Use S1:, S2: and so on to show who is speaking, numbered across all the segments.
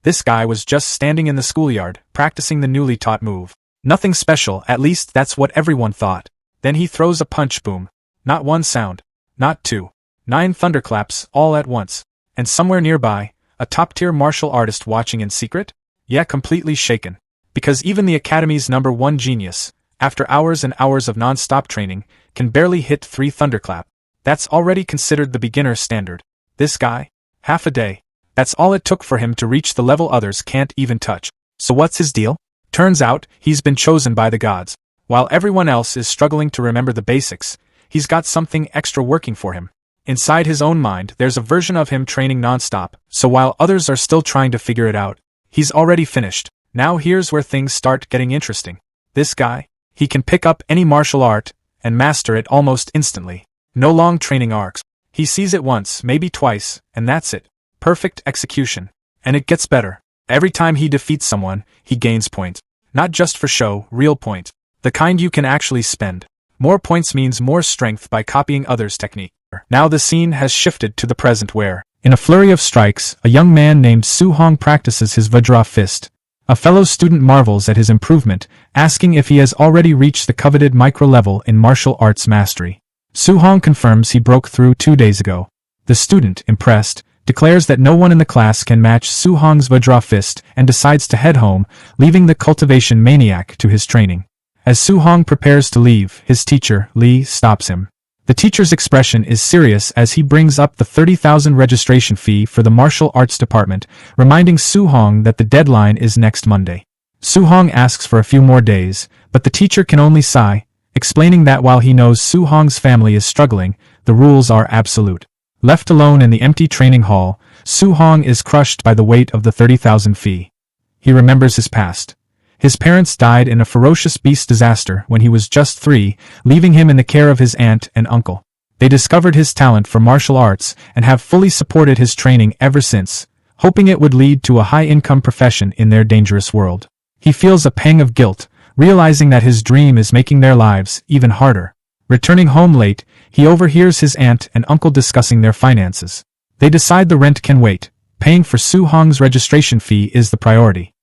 S1: This guy was just standing in the schoolyard, practicing the newly taught move. Nothing special, at least that's what everyone thought. Then he throws a punch, boom. Not one sound. Not two. 9 thunderclaps, all at once. And somewhere nearby, a top-tier martial artist watching in secret? Yeah, completely shaken. Because even the Academy's #1 genius, after hours and hours of non-stop training, can barely hit 3 thunderclap. That's already considered the beginner standard. This guy? Half a day. That's all it took for him to reach the level others can't even touch. So what's his deal? Turns out, he's been chosen by the gods. While everyone else is struggling to remember the basics, he's got something extra working for him. Inside his own mind, there's a version of him training non-stop, so while others are still trying to figure it out, he's already finished. Now here's where things start getting interesting. This guy? He can pick up any martial art, and master it almost instantly. No long training arcs. He sees it once, maybe twice, and that's it. Perfect execution. And it gets better. Every time he defeats someone, he gains points. Not just for show, real point. The kind you can actually spend. More points means more strength by copying others' technique. Now the scene has shifted to the present where, in a flurry of strikes, a young man named Su-hong practices his Vajra fist. A fellow student marvels at his improvement, asking if he has already reached the coveted micro-level in martial arts mastery. Su-hong confirms he broke through 2 days ago. The student, impressed, declares that no one in the class can match Su-hong's Vajra fist and decides to head home, leaving the cultivation maniac to his training. As Su-hong prepares to leave, his teacher, Lee, stops him. The teacher's expression is serious as he brings up the 30,000 registration fee for the martial arts department, reminding Su-hong that the deadline is next Monday. Su-hong asks for a few more days, but the teacher can only sigh, explaining that while he knows Su-hong's family is struggling, the rules are absolute. Left alone in the empty training hall, Su-hong is crushed by the weight of the 30,000 fee. He remembers his past. His parents died in a ferocious beast disaster when he was just 3, leaving him in the care of his aunt and uncle. They discovered his talent for martial arts and have fully supported his training ever since, hoping it would lead to a high-income profession in their dangerous world. He feels a pang of guilt, realizing that his dream is making their lives even harder. Returning home late, he overhears his aunt and uncle discussing their finances. They decide the rent can wait. Paying for Su-hong's registration fee is the priority.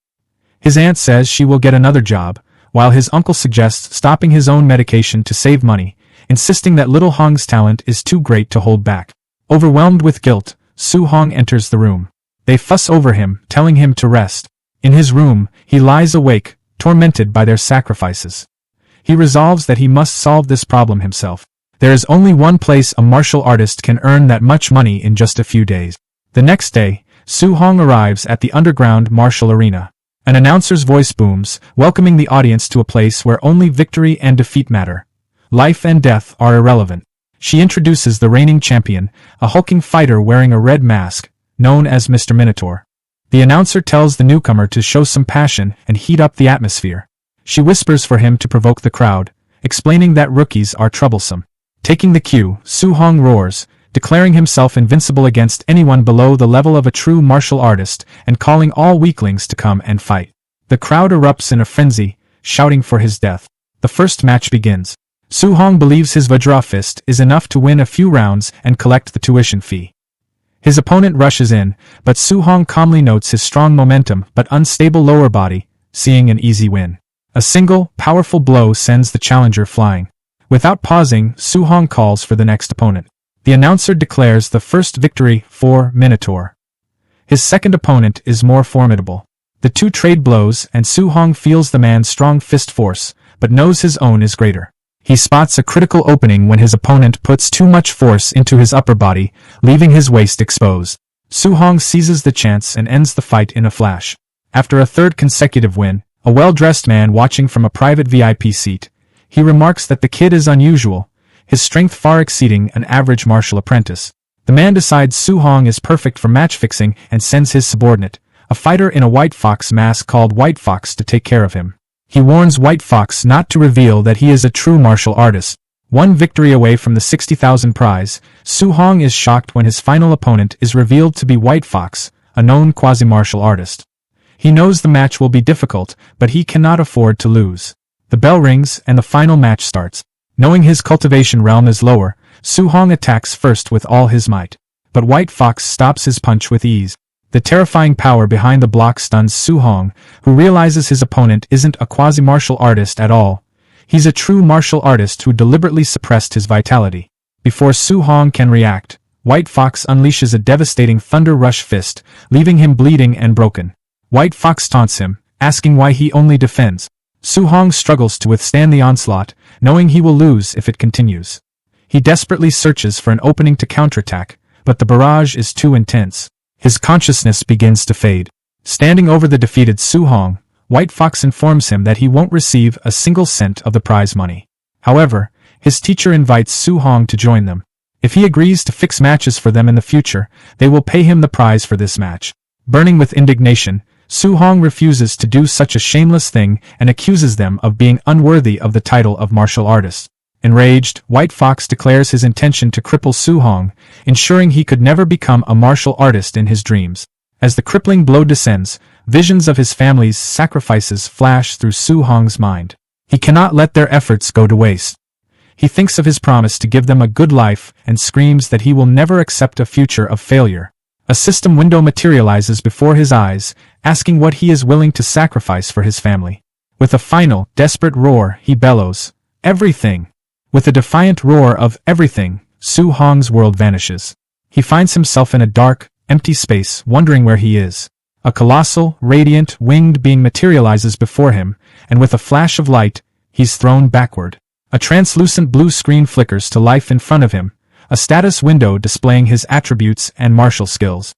S1: His aunt says she will get another job, while his uncle suggests stopping his own medication to save money, insisting that little Hong's talent is too great to hold back. Overwhelmed with guilt, Su-hong enters the room. They fuss over him, telling him to rest. In his room, he lies awake, tormented by their sacrifices. He resolves that he must solve this problem himself. There is only one place a martial artist can earn that much money in just a few days. The next day, Su-hong arrives at the underground martial arena. An announcer's voice booms, welcoming the audience to a place where only victory and defeat matter. Life and death are irrelevant. She introduces the reigning champion, a hulking fighter wearing a red mask, known as Mr. Minotaur. The announcer tells the newcomer to show some passion and heat up the atmosphere. She whispers for him to provoke the crowd, explaining that rookies are troublesome. Taking the cue, Su-hong roars, declaring himself invincible against anyone below the level of a true martial artist and calling all weaklings to come and fight. The crowd erupts in a frenzy, shouting for his death. The first match begins. Su-hong believes his Vajra fist is enough to win a few rounds and collect the tuition fee. His opponent rushes in, but Su-hong calmly notes his strong momentum but unstable lower body, seeing an easy win. A single, powerful blow sends the challenger flying. Without pausing, Su-hong calls for the next opponent. The announcer declares the first victory for Minotaur. His second opponent is more formidable. The two trade blows and Su-hong feels the man's strong fist force, but knows his own is greater. He spots a critical opening when his opponent puts too much force into his upper body, leaving his waist exposed. Su-hong seizes the chance and ends the fight in a flash. After a third consecutive win, a well-dressed man watching from a private VIP seat, he remarks that the kid is unusual, his strength far exceeding an average martial apprentice. The man decides Su-hong is perfect for match-fixing and sends his subordinate, a fighter in a White Fox mask called White Fox, to take care of him. He warns White Fox not to reveal that he is a true martial artist. One victory away from the 60,000 prize, Su-hong is shocked when his final opponent is revealed to be White Fox, a known quasi-martial artist. He knows the match will be difficult, but he cannot afford to lose. The bell rings and the final match starts. Knowing his cultivation realm is lower, Su-hong attacks first with all his might. But White Fox stops his punch with ease. The terrifying power behind the block stuns Su-hong, who realizes his opponent isn't a quasi-martial artist at all. He's a true martial artist who deliberately suppressed his vitality. Before Su-hong can react, White Fox unleashes a devastating Thunder Rush fist, leaving him bleeding and broken. White Fox taunts him, asking why he only defends. Su-hong struggles to withstand the onslaught, knowing he will lose if it continues. He desperately searches for an opening to counterattack, but the barrage is too intense. His consciousness begins to fade. Standing over the defeated Su-hong, White Fox informs him that he won't receive a single cent of the prize money. However, his teacher invites Su-hong to join them. If he agrees to fix matches for them in the future, they will pay him the prize for this match. Burning with indignation, Su-hong refuses to do such a shameless thing and accuses them of being unworthy of the title of martial artist. Enraged, White Fox declares his intention to cripple Su-hong, ensuring he could never become a martial artist in his dreams. As the crippling blow descends, visions of his family's sacrifices flash through Su-hong's mind. He cannot let their efforts go to waste. He thinks of his promise to give them a good life and screams that he will never accept a future of failure. A system window materializes before his eyes, asking what he is willing to sacrifice for his family. With a final, desperate roar, he bellows, "Everything!" With a defiant roar of everything, Su-hong's world vanishes. He finds himself in a dark, empty space, wondering where he is. A colossal, radiant, winged being materializes before him, and with a flash of light, he's thrown backward. A translucent blue screen flickers to life in front of him, a status window displaying his attributes and martial skills.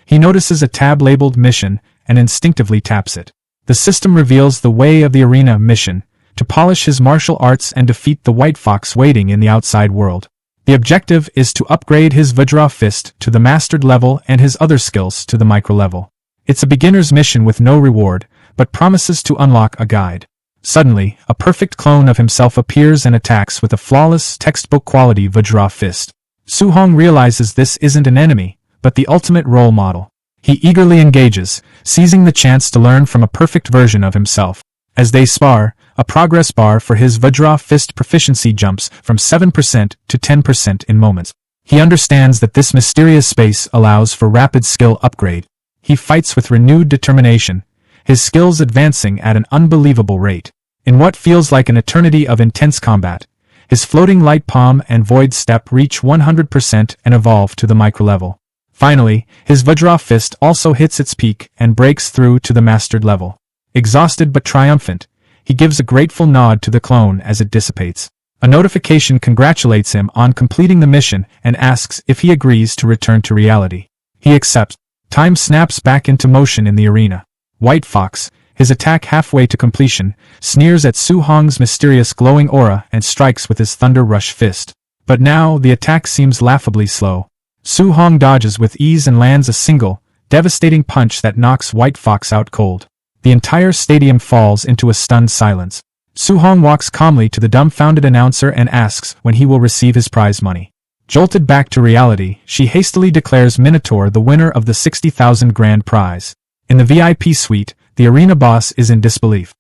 S1: He notices a tab labeled Mission and instinctively taps it. The system reveals the Way of the Arena mission, to polish his martial arts and defeat the White Fox waiting in the outside world. The objective is to upgrade his Vajra Fist to the mastered level and his other skills to the micro level. It's a beginner's mission with no reward, but promises to unlock a guide. Suddenly, a perfect clone of himself appears and attacks with a flawless, textbook-quality Vajra Fist. Su-hong realizes this isn't an enemy, but the ultimate role model. He eagerly engages, seizing the chance to learn from a perfect version of himself. As they spar, a progress bar for his Vajra Fist proficiency jumps from 7% to 10% in moments. He understands that this mysterious space allows for rapid skill upgrade. He fights with renewed determination, his skills advancing at an unbelievable rate. In what feels like an eternity of intense combat, his floating light palm and void step reach 100% and evolve to the micro level. Finally, his Vajra Fist also hits its peak and breaks through to the mastered level. Exhausted but triumphant, he gives a grateful nod to the clone as it dissipates. A notification congratulates him on completing the mission and asks if he agrees to return to reality. He accepts. Time snaps back into motion in the arena. White Fox, his attack halfway to completion, sneers at Su-hong's mysterious glowing aura and strikes with his Thunder Rush fist. But now the attack seems laughably slow. Su-hong dodges with ease and lands a single, devastating punch that knocks White Fox out cold. The entire stadium falls into a stunned silence. Su-hong walks calmly to the dumbfounded announcer and asks when he will receive his prize money. Jolted back to reality, she hastily declares Minotaur the winner of the 60,000 grand prize. In the VIP suite, the arena boss is in disbelief.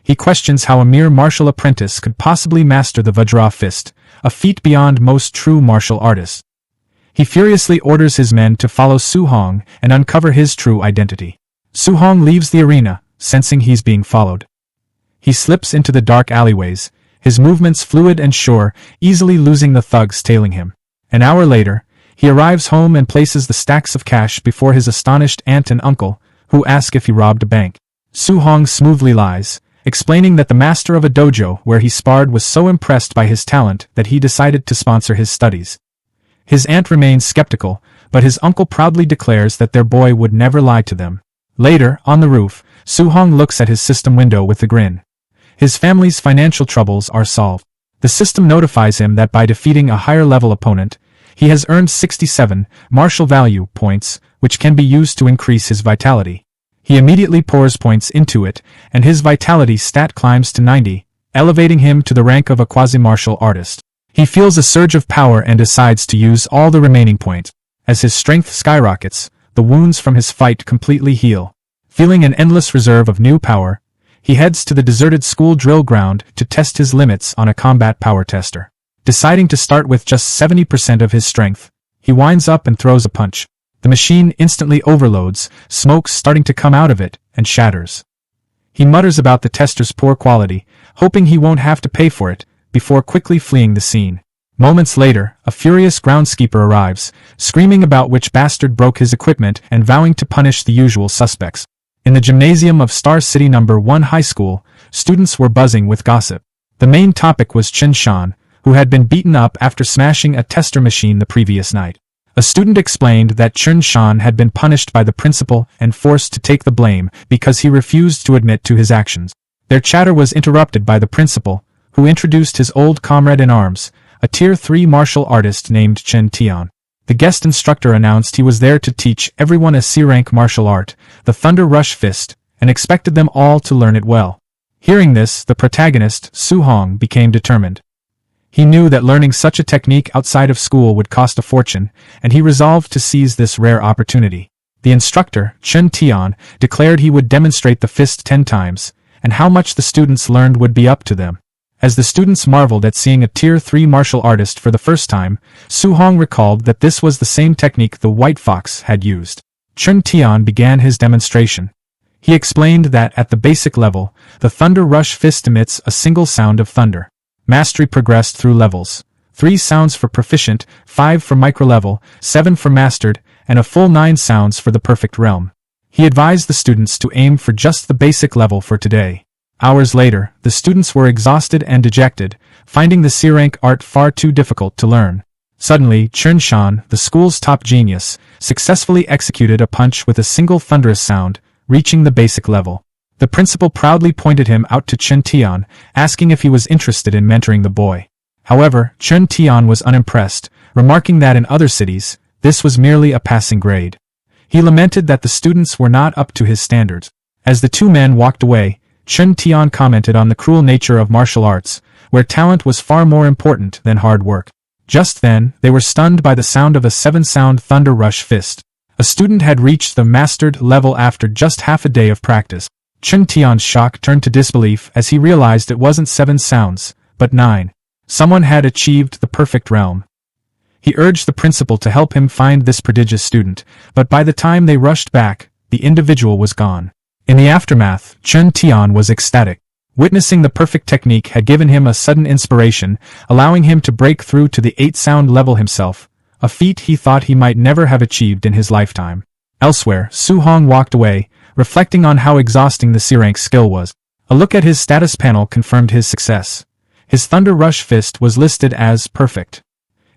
S1: He questions how a mere martial apprentice could possibly master the Vajra Fist, a feat beyond most true martial artists. He furiously orders his men to follow Su-hong and uncover his true identity. Su-hong leaves the arena, sensing he's being followed. He slips into the dark alleyways, his movements fluid and sure, easily losing the thugs tailing him. An hour later, he arrives home and places the stacks of cash before his astonished aunt and uncle, who ask if he robbed a bank. Su-hong smoothly lies, explaining that the master of a dojo where he sparred was so impressed by his talent that he decided to sponsor his studies. His aunt remains skeptical, but his uncle proudly declares that their boy would never lie to them. Later, on the roof, Su-hong looks at his system window with a grin. His family's financial troubles are solved. The system notifies him that by defeating a higher-level opponent, he has earned 67 martial value points, which can be used to increase his vitality. He immediately pours points into it, and his vitality stat climbs to 90, elevating him to the rank of a quasi-martial artist. He feels a surge of power and decides to use all the remaining points. As his strength skyrockets, the wounds from his fight completely heal. Feeling an endless reserve of new power, he heads to the deserted school drill ground to test his limits on a combat power tester. Deciding to start with just 70% of his strength, he winds up and throws a punch. The machine instantly overloads, smoke starting to come out of it, and shatters. He mutters about the tester's poor quality, hoping he won't have to pay for it, before quickly fleeing the scene. Moments later, a furious groundskeeper arrives, screaming about which bastard broke his equipment and vowing to punish the usual suspects. In the gymnasium of Star City No. 1 High School, students were buzzing with gossip. The main topic was Chen Shan, who had been beaten up after smashing a tester machine the previous night. A student explained that Chen Shan had been punished by the principal and forced to take the blame because he refused to admit to his actions. Their chatter was interrupted by the principal, who introduced his old comrade-in-arms, a Tier 3 martial artist named Chen Tian. The guest instructor announced he was there to teach everyone a C-rank martial art, the Thunder Rush Fist, and expected them all to learn it well. Hearing this, the protagonist, Su Hong, became determined. He knew that learning such a technique outside of school would cost a fortune, and he resolved to seize this rare opportunity. The instructor, Chen Tian, declared he would demonstrate the fist 10 times, and how much the students learned would be up to them. As the students marveled at seeing a Tier 3 martial artist for the first time, Su Hong recalled that this was the same technique the White Fox had used. Chen Tian began his demonstration. He explained that at the basic level, the Thunder Rush Fist emits a single sound of thunder. Mastery progressed through levels. 3 sounds for proficient, 5 for micro-level, 7 for mastered, and a full 9 sounds for the perfect realm. He advised the students to aim for just the basic level for today. Hours later, the students were exhausted and dejected, finding the C-rank art far too difficult to learn. Suddenly, Chen Shan, the school's top genius, successfully executed a punch with a single thunderous sound, reaching the basic level. The principal proudly pointed him out to Chen Tian, asking if he was interested in mentoring the boy. However, Chen Tian was unimpressed, remarking that in other cities, this was merely a passing grade. He lamented that the students were not up to his standards. As the two men walked away, Chen Tian commented on the cruel nature of martial arts, where talent was far more important than hard work. Just then, they were stunned by the sound of a 7-sound Thunder Rush Fist. A student had reached the mastered level after just half a day of practice. Chen Tian's shock turned to disbelief as he realized it wasn't 7 sounds, but 9. Someone had achieved the perfect realm. He urged the principal to help him find this prodigious student, but by the time they rushed back, the individual was gone. In the aftermath, Chen Tian was ecstatic. Witnessing the perfect technique had given him a sudden inspiration, allowing him to break through to the 8-sound level himself, a feat he thought he might never have achieved in his lifetime. Elsewhere, Su Hong walked away, reflecting on how exhausting the C-rank skill was. A look at his status panel confirmed his success. His Thunder Rush Fist was listed as perfect.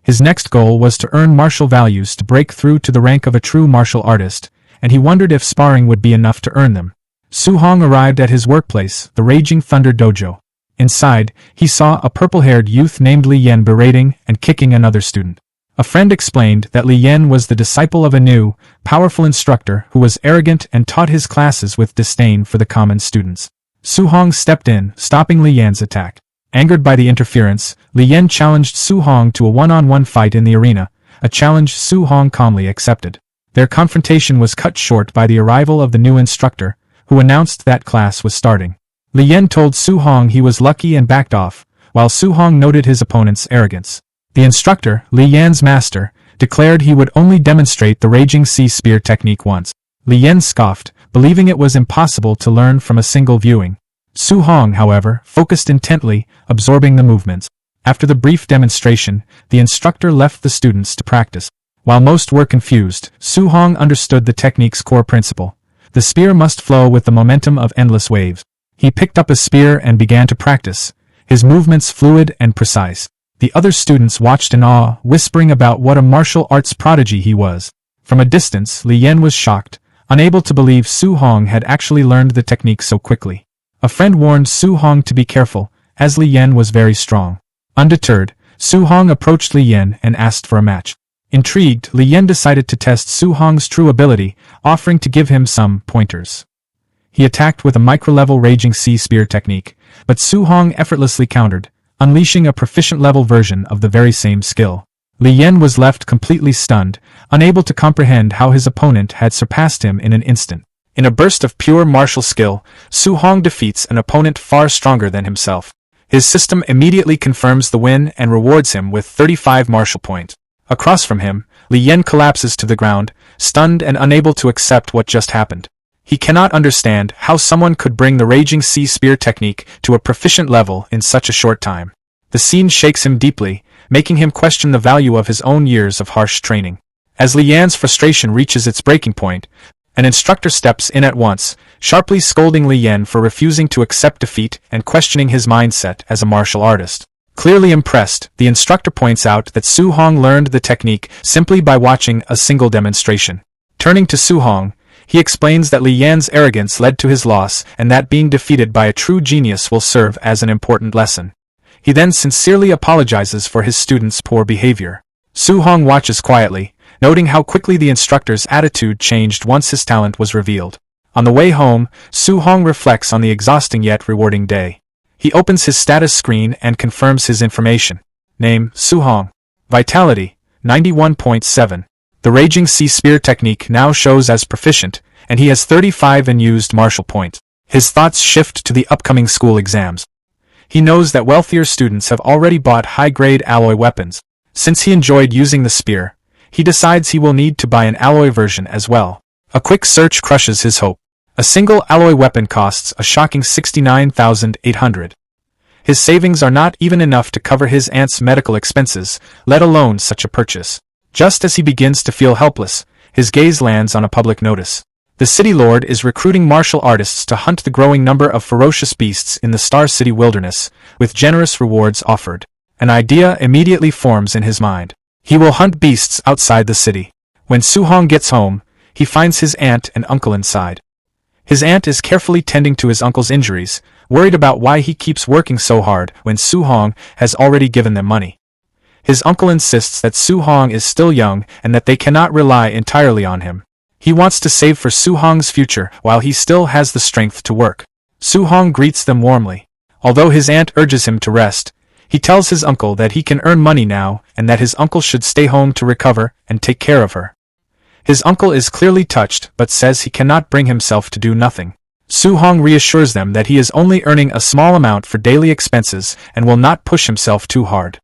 S1: His next goal was to earn martial values to break through to the rank of a true martial artist, and he wondered if sparring would be enough to earn them. Su Hong arrived at his workplace, the Raging Thunder Dojo. Inside, he saw a purple-haired youth named Li Yan berating and kicking another student. A friend explained that Li Yan was the disciple of a new, powerful instructor who was arrogant and taught his classes with disdain for the common students. Su Hong stepped in, stopping Li Yan's attack. Angered by the interference, Li Yan challenged Su Hong to a one-on-one fight in the arena, a challenge Su Hong calmly accepted. Their confrontation was cut short by the arrival of the new instructor, who announced that class was starting. Li Yan told Su Hong he was lucky and backed off, while Su Hong noted his opponent's arrogance. The instructor, Li Yan's master, declared he would only demonstrate the Raging Sea Spear technique once. Li Yan scoffed, believing it was impossible to learn from a single viewing. Su Hong, however, focused intently, absorbing the movements. After the brief demonstration, the instructor left the students to practice. While most were confused, Su Hong understood the technique's core principle. The spear must flow with the momentum of endless waves. He picked up a spear and began to practice, his movements fluid and precise. The other students watched in awe, whispering about what a martial arts prodigy he was. From a distance, Li Yan was shocked, unable to believe Su Hong had actually learned the technique so quickly. A friend warned Su Hong to be careful, as Li Yan was very strong. Undeterred, Su Hong approached Li Yan and asked for a match. Intrigued, Li Yan decided to test Su Hong's true ability, offering to give him some pointers. He attacked with a micro-level Raging Sea Spear technique, but Su Hong effortlessly countered, unleashing a proficient-level version of the very same skill. Li Yan was left completely stunned, unable to comprehend how his opponent had surpassed him in an instant. In a burst of pure martial skill, Su Hong defeats an opponent far stronger than himself. His system immediately confirms the win and rewards him with 35 martial points. Across from him, Li Yan collapses to the ground, stunned and unable to accept what just happened. He cannot understand how someone could bring the raging sea spear technique to a proficient level in such a short time. The scene shakes him deeply, making him question the value of his own years of harsh training. As Li Yan's frustration reaches its breaking point, an instructor steps in at once, sharply scolding Li Yan for refusing to accept defeat and questioning his mindset as a martial artist. Clearly impressed, the instructor points out that Su Hong learned the technique simply by watching a single demonstration. Turning to Su Hong, he explains that Li Yan's arrogance led to his loss and that being defeated by a true genius will serve as an important lesson. He then sincerely apologizes for his student's poor behavior. Su Hong watches quietly, noting how quickly the instructor's attitude changed once his talent was revealed. On the way home, Su Hong reflects on the exhausting yet rewarding day. He opens his status screen and confirms his information. Name, Su Hong. Vitality, 91.7. The Raging Sea Spear technique now shows as proficient, and he has 35 unused martial points. His thoughts shift to the upcoming school exams. He knows that wealthier students have already bought high-grade alloy weapons. Since he enjoyed using the spear, he decides he will need to buy an alloy version as well. A quick search crushes his hope. A single alloy weapon costs a shocking 69,800. His savings are not even enough to cover his aunt's medical expenses, let alone such a purchase. Just as he begins to feel helpless, his gaze lands on a public notice. The city lord is recruiting martial artists to hunt the growing number of ferocious beasts in the Star City wilderness, with generous rewards offered. An idea immediately forms in his mind. He will hunt beasts outside the city. When Su Hong gets home, he finds his aunt and uncle inside. His aunt is carefully tending to his uncle's injuries, worried about why he keeps working so hard when Su Hong has already given them money. His uncle insists that Su Hong is still young and that they cannot rely entirely on him. He wants to save for Su Hong's future while he still has the strength to work. Su Hong greets them warmly. Although his aunt urges him to rest, he tells his uncle that he can earn money now and that his uncle should stay home to recover and take care of her. His uncle is clearly touched but says he cannot bring himself to do nothing. Su Hong reassures them that he is only earning a small amount for daily expenses and will not push himself too hard.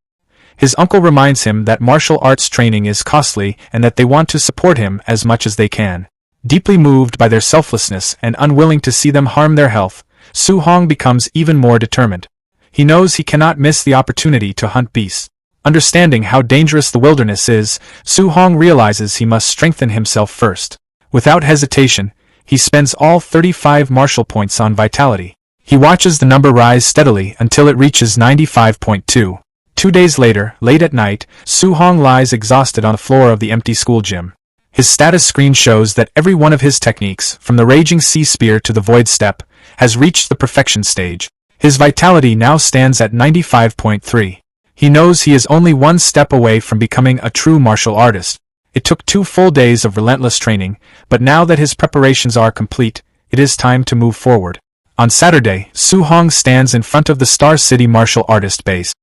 S1: His uncle reminds him that martial arts training is costly and that they want to support him as much as they can. Deeply moved by their selflessness and unwilling to see them harm their health, Su Hong becomes even more determined. He knows he cannot miss the opportunity to hunt beasts. Understanding how dangerous the wilderness is, Su Hong realizes he must strengthen himself first. Without hesitation, he spends all 35 martial points on vitality. He watches the number rise steadily until it reaches 95.2. 2 days later, late at night, Su Hong lies exhausted on the floor of the empty school gym. His status screen shows that every one of his techniques, from the Raging Sea Spear to the Void Step, has reached the perfection stage. His vitality now stands at 95.3. He knows he is only one step away from becoming a true martial artist. It took 2 full days of relentless training, but now that his preparations are complete, it is time to move forward. On Saturday, Su Hong stands in front of the Star City martial artist base.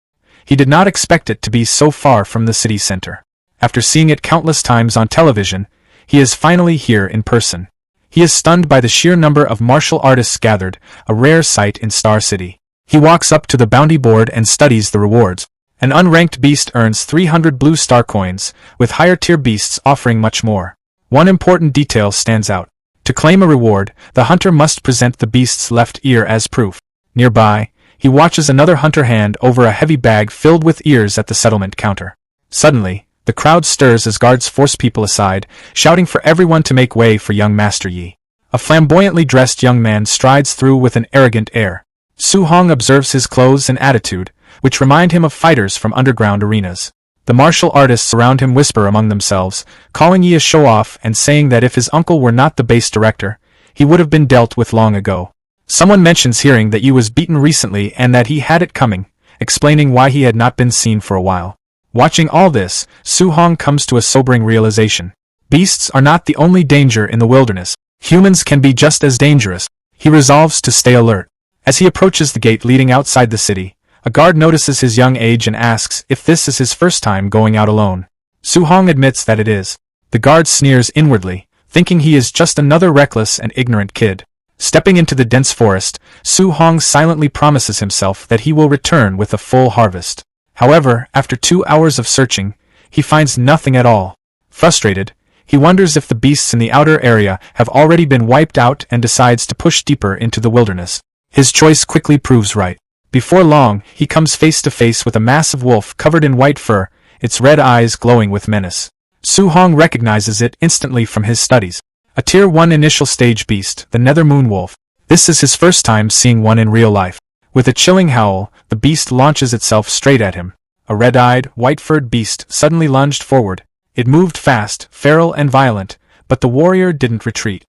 S1: He did not expect it to be so far from the city center. After seeing it countless times on television, he is finally here in person. He is stunned by the sheer number of martial artists gathered, a rare sight in Star City. He walks up to the bounty board and studies the rewards. An unranked beast earns 300 blue star coins, with higher-tier beasts offering much more. One important detail stands out. To claim a reward, the hunter must present the beast's left ear as proof. Nearby, he watches another hunter hand over a heavy bag filled with ears at the settlement counter. Suddenly, the crowd stirs as guards force people aside, shouting for everyone to make way for young Master Yi. A flamboyantly dressed young man strides through with an arrogant air. Su Hong observes his clothes and attitude, which remind him of fighters from underground arenas. The martial artists around him whisper among themselves, calling Yi a show-off and saying that if his uncle were not the base director, he would have been dealt with long ago. Someone mentions hearing that Yi was beaten recently and that he had it coming, explaining why he had not been seen for a while. Watching all this, Su Hong comes to a sobering realization. Beasts are not the only danger in the wilderness. Humans can be just as dangerous. He resolves to stay alert. As he approaches the gate leading outside the city, a guard notices his young age and asks if this is his first time going out alone. Su Hong admits that it is. The guard sneers inwardly, thinking he is just another reckless and ignorant kid. Stepping into the dense forest, Su Hong silently promises himself that he will return with a full harvest. However, after 2 hours of searching, he finds nothing at all. Frustrated, he wonders if the beasts in the outer area have already been wiped out and decides to push deeper into the wilderness. His choice quickly proves right. Before long, he comes face to face with a massive wolf covered in white fur, its red eyes glowing with menace. Su Hong recognizes it instantly from his studies. A Tier 1 initial stage beast, the Nether Moon Wolf. This is his first time seeing one in real life. With a chilling howl, the beast launches itself straight at him. A red-eyed, white-furred beast suddenly lunged forward. It moved fast, feral and violent, but the warrior didn't retreat.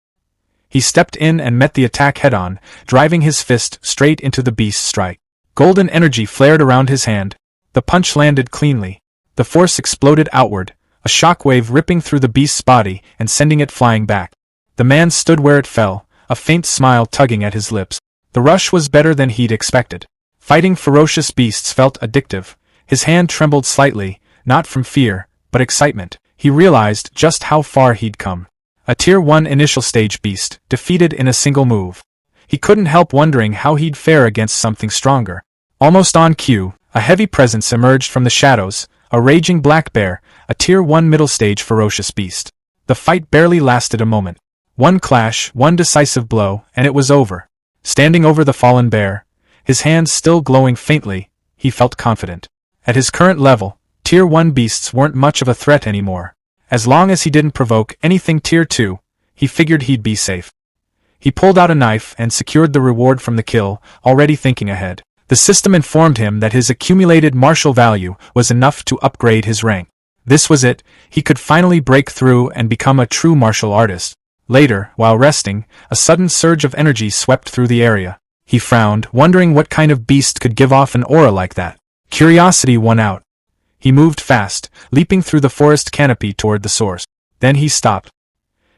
S1: He stepped in and met the attack head-on, driving his fist straight into the beast's strike. Golden energy flared around his hand. The punch landed cleanly. The force exploded outward, a shockwave ripping through the beast's body and sending it flying back. The man stood where it fell, a faint smile tugging at his lips. The rush was better than he'd expected. Fighting ferocious beasts felt addictive. His hand trembled slightly, not from fear, but excitement. He realized just how far he'd come. A Tier 1 initial stage beast, defeated in a single move. He couldn't help wondering how he'd fare against something stronger. Almost on cue, a heavy presence emerged from the shadows, a raging black bear, a Tier 1 middle stage ferocious beast. The fight barely lasted a moment. One clash, one decisive blow, and it was over. Standing over the fallen bear, his hands still glowing faintly, he felt confident. At his current level, Tier 1 beasts weren't much of a threat anymore. As long as he didn't provoke anything Tier 2, he figured he'd be safe. He pulled out a knife and secured the reward from the kill, already thinking ahead. The system informed him that his accumulated martial value was enough to upgrade his rank. This was it, he could finally break through and become a true martial artist. Later, while resting, a sudden surge of energy swept through the area. He frowned, wondering what kind of beast could give off an aura like that. Curiosity won out. He moved fast, leaping through the forest canopy toward the source. Then he stopped.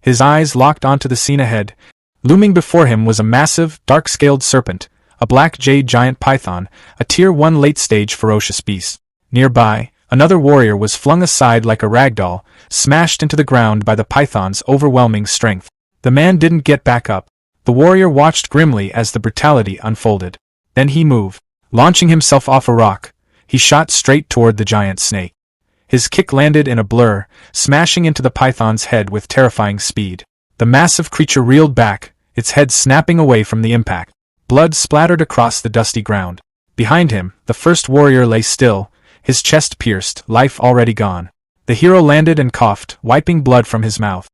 S1: His eyes locked onto the scene ahead. Looming before him was a massive, dark-scaled serpent, a black jade giant python, a Tier 1 late-stage ferocious beast. Nearby, another warrior was flung aside like a ragdoll, smashed into the ground by the python's overwhelming strength. The man didn't get back up. The warrior watched grimly as the brutality unfolded. Then he moved. Launching himself off a rock, he shot straight toward the giant snake. His kick landed in a blur, smashing into the python's head with terrifying speed. The massive creature reeled back, its head snapping away from the impact. Blood splattered across the dusty ground. Behind him, the first warrior lay still, his chest pierced, life already gone. The hero landed and coughed, wiping blood from his mouth.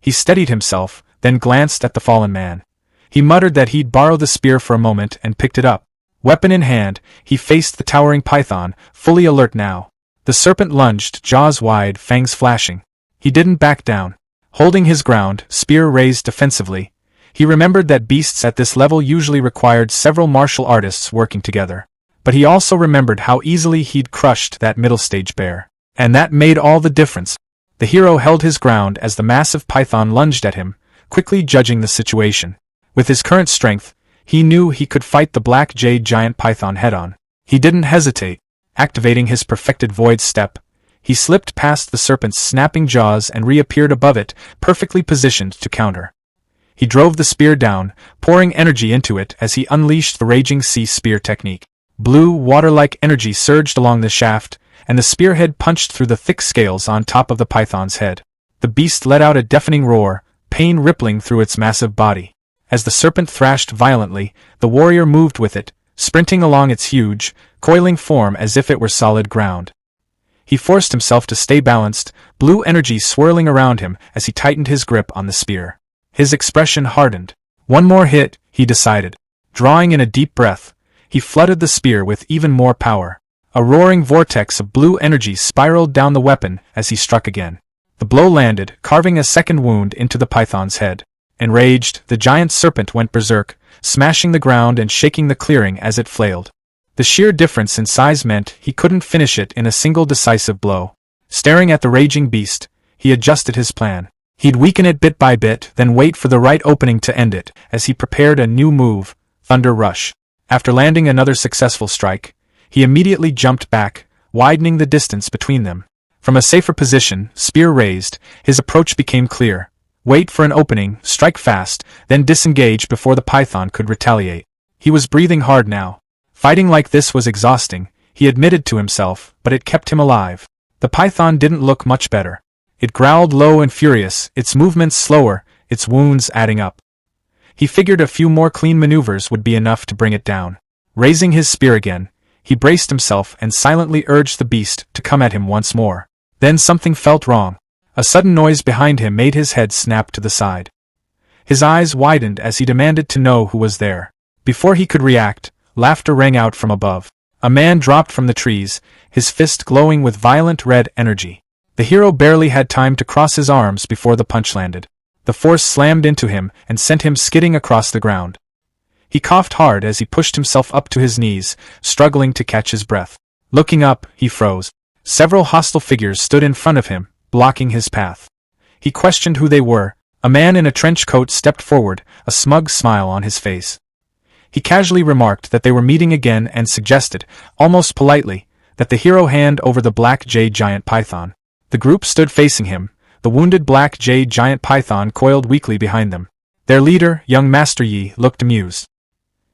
S1: He steadied himself, then glanced at the fallen man. He muttered that he'd borrow the spear for a moment and picked it up. Weapon in hand, he faced the towering python, fully alert now. The serpent lunged, jaws wide, fangs flashing. He didn't back down. Holding his ground, spear raised defensively, he remembered that beasts at this level usually required several martial artists working together. But he also remembered how easily he'd crushed that middle-stage bear. And that made all the difference. The hero held his ground as the massive python lunged at him, quickly judging the situation. With his current strength, he knew he could fight the black jade giant python head-on. He didn't hesitate. Activating his perfected void step, he slipped past the serpent's snapping jaws and reappeared above it, perfectly positioned to counter. He drove the spear down, pouring energy into it as he unleashed the raging sea spear technique. Blue, water-like energy surged along the shaft, and the spearhead punched through the thick scales on top of the python's head. The beast let out a deafening roar, pain rippling through its massive body. As the serpent thrashed violently, the warrior moved with it, sprinting along its huge, coiling form as if it were solid ground. He forced himself to stay balanced, blue energy swirling around him as he tightened his grip on the spear. His expression hardened. One more hit, he decided. Drawing in a deep breath, he flooded the spear with even more power. A roaring vortex of blue energy spiraled down the weapon as he struck again. The blow landed, carving a second wound into the python's head. Enraged, the giant serpent went berserk, smashing the ground and shaking the clearing as it flailed. The sheer difference in size meant he couldn't finish it in a single decisive blow. Staring at the raging beast, he adjusted his plan. He'd weaken it bit by bit, then wait for the right opening to end it, as he prepared a new move, Thunder Rush. After landing another successful strike, he immediately jumped back, widening the distance between them. From a safer position, spear raised, his approach became clear. Wait for an opening, strike fast, then disengage before the python could retaliate. He was breathing hard now. Fighting like this was exhausting, he admitted to himself, but it kept him alive. The python didn't look much better. It growled low and furious, its movements slower, its wounds adding up. He figured a few more clean maneuvers would be enough to bring it down. Raising his spear again, he braced himself and silently urged the beast to come at him once more. Then something felt wrong. A sudden noise behind him made his head snap to the side. His eyes widened as he demanded to know who was there. Before he could react, laughter rang out from above. A man dropped from the trees, his fist glowing with violent red energy. The hero barely had time to cross his arms before the punch landed. The force slammed into him and sent him skidding across the ground. He coughed hard as he pushed himself up to his knees, struggling to catch his breath. Looking up, he froze. Several hostile figures stood in front of him, blocking his path. He questioned who they were. A man in a trench coat stepped forward, a smug smile on his face. He casually remarked that they were meeting again and suggested, almost politely, that the hero hand over the black jade giant python. The group stood facing him, the wounded black jade giant python coiled weakly behind them. Their leader, young Master Yi, looked amused.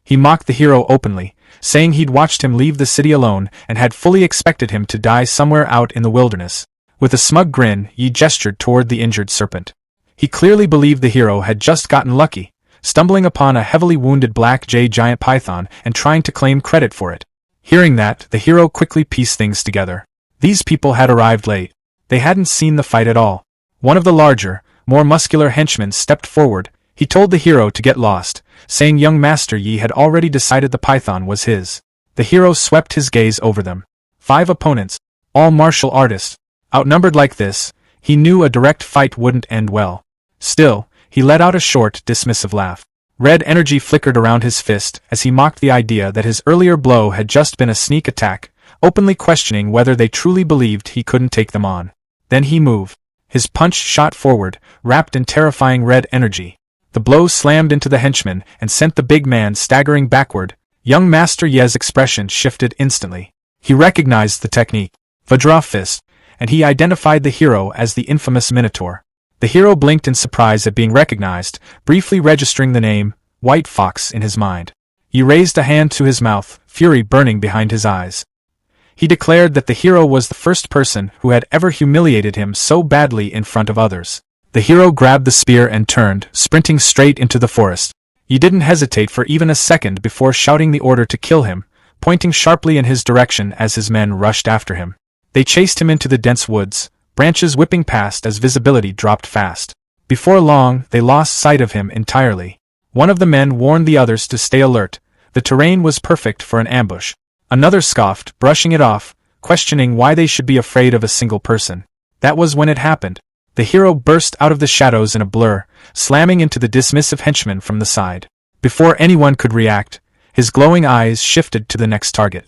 S1: He mocked the hero openly, saying he'd watched him leave the city alone and had fully expected him to die somewhere out in the wilderness. With a smug grin, Yi gestured toward the injured serpent. He clearly believed the hero had just gotten lucky, stumbling upon a heavily wounded black jade giant python and trying to claim credit for it. Hearing that, the hero quickly pieced things together. These people had arrived late. They hadn't seen the fight at all. One of the larger, more muscular henchmen stepped forward. He told the hero to get lost, saying young Master Yi had already decided the python was his. The hero swept his gaze over them. 5 opponents, all martial artists. Outnumbered like this, he knew a direct fight wouldn't end well. Still, he let out a short, dismissive laugh. Red energy flickered around his fist as he mocked the idea that his earlier blow had just been a sneak attack, openly questioning whether they truly believed he couldn't take them on. Then he moved. His punch shot forward, wrapped in terrifying red energy. The blow slammed into the henchman and sent the big man staggering backward. Young Master Yi's expression shifted instantly. He recognized the technique, Vajra Fist, and he identified the hero as the infamous Minotaur. The hero blinked in surprise at being recognized, briefly registering the name, White Fox, in his mind. He raised a hand to his mouth, fury burning behind his eyes. He declared that the hero was the first person who had ever humiliated him so badly in front of others. The hero grabbed the spear and turned, sprinting straight into the forest. He didn't hesitate for even a second before shouting the order to kill him, pointing sharply in his direction as his men rushed after him. They chased him into the dense woods, branches whipping past as visibility dropped fast. Before long, they lost sight of him entirely. One of the men warned the others to stay alert. The terrain was perfect for an ambush. Another scoffed, brushing it off, questioning why they should be afraid of a single person. That was when it happened. The hero burst out of the shadows in a blur, slamming into the dismissive henchman from the side. Before anyone could react, his glowing eyes shifted to the next target.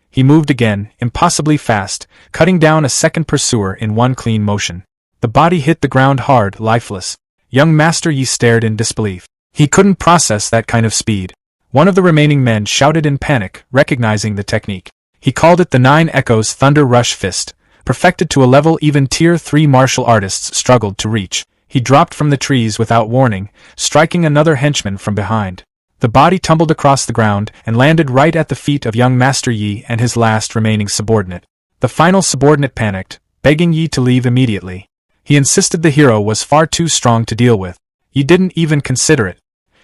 S1: He moved again, impossibly fast, cutting down a second pursuer in one clean motion. The body hit the ground hard, lifeless. Young Master Yi stared in disbelief. He couldn't process that kind of speed. One of the remaining men shouted in panic, recognizing the technique. He called it the 9 Echoes Thunder Rush Fist, perfected to a level even Tier 3 martial artists struggled to reach. He dropped from the trees without warning, striking another henchman from behind. The body tumbled across the ground and landed right at the feet of young Master Yi and his last remaining subordinate. The final subordinate panicked, begging Yi to leave immediately. He insisted the hero was far too strong to deal with. Yi didn't even consider it.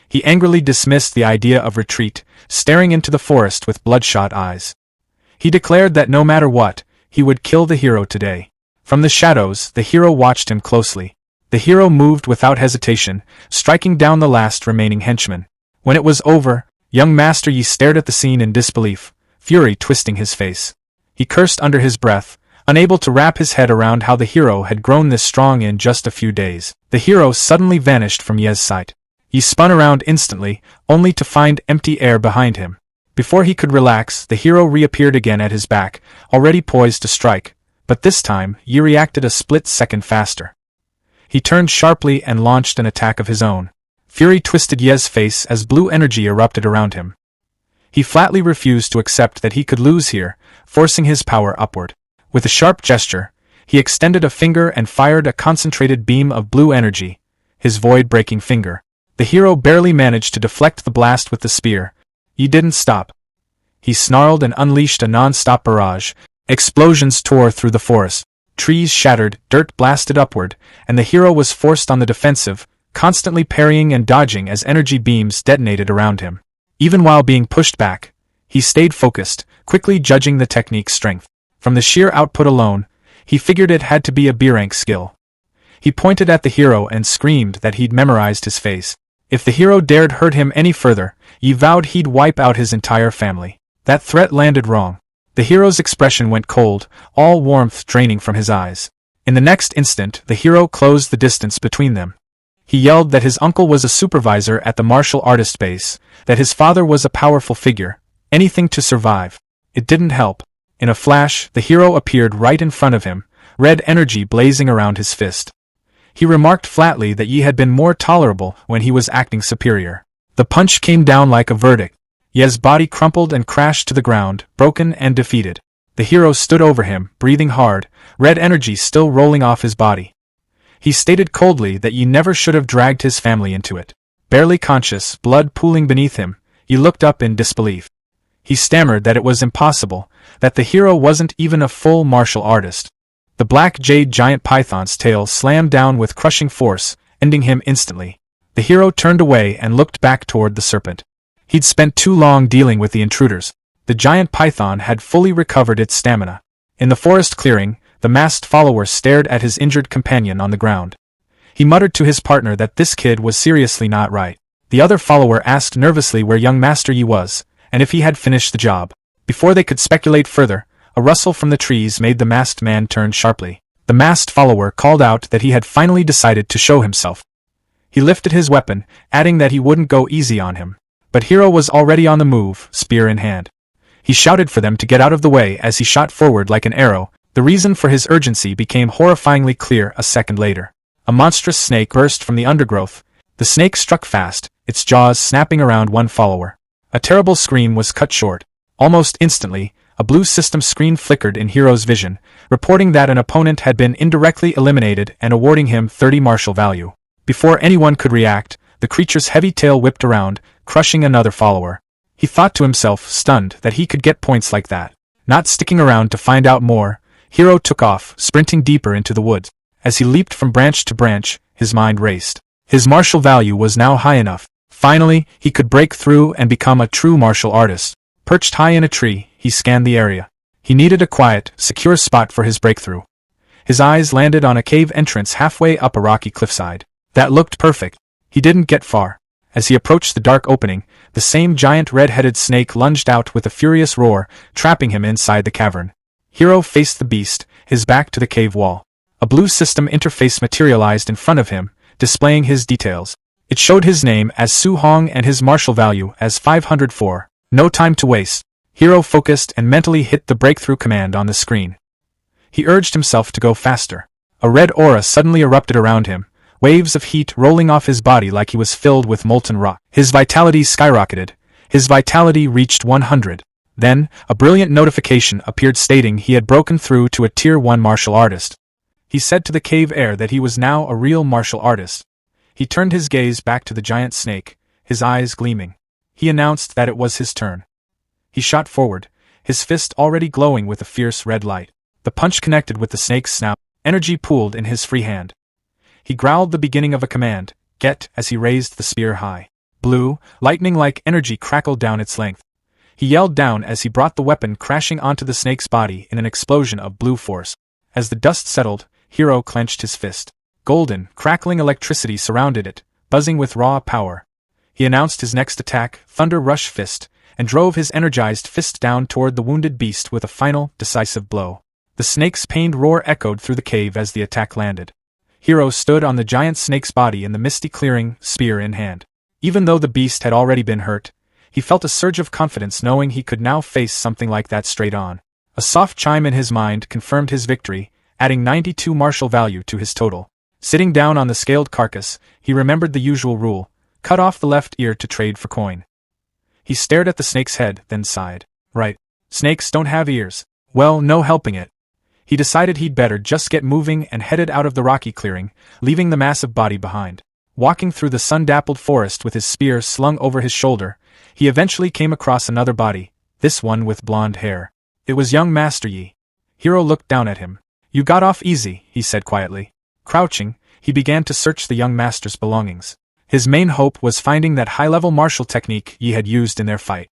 S1: He angrily dismissed the idea of retreat, staring into the forest with bloodshot eyes. He declared that no matter what, he would kill the hero today. From the shadows, the hero watched him closely. The hero moved without hesitation, striking down the last remaining henchman. When it was over, young Master Yi stared at the scene in disbelief, fury twisting his face. He cursed under his breath, unable to wrap his head around how the hero had grown this strong in just a few days. The hero suddenly vanished from Ye's sight. He spun around instantly, only to find empty air behind him. Before he could relax, the hero reappeared again at his back, already poised to strike, but this time, Yi reacted a split second faster. He turned sharply and launched an attack of his own. Fury twisted Ye's face as blue energy erupted around him. He flatly refused to accept that he could lose here, forcing his power upward. With a sharp gesture, he extended a finger and fired a concentrated beam of blue energy, his void-breaking finger. The hero barely managed to deflect the blast with the spear. He didn't stop. He snarled and unleashed a non-stop barrage. Explosions tore through the forest. Trees shattered, dirt blasted upward, and the hero was forced on the defensive, constantly parrying and dodging as energy beams detonated around him. Even while being pushed back, he stayed focused, quickly judging the technique's strength. From the sheer output alone, he figured it had to be a B-rank skill. He pointed at the hero and screamed that he'd memorized his face. If the hero dared hurt him any further, he vowed he'd wipe out his entire family. That threat landed wrong. The hero's expression went cold, all warmth draining from his eyes. In the next instant, the hero closed the distance between them. He yelled that his uncle was a supervisor at the martial artist base, that his father was a powerful figure, anything to survive. It didn't help. In a flash, the hero appeared right in front of him, red energy blazing around his fist. He remarked flatly that Yi had been more tolerable when he was acting superior. The punch came down like a verdict. Ye's body crumpled and crashed to the ground, broken and defeated. The hero stood over him, breathing hard, red energy still rolling off his body. He stated coldly that Yi never should have dragged his family into it. Barely conscious, blood pooling beneath him, Yi looked up in disbelief. He stammered that it was impossible, that the hero wasn't even a full martial artist. The black jade giant python's tail slammed down with crushing force, ending him instantly. The hero turned away and looked back toward the serpent. He'd spent too long dealing with the intruders. The giant python had fully recovered its stamina. In the forest clearing, the masked follower stared at his injured companion on the ground. He muttered to his partner that this kid was seriously not right. The other follower asked nervously where young Master Yi was, and if he had finished the job. Before they could speculate further, a rustle from the trees made the masked man turn sharply. The masked follower called out that he had finally decided to show himself. He lifted his weapon, adding that he wouldn't go easy on him. But Hero was already on the move, spear in hand. He shouted for them to get out of the way as he shot forward like an arrow. The reason for his urgency became horrifyingly clear a second later. A monstrous snake burst from the undergrowth. The snake struck fast, its jaws snapping around one follower. A terrible scream was cut short. Almost instantly, a blue system screen flickered in Hero's vision, reporting that an opponent had been indirectly eliminated and awarding him 30 martial value. Before anyone could react, the creature's heavy tail whipped around, crushing another follower. He thought to himself, stunned, that he could get points like that. Not sticking around to find out more, Hero took off, sprinting deeper into the woods. As he leaped from branch to branch, his mind raced. His martial value was now high enough. Finally, he could break through and become a true martial artist. Perched high in a tree, he scanned the area. He needed a quiet, secure spot for his breakthrough. His eyes landed on a cave entrance halfway up a rocky cliffside. That looked perfect. He didn't get far. As he approached the dark opening, the same giant red-headed snake lunged out with a furious roar, trapping him inside the cavern. Hero faced the beast, his back to the cave wall. A blue system interface materialized in front of him, displaying his details. It showed his name as Su Hong and his martial value as 504. No time to waste. Hero focused and mentally hit the breakthrough command on the screen. He urged himself to go faster. A red aura suddenly erupted around him, waves of heat rolling off his body like he was filled with molten rock. His vitality skyrocketed. His vitality reached 100. Then, a brilliant notification appeared stating he had broken through to a Tier 1 martial artist. He said to the cave air that he was now a real martial artist. He turned his gaze back to the giant snake, his eyes gleaming. He announced that it was his turn. He shot forward, his fist already glowing with a fierce red light. The punch connected with the snake's snout. Energy pooled in his free hand. He growled the beginning of a command, "Get," as he raised the spear high. Blue, lightning-like energy crackled down its length. He yelled down as he brought the weapon crashing onto the snake's body in an explosion of blue force. As the dust settled, Hero clenched his fist. Golden, crackling electricity surrounded it, buzzing with raw power. He announced his next attack, Thunder Rush Fist, and drove his energized fist down toward the wounded beast with a final, decisive blow. The snake's pained roar echoed through the cave as the attack landed. Hero stood on the giant snake's body in the misty clearing, spear in hand. Even though the beast had already been hurt, he felt a surge of confidence knowing he could now face something like that straight on. A soft chime in his mind confirmed his victory, adding 92 martial value to his total. Sitting down on the scaled carcass, he remembered the usual rule: cut off the left ear to trade for coin. He stared at the snake's head, then sighed. Right. Snakes don't have ears. Well, no helping it. He decided he'd better just get moving and headed out of the rocky clearing, leaving the massive body behind. Walking through the sun-dappled forest with his spear slung over his shoulder, he eventually came across another body, this one with blonde hair. It was young Master Yi. Hero looked down at him. You got off easy, he said quietly. Crouching, he began to search the young master's belongings. His main hope was finding that high-level martial technique Yi had used in their fight.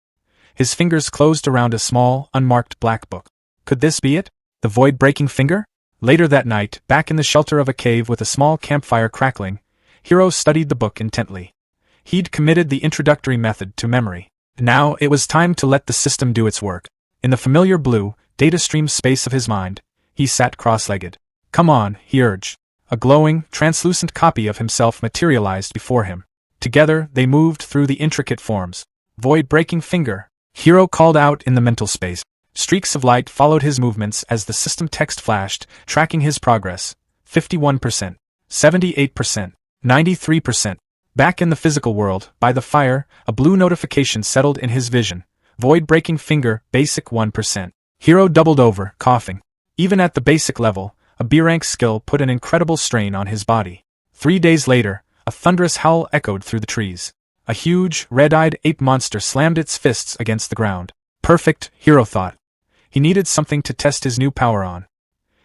S1: His fingers closed around a small, unmarked black book. Could this be it? The void-breaking finger? Later that night, back in the shelter of a cave with a small campfire crackling, Hiro studied the book intently. He'd committed the introductory method to memory. Now it was time to let the system do its work. In the familiar blue, data-stream space of his mind, he sat cross-legged. Come on, he urged. A glowing, translucent copy of himself materialized before him. Together, they moved through the intricate forms. Void-breaking finger, Hiro called out in the mental space. Streaks of light followed his movements as the system text flashed, tracking his progress. 51%, 78%, 93%. Back in the physical world, by the fire, a blue notification settled in his vision. Void-breaking finger, basic 1%. Hiro doubled over, coughing. Even at the basic level, a B-rank skill put an incredible strain on his body. 3 days later, a thunderous howl echoed through the trees. A huge, red-eyed ape monster slammed its fists against the ground. Perfect, Hiro thought. He needed something to test his new power on.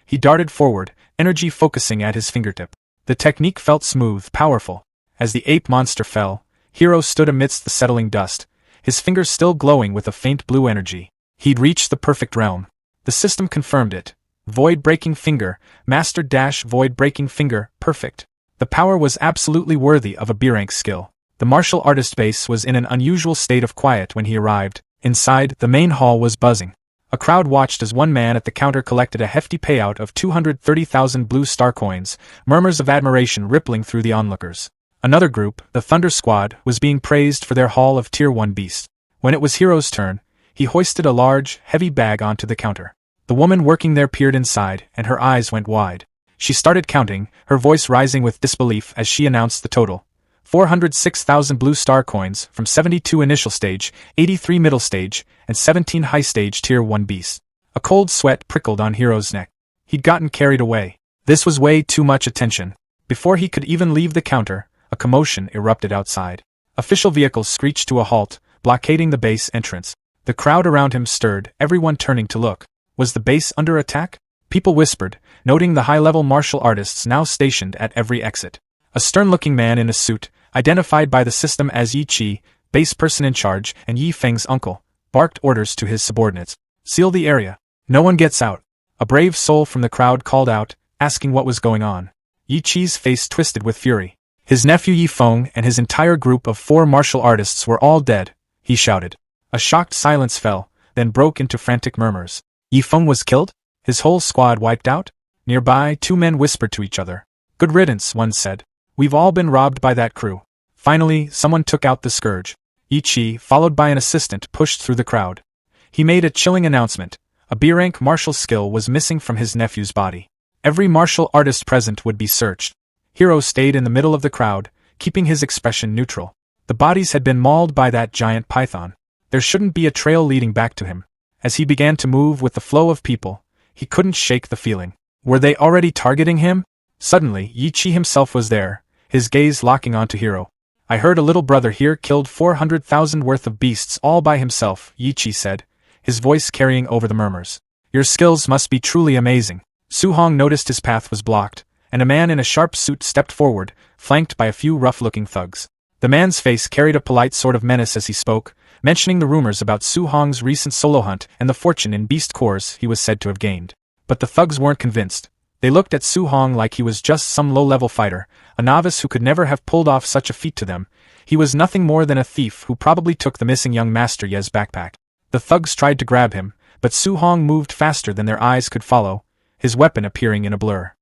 S1: He darted forward, energy focusing at his fingertip. The technique felt smooth, powerful. As the ape monster fell, Hiro stood amidst the settling dust, his fingers still glowing with a faint blue energy. He'd reached the perfect realm. The system confirmed it. Void-breaking finger, master-void-breaking finger, perfect. The power was absolutely worthy of a B-rank skill. The martial artist base was in an unusual state of quiet when he arrived. Inside, the main hall was buzzing. A crowd watched as one man at the counter collected a hefty payout of 230,000 blue star coins, murmurs of admiration rippling through the onlookers. Another group, the Thunder Squad, was being praised for their haul of Tier 1 beasts. When it was Hiro's turn, he hoisted a large, heavy bag onto the counter. The woman working there peered inside, and her eyes went wide. She started counting, her voice rising with disbelief as she announced the total. 406,000 blue star coins from 72 initial stage, 83 middle stage, and 17 high stage Tier 1 beasts. A cold sweat prickled on Hiro's neck. He'd gotten carried away. This was way too much attention. Before he could even leave the counter, a commotion erupted outside. Official vehicles screeched to a halt, blockading the base entrance. The crowd around him stirred, everyone turning to look. Was the base under attack? People whispered, noting the high-level martial artists now stationed at every exit. A stern-looking man in a suit, identified by the system as Yi Chi, base person in charge, and Yi Feng's uncle, barked orders to his subordinates. Seal the area. No one gets out. A brave soul from the crowd called out, asking what was going on. Yi Chi's face twisted with fury. His nephew Yi Feng and his entire group of 4 martial artists were all dead, he shouted. A shocked silence fell, then broke into frantic murmurs. Yi Feng was killed? His whole squad wiped out? Nearby, 2 men whispered to each other. Good riddance, one said. We've all been robbed by that crew. Finally, someone took out the scourge. Yi Chi, followed by an assistant, pushed through the crowd. He made a chilling announcement. A B-rank martial skill was missing from his nephew's body. Every martial artist present would be searched. Hiro stayed in the middle of the crowd, keeping his expression neutral. The bodies had been mauled by that giant python. There shouldn't be a trail leading back to him. As he began to move with the flow of people, he couldn't shake the feeling. Were they already targeting him? Suddenly, Yi Chi himself was there, his gaze locking onto Hiro. I heard a little brother here killed 400,000 worth of beasts all by himself, Yi Chi said, his voice carrying over the murmurs. Your skills must be truly amazing. Su Hong noticed his path was blocked, and a man in a sharp suit stepped forward, flanked by a few rough-looking thugs. The man's face carried a polite sort of menace as he spoke, mentioning the rumors about Su Hong's recent solo hunt and the fortune in beast cores he was said to have gained. But the thugs weren't convinced. They looked at Su Hong like he was just some low-level fighter, a novice who could never have pulled off such a feat to them. He was nothing more than a thief who probably took the missing young Master Ye's backpack. The thugs tried to grab him, but Su Hong moved faster than their eyes could follow, his weapon appearing in a blur.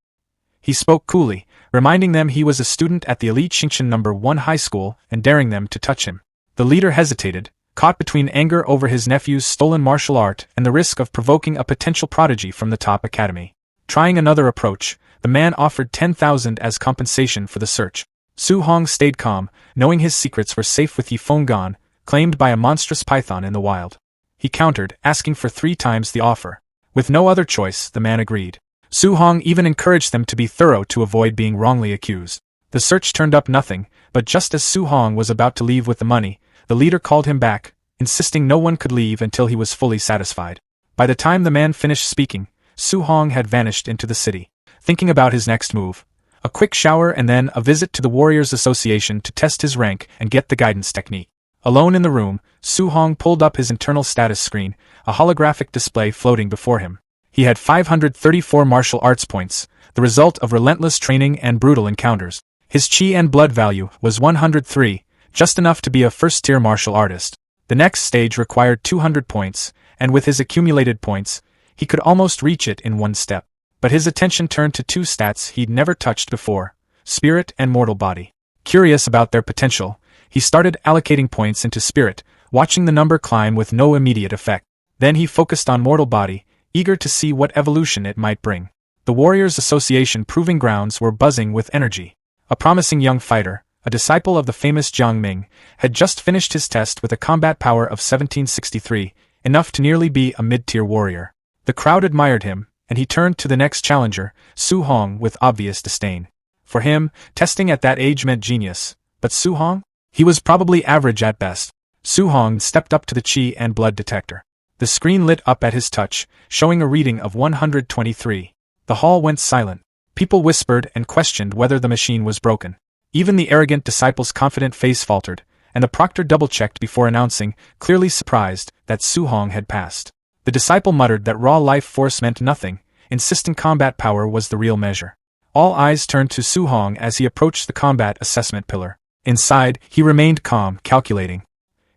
S1: He spoke coolly, reminding them he was a student at the elite Xingqian No. 1 high school and daring them to touch him. The leader hesitated, caught between anger over his nephew's stolen martial art and the risk of provoking a potential prodigy from the top academy. Trying another approach, the man offered 10,000 as compensation for the search. Su Hong stayed calm, knowing his secrets were safe with Yi Feng gone, claimed by a monstrous python in the wild. He countered, asking for 3 times the offer. With no other choice, the man agreed. Su Hong even encouraged them to be thorough to avoid being wrongly accused. The search turned up nothing, but just as Su Hong was about to leave with the money, the leader called him back, insisting no one could leave until he was fully satisfied. By the time the man finished speaking, Su Hong had vanished into the city. Thinking about his next move, a quick shower and then a visit to the Warriors Association to test his rank and get the guidance technique. Alone in the room, Su Hong pulled up his internal status screen, a holographic display floating before him. He had 534 martial arts points, the result of relentless training and brutal encounters. His chi and blood value was 103, just enough to be a first-tier martial artist. The next stage required 200 points, and with his accumulated points, he could almost reach it in one step. But his attention turned to two stats he'd never touched before: spirit and mortal body. Curious about their potential, he started allocating points into spirit, watching the number climb with no immediate effect. Then he focused on mortal body, eager to see what evolution it might bring. The Warriors Association proving grounds were buzzing with energy. A promising young fighter, a disciple of the famous Jiang Ming, had just finished his test with a combat power of 1763, enough to nearly be a mid-tier warrior. The crowd admired him, and he turned to the next challenger, Su Hong, with obvious disdain. For him, testing at that age meant genius, but Su Hong? He was probably average at best. Su Hong stepped up to the chi and blood detector. The screen lit up at his touch, showing a reading of 123. The hall went silent. People whispered and questioned whether the machine was broken. Even the arrogant disciple's confident face faltered, and the proctor double-checked before announcing, clearly surprised, that Su Hong had passed. The disciple muttered that raw life force meant nothing, insisting combat power was the real measure. All eyes turned to Su Hong as he approached the combat assessment pillar. Inside, he remained calm, calculating.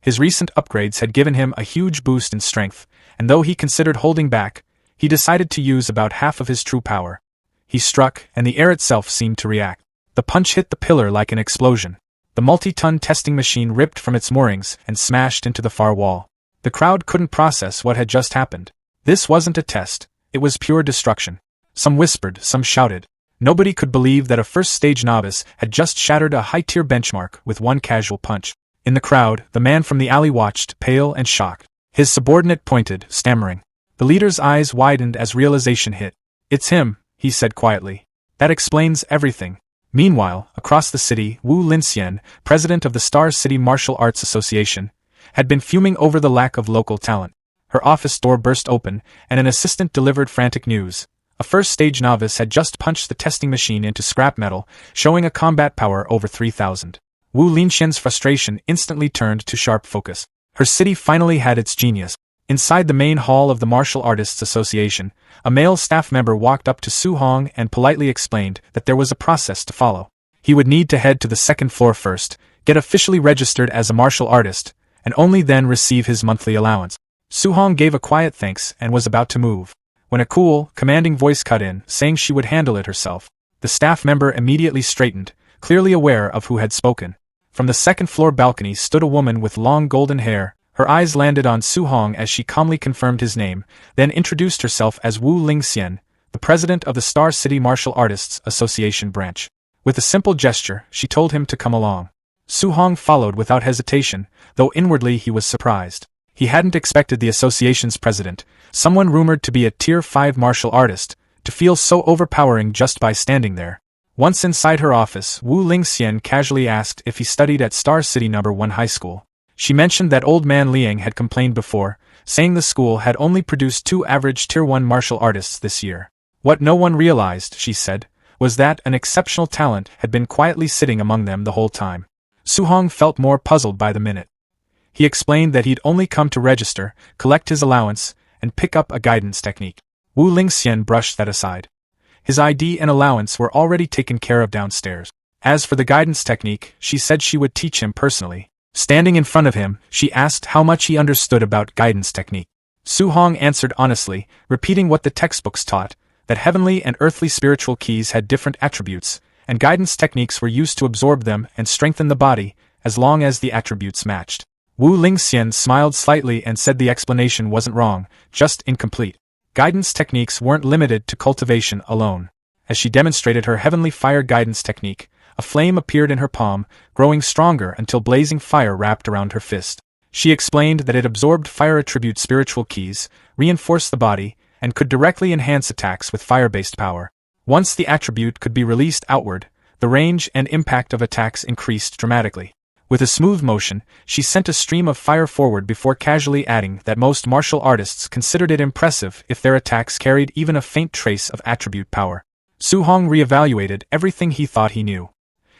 S1: His recent upgrades had given him a huge boost in strength, and though he considered holding back, he decided to use about half of his true power. He struck, and the air itself seemed to react. The punch hit the pillar like an explosion. The multi-ton testing machine ripped from its moorings and smashed into the far wall. The crowd couldn't process what had just happened. This wasn't a test, it was pure destruction. Some whispered, some shouted. Nobody could believe that a first-stage novice had just shattered a high-tier benchmark with one casual punch. In the crowd, the man from the alley watched, pale and shocked. His subordinate pointed, stammering. The leader's eyes widened as realization hit. "It's him," he said quietly. "That explains everything." Meanwhile, across the city, Wu Linxian, president of the Star City Martial Arts Association, had been fuming over the lack of local talent. Her office door burst open, and an assistant delivered frantic news. A first-stage novice had just punched the testing machine into scrap metal, showing a combat power over 3,000. Wu Linxian's frustration instantly turned to sharp focus. Her city finally had its genius. Inside the main hall of the Martial Artists Association, a male staff member walked up to Su Hong and politely explained that there was a process to follow. He would need to head to the second floor first, get officially registered as a martial artist, and only then receive his monthly allowance. Su Hong gave a quiet thanks and was about to move, when a cool, commanding voice cut in, saying she would handle it herself. The staff member immediately straightened, clearly aware of who had spoken. From the second-floor balcony stood a woman with long golden hair. Her eyes landed on Su Hong as she calmly confirmed his name, then introduced herself as Wu Linxian, the president of the Star City Martial Artists Association branch. With a simple gesture, she told him to come along. Su Hong followed without hesitation, though inwardly he was surprised. He hadn't expected the association's president, someone rumored to be a Tier 5 martial artist, to feel so overpowering just by standing there. Once inside her office, Wu Linxian casually asked if he studied at Star City No. 1 High School. She mentioned that old man Liang had complained before, saying the school had only produced 2 average Tier 1 martial artists this year. What no one realized, she said, was that an exceptional talent had been quietly sitting among them the whole time. Su Hong felt more puzzled by the minute. He explained that he'd only come to register, collect his allowance, and pick up a guidance technique. Wu Linxian brushed that aside. His ID and allowance were already taken care of downstairs. As for the guidance technique, she said she would teach him personally. Standing in front of him, she asked how much he understood about guidance technique. Su Hong answered honestly, repeating what the textbooks taught, that heavenly and earthly spiritual keys had different attributes, and guidance techniques were used to absorb them and strengthen the body, as long as the attributes matched. Wu Linxian smiled slightly and said the explanation wasn't wrong, just incomplete. Guidance techniques weren't limited to cultivation alone. As she demonstrated her heavenly fire guidance technique, a flame appeared in her palm, growing stronger until blazing fire wrapped around her fist. She explained that it absorbed fire attribute spiritual keys, reinforced the body, and could directly enhance attacks with fire-based power. Once the attribute could be released outward, the range and impact of attacks increased dramatically. With a smooth motion, she sent a stream of fire forward before casually adding that most martial artists considered it impressive if their attacks carried even a faint trace of attribute power. Su-hong reevaluated everything he thought he knew.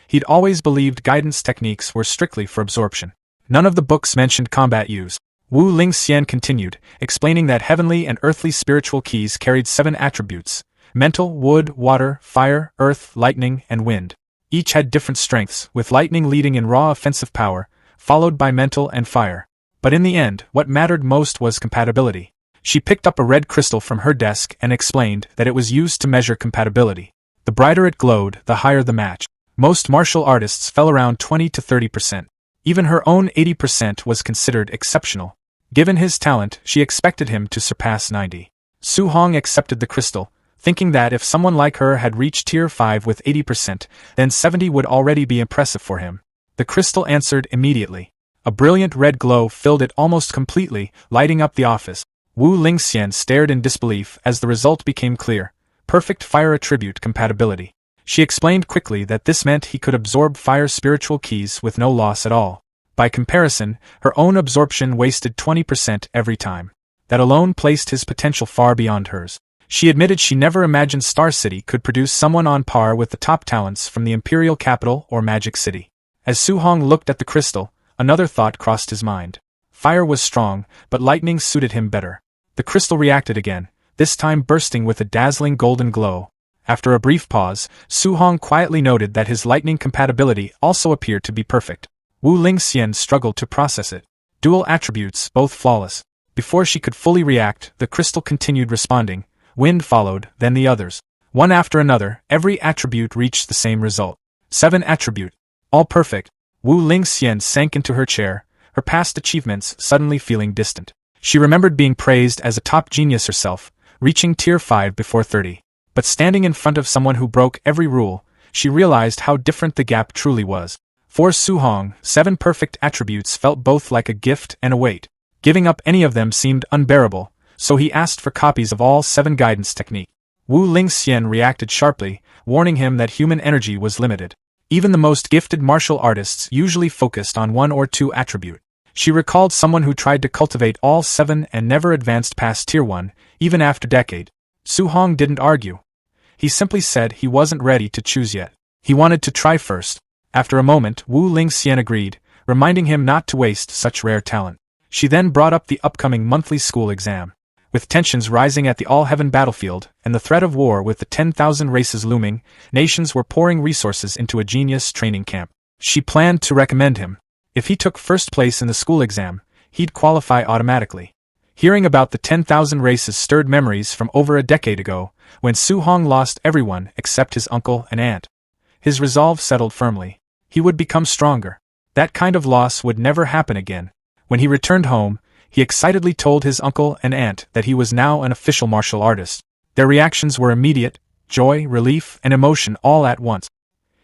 S1: He'd always believed guidance techniques were strictly for absorption. None of the books mentioned combat use. Wu Lingxian continued, explaining that heavenly and earthly spiritual keys carried 7 attributes: mental, wood, water, fire, earth, lightning, and wind. Each had different strengths, with lightning leading in raw offensive power, followed by mental and fire. But in the end, what mattered most was compatibility. She picked up a red crystal from her desk and explained that it was used to measure compatibility. The brighter it glowed, the higher the match. Most martial artists fell around 20 to 30%. Even her own 80% was considered exceptional. Given his talent, she expected him to surpass 90. Su-hong accepted the crystal, thinking that if someone like her had reached Tier 5 with 80%, then 70 would already be impressive for him. The crystal answered immediately. A brilliant red glow filled it almost completely, lighting up the office. Wu Lingxian stared in disbelief as the result became clear: perfect fire attribute compatibility. She explained quickly that this meant he could absorb fire spiritual keys with no loss at all. By comparison, her own absorption wasted 20% every time. That alone placed his potential far beyond hers. She admitted she never imagined Star City could produce someone on par with the top talents from the Imperial Capital or Magic City. As Su-hong looked at the crystal, another thought crossed his mind. Fire was strong, but lightning suited him better. The crystal reacted again, this time bursting with a dazzling golden glow. After a brief pause, Su-hong quietly noted that his lightning compatibility also appeared to be perfect. Wu Lingxian struggled to process it. Dual attributes, both flawless. Before she could fully react, the crystal continued responding. Wind followed, then the others. One after another, every attribute reached the same result. 7 attribute. All perfect. Wu Lingxian sank into her chair, her past achievements suddenly feeling distant. She remembered being praised as a top genius herself, reaching Tier 5 before 30. But standing in front of someone who broke every rule, she realized how different the gap truly was. For Su-hong, 7 perfect attributes felt both like a gift and a weight. Giving up any of them seemed unbearable, so he asked for copies of all 7 guidance techniques. Wu Lingxian reacted sharply, warning him that human energy was limited. Even the most gifted martial artists usually focused on 1 or 2 attribute. She recalled someone who tried to cultivate all 7 and never advanced past Tier 1, even after decade. Su-hong didn't argue. He simply said he wasn't ready to choose yet. He wanted to try first. After a moment, Wu Lingxian agreed, reminding him not to waste such rare talent. She then brought up the upcoming monthly school exam. With tensions rising at the all-heaven battlefield, and the threat of war with the 10,000 races looming, nations were pouring resources into a genius training camp. She planned to recommend him. If he took first place in the school exam, he'd qualify automatically. Hearing about the 10,000 races stirred memories from over a decade ago, when Su-hong lost everyone except his uncle and aunt. His resolve settled firmly. He would become stronger. That kind of loss would never happen again. When he returned home, he excitedly told his uncle and aunt that he was now an official martial artist. Their reactions were immediate: joy, relief, and emotion all at once.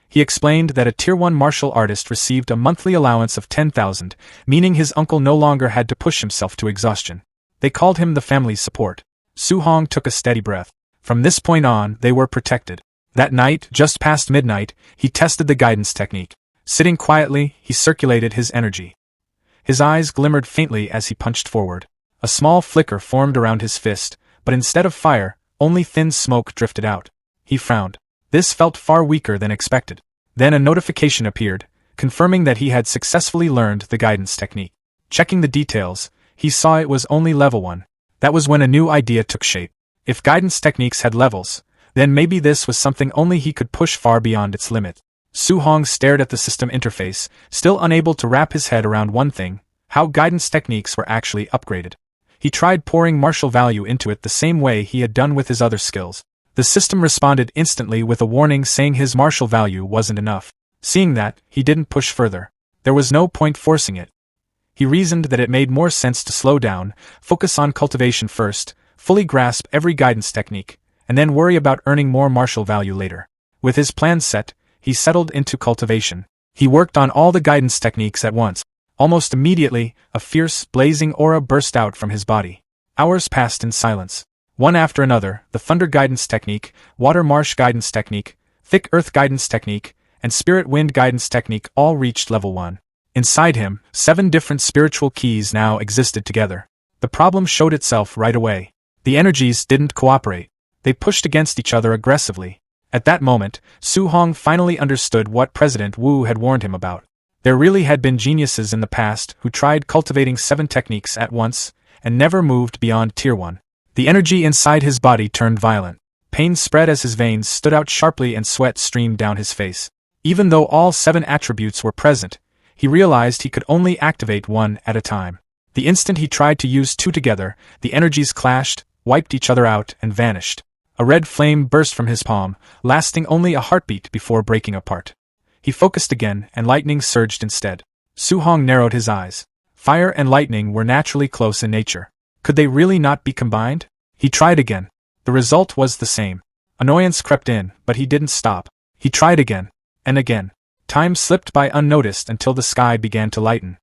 S1: He explained that a Tier 1 martial artist received a monthly allowance of 10,000, meaning his uncle no longer had to push himself to exhaustion. They called him the family's support. Su-hong took a steady breath. From this point on, they were protected. That night, just past midnight, he tested the guidance technique. Sitting quietly, he circulated his energy. His eyes glimmered faintly as he punched forward. A small flicker formed around his fist, but instead of fire, only thin smoke drifted out. He frowned. This felt far weaker than expected. Then a notification appeared, confirming that he had successfully learned the guidance technique. Checking the details, he saw it was only level 1. That was when a new idea took shape. If guidance techniques had levels, then maybe this was something only he could push far beyond its limit. Su-hong stared at the system interface, still unable to wrap his head around one thing: how guidance techniques were actually upgraded. He tried pouring martial value into it the same way he had done with his other skills. The system responded instantly with a warning saying his martial value wasn't enough. Seeing that, he didn't push further. There was no point forcing it. He reasoned that it made more sense to slow down, focus on cultivation first, fully grasp every guidance technique, and then worry about earning more martial value later. With his plan set, he settled into cultivation. He worked on all the guidance techniques at once. Almost immediately, a fierce, blazing aura burst out from his body. Hours passed in silence. One after another, the Thunder Guidance Technique, Water Marsh Guidance Technique, Thick Earth Guidance Technique, and Spirit Wind Guidance Technique all reached level 1. Inside him, 7 different spiritual keys now existed together. The problem showed itself right away. The energies didn't cooperate. They pushed against each other aggressively. At that moment, Su Hong finally understood what President Wu had warned him about. There really had been geniuses in the past who tried cultivating 7 techniques at once, and never moved beyond Tier 1. The energy inside his body turned violent. Pain spread as his veins stood out sharply and sweat streamed down his face. Even though all 7 attributes were present, he realized he could only activate 1 at a time. The instant he tried to use 2 together, the energies clashed, wiped each other out, and vanished. A red flame burst from his palm, lasting only a heartbeat before breaking apart. He focused again, and lightning surged instead. Su Hong narrowed his eyes. Fire and lightning were naturally close in nature. Could they really not be combined? He tried again. The result was the same. Annoyance crept in, but he didn't stop. He tried again. And again. Time slipped by unnoticed until the sky began to lighten.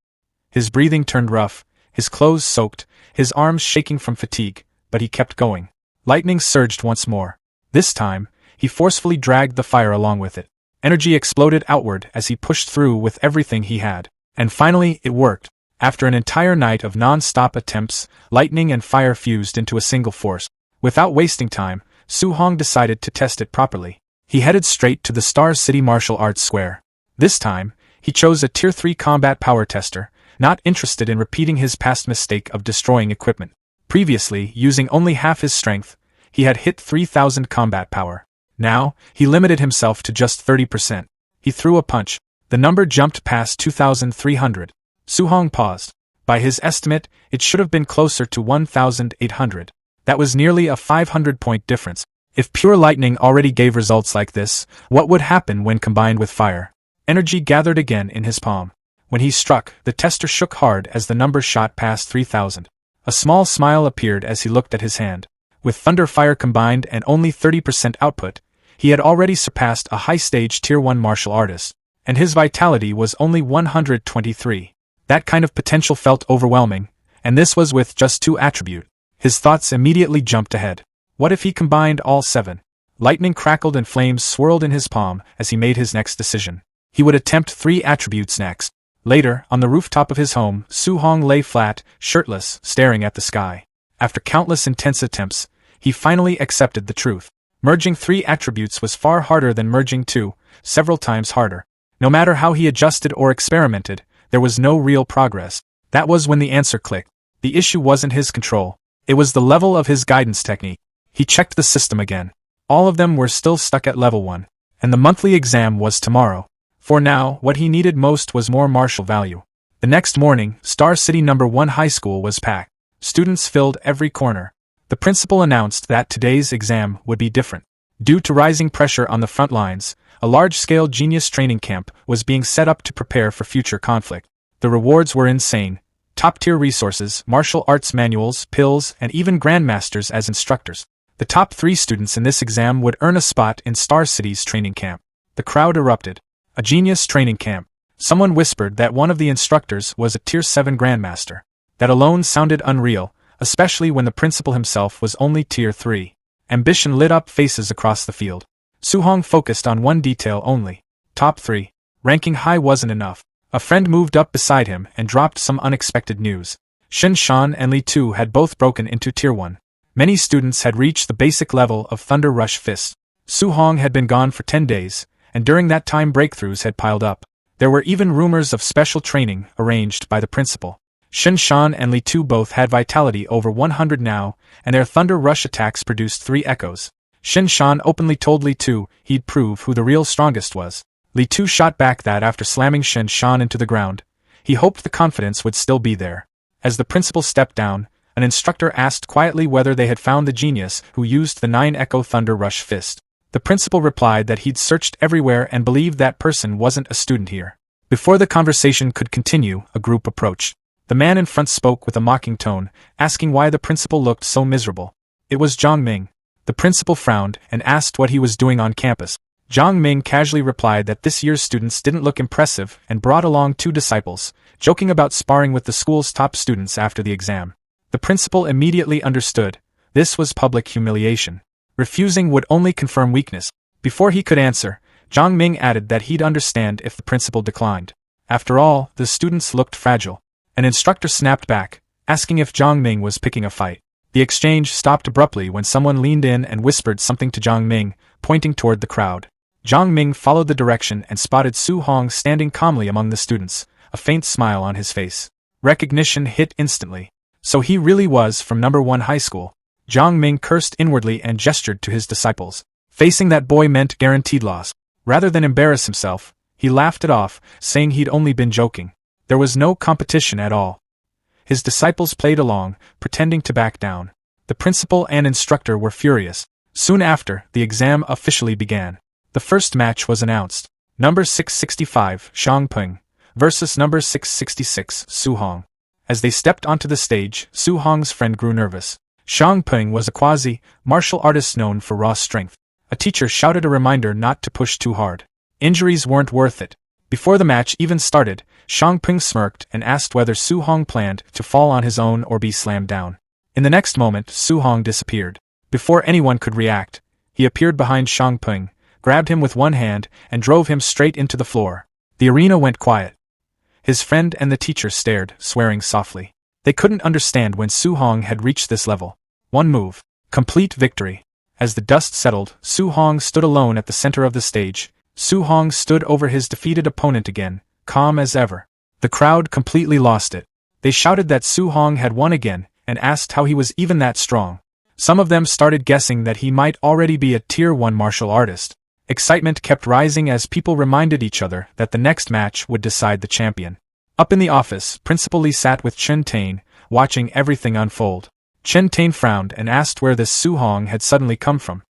S1: His breathing turned rough, his clothes soaked, his arms shaking from fatigue, but he kept going. Lightning surged once more. This time, he forcefully dragged the fire along with it. Energy exploded outward as he pushed through with everything he had. And finally, it worked. After an entire night of non-stop attempts, lightning and fire fused into a single force. Without wasting time, Su Hong decided to test it properly. He headed straight to the Star City Martial Arts Square. This time, he chose a Tier 3 combat power tester, not interested in repeating his past mistake of destroying equipment. Previously, using only half his strength, he had hit 3,000 combat power. Now, he limited himself to just 30%. He threw a punch. The number jumped past 2,300. Su Hong paused. By his estimate, it should have been closer to 1,800. That was nearly a 500-point difference. If pure lightning already gave results like this, what would happen when combined with fire? Energy gathered again in his palm. When he struck, the tester shook hard as the number shot past 3,000. A small smile appeared as he looked at his hand. With thunder fire combined and only 30% output, he had already surpassed a high-stage Tier 1 martial artist, and his vitality was only 123. That kind of potential felt overwhelming, and this was with just 2 attributes. His thoughts immediately jumped ahead. What if he combined all 7? Lightning crackled and flames swirled in his palm as he made his next decision. He would attempt 3 attributes next. Later, on the rooftop of his home, Su Hong lay flat, shirtless, staring at the sky. After countless intense attempts, he finally accepted the truth. Merging 3 attributes was far harder than merging 2, several times harder. No matter how he adjusted or experimented, there was no real progress. That was when the answer clicked. The issue wasn't his control. It was the level of his guidance technique. He checked the system again. All of them were still stuck at level 1. And the monthly exam was tomorrow. For now, what he needed most was more martial value. The next morning, Star City No. 1 High School was packed. Students filled every corner. The principal announced that today's exam would be different. Due to rising pressure on the front lines, a large-scale genius training camp was being set up to prepare for future conflict. The rewards were insane. Top-tier resources, martial arts manuals, pills, and even grandmasters as instructors. The top 3 students in this exam would earn a spot in Star City's training camp. The crowd erupted. A genius training camp. Someone whispered that one of the instructors was a Tier 7 grandmaster. That alone sounded unreal, especially when the principal himself was only Tier 3. Ambition lit up faces across the field. Su Hong focused on one detail only. Top 3. Ranking high wasn't enough. A friend moved up beside him and dropped some unexpected news. Shen Shan and Li Tu had both broken into Tier 1. Many students had reached the basic level of Thunder Rush Fist. Su Hong had been gone for 10 days, and during that time breakthroughs had piled up. There were even rumors of special training arranged by the principal. Shen Shan and Li Tu both had vitality over 100 now, and their Thunder Rush attacks produced 3 echoes. Shen Shan openly told Li Tu he'd prove who the real strongest was. Li Tu shot back that after slamming Shen Shan into the ground, he hoped the confidence would still be there. As the principal stepped down, an instructor asked quietly whether they had found the genius who used the 9-echo Thunder Rush Fist. The principal replied that he'd searched everywhere and believed that person wasn't a student here. Before the conversation could continue, a group approached. The man in front spoke with a mocking tone, asking why the principal looked so miserable. It was Zhang Ming. The principal frowned and asked what he was doing on campus. Zhang Ming casually replied that this year's students didn't look impressive and brought along 2 disciples, joking about sparring with the school's top students after the exam. The principal immediately understood. This was public humiliation. Refusing would only confirm weakness. Before he could answer, Zhang Ming added that he'd understand if the principal declined. After all, the students looked fragile. An instructor snapped back, asking if Zhang Ming was picking a fight. The exchange stopped abruptly when someone leaned in and whispered something to Zhang Ming, pointing toward the crowd. Zhang Ming followed the direction and spotted Su Hong standing calmly among the students, a faint smile on his face. Recognition hit instantly. So he really was from number 1 high school. Zhang Ming cursed inwardly and gestured to his disciples. Facing that boy meant guaranteed loss. Rather than embarrass himself, he laughed it off, saying he'd only been joking. There was no competition at all. His disciples played along, pretending to back down. The principal and instructor were furious. Soon after, the exam officially began. The first match was announced. Number 665, Shang Peng, versus number 666, Su Hong. As they stepped onto the stage, Su Hong's friend grew nervous. Shang Peng was a quasi-martial artist known for raw strength. A teacher shouted a reminder not to push too hard. Injuries weren't worth it. Before the match even started, Shang Peng smirked and asked whether Su Hong planned to fall on his own or be slammed down. In the next moment, Su Hong disappeared. Before anyone could react, he appeared behind Shang Peng, grabbed him with one hand, and drove him straight into the floor. The arena went quiet. His friend and the teacher stared, swearing softly. They couldn't understand when Su Hong had reached this level. One move. Complete victory. As the dust settled, Su Hong stood alone at the center of the stage. Su Hong stood over his defeated opponent again, calm as ever. The crowd completely lost it. They shouted that Su Hong had won again, and asked how he was even that strong. Some of them started guessing that he might already be a Tier 1 martial artist. Excitement kept rising as people reminded each other that the next match would decide the champion. Up in the office, Principal Lee sat with Chen Tain, watching everything unfold. Chen Tain frowned and asked where this Su Hong had suddenly come from.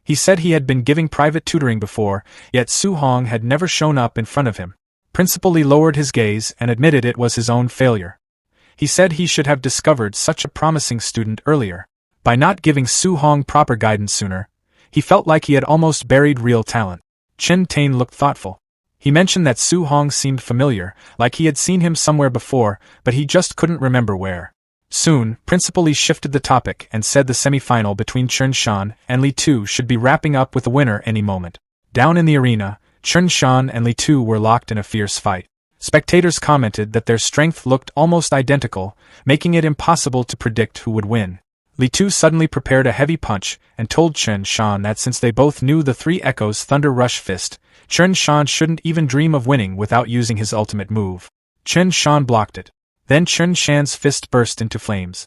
S1: He said he had been giving private tutoring before, yet Su Hong had never shown up in front of him. Principal Lee lowered his gaze and admitted it was his own failure. He said he should have discovered such a promising student earlier. By not giving Su Hong proper guidance sooner, he felt like he had almost buried real talent. Chen Tain looked thoughtful. He mentioned that Su Hong seemed familiar, like he had seen him somewhere before, but he just couldn't remember where. Soon, Principal Lee shifted the topic and said the semi-final between Chen Shan and Li Tu should be wrapping up with a winner any moment. Down in the arena, Chen Shan and Li Tu were locked in a fierce fight. Spectators commented that their strength looked almost identical, making it impossible to predict who would win. Li Tu suddenly prepared a heavy punch and told Chen Shan that since they both knew the Three Echoes Thunder Rush Fist, Chen Shan shouldn't even dream of winning without using his ultimate move. Chen Shan blocked it. Then Chen Shan's fist burst into flames.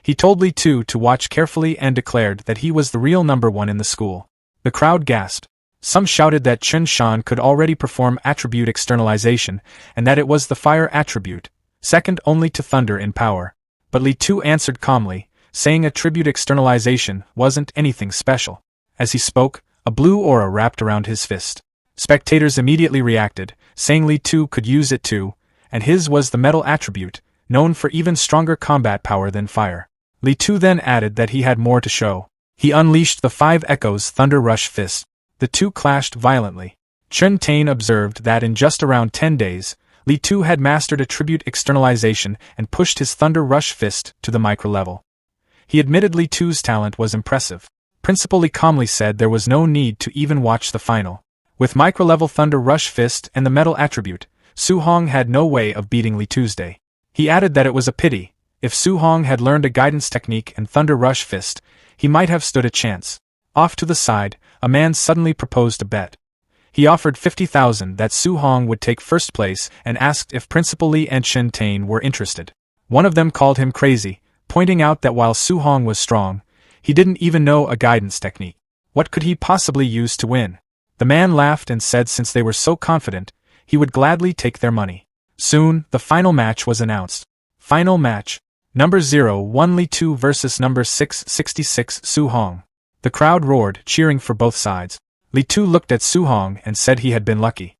S1: He told Li Tu to watch carefully and declared that he was the real number 1 in the school. The crowd gasped. Some shouted that Chen Shan could already perform attribute externalization, and that it was the fire attribute, second only to thunder in power. But Li Tu answered calmly, saying attribute externalization wasn't anything special. As he spoke, a blue aura wrapped around his fist. Spectators immediately reacted, saying Li Tu could use it too, and his was the metal attribute, known for even stronger combat power than fire. Li Tu then added that he had more to show. He unleashed the Five Echoes Thunder Rush Fist. The two clashed violently. Chen Tain observed that in just around 10 days, Li Tu had mastered attribute externalization and pushed his Thunder Rush Fist to the micro level. He admitted Li Tu's talent was impressive. Principal Lee calmly said there was no need to even watch the final. With micro-level Thunder Rush Fist and the metal attribute, Su Hong had no way of beating Li Tuesday. He added that it was a pity. If Su Hong had learned a guidance technique and Thunder Rush Fist, he might have stood a chance. Off to the side, a man suddenly proposed a bet. He offered 50,000 that Su Hong would take first place and asked if Principal Lee and Chen Tain were interested. One of them called him crazy, pointing out that while Su Hong was strong, he didn't even know a guidance technique. What could he possibly use to win? The man laughed and said since they were so confident, he would gladly take their money. Soon, the final match was announced. Final match. Number 01 Li Tu versus number 666 Su Hong. The crowd roared, cheering for both sides. Li Tu looked at Su Hong and said he had been lucky.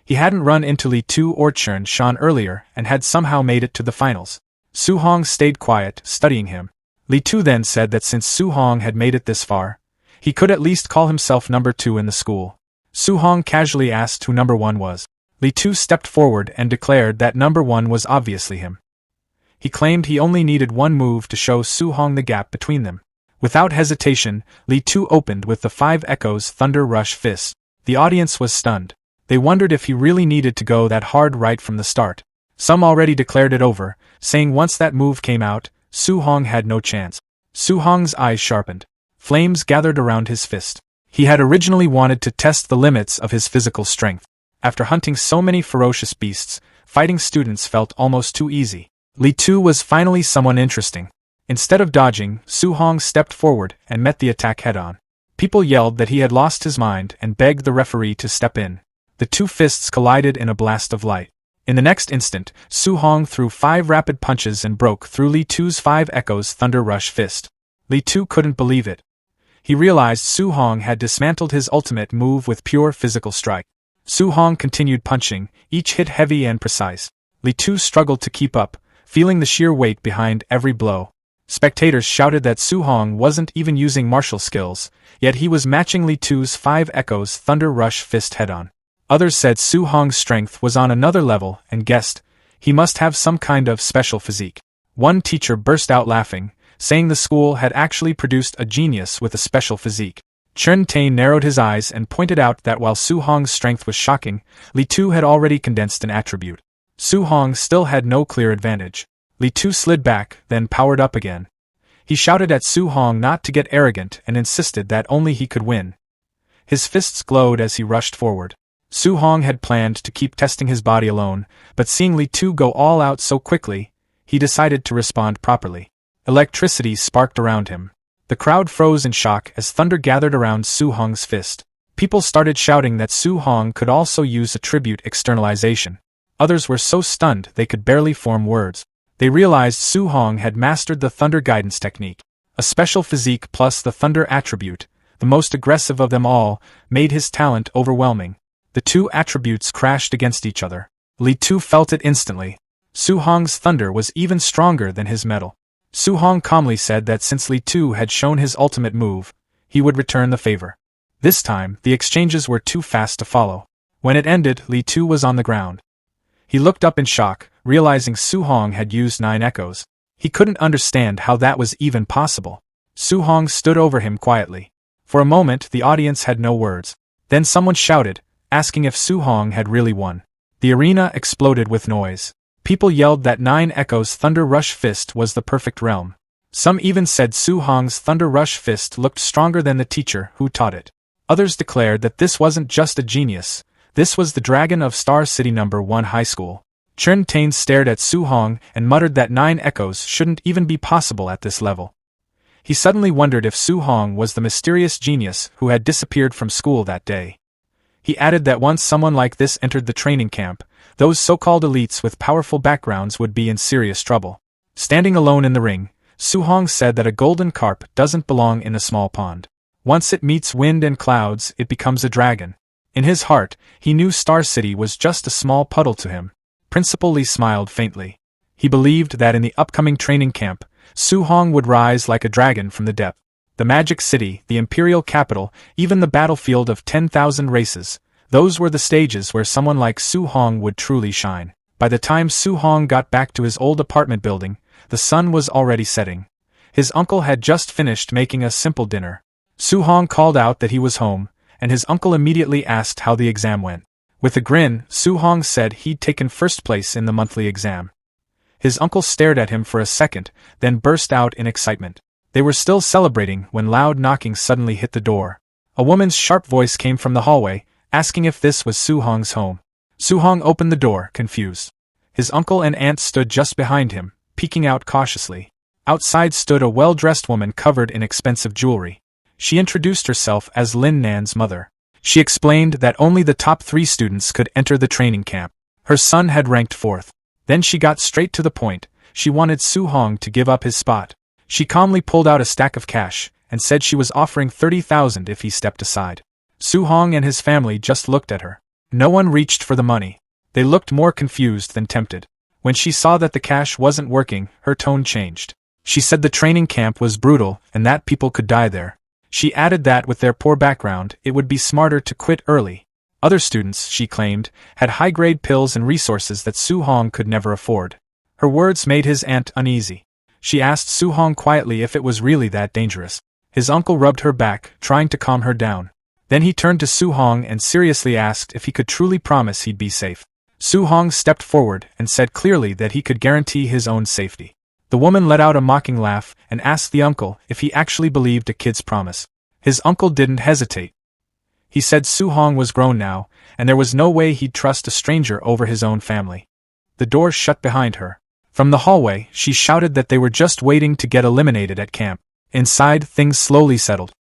S1: He hadn't run into Li Tu or Chen Shan earlier and had somehow made it to the finals. Su Hong stayed quiet, studying him. Li Tu then said that since Su Hong had made it this far, he could at least call himself number 2 in the school. Su Hong casually asked who number 1 was. Li Tu stepped forward and declared that number 1 was obviously him. He claimed he only needed one move to show Su Hong the gap between them. Without hesitation, Li Tu opened with the Five Echoes Thunder Rush Fist. The audience was stunned. They wondered if he really needed to go that hard right from the start. Some already declared it over, saying once that move came out, Su Hong had no chance. Su Hong's eyes sharpened. Flames gathered around his fist. He had originally wanted to test the limits of his physical strength. After hunting so many ferocious beasts, fighting students felt almost too easy. Li Tu was finally someone interesting. Instead of dodging, Su Hong stepped forward and met the attack head-on. People yelled that he had lost his mind and begged the referee to step in. The two fists collided in a blast of light. In the next instant, Su Hong threw 5 rapid punches and broke through Li Tu's 5 Echoes Thunder Rush fist. Li Tu couldn't believe it. He realized Su Hong had dismantled his ultimate move with pure physical strike. Su Hong continued punching, each hit heavy and precise. Li Tu struggled to keep up, feeling the sheer weight behind every blow. Spectators shouted that Su Hong wasn't even using martial skills, yet he was matching Li Tu's 5 Echoes Thunder Rush fist head-on. Others said Su Hong's strength was on another level and guessed he must have some kind of special physique. One teacher burst out laughing, saying the school had actually produced a genius with a special physique. Chen Tain narrowed his eyes and pointed out that while Su Hong's strength was shocking, Li Tu had already condensed an attribute. Su Hong still had no clear advantage. Li Tu slid back, then powered up again. He shouted at Su Hong not to get arrogant and insisted that only he could win. His fists glowed as he rushed forward. Su Hong had planned to keep testing his body alone, but seeing Li Tu go all out so quickly, he decided to respond properly. Electricity sparked around him. The crowd froze in shock as thunder gathered around Su Hong's fist. People started shouting that Su Hong could also use attribute externalization. Others were so stunned they could barely form words. They realized Su Hong had mastered the thunder guidance technique. A special physique plus the thunder attribute, the most aggressive of them all, made his talent overwhelming. The two attributes crashed against each other. Li Tu felt it instantly. Su Hong's thunder was even stronger than his metal. Su Hong calmly said that since Li Tu had shown his ultimate move, he would return the favor. This time, the exchanges were too fast to follow. When it ended, Li Tu was on the ground. He looked up in shock, realizing Su Hong had used 9 echoes. He couldn't understand how that was even possible. Su Hong stood over him quietly. For a moment, the audience had no words. Then someone shouted, asking if Su Hong had really won. The arena exploded with noise. People yelled that 9 Echoes Thunder Rush Fist was the perfect realm. Some even said Su Hong's Thunder Rush Fist looked stronger than the teacher who taught it. Others declared that this wasn't just a genius, this was the dragon of Star City No. 1 High School. Chen Tain stared at Su Hong and muttered that 9 Echoes shouldn't even be possible at this level. He suddenly wondered if Su Hong was the mysterious genius who had disappeared from school that day. He added that once someone like this entered the training camp, those so-called elites with powerful backgrounds would be in serious trouble. Standing alone in the ring, Su Hong said that a golden carp doesn't belong in a small pond. Once it meets wind and clouds, it becomes a dragon. In his heart, he knew Star City was just a small puddle to him. Principal Lee smiled faintly. He believed that in the upcoming training camp, Su Hong would rise like a dragon from the depth. The Magic City, the Imperial Capital, even the battlefield of 10,000 races, those were the stages where someone like Su Hong would truly shine. By the time Su Hong got back to his old apartment building, the sun was already setting. His uncle had just finished making a simple dinner. Su Hong called out that he was home, and his uncle immediately asked how the exam went. With a grin, Su Hong said he'd taken first place in the monthly exam. His uncle stared at him for a second, then burst out in excitement. They were still celebrating when loud knocking suddenly hit the door. A woman's sharp voice came from the hallway, asking if this was Su Hong's home. Su Hong opened the door, confused. His uncle and aunt stood just behind him, peeking out cautiously. Outside stood a well-dressed woman covered in expensive jewelry. She introduced herself as Lin Nan's mother. She explained that only the top 3 students could enter the training camp. Her son had ranked 4th. Then she got straight to the point. She wanted Su Hong to give up his spot. She calmly pulled out a stack of cash, and said she was offering 30,000 if he stepped aside. Su Hong and his family just looked at her. No one reached for the money. They looked more confused than tempted. When she saw that the cash wasn't working, her tone changed. She said the training camp was brutal, and that people could die there. She added that with their poor background, it would be smarter to quit early. Other students, she claimed, had high-grade pills and resources that Su Hong could never afford. Her words made his aunt uneasy. She asked Su Hong quietly if it was really that dangerous. His uncle rubbed her back, trying to calm her down. Then he turned to Su Hong and seriously asked if he could truly promise he'd be safe. Su Hong stepped forward and said clearly that he could guarantee his own safety. The woman let out a mocking laugh and asked the uncle if he actually believed a kid's promise. His uncle didn't hesitate. He said Su Hong was grown now, and there was no way he'd trust a stranger over his own family. The door shut behind her. From the hallway, she shouted that they were just waiting to get eliminated at camp. Inside, things slowly settled.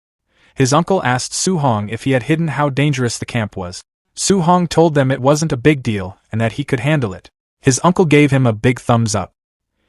S1: His uncle asked Su Hong if he had hidden how dangerous the camp was. Su Hong told them it wasn't a big deal and that he could handle it. His uncle gave him a big thumbs up.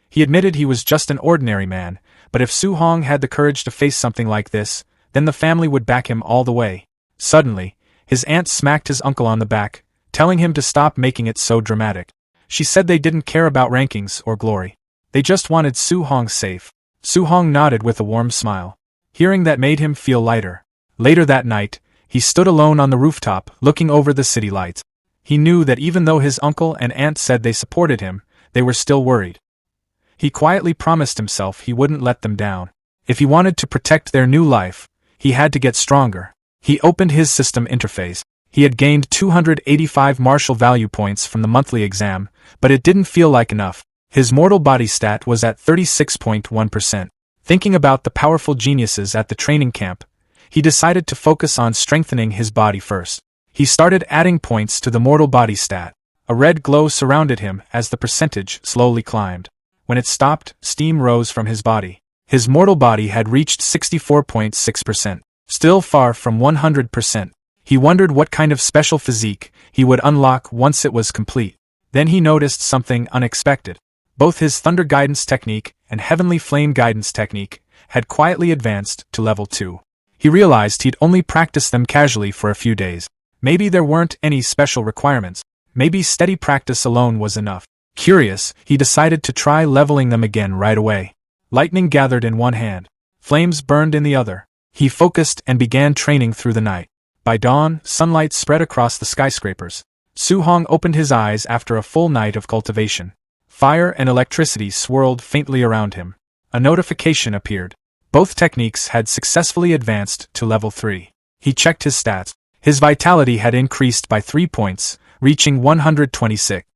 S1: He admitted he was just an ordinary man, but if Su Hong had the courage to face something like this, then the family would back him all the way. Suddenly, his aunt smacked his uncle on the back, telling him to stop making it so dramatic. She said they didn't care about rankings or glory. They just wanted Su Hong safe. Su Hong nodded with a warm smile. Hearing that made him feel lighter. Later that night, he stood alone on the rooftop, looking over the city lights. He knew that even though his uncle and aunt said they supported him, they were still worried. He quietly promised himself he wouldn't let them down. If he wanted to protect their new life, he had to get stronger. He opened his system interface. He had gained 285 martial value points from the monthly exam, but it didn't feel like enough. His mortal body stat was at 36.1%. Thinking about the powerful geniuses at the training camp, he decided to focus on strengthening his body first. He started adding points to the mortal body stat. A red glow surrounded him as the percentage slowly climbed. When it stopped, steam rose from his body. His mortal body had reached 64.6%, still far from 100%. He wondered what kind of special physique he would unlock once it was complete. Then he noticed something unexpected. Both his Thunder Guidance technique and Heavenly Flame Guidance technique had quietly advanced to level 2. He realized he'd only practiced them casually for a few days. Maybe there weren't any special requirements. Maybe steady practice alone was enough. Curious, he decided to try leveling them again right away. Lightning gathered in one hand. Flames burned in the other. He focused and began training through the night. By dawn, sunlight spread across the skyscrapers. Su Hong opened his eyes after a full night of cultivation. Fire and electricity swirled faintly around him. A notification appeared. Both techniques had successfully advanced to level 3. He checked his stats. His vitality had increased by 3 points, reaching 126.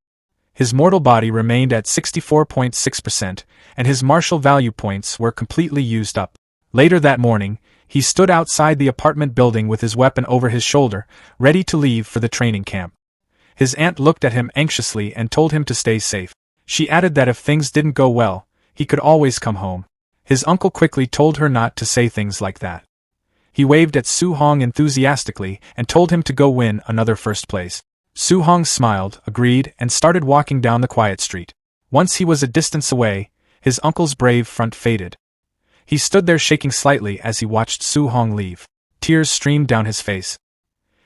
S1: His mortal body remained at 64.6%, and his martial value points were completely used up. Later that morning, he stood outside the apartment building with his weapon over his shoulder, ready to leave for the training camp. His aunt looked at him anxiously and told him to stay safe. She added that if things didn't go well, he could always come home. His uncle quickly told her not to say things like that. He waved at Su Hong enthusiastically and told him to go win another first place. Su Hong smiled, agreed, and started walking down the quiet street. Once he was a distance away, his uncle's brave front faded. He stood there shaking slightly as he watched Su Hong leave. Tears streamed down his face.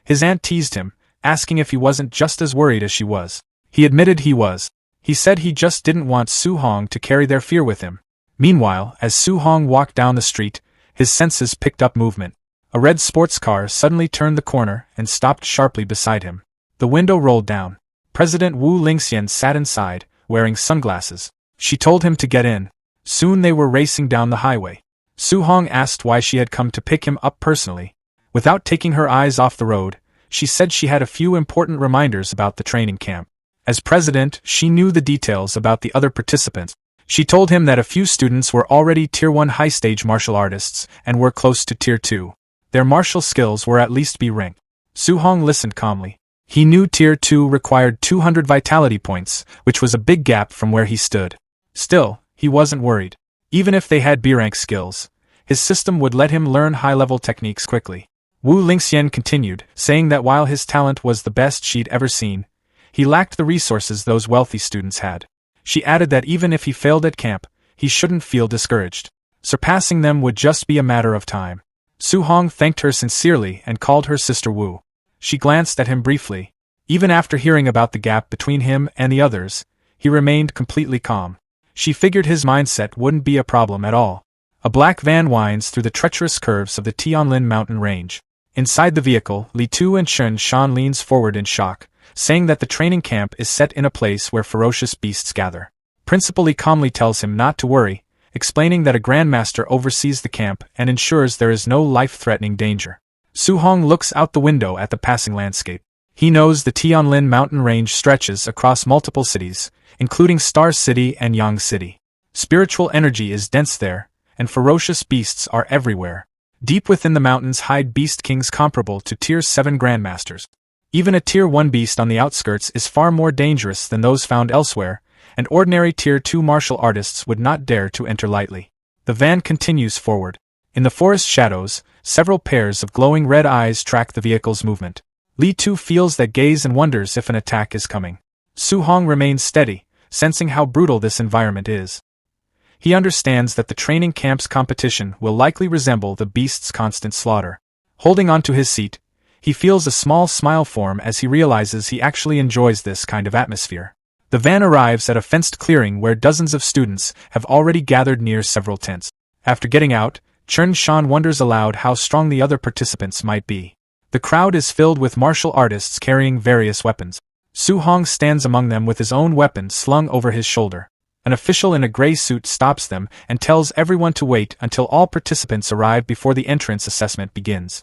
S1: His aunt teased him, asking if he wasn't just as worried as she was. He admitted he was. He said he just didn't want Su Hong to carry their fear with him. Meanwhile, as Su Hong walked down the street, his senses picked up movement. A red sports car suddenly turned the corner and stopped sharply beside him. The window rolled down. President Wu Lingxian sat inside, wearing sunglasses. She told him to get in. Soon they were racing down the highway. Su Hong asked why she had come to pick him up personally. Without taking her eyes off the road, she said she had a few important reminders about the training camp. As president, she knew the details about the other participants. She told him that a few students were already Tier 1 high-stage martial artists and were close to Tier 2. Their martial skills were at least B ranked. Su Hong listened calmly. He knew Tier 2 required 200 vitality points, which was a big gap from where he stood. Still, he wasn't worried. Even if they had B-rank skills, his system would let him learn high-level techniques quickly. Wu Lingxian continued, saying that while his talent was the best she'd ever seen, he lacked the resources those wealthy students had. She added that even if he failed at camp, he shouldn't feel discouraged. Surpassing them would just be a matter of time. Su Hong thanked her sincerely and called her sister Wu. She glanced at him briefly. Even after hearing about the gap between him and the others, he remained completely calm. She figured his mindset wouldn't be a problem at all. A black van winds through the treacherous curves of the Tianlin mountain range. Inside the vehicle, Li Tu and Chen Shan leans forward in shock, saying that the training camp is set in a place where ferocious beasts gather. Principal Li calmly tells him not to worry, explaining that a grandmaster oversees the camp and ensures there is no life-threatening danger. Su-hong looks out the window at the passing landscape. He knows the Tianlin mountain range stretches across multiple cities, including Star City and Yang City. Spiritual energy is dense there, and ferocious beasts are everywhere. Deep within the mountains hide beast kings comparable to Tier 7 grandmasters. Even a Tier 1 beast on the outskirts is far more dangerous than those found elsewhere, and ordinary Tier 2 martial artists would not dare to enter lightly. The van continues forward. In the forest shadows, several pairs of glowing red eyes track the vehicle's movement. Li Tu feels that gaze and wonders if an attack is coming. Su-hong remains steady, sensing how brutal this environment is. He understands that the training camp's competition will likely resemble the beast's constant slaughter. Holding onto his seat, he feels a small smile form as he realizes he actually enjoys this kind of atmosphere. The van arrives at a fenced clearing where dozens of students have already gathered near several tents. After getting out, Chun Shan wonders aloud how strong the other participants might be. The crowd is filled with martial artists carrying various weapons. Su-hong stands among them with his own weapon slung over his shoulder. An official in a gray suit stops them and tells everyone to wait until all participants arrive before the entrance assessment begins.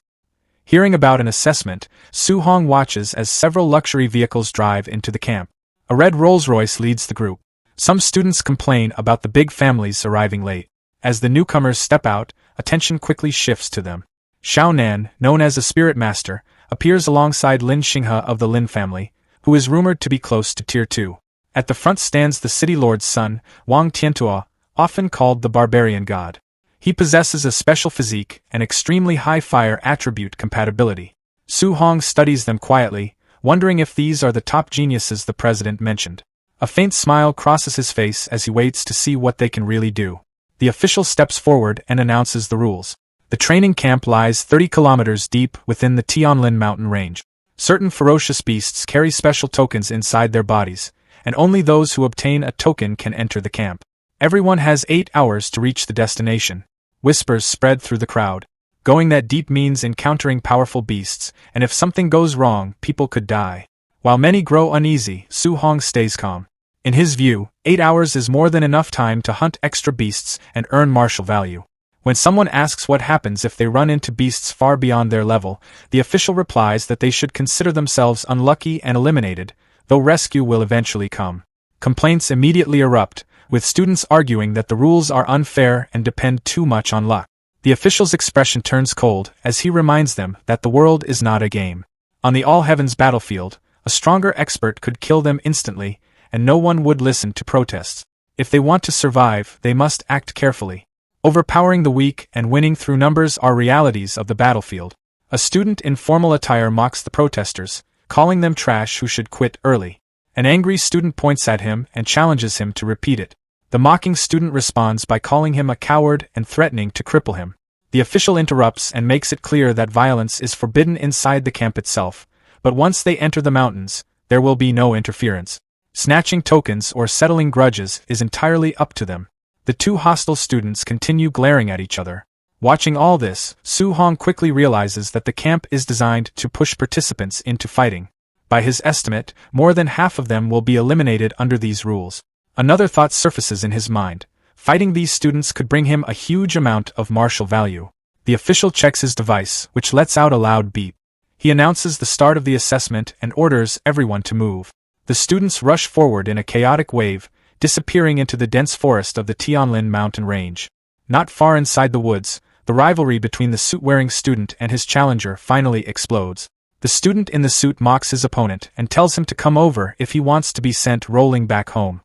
S1: Hearing about an assessment, Su-hong watches as several luxury vehicles drive into the camp. A red Rolls-Royce leads the group. Some students complain about the big families arriving late. As the newcomers step out, attention quickly shifts to them. Xiao Nan, known as a spirit master, appears alongside Lin Xinghe of the Lin family, who is rumored to be close to Tier 2. At the front stands the city lord's son, Wang Tiantua, often called the barbarian god. He possesses a special physique and extremely high fire attribute compatibility. Su-hong studies them quietly, wondering if these are the top geniuses the president mentioned. A faint smile crosses his face as he waits to see what they can really do. The official steps forward and announces the rules. The training camp lies 30 kilometers deep within the Tianlin mountain range. Certain ferocious beasts carry special tokens inside their bodies, and only those who obtain a token can enter the camp. Everyone has 8 hours to reach the destination. Whispers spread through the crowd. Going that deep means encountering powerful beasts, and if something goes wrong, people could die. While many grow uneasy, Su-hong stays calm. In his view, 8 hours is more than enough time to hunt extra beasts and earn martial value. When someone asks what happens if they run into beasts far beyond their level, the official replies that they should consider themselves unlucky and eliminated, though rescue will eventually come. Complaints immediately erupt, with students arguing that the rules are unfair and depend too much on luck. The official's expression turns cold as he reminds them that the world is not a game. On the all-heavens battlefield, a stronger expert could kill them instantly, and no one would listen to protests. If they want to survive, they must act carefully. Overpowering the weak and winning through numbers are realities of the battlefield. A student in formal attire mocks the protesters, calling them trash who should quit early. An angry student points at him and challenges him to repeat it. The mocking student responds by calling him a coward and threatening to cripple him. The official interrupts and makes it clear that violence is forbidden inside the camp itself, but once they enter the mountains, there will be no interference. Snatching tokens or settling grudges is entirely up to them. The two hostile students continue glaring at each other. Watching all this, Su-hong quickly realizes that the camp is designed to push participants into fighting. By his estimate, more than half of them will be eliminated under these rules. Another thought surfaces in his mind. Fighting these students could bring him a huge amount of martial value. The official checks his device, which lets out a loud beep. He announces the start of the assessment and orders everyone to move. The students rush forward in a chaotic wave, disappearing into the dense forest of the Tianlin mountain range. Not far inside the woods, the rivalry between the suit-wearing student and his challenger finally explodes. The student in the suit mocks his opponent and tells him to come over if he wants to be sent rolling back home.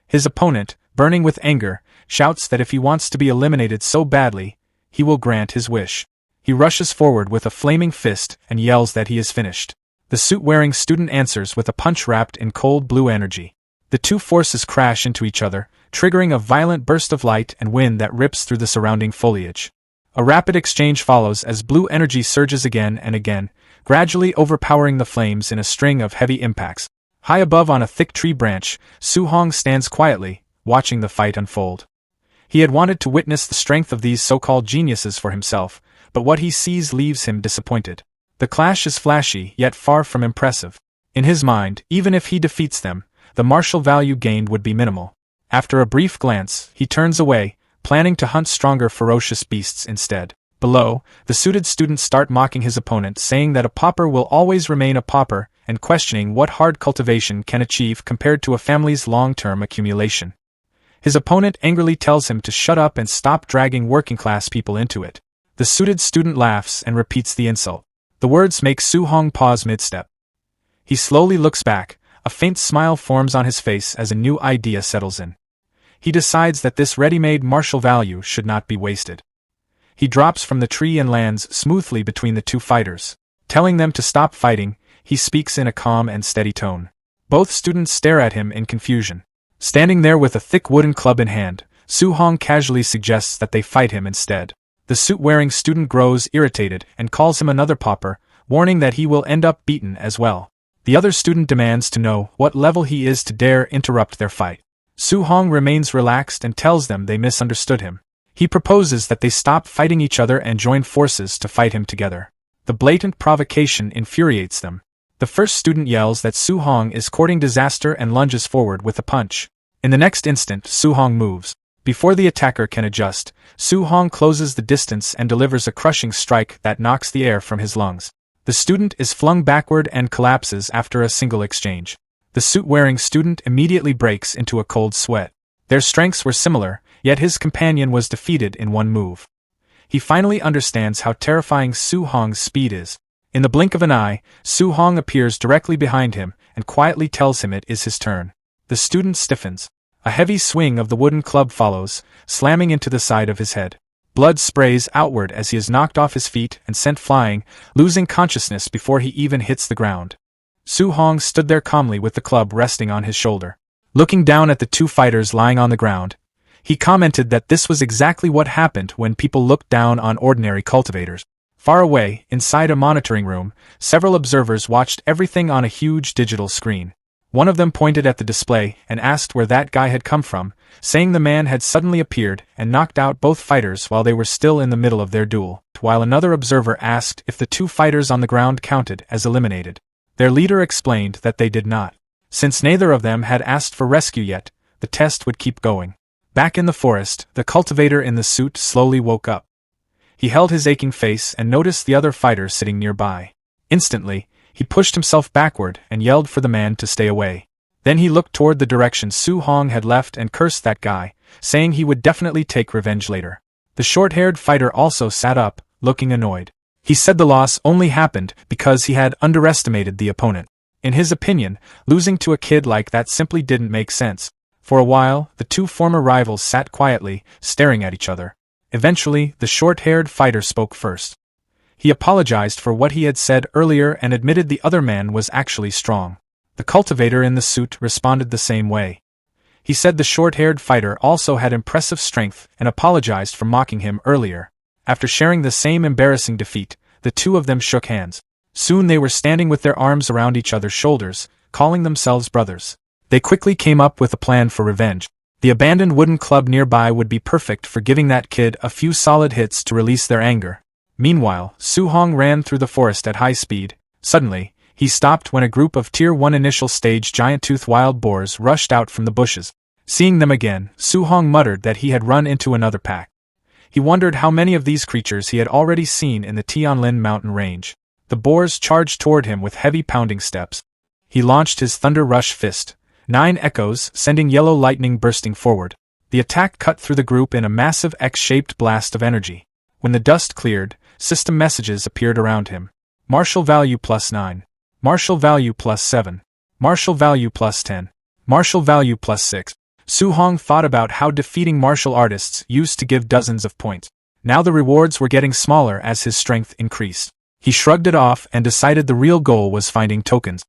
S1: His opponent, burning with anger, shouts that if he wants to be eliminated so badly, he will grant his wish. He rushes forward with a flaming fist and yells that he is finished. The suit-wearing student answers with a punch wrapped in cold blue energy. The two forces crash into each other, triggering a violent burst of light and wind that rips through the surrounding foliage. A rapid exchange follows as blue energy surges again and again, gradually overpowering the flames in a string of heavy impacts. High above on a thick tree branch, Su-hong stands quietly, watching the fight unfold. He had wanted to witness the strength of these so-called geniuses for himself, but what he sees leaves him disappointed. The clash is flashy, yet far from impressive. In his mind, even if he defeats them, the martial value gained would be minimal. After a brief glance, he turns away, planning to hunt stronger ferocious beasts instead. Below, the suited students start mocking his opponent, saying that a pauper will always remain a pauper, and questioning what hard cultivation can achieve compared to a family's long-term accumulation. His opponent angrily tells him to shut up and stop dragging working-class people into it. The suited student laughs and repeats the insult. The words make Su-hong pause mid-step. He slowly looks back, a faint smile forms on his face as a new idea settles in. He decides that this ready-made martial value should not be wasted. He drops from the tree and lands smoothly between the two fighters. Telling them to stop fighting, he speaks in a calm and steady tone. Both students stare at him in confusion. Standing there with a thick wooden club in hand, Su-hong casually suggests that they fight him instead. The suit-wearing student grows irritated and calls him another pauper, warning that he will end up beaten as well. The other student demands to know what level he is to dare interrupt their fight. Su-hong remains relaxed and tells them they misunderstood him. He proposes that they stop fighting each other and join forces to fight him together. The blatant provocation infuriates them. The first student yells that Su-hong is courting disaster and lunges forward with a punch. In the next instant, Su-hong moves. Before the attacker can adjust, Su-hong closes the distance and delivers a crushing strike that knocks the air from his lungs. The student is flung backward and collapses after a single exchange. The suit-wearing student immediately breaks into a cold sweat. Their strengths were similar, yet his companion was defeated in one move. He finally understands how terrifying Su-hong's speed is. In the blink of an eye, Su-hong appears directly behind him and quietly tells him it is his turn. The student stiffens. A heavy swing of the wooden club follows, slamming into the side of his head. Blood sprays outward as he is knocked off his feet and sent flying, losing consciousness before he even hits the ground. Su-hong stood there calmly with the club resting on his shoulder. Looking down at the two fighters lying on the ground, he commented that this was exactly what happened when people looked down on ordinary cultivators. Far away, inside a monitoring room, several observers watched everything on a huge digital screen. One of them pointed at the display and asked where that guy had come from, saying the man had suddenly appeared and knocked out both fighters while they were still in the middle of their duel, while another observer asked if the two fighters on the ground counted as eliminated. Their leader explained that they did not. Since neither of them had asked for rescue yet, the test would keep going. Back in the forest, the cultivator in the suit slowly woke up. He held his aching face and noticed the other fighter sitting nearby. Instantly, he pushed himself backward and yelled for the man to stay away. Then he looked toward the direction Su-hong had left and cursed that guy, saying he would definitely take revenge later. The short-haired fighter also sat up, looking annoyed. He said the loss only happened because he had underestimated the opponent. In his opinion, losing to a kid like that simply didn't make sense. For a while, the two former rivals sat quietly, staring at each other. Eventually, the short-haired fighter spoke first. He apologized for what he had said earlier and admitted the other man was actually strong. The cultivator in the suit responded the same way. He said the short-haired fighter also had impressive strength and apologized for mocking him earlier. After sharing the same embarrassing defeat, the two of them shook hands. Soon they were standing with their arms around each other's shoulders, calling themselves brothers. They quickly came up with a plan for revenge. The abandoned wooden club nearby would be perfect for giving that kid a few solid hits to release their anger. Meanwhile, Su-hong ran through the forest at high speed. Suddenly, he stopped when a group of Tier 1 initial stage giant-toothed wild boars rushed out from the bushes. Seeing them again, Su-hong muttered that he had run into another pack. He wondered how many of these creatures he had already seen in the Tianlin mountain range. The boars charged toward him with heavy pounding steps. He launched his Thunder Rush fist. 9 echoes, sending yellow lightning bursting forward. The attack cut through the group in a massive X-shaped blast of energy. When the dust cleared, system messages appeared around him. Martial value +9. Martial value +7. Martial value +10. Martial value +6. Su-hong thought about how defeating martial artists used to give dozens of points. Now the rewards were getting smaller as his strength increased. He shrugged it off and decided the real goal was finding tokens.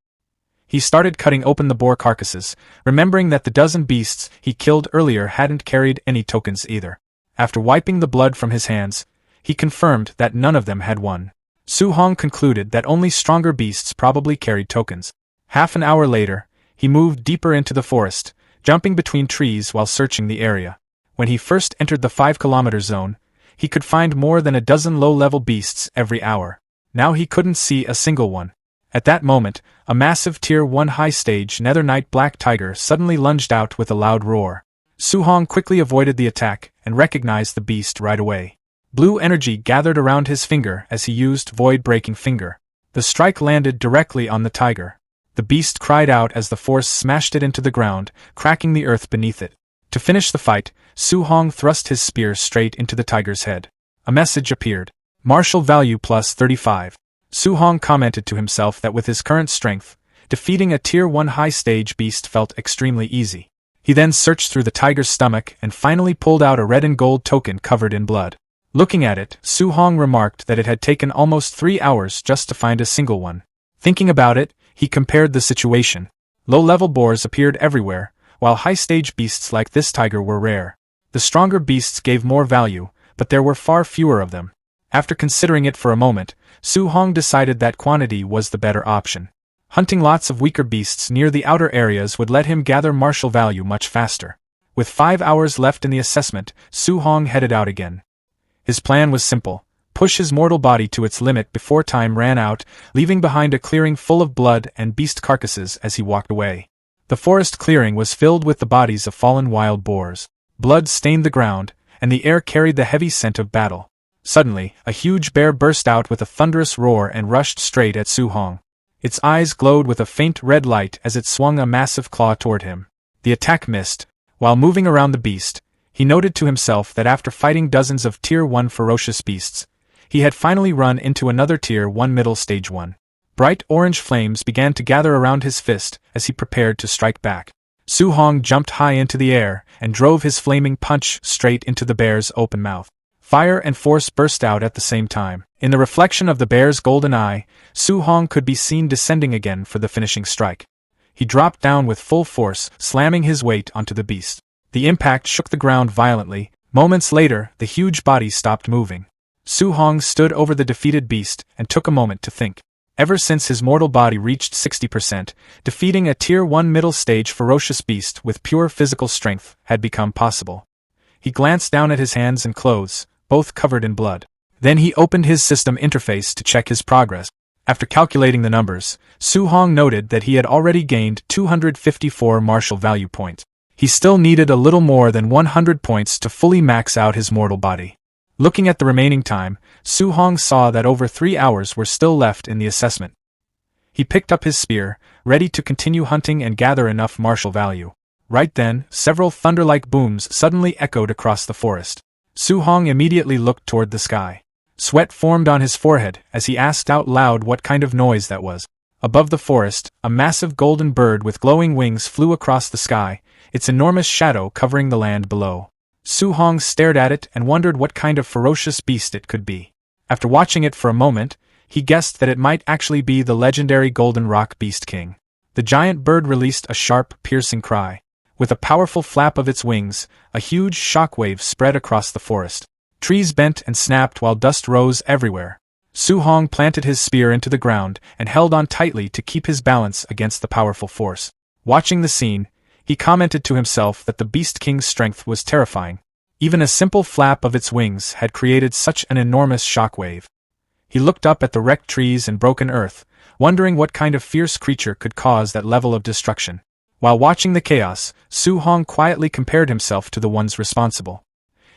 S1: He started cutting open the boar carcasses, remembering that the dozen beasts he killed earlier hadn't carried any tokens either. After wiping the blood from his hands, he confirmed that none of them had one. Su-hong concluded that only stronger beasts probably carried tokens. Half an hour later, he moved deeper into the forest, jumping between trees while searching the area. When he first entered the 5-kilometer zone, he could find more than a dozen low-level beasts every hour. Now he couldn't see a single one. At that moment, a massive Tier 1 high-stage Nether Knight black tiger suddenly lunged out with a loud roar. Su-hong quickly avoided the attack and recognized the beast right away. Blue energy gathered around his finger as he used void-breaking finger. The strike landed directly on the tiger. The beast cried out as the force smashed it into the ground, cracking the earth beneath it. To finish the fight, Su Hong thrust his spear straight into the tiger's head. A message appeared. Martial value plus 35. Su Hong commented to himself that with his current strength, defeating a Tier 1 high-stage beast felt extremely easy. He then searched through the tiger's stomach and finally pulled out a red and gold token covered in blood. Looking at it, Su Hong remarked that it had taken almost 3 hours just to find a single one. Thinking about it, he compared the situation. Low-level boars appeared everywhere, while high-stage beasts like this tiger were rare. The stronger beasts gave more value, but there were far fewer of them. After considering it for a moment, Su Hong decided that quantity was the better option. Hunting lots of weaker beasts near the outer areas would let him gather martial value much faster. With 5 hours left in the assessment, Su Hong headed out again. His plan was simple: push his mortal body to its limit before time ran out, leaving behind a clearing full of blood and beast carcasses as he walked away. The forest clearing was filled with the bodies of fallen wild boars. Blood stained the ground, and the air carried the heavy scent of battle. Suddenly, a huge bear burst out with a thunderous roar and rushed straight at Su Hong. Its eyes glowed with a faint red light as it swung a massive claw toward him. The attack missed. While moving around the beast, he noted to himself that after fighting dozens of Tier 1 ferocious beasts, he had finally run into another Tier 1 middle stage one. Bright orange flames began to gather around his fist as he prepared to strike back. Su Hong jumped high into the air and drove his flaming punch straight into the bear's open mouth. Fire and force burst out at the same time. In the reflection of the bear's golden eye, Su Hong could be seen descending again for the finishing strike. He dropped down with full force, slamming his weight onto the beast. The impact shook the ground violently. Moments later, the huge body stopped moving. Su Hong stood over the defeated beast and took a moment to think. Ever since his mortal body reached 60%, defeating a Tier 1 middle stage ferocious beast with pure physical strength had become possible. He glanced down at his hands and clothes, both covered in blood. Then he opened his system interface to check his progress. After calculating the numbers, Su Hong noted that he had already gained 254 martial value points. He still needed a little more than 100 points to fully max out his mortal body. Looking at the remaining time, Su Hong saw that over 3 hours were still left in the assessment. He picked up his spear, ready to continue hunting and gather enough martial value. Right then, several thunder-like booms suddenly echoed across the forest. Su Hong immediately looked toward the sky. Sweat formed on his forehead as he asked out loud what kind of noise that was. Above the forest, a massive golden bird with glowing wings flew across the sky, its enormous shadow covering the land below. Su Hong stared at it and wondered what kind of ferocious beast it could be. After watching it for a moment, he guessed that it might actually be the legendary Golden Rock Beast King. The giant bird released a sharp, piercing cry. With a powerful flap of its wings, a huge shockwave spread across the forest. Trees bent and snapped while dust rose everywhere. Su Hong planted his spear into the ground and held on tightly to keep his balance against the powerful force. Watching the scene, he commented to himself that the Beast King's strength was terrifying. Even a simple flap of its wings had created such an enormous shockwave. He looked up at the wrecked trees and broken earth, wondering what kind of fierce creature could cause that level of destruction. While watching the chaos, Su Hong quietly compared himself to the ones responsible.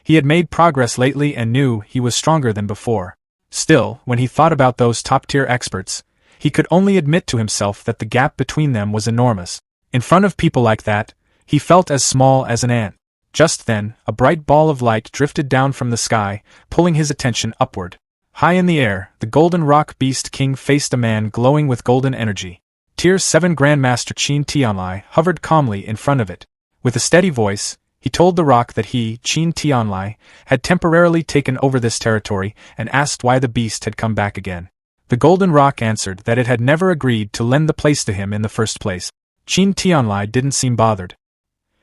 S1: He had made progress lately and knew he was stronger than before. Still, when he thought about those top-tier experts, he could only admit to himself that the gap between them was enormous. In front of people like that, he felt as small as an ant. Just then, a bright ball of light drifted down from the sky, pulling his attention upward. High in the air, the Golden Rock Beast King faced a man glowing with golden energy. Tier 7 Grandmaster Qin Tianlai hovered calmly in front of it. With a steady voice, he told the rock that he, Qin Tianlai, had temporarily taken over this territory and asked why the beast had come back again. The Golden Rock answered that it had never agreed to lend the place to him in the first place. Qin Tianlai didn't seem bothered.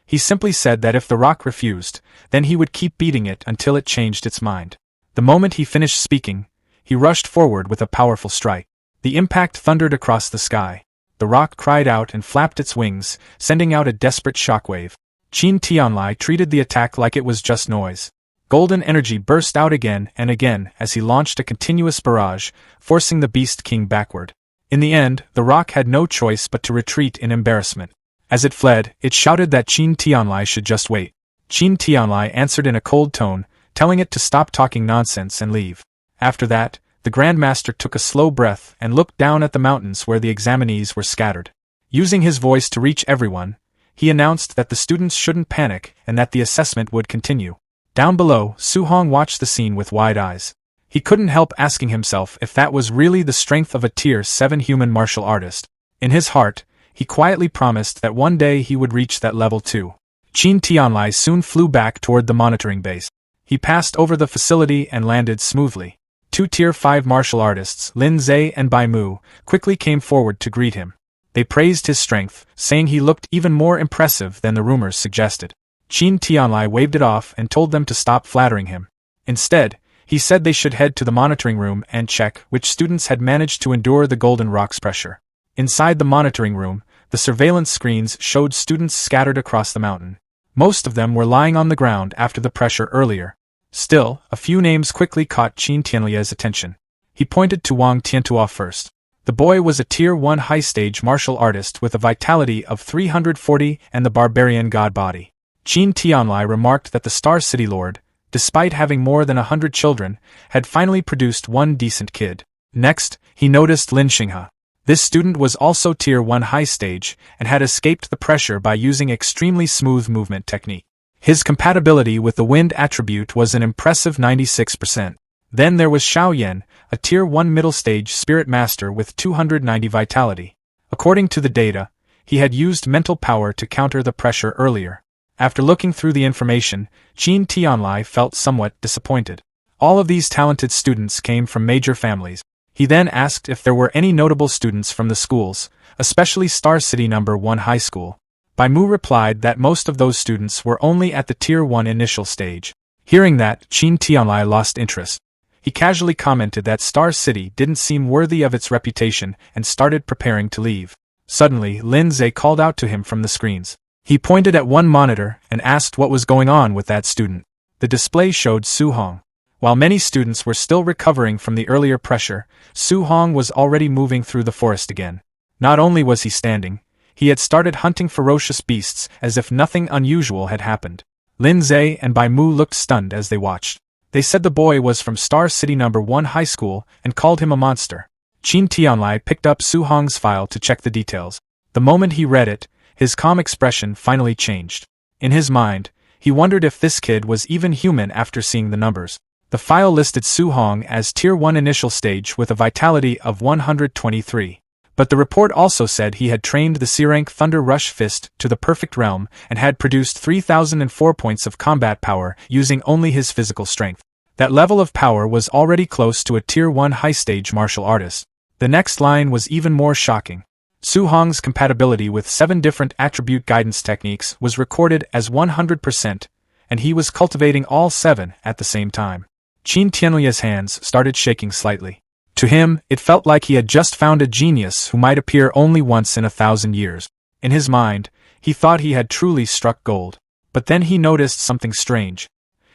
S1: He simply said that if the rock refused, then he would keep beating it until it changed its mind. The moment he finished speaking, he rushed forward with a powerful strike. The impact thundered across the sky. The rock cried out and flapped its wings, sending out a desperate shockwave. Qin Tianlai treated the attack like it was just noise. Golden energy burst out again and again as he launched a continuous barrage, forcing the Beast King backward. In the end, the rock had no choice but to retreat in embarrassment. As it fled, it shouted that Qin Tianlai should just wait. Qin Tianlai answered in a cold tone, telling it to stop talking nonsense and leave. After that, the Grandmaster took a slow breath and looked down at the mountains where the examinees were scattered. Using his voice to reach everyone, he announced that the students shouldn't panic and that the assessment would continue. Down below, Su-hong watched the scene with wide eyes. He couldn't help asking himself if that was really the strength of a Tier 7 human martial artist. In his heart, he quietly promised that one day he would reach that level too. Qin Tianlai soon flew back toward the monitoring base. He passed over the facility and landed smoothly. Two Tier 5 martial artists, Lin Zhe and Bai Mu, quickly came forward to greet him. They praised his strength, saying he looked even more impressive than the rumors suggested. Qin Tianlai waved it off and told them to stop flattering him. Instead, he said they should head to the monitoring room and check which students had managed to endure the Golden Rock's pressure. Inside the monitoring room, the surveillance screens showed students scattered across the mountain. Most of them were lying on the ground after the pressure earlier. Still, a few names quickly caught Qin Tianlia's attention. He pointed to Wang Tiantua first. The boy was a Tier 1 high-stage martial artist with a vitality of 340 and the barbarian god body. Qin Tianlai remarked that the Star City Lord, despite having more than 100 children, had finally produced one decent kid. Next, he noticed Lin Xinghe. This student was also Tier 1 high stage and had escaped the pressure by using extremely smooth movement technique. His compatibility with the wind attribute was an impressive 96%. Then there was Xiao Yan, a Tier 1 middle stage spirit master with 290 vitality. According to the data, he had used mental power to counter the pressure earlier. After looking through the information, Qin Tianlai felt somewhat disappointed. All of these talented students came from major families. He then asked if there were any notable students from the schools, especially Star City No. 1 High School. Bai Mu replied that most of those students were only at the Tier 1 initial stage. Hearing that, Qin Tianlai lost interest. He casually commented that Star City didn't seem worthy of its reputation and started preparing to leave. Suddenly, Lin Zhe called out to him from the screens. He pointed at one monitor and asked what was going on with that student. The display showed Su-hong. While many students were still recovering from the earlier pressure, Su-hong was already moving through the forest again. Not only was he standing, he had started hunting ferocious beasts as if nothing unusual had happened. Lin Zhe and Bai Mu looked stunned as they watched. They said the boy was from Star City No. 1 High School and called him a monster. Qin Tianlai picked up Su-hong's file to check the details. The moment he read it, his calm expression finally changed. In his mind, he wondered if this kid was even human after seeing the numbers. The file listed Su-hong as Tier 1 initial stage with a vitality of 123. But the report also said he had trained the C-rank Thunder Rush Fist to the perfect realm and had produced 3004 points of combat power using only his physical strength. That level of power was already close to a Tier 1 high-stage martial artist. The next line was even more shocking. Su-hong's compatibility with 7 different attribute guidance techniques was recorded as 100%, and he was cultivating all 7 at the same time. Qin Tianlia's hands started shaking slightly. To him, it felt like he had just found a genius who might appear only once in 1,000 years. In his mind, he thought he had truly struck gold. But then he noticed something strange.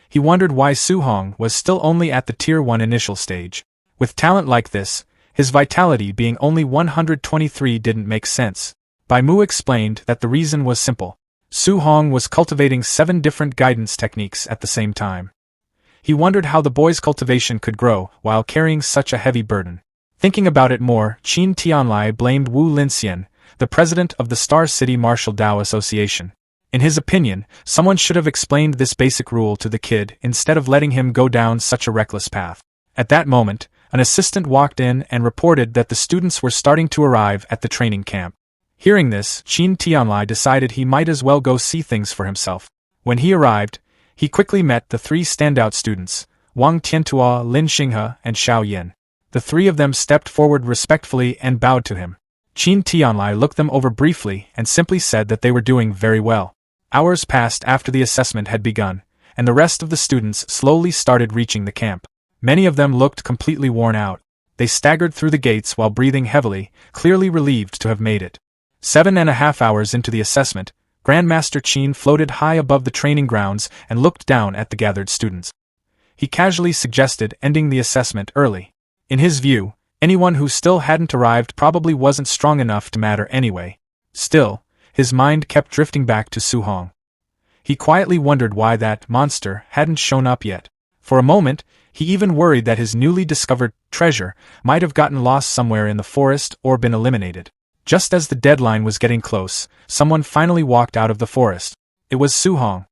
S1: He wondered why Su-hong was still only at the Tier 1 initial stage. With talent like this, his vitality being only 123 didn't make sense. Bai Mu explained that the reason was simple. Su-hong was cultivating 7 different guidance techniques at the same time. He wondered how the boy's cultivation could grow while carrying such a heavy burden. Thinking about it more, Qin Tianlai blamed Wu Linxian, the president of the Star City Martial Dao Association. In his opinion, someone should have explained this basic rule to the kid instead of letting him go down such a reckless path. At that moment, an assistant walked in and reported that the students were starting to arrive at the training camp. Hearing this, Qin Tianlai decided he might as well go see things for himself. When he arrived, he quickly met the 3 standout students, Wang Tiantua, Lin Xinghe, and Xiao Yan. The 3 of them stepped forward respectfully and bowed to him. Qin Tianlai looked them over briefly and simply said that they were doing very well. Hours passed after the assessment had begun, and the rest of the students slowly started reaching the camp. Many of them looked completely worn out. They staggered through the gates while breathing heavily, clearly relieved to have made it. 7.5 hours into the assessment, Grandmaster Qin floated high above the training grounds and looked down at the gathered students. He casually suggested ending the assessment early. In his view, anyone who still hadn't arrived probably wasn't strong enough to matter anyway. Still, his mind kept drifting back to Su-hong. He quietly wondered why that monster hadn't shown up yet. For a moment, he even worried that his newly discovered treasure might have gotten lost somewhere in the forest or been eliminated. Just as the deadline was getting close, someone finally walked out of the forest. It was Su-hong.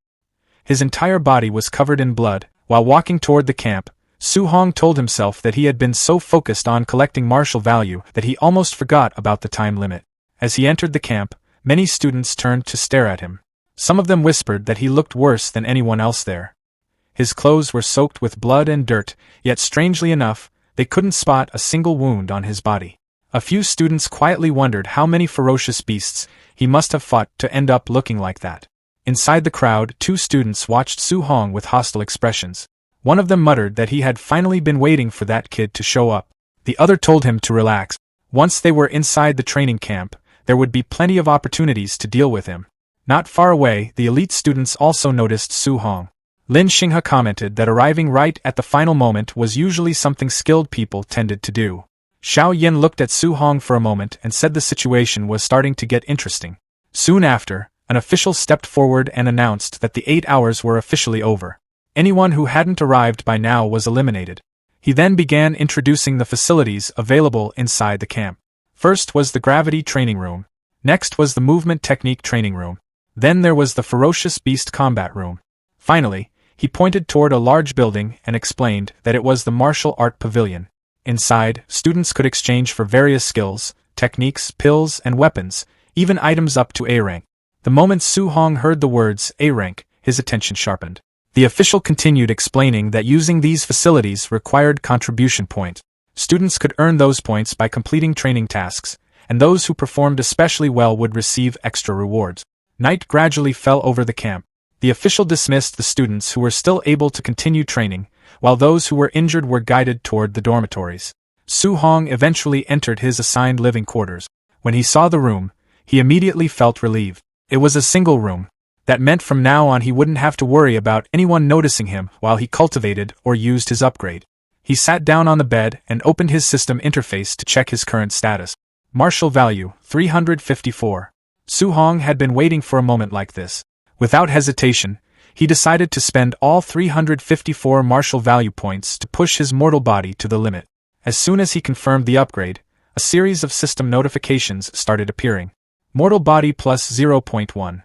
S1: His entire body was covered in blood. While walking toward the camp, Su-hong told himself that he had been so focused on collecting martial value that he almost forgot about the time limit. As he entered the camp, many students turned to stare at him. Some of them whispered that he looked worse than anyone else there. His clothes were soaked with blood and dirt, yet strangely enough, they couldn't spot a single wound on his body. A few students quietly wondered how many ferocious beasts he must have fought to end up looking like that. Inside the crowd, 2 students watched Su-hong with hostile expressions. One of them muttered that he had finally been waiting for that kid to show up. The other told him to relax. Once they were inside the training camp, there would be plenty of opportunities to deal with him. Not far away, the elite students also noticed Su-hong. Lin Xinghe commented that arriving right at the final moment was usually something skilled people tended to do. Xiao Yin looked at Su-hong for a moment and said the situation was starting to get interesting. Soon after, an official stepped forward and announced that the 8 hours were officially over. Anyone who hadn't arrived by now was eliminated. He then began introducing the facilities available inside the camp. First was the gravity training room. Next was the movement technique training room. Then there was the ferocious beast combat room. Finally, he pointed toward a large building and explained that it was the martial art pavilion. Inside, students could exchange for various skills, techniques, pills, and weapons, even items up to A rank. The moment Su-hong heard the words A rank, his attention sharpened. The official continued explaining that using these facilities required contribution points. Students could earn those points by completing training tasks, and those who performed especially well would receive extra rewards. Night gradually fell over the camp. The official dismissed the students who were still able to continue training, while those who were injured were guided toward the dormitories. Su-hong eventually entered his assigned living quarters. When he saw the room, he immediately felt relieved. It was a single room. That meant from now on he wouldn't have to worry about anyone noticing him while he cultivated or used his upgrade. He sat down on the bed and opened his system interface to check his current status. Martial value, 354. Su-hong had been waiting for a moment like this. Without hesitation, he decided to spend all 354 martial value points to push his mortal body to the limit. As soon as he confirmed the upgrade, a series of system notifications started appearing. Mortal body plus 0.1.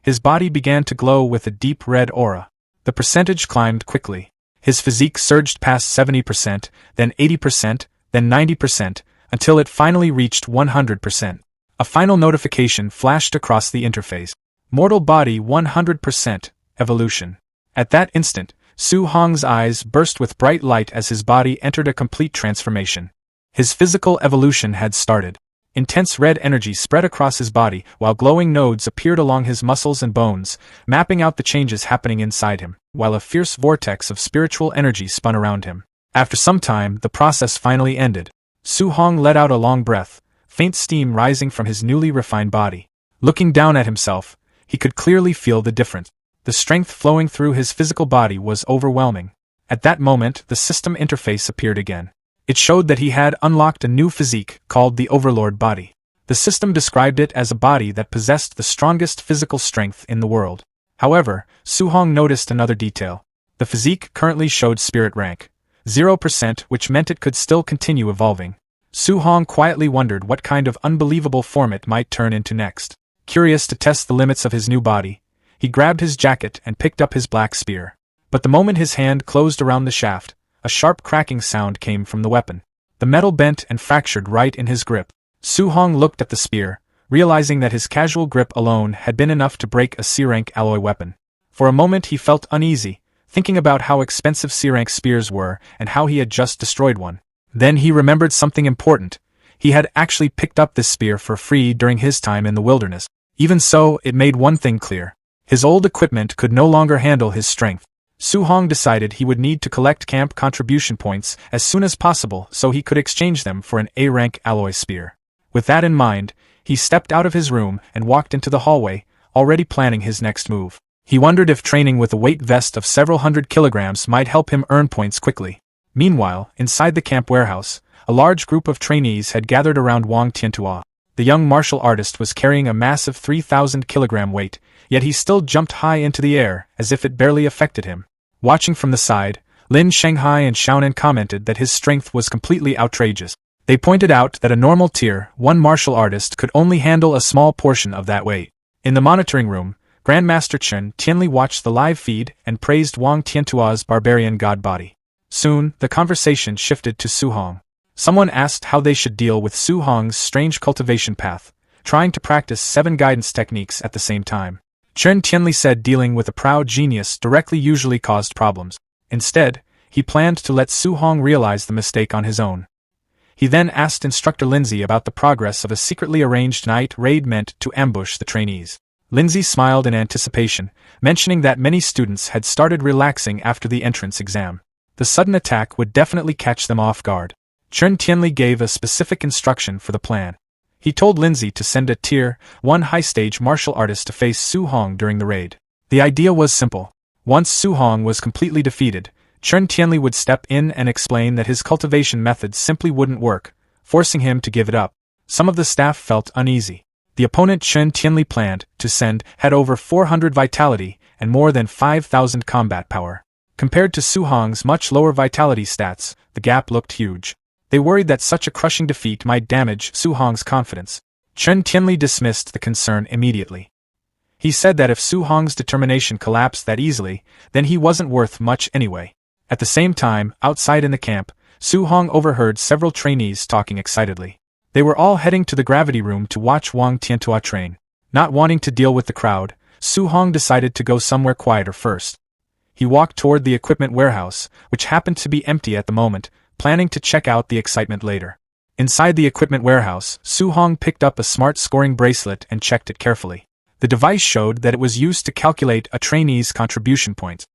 S1: His body began to glow with a deep red aura. The percentage climbed quickly. His physique surged past 70%, then 80%, then 90%, until it finally reached 100%. A final notification flashed across the interface. Mortal body 100%, evolution. At that instant, Su-hong's eyes burst with bright light as his body entered a complete transformation. His physical evolution had started. Intense red energy spread across his body, while glowing nodes appeared along his muscles and bones, mapping out the changes happening inside him, while a fierce vortex of spiritual energy spun around him. After some time, the process finally ended. Su-hong let out a long breath, faint steam rising from his newly refined body. Looking down at himself, he could clearly feel the difference. The strength flowing through his physical body was overwhelming. At that moment, the system interface appeared again. It showed that he had unlocked a new physique, called the Overlord body. The system described it as a body that possessed the strongest physical strength in the world. However, Su-hong noticed another detail. The physique currently showed spirit rank 0%, which meant it could still continue evolving. Su-hong quietly wondered what kind of unbelievable form it might turn into next. Curious to test the limits of his new body, he grabbed his jacket and picked up his black spear. But the moment his hand closed around the shaft, a sharp cracking sound came from the weapon. The metal bent and fractured right in his grip. Su-hong looked at the spear, realizing that his casual grip alone had been enough to break a C-rank alloy weapon. For a moment he felt uneasy, thinking about how expensive C-rank spears were and how he had just destroyed one. Then he remembered something important. He had actually picked up this spear for free during his time in the wilderness. Even so, it made one thing clear. His old equipment could no longer handle his strength. Su-hong decided he would need to collect camp contribution points as soon as possible so he could exchange them for an A-rank alloy spear. With that in mind, he stepped out of his room and walked into the hallway, already planning his next move. He wondered if training with a weight vest of several hundred kilograms might help him earn points quickly. Meanwhile, inside the camp warehouse, a large group of trainees had gathered around Wang Tiantua. The young martial artist was carrying a massive 3,000-kilogram weight, yet he still jumped high into the air, as if it barely affected him. Watching from the side, Lin Shanghai and Xiaonan commented that his strength was completely outrageous. They pointed out that a normal Tier 1 martial artist could only handle a small portion of that weight. In the monitoring room, Grandmaster Chen Tianli watched the live feed and praised Wang Tiantua's barbarian god body. Soon, the conversation shifted to Su Hong. Someone asked how they should deal with Su Hong's strange cultivation path, trying to practice 7 guidance techniques at the same time. Chen Tianli said dealing with a proud genius directly usually caused problems. Instead, he planned to let Su Hong realize the mistake on his own. He then asked Instructor Lindsay about the progress of a secretly arranged night raid meant to ambush the trainees. Lindsay smiled in anticipation, mentioning that many students had started relaxing after the entrance exam. The sudden attack would definitely catch them off guard. Chen Tianli gave a specific instruction for the plan. He told Lindsay to send a Tier 1 high-stage martial artist to face Su Hong during the raid. The idea was simple. Once Su Hong was completely defeated, Chen Tianli would step in and explain that his cultivation methods simply wouldn't work, forcing him to give it up. Some of the staff felt uneasy. The opponent Chen Tianli planned to send had over 400 vitality and more than 5,000 combat power. Compared to Su Hong's much lower vitality stats, the gap looked huge. They worried that such a crushing defeat might damage Su Hong's confidence. Chen Tianli dismissed the concern immediately. He said that if Su Hong's determination collapsed that easily, then he wasn't worth much anyway. At the same time, outside in the camp, Su Hong overheard several trainees talking excitedly. They were all heading to the gravity room to watch Wang Tiantua train. Not wanting to deal with the crowd, Su Hong decided to go somewhere quieter first. He walked toward the equipment warehouse, which happened to be empty at the moment, planning to check out the excitement later. Inside the equipment warehouse, Su Hong picked up a smart scoring bracelet and checked it carefully. The device showed that it was used to calculate a trainee's contribution points.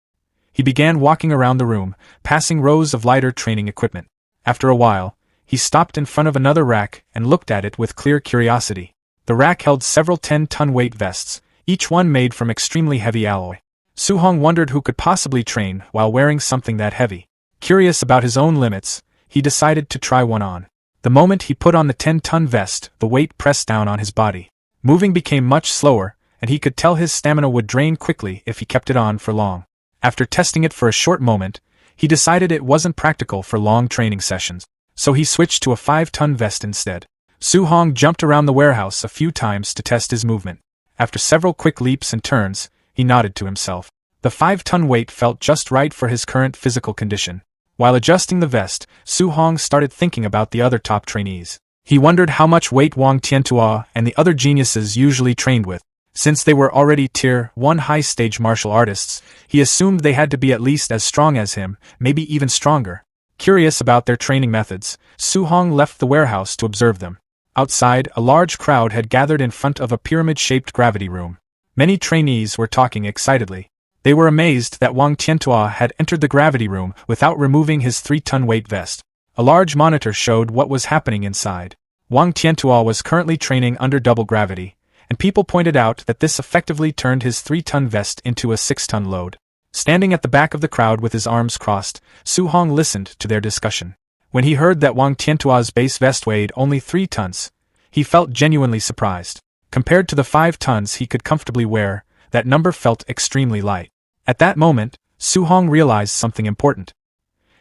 S1: He began walking around the room, passing rows of lighter training equipment. After a while, he stopped in front of another rack and looked at it with clear curiosity. The rack held several 10-ton weight vests, each one made from extremely heavy alloy. Su Hong wondered who could possibly train while wearing something that heavy. Curious about his own limits, he decided to try one on. The moment he put on the 10-ton vest, the weight pressed down on his body. Moving became much slower, and he could tell his stamina would drain quickly if he kept it on for long. After testing it for a short moment, he decided it wasn't practical for long training sessions, so he switched to a 5-ton vest instead. Su Hong jumped around the warehouse a few times to test his movement. After several quick leaps and turns, he nodded to himself. The 5-ton weight felt just right for his current physical condition. While adjusting the vest, Su Hong started thinking about the other top trainees. He wondered how much weight Wang Tiantua and the other geniuses usually trained with. Since they were already Tier 1 high-stage martial artists, he assumed they had to be at least as strong as him, maybe even stronger. Curious about their training methods, Su Hong left the warehouse to observe them. Outside, a large crowd had gathered in front of a pyramid-shaped gravity room. Many trainees were talking excitedly. They were amazed that Wang Tiantua had entered the gravity room without removing his 3-ton weight vest. A large monitor showed what was happening inside. Wang Tiantua was currently training under double gravity, and people pointed out that this effectively turned his 3-ton vest into a 6-ton load. Standing at the back of the crowd with his arms crossed, Su Hong listened to their discussion. When he heard that Wang Tiantua's base vest weighed only 3 tons, he felt genuinely surprised. Compared to the 5 tons he could comfortably wear, that number felt extremely light. At that moment, Su Hong realized something important.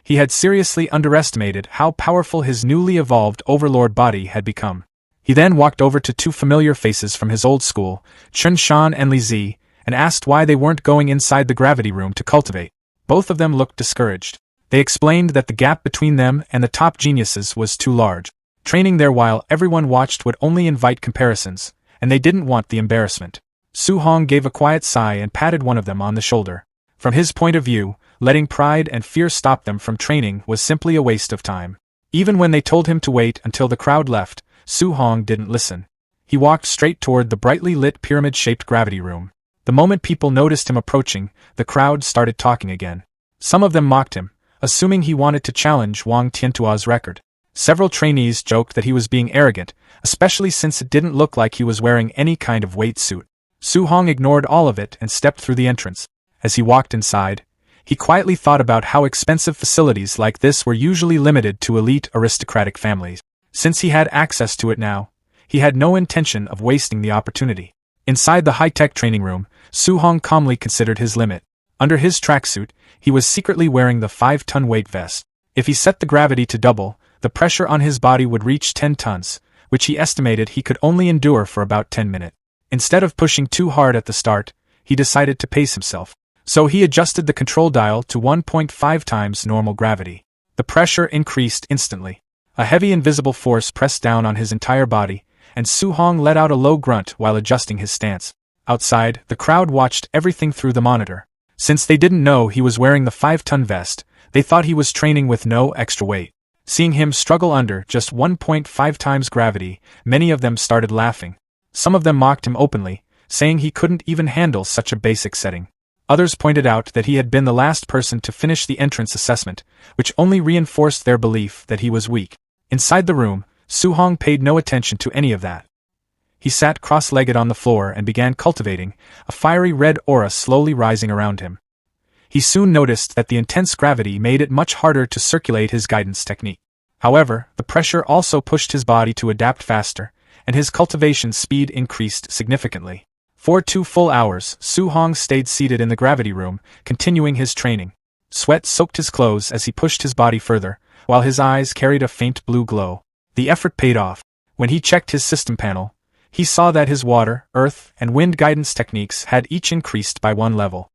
S1: He had seriously underestimated how powerful his newly evolved overlord body had become. He then walked over to 2 familiar faces from his old school, Chen Shan and Li Zi, and asked why they weren't going inside the gravity room to cultivate. Both of them looked discouraged. They explained that the gap between them and the top geniuses was too large. Training there while everyone watched would only invite comparisons, and they didn't want the embarrassment. Su Hong gave a quiet sigh and patted one of them on the shoulder. From his point of view, letting pride and fear stop them from training was simply a waste of time. Even when they told him to wait until the crowd left, Su Hong didn't listen. He walked straight toward the brightly lit pyramid-shaped gravity room. The moment people noticed him approaching, the crowd started talking again. Some of them mocked him, assuming he wanted to challenge Wang Tiantua's record. Several trainees joked that he was being arrogant, especially since it didn't look like he was wearing any kind of weight suit. Su Hong ignored all of it and stepped through the entrance. As he walked inside, he quietly thought about how expensive facilities like this were usually limited to elite aristocratic families. Since he had access to it now, he had no intention of wasting the opportunity. Inside the high-tech training room, Su Hong calmly considered his limit. Under his tracksuit, he was secretly wearing the 5-ton weight vest. If he set the gravity to double, the pressure on his body would reach 10 tons, which he estimated he could only endure for about 10 minutes. Instead of pushing too hard at the start, he decided to pace himself. So he adjusted the control dial to 1.5 times normal gravity. The pressure increased instantly. A heavy invisible force pressed down on his entire body, and Su-hong let out a low grunt while adjusting his stance. Outside, the crowd watched everything through the monitor. Since they didn't know he was wearing the 5-ton vest, they thought he was training with no extra weight. Seeing him struggle under just 1.5 times gravity, many of them started laughing. Some of them mocked him openly, saying he couldn't even handle such a basic setting. Others pointed out that he had been the last person to finish the entrance assessment, which only reinforced their belief that he was weak. Inside the room, Su-hong paid no attention to any of that. He sat cross-legged on the floor and began cultivating, a fiery red aura slowly rising around him. He soon noticed that the intense gravity made it much harder to circulate his guidance technique. However, the pressure also pushed his body to adapt faster, and his cultivation speed increased significantly. For 2 full hours, Su-hong stayed seated in the gravity room, continuing his training. Sweat soaked his clothes as he pushed his body further, while his eyes carried a faint blue glow. The effort paid off. When he checked his system panel, he saw that his water, earth, and wind guidance techniques had each increased by 1 level.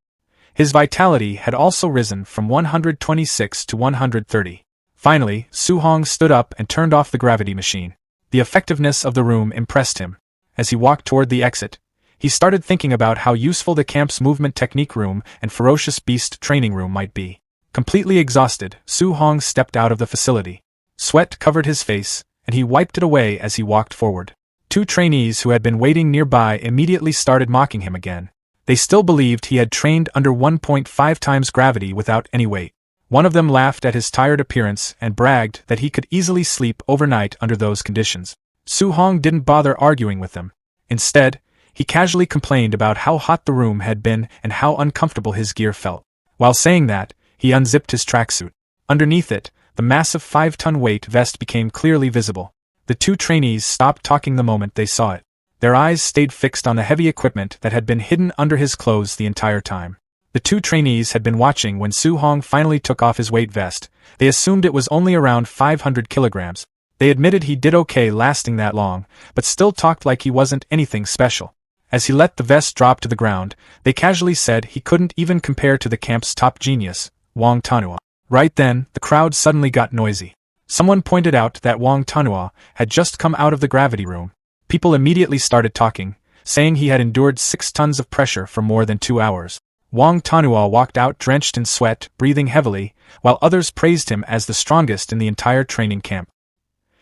S1: His vitality had also risen from 126 to 130. Finally, Su-hong stood up and turned off the gravity machine. The effectiveness of the room impressed him. As he walked toward the exit, he started thinking about how useful the camp's movement technique room and ferocious beast training room might be. Completely exhausted, Su-hong stepped out of the facility. Sweat covered his face, and he wiped it away as he walked forward. 2 trainees who had been waiting nearby immediately started mocking him again. They still believed he had trained under 1.5 times gravity without any weight. One of them laughed at his tired appearance and bragged that he could easily sleep overnight under those conditions. Su-hong didn't bother arguing with them. Instead, he casually complained about how hot the room had been and how uncomfortable his gear felt. While saying that, he unzipped his tracksuit. Underneath it, the massive 5-ton weight vest became clearly visible. The 2 trainees stopped talking the moment they saw it. Their eyes stayed fixed on the heavy equipment that had been hidden under his clothes the entire time. The 2 trainees had been watching when Su-hong finally took off his weight vest. They assumed it was only around 500 kilograms. They admitted he did okay lasting that long, but still talked like he wasn't anything special. As he let the vest drop to the ground, they casually said he couldn't even compare to the camp's top genius, Wang Tanhua. Right then, the crowd suddenly got noisy. Someone pointed out that Wang Tanhua had just come out of the gravity room. People immediately started talking, saying he had endured 6 tons of pressure for more than 2 hours. Wang Tanhua walked out drenched in sweat, breathing heavily, while others praised him as the strongest in the entire training camp.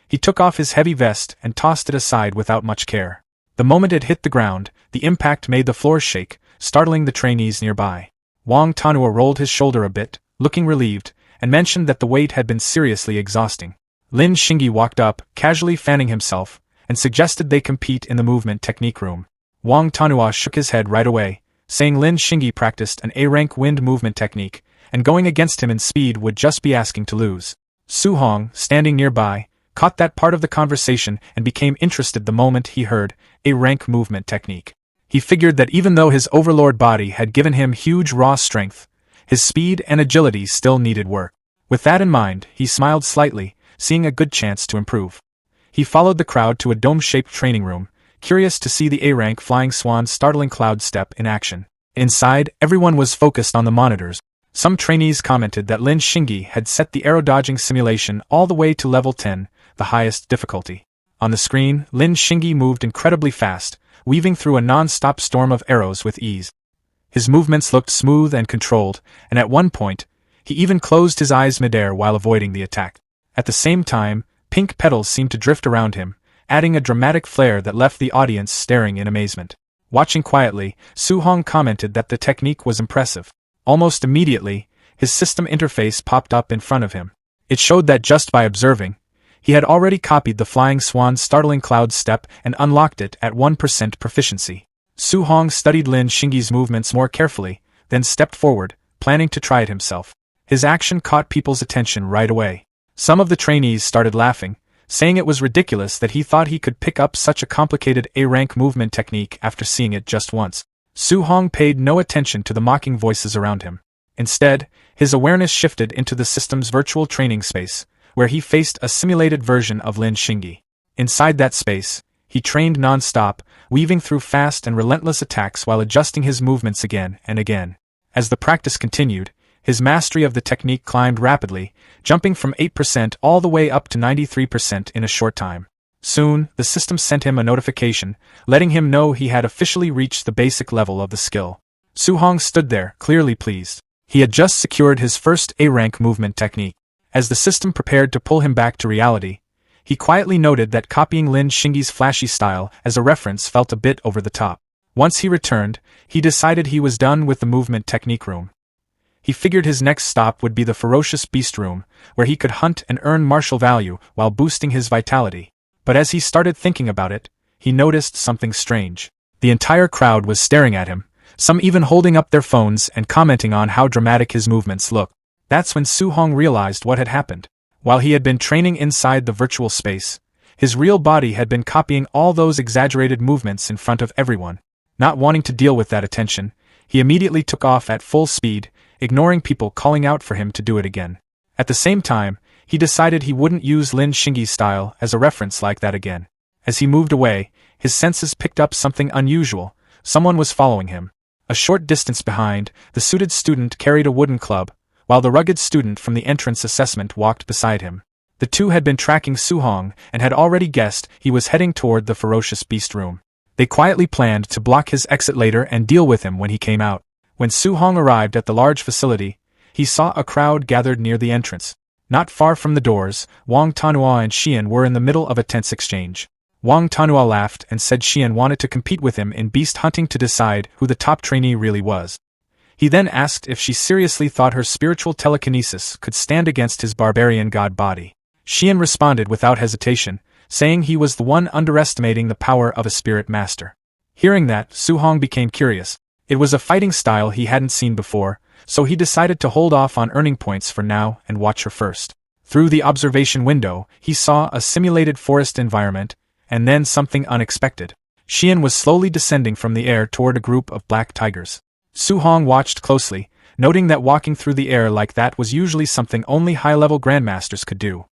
S1: He took off his heavy vest and tossed it aside without much care. The moment it hit the ground, the impact made the floor shake, startling the trainees nearby. Wang Tanhua rolled his shoulder a bit, looking relieved, and mentioned that the weight had been seriously exhausting. Lin Xingyi walked up, casually fanning himself, and suggested they compete in the movement technique room. Wang Tanhua shook his head right away, saying Lin Xingyi practiced an A-rank wind movement technique, and going against him in speed would just be asking to lose. Su-hong, standing nearby, caught that part of the conversation and became interested the moment he heard A-rank movement technique. He figured that even though his overlord body had given him huge raw strength, his speed and agility still needed work. With that in mind, he smiled slightly, seeing a good chance to improve. He followed the crowd to a dome-shaped training room, curious to see the A-rank Flying Swan's startling cloud step in action. Inside, everyone was focused on the monitors. Some trainees commented that Lin Xingyi had set the arrow-dodging simulation all the way to level 10, the highest difficulty. On the screen, Lin Xingyi moved incredibly fast, weaving through a non-stop storm of arrows with ease. His movements looked smooth and controlled, and at one point, he even closed his eyes midair while avoiding the attack. At the same time, pink petals seemed to drift around him, adding a dramatic flair that left the audience staring in amazement. Watching quietly, Su-hong commented that the technique was impressive. Almost immediately, his system interface popped up in front of him. It showed that just by observing, he had already copied the Flying Swan's startling cloud step and unlocked it at 1% proficiency. Su-hong studied Lin Xingyi's movements more carefully, then stepped forward, planning to try it himself. His action caught people's attention right away. Some of the trainees started laughing, saying it was ridiculous that he thought he could pick up such a complicated A-rank movement technique after seeing it just once. Su Hong paid no attention to the mocking voices around him. Instead, his awareness shifted into the system's virtual training space, where he faced a simulated version of Lin Xingyi. Inside that space, he trained non-stop, weaving through fast and relentless attacks while adjusting his movements again and again. As the practice continued, his mastery of the technique climbed rapidly, jumping from 8% all the way up to 93% in a short time. Soon, the system sent him a notification, letting him know he had officially reached the basic level of the skill. Su Hong stood there, clearly pleased. He had just secured his first A-rank movement technique. As the system prepared to pull him back to reality, he quietly noted that copying Lin Xingyi's flashy style as a reference felt a bit over the top. Once he returned, he decided he was done with the movement technique room. He figured his next stop would be the ferocious beast room, where he could hunt and earn martial value while boosting his vitality. But as he started thinking about it, he noticed something strange. The entire crowd was staring at him, some even holding up their phones and commenting on how dramatic his movements looked. That's when Su Hong realized what had happened. While he had been training inside the virtual space, his real body had been copying all those exaggerated movements in front of everyone. Not wanting to deal with that attention, he immediately took off at full speed, ignoring people calling out for him to do it again. At the same time, he decided he wouldn't use Lin Xingyi's style as a reference like that again. As he moved away, his senses picked up something unusual. Someone was following him. A short distance behind, the suited student carried a wooden club, while the rugged student from the entrance assessment walked beside him. The two had been tracking Su Hong and had already guessed he was heading toward the ferocious beast room. They quietly planned to block his exit later and deal with him when he came out. When Su Hong arrived at the large facility, he saw a crowd gathered near the entrance. Not far from the doors, Wang Tanhua and Xian were in the middle of a tense exchange. Wang Tanhua laughed and said Xian wanted to compete with him in beast hunting to decide who the top trainee really was. He then asked if she seriously thought her spiritual telekinesis could stand against his barbarian god body. Xian responded without hesitation, saying he was the one underestimating the power of a spirit master. Hearing that, Su Hong became curious. It was a fighting style he hadn't seen before, so he decided to hold off on earning points for now and watch her first. Through the observation window, he saw a simulated forest environment, and then something unexpected. Xian was slowly descending from the air toward a group of black tigers. Su Hong watched closely, noting that walking through the air like that was usually something only high-level grandmasters could do.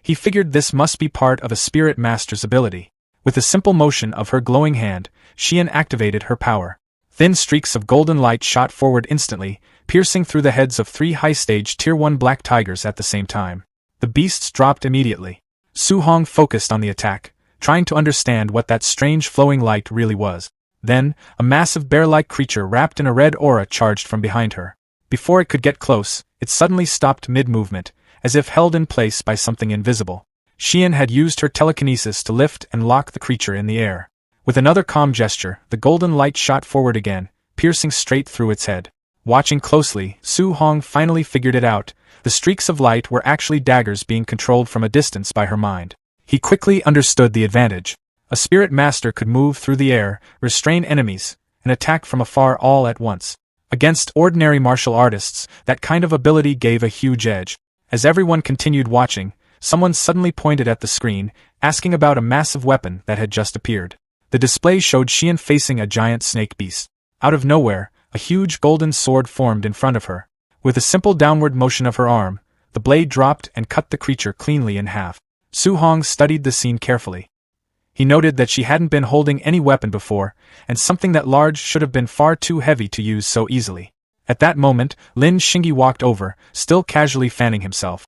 S1: He figured this must be part of a spirit master's ability. With a simple motion of her glowing hand, Xian activated her power. Thin streaks of golden light shot forward instantly, piercing through the heads of 3 high-stage Tier 1 black tigers at the same time. The beasts dropped immediately. Su Hong focused on the attack, trying to understand what that strange flowing light really was. Then, a massive bear-like creature wrapped in a red aura charged from behind her. Before it could get close, it suddenly stopped mid-movement, as if held in place by something invisible. Xian had used her telekinesis to lift and lock the creature in the air. With another calm gesture, the golden light shot forward again, piercing straight through its head. Watching closely, Su Hong finally figured it out. The streaks of light were actually daggers being controlled from a distance by her mind. He quickly understood the advantage. A spirit master could move through the air, restrain enemies, and attack from afar all at once. Against ordinary martial artists, that kind of ability gave a huge edge. As everyone continued watching, someone suddenly pointed at the screen, asking about a massive weapon that had just appeared. The display showed Xian facing a giant snake beast. Out of nowhere, a huge golden sword formed in front of her. With a simple downward motion of her arm, the blade dropped and cut the creature cleanly in half. Su Hong studied the scene carefully. He noted that she hadn't been holding any weapon before, and something that large should have been far too heavy to use so easily. At that moment, Lin Xingyi walked over, still casually fanning himself.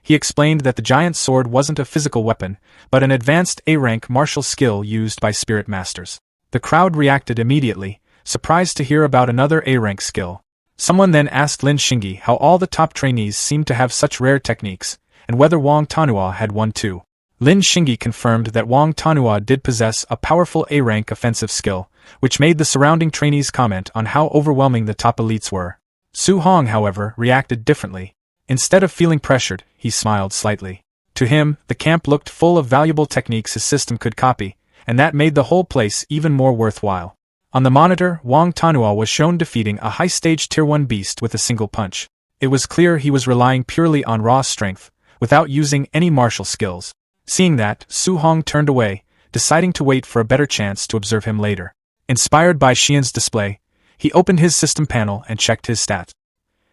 S1: He explained that the giant sword wasn't a physical weapon, but an advanced A-rank martial skill used by spirit masters. The crowd reacted immediately, surprised to hear about another A-rank skill. Someone then asked Lin Xingyi how all the top trainees seemed to have such rare techniques, and whether Wang Tanhua had one too. Lin Xingyi confirmed that Wang Tanhua did possess a powerful A-rank offensive skill, which made the surrounding trainees comment on how overwhelming the top elites were. Su Hong, however, reacted differently. Instead of feeling pressured, he smiled slightly. To him, the camp looked full of valuable techniques his system could copy, and that made the whole place even more worthwhile. On the monitor, Wang Tanhua was shown defeating a high-stage Tier 1 beast with a single punch. It was clear he was relying purely on raw strength, without using any martial skills. Seeing that, Su Hong turned away, deciding to wait for a better chance to observe him later. Inspired by Xian's display, he opened his system panel and checked his stats.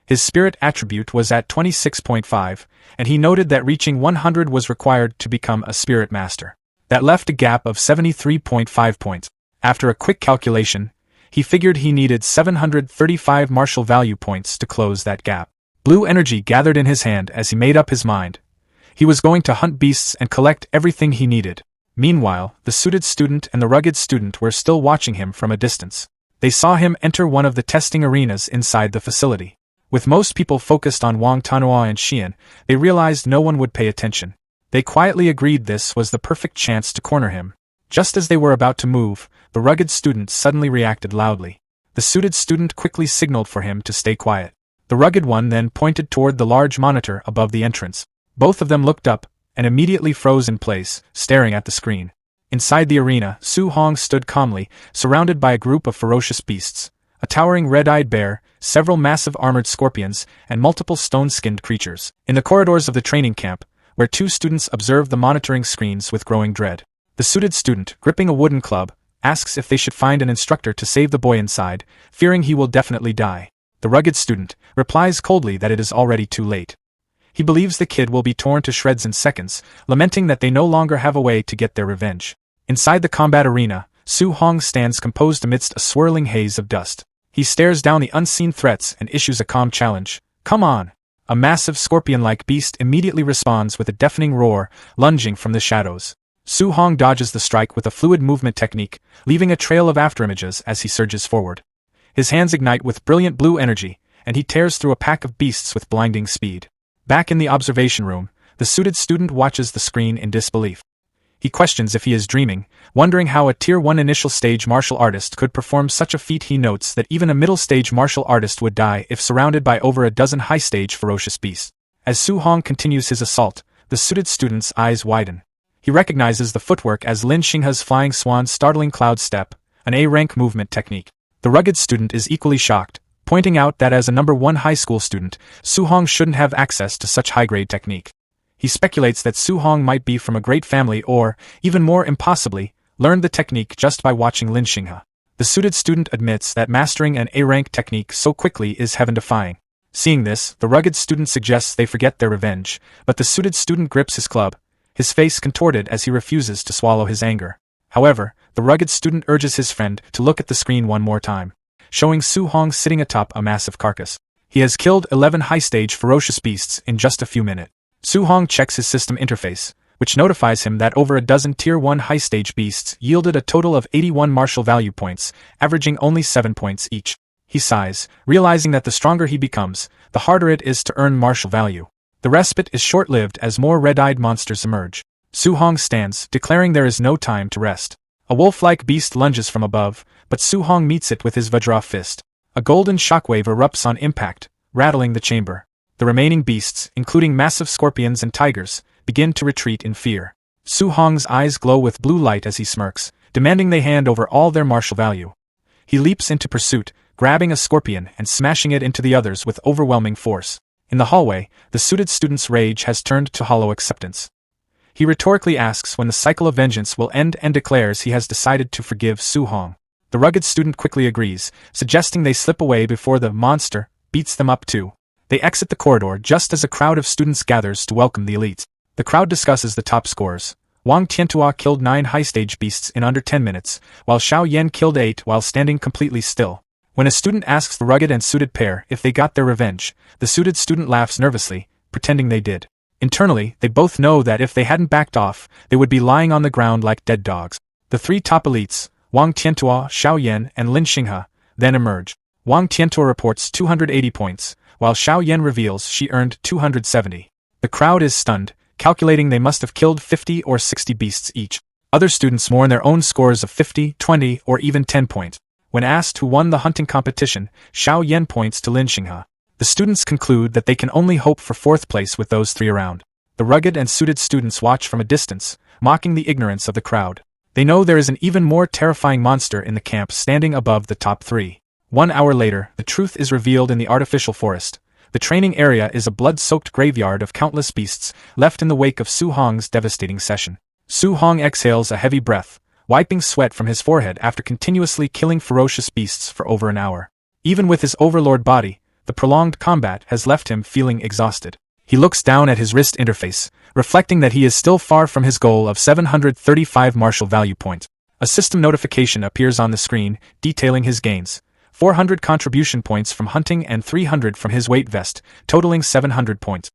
S1: His spirit attribute was at 26.5, and he noted that reaching 100 was required to become a spirit master. That left a gap of 73.5 points. After a quick calculation, he figured he needed 735 martial value points to close that gap. Blue energy gathered in his hand as he made up his mind. He was going to hunt beasts and collect everything he needed. Meanwhile, the suited student and the rugged student were still watching him from a distance. They saw him enter one of the testing arenas inside the facility. With most people focused on Wang Tanhua and Xian, they realized no one would pay attention. They quietly agreed this was the perfect chance to corner him. Just as they were about to move, the rugged student suddenly reacted loudly. The suited student quickly signaled for him to stay quiet. The rugged one then pointed toward the large monitor above the entrance. Both of them looked up, and immediately froze in place, staring at the screen. Inside the arena, Su Hong stood calmly, surrounded by a group of ferocious beasts. A towering red-eyed bear, several massive armored scorpions, and multiple stone-skinned creatures. In the corridors of the training camp, where two students observed the monitoring screens with growing dread. The suited student, gripping a wooden club, asks if they should find an instructor to save the boy inside, fearing he will definitely die. The rugged student replies coldly that it is already too late. He believes the kid will be torn to shreds in seconds, lamenting that they no longer have a way to get their revenge. Inside the combat arena, Su Hong stands composed amidst a swirling haze of dust. He stares down the unseen threats and issues a calm challenge. Come on! A massive scorpion-like beast immediately responds with a deafening roar, lunging from the shadows. Su Hong dodges the strike with a fluid movement technique, leaving a trail of afterimages as he surges forward. His hands ignite with brilliant blue energy, and he tears through a pack of beasts with blinding speed. Back in the observation room, the suited student watches the screen in disbelief. He questions if he is dreaming, wondering how a Tier 1 initial stage martial artist could perform such a feat. He notes that even a middle stage martial artist would die if surrounded by over a dozen high stage ferocious beasts. As Su Hong continues his assault, the suited student's eyes widen. He recognizes the footwork as Lin Xinghe's flying swan's startling cloud step, an A-rank movement technique. The rugged student is equally shocked, pointing out that as a number 1 high school student, Su Hong shouldn't have access to such high-grade technique. He speculates that Su Hong might be from a great family or, even more impossibly, learned the technique just by watching Lin Xinghe. The suited student admits that mastering an A-rank technique so quickly is heaven-defying. Seeing this, the rugged student suggests they forget their revenge, but the suited student grips his club, his face contorted as he refuses to swallow his anger. However, the rugged student urges his friend to look at the screen one more time, showing Su Hong sitting atop a massive carcass. He has killed 11 high-stage ferocious beasts in just a few minutes. Su Hong checks his system interface, which notifies him that over a dozen Tier 1 high-stage beasts yielded a total of 81 martial value points, averaging only 7 points each. He sighs, realizing that the stronger he becomes, the harder it is to earn martial value. The respite is short-lived as more red-eyed monsters emerge. Su Hong stands, declaring there is no time to rest. A wolf-like beast lunges from above, but Su Hong meets it with his Vajra fist. A golden shockwave erupts on impact, rattling the chamber. The remaining beasts, including massive scorpions and tigers, begin to retreat in fear. Su Hong's eyes glow with blue light as he smirks, demanding they hand over all their martial value. He leaps into pursuit, grabbing a scorpion and smashing it into the others with overwhelming force. In the hallway, the suited student's rage has turned to hollow acceptance. He rhetorically asks when the cycle of vengeance will end and declares he has decided to forgive Su Hong. The rugged student quickly agrees, suggesting they slip away before the monster beats them up too. They exit the corridor just as a crowd of students gathers to welcome the elites. The crowd discusses the top scores. Wang Tiantua killed 9 high-stage beasts in under 10 minutes, while Xiao Yan killed 8 while standing completely still. When a student asks the rugged and suited pair if they got their revenge, the suited student laughs nervously, pretending they did. Internally, they both know that if they hadn't backed off, they would be lying on the ground like dead dogs. The 3 top elites, Wang Tiantua, Xiao Yan, and Lin Xinghe, then emerge. Wang Tiantua reports 280 points, while Xiao Yan reveals she earned 270. The crowd is stunned, calculating they must have killed 50 or 60 beasts each. Other students mourn their own scores of 50, 20, or even 10 points. When asked who won the hunting competition, Xiao Yan points to Lin Xinghe. The students conclude that they can only hope for 4th place with those 3 around. The rugged and suited students watch from a distance, mocking the ignorance of the crowd. They know there is an even more terrifying monster in the camp standing above the top 3. 1 hour later, the truth is revealed in the artificial forest. The training area is a blood-soaked graveyard of countless beasts, left in the wake of Su Hong's devastating session. Su Hong exhales a heavy breath, wiping sweat from his forehead after continuously killing ferocious beasts for over an hour. Even with his overlord body, the prolonged combat has left him feeling exhausted. He looks down at his wrist interface, reflecting that he is still far from his goal of 735 martial value points. A system notification appears on the screen, detailing his gains. 400 contribution points from hunting and 300 from his weight vest, totaling 700 points.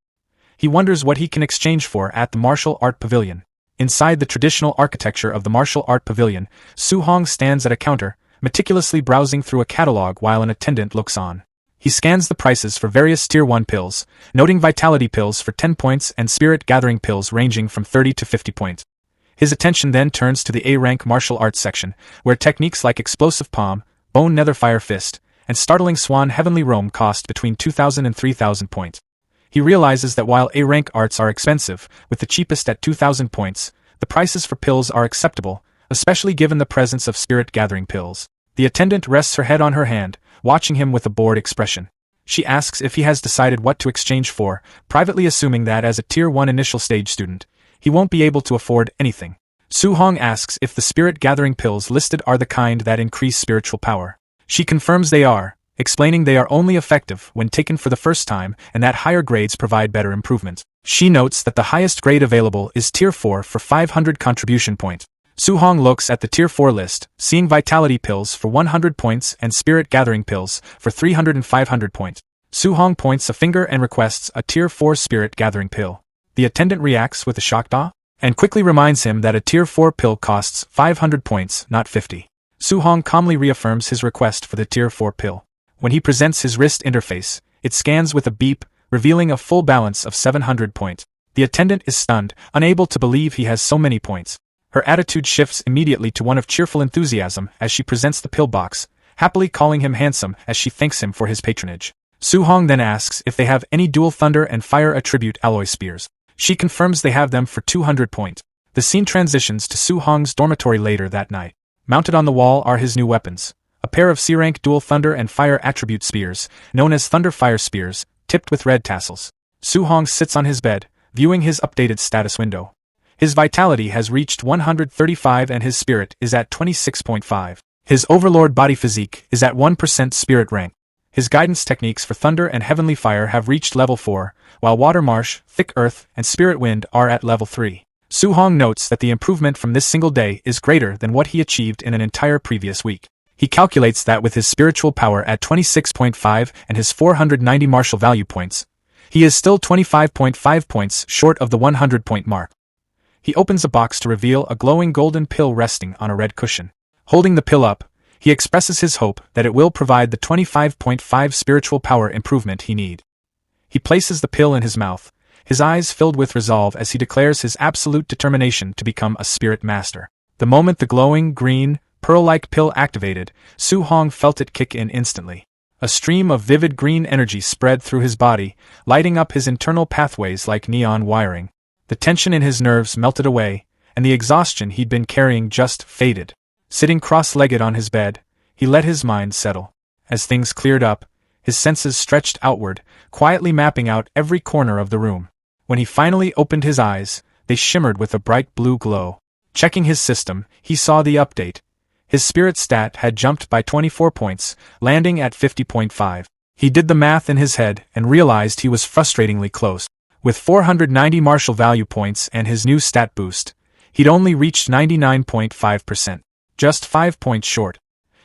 S1: He wonders what he can exchange for at the martial art pavilion. Inside the traditional architecture of the martial art pavilion, Su Hong stands at a counter, meticulously browsing through a catalog while an attendant looks on. He scans the prices for various Tier 1 pills, noting vitality pills for 10 points and spirit gathering pills ranging from 30 to 50 points. His attention then turns to the A-rank martial arts section, where techniques like explosive palm, bone nether fire fist, and startling swan heavenly roam cost between 2,000 and 3,000 points. He realizes that while A-rank arts are expensive, with the cheapest at 2,000 points, the prices for pills are acceptable, especially given the presence of spirit gathering pills. The attendant rests her head on her hand, watching him with a bored expression. She asks if he has decided what to exchange for, privately assuming that as a Tier 1 initial stage student, he won't be able to afford anything. Su Hong asks if the spirit gathering pills listed are the kind that increase spiritual power. She confirms they are, explaining they are only effective when taken for the first time and that higher grades provide better improvements. She notes that the highest grade available is Tier 4 for 500 contribution points. Su Hong looks at the Tier 4 list, seeing vitality pills for 100 points and spirit gathering pills for 300 and 500 points. Su Hong points a finger and requests a Tier 4 spirit gathering pill. The attendant reacts with a shocked awe, and quickly reminds him that a Tier 4 pill costs 500 points, not 50. Su Hong calmly reaffirms his request for the Tier 4 pill. When he presents his wrist interface, it scans with a beep, revealing a full balance of 700 points. The attendant is stunned, unable to believe he has so many points. Her attitude shifts immediately to one of cheerful enthusiasm as she presents the pill box, happily calling him handsome as she thanks him for his patronage. Su Hong then asks if they have any dual thunder and fire attribute alloy spears. She confirms they have them for 200 points. The scene transitions to Su Hong's dormitory later that night. Mounted on the wall are his new weapons. A pair of C-rank dual thunder and fire attribute spears, known as Thunder Fire Spears, tipped with red tassels. Su Hong sits on his bed, viewing his updated status window. His vitality has reached 135 and his spirit is at 26.5. His overlord body physique is at 1% spirit rank. His guidance techniques for thunder and heavenly fire have reached level 4, while water marsh, thick earth, and spirit wind are at level 3. Su Hong notes that the improvement from this single day is greater than what he achieved in an entire previous week. He calculates that with his spiritual power at 26.5 and his 490 martial value points, he is still 25.5 points short of the 100-point mark. He opens a box to reveal a glowing golden pill resting on a red cushion. Holding the pill up, he expresses his hope that it will provide the 25.5 spiritual power improvement he needs. He places the pill in his mouth, his eyes filled with resolve as he declares his absolute determination to become a spirit master. The moment the glowing, green, pearl-like pill activated, Su Hong felt it kick in instantly. A stream of vivid green energy spread through his body, lighting up his internal pathways like neon wiring. The tension in his nerves melted away, and the exhaustion he'd been carrying just faded. Sitting cross-legged on his bed, he let his mind settle. As things cleared up, his senses stretched outward, quietly mapping out every corner of the room. When he finally opened his eyes, they shimmered with a bright blue glow. Checking his system, he saw the update. His spirit stat had jumped by 24 points, landing at 50.5. He did the math in his head and realized he was frustratingly close. With 490 martial value points and his new stat boost, he'd only reached 99.5%. Just 5 points short.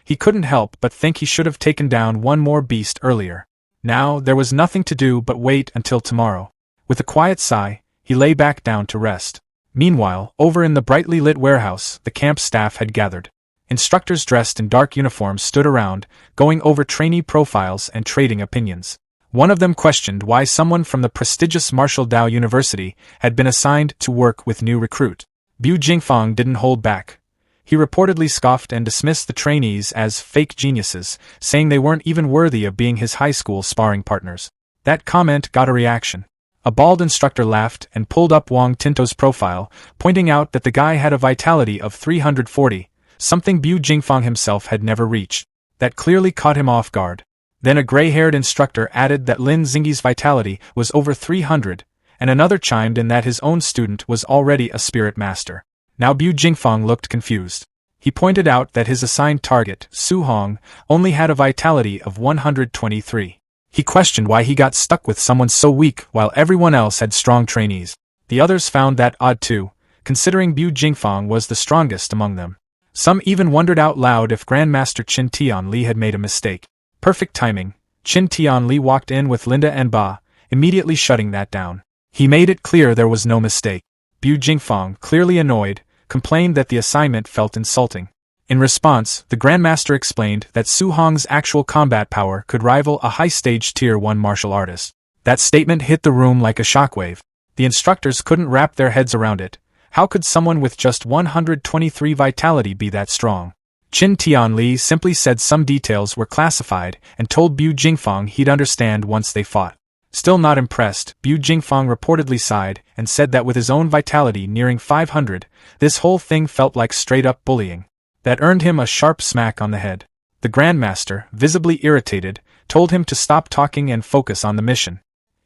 S1: He couldn't help but think he should have taken down one more beast earlier. Now, there was nothing to do but wait until tomorrow. With a quiet sigh, he lay back down to rest. Meanwhile, over in the brightly lit warehouse, the camp staff had gathered. Instructors dressed in dark uniforms stood around, going over trainee profiles and trading opinions. One of them questioned why someone from the prestigious Martial Dao University had been assigned to work with new recruit. Bu Jingfang didn't hold back. He reportedly scoffed and dismissed the trainees as fake geniuses, saying they weren't even worthy of being his high school sparring partners. That comment got a reaction. A bald instructor laughed and pulled up Wang Tinto's profile, pointing out that the guy had a vitality of 340, something Bu Jingfang himself had never reached. That clearly caught him off guard. Then a gray-haired instructor added that Lin Xingyi's vitality was over 300, and another chimed in that his own student was already a spirit master. Now Bu Jingfang looked confused. He pointed out that his assigned target, Su Hong, only had a vitality of 123. He questioned why he got stuck with someone so weak while everyone else had strong trainees. The others found that odd too, considering Bu Jingfang was the strongest among them. Some even wondered out loud if Grandmaster Qin Tianli had made a mistake. Perfect timing. Qin Tianli walked in with Linda and Ba, immediately shutting that down. He made it clear there was no mistake. Bu Jingfang, clearly annoyed, complained that the assignment felt insulting. In response, the Grandmaster explained that Su Hong's actual combat power could rival a high-stage Tier 1 martial artist. That statement hit the room like a shockwave. The instructors couldn't wrap their heads around it. How could someone with just 123 vitality be that strong? Qin Tianli simply said some details were classified and told Bu Jingfang he'd understand once they fought. Still not impressed, Bu Jingfang reportedly sighed and said that with his own vitality nearing 500, this whole thing felt like straight-up bullying. That earned him a sharp smack on the head. The Grandmaster, visibly irritated, told him to stop talking and focus on the mission.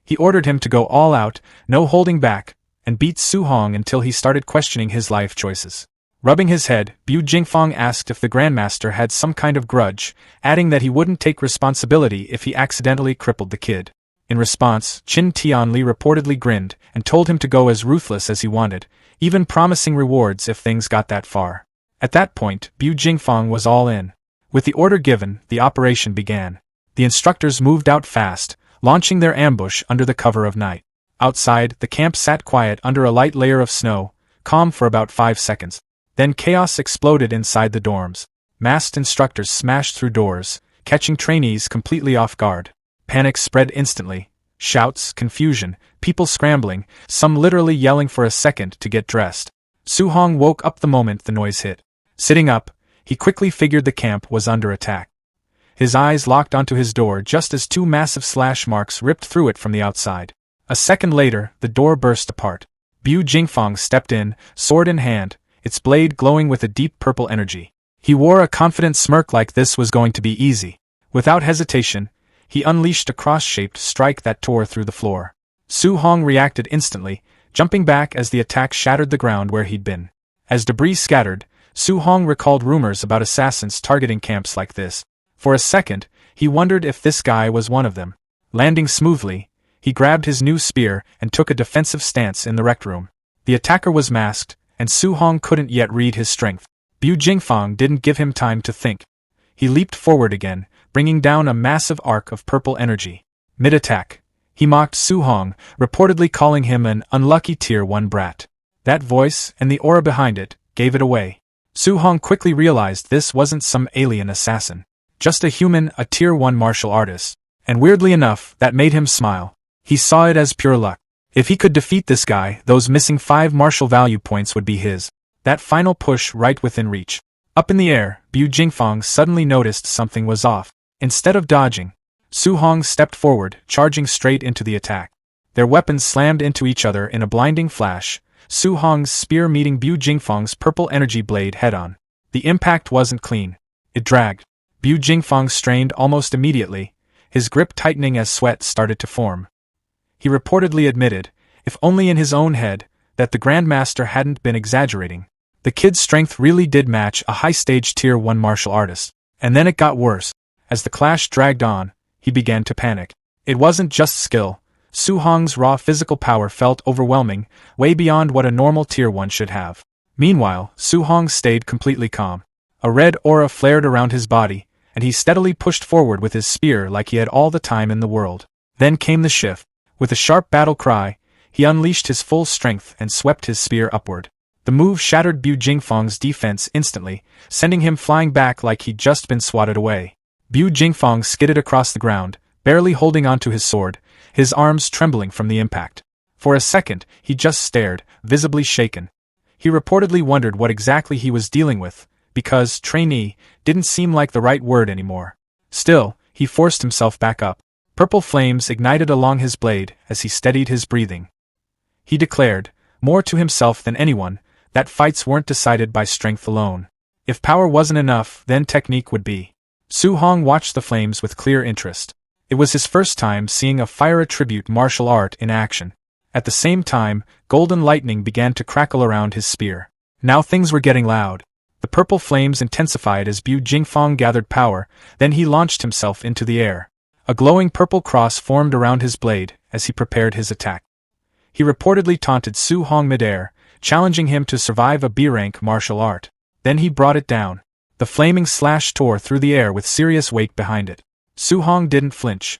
S1: He ordered him to go all out, no holding back, and beat Su Hong until he started questioning his life choices. Rubbing his head, Bu Jingfang asked if the Grandmaster had some kind of grudge, adding that he wouldn't take responsibility if he accidentally crippled the kid. In response, Qin Tianli reportedly grinned and told him to go as ruthless as he wanted, even promising rewards if things got that far. At that point, Bu Jingfang was all in. With the order given, the operation began. The instructors moved out fast, launching their ambush under the cover of night. Outside, the camp sat quiet under a light layer of snow, calm for about 5 seconds. Then chaos exploded inside the dorms. Masked instructors smashed through doors, catching trainees completely off guard. Panic spread instantly. Shouts, confusion, people scrambling, some literally yelling for a second to get dressed. Su Hong woke up the moment the noise hit. Sitting up, he quickly figured the camp was under attack. His eyes locked onto his door just as 2 massive slash marks ripped through it from the outside. A second later, the door burst apart. Bu Jingfang stepped in, sword in hand, its blade glowing with a deep purple energy. He wore a confident smirk like this was going to be easy. Without hesitation, he unleashed a cross-shaped strike that tore through the floor. Su Hong reacted instantly, jumping back as the attack shattered the ground where he'd been. As debris scattered, Su Hong recalled rumors about assassins targeting camps like this. For a second, he wondered if this guy was one of them. Landing smoothly, he grabbed his new spear and took a defensive stance in the rec room. The attacker was masked, and Su Hong couldn't yet read his strength. Bu Jingfang didn't give him time to think. He leaped forward again, bringing down a massive arc of purple energy. Mid-attack, he mocked Su Hong, reportedly calling him an unlucky Tier 1 brat. That voice, and the aura behind it, gave it away. Su Hong quickly realized this wasn't some alien assassin. Just a human, a Tier 1 martial artist. And weirdly enough, that made him smile. He saw it as pure luck. If he could defeat this guy, those missing 5 martial value points would be his. That final push right within reach. Up in the air, Bu Jingfang suddenly noticed something was off. Instead of dodging, Su Hong stepped forward, charging straight into the attack. Their weapons slammed into each other in a blinding flash, Su Hong's spear meeting Bu Jingfang's purple energy blade head-on. The impact wasn't clean. It dragged. Bu Jingfang strained almost immediately, his grip tightening as sweat started to form. He reportedly admitted, if only in his own head, that the Grandmaster hadn't been exaggerating. The kid's strength really did match a high-stage Tier 1 martial artist. And then it got worse. As the clash dragged on, he began to panic. It wasn't just skill. Su Hong's raw physical power felt overwhelming, way beyond what a normal Tier 1 should have. Meanwhile, Su Hong stayed completely calm. A red aura flared around his body, and he steadily pushed forward with his spear like he had all the time in the world. Then came the shift. With a sharp battle cry, he unleashed his full strength and swept his spear upward. The move shattered Bu Jingfang's defense instantly, sending him flying back like he'd just been swatted away. Bu Jingfang skidded across the ground, barely holding onto his sword, his arms trembling from the impact. For a second, he just stared, visibly shaken. He reportedly wondered what exactly he was dealing with, because trainee didn't seem like the right word anymore. Still, he forced himself back up. Purple flames ignited along his blade as he steadied his breathing. He declared, more to himself than anyone, that fights weren't decided by strength alone. If power wasn't enough, then technique would be. Su Hong watched the flames with clear interest. It was his first time seeing a fire attribute martial art in action. At the same time, golden lightning began to crackle around his spear. Now things were getting loud. The purple flames intensified as Bu Jingfang gathered power, then he launched himself into the air. A glowing purple cross formed around his blade as he prepared his attack. He reportedly taunted Su Hong midair, challenging him to survive a B-rank martial art. Then he brought it down. The flaming slash tore through the air with serious weight behind it. Su Hong didn't flinch.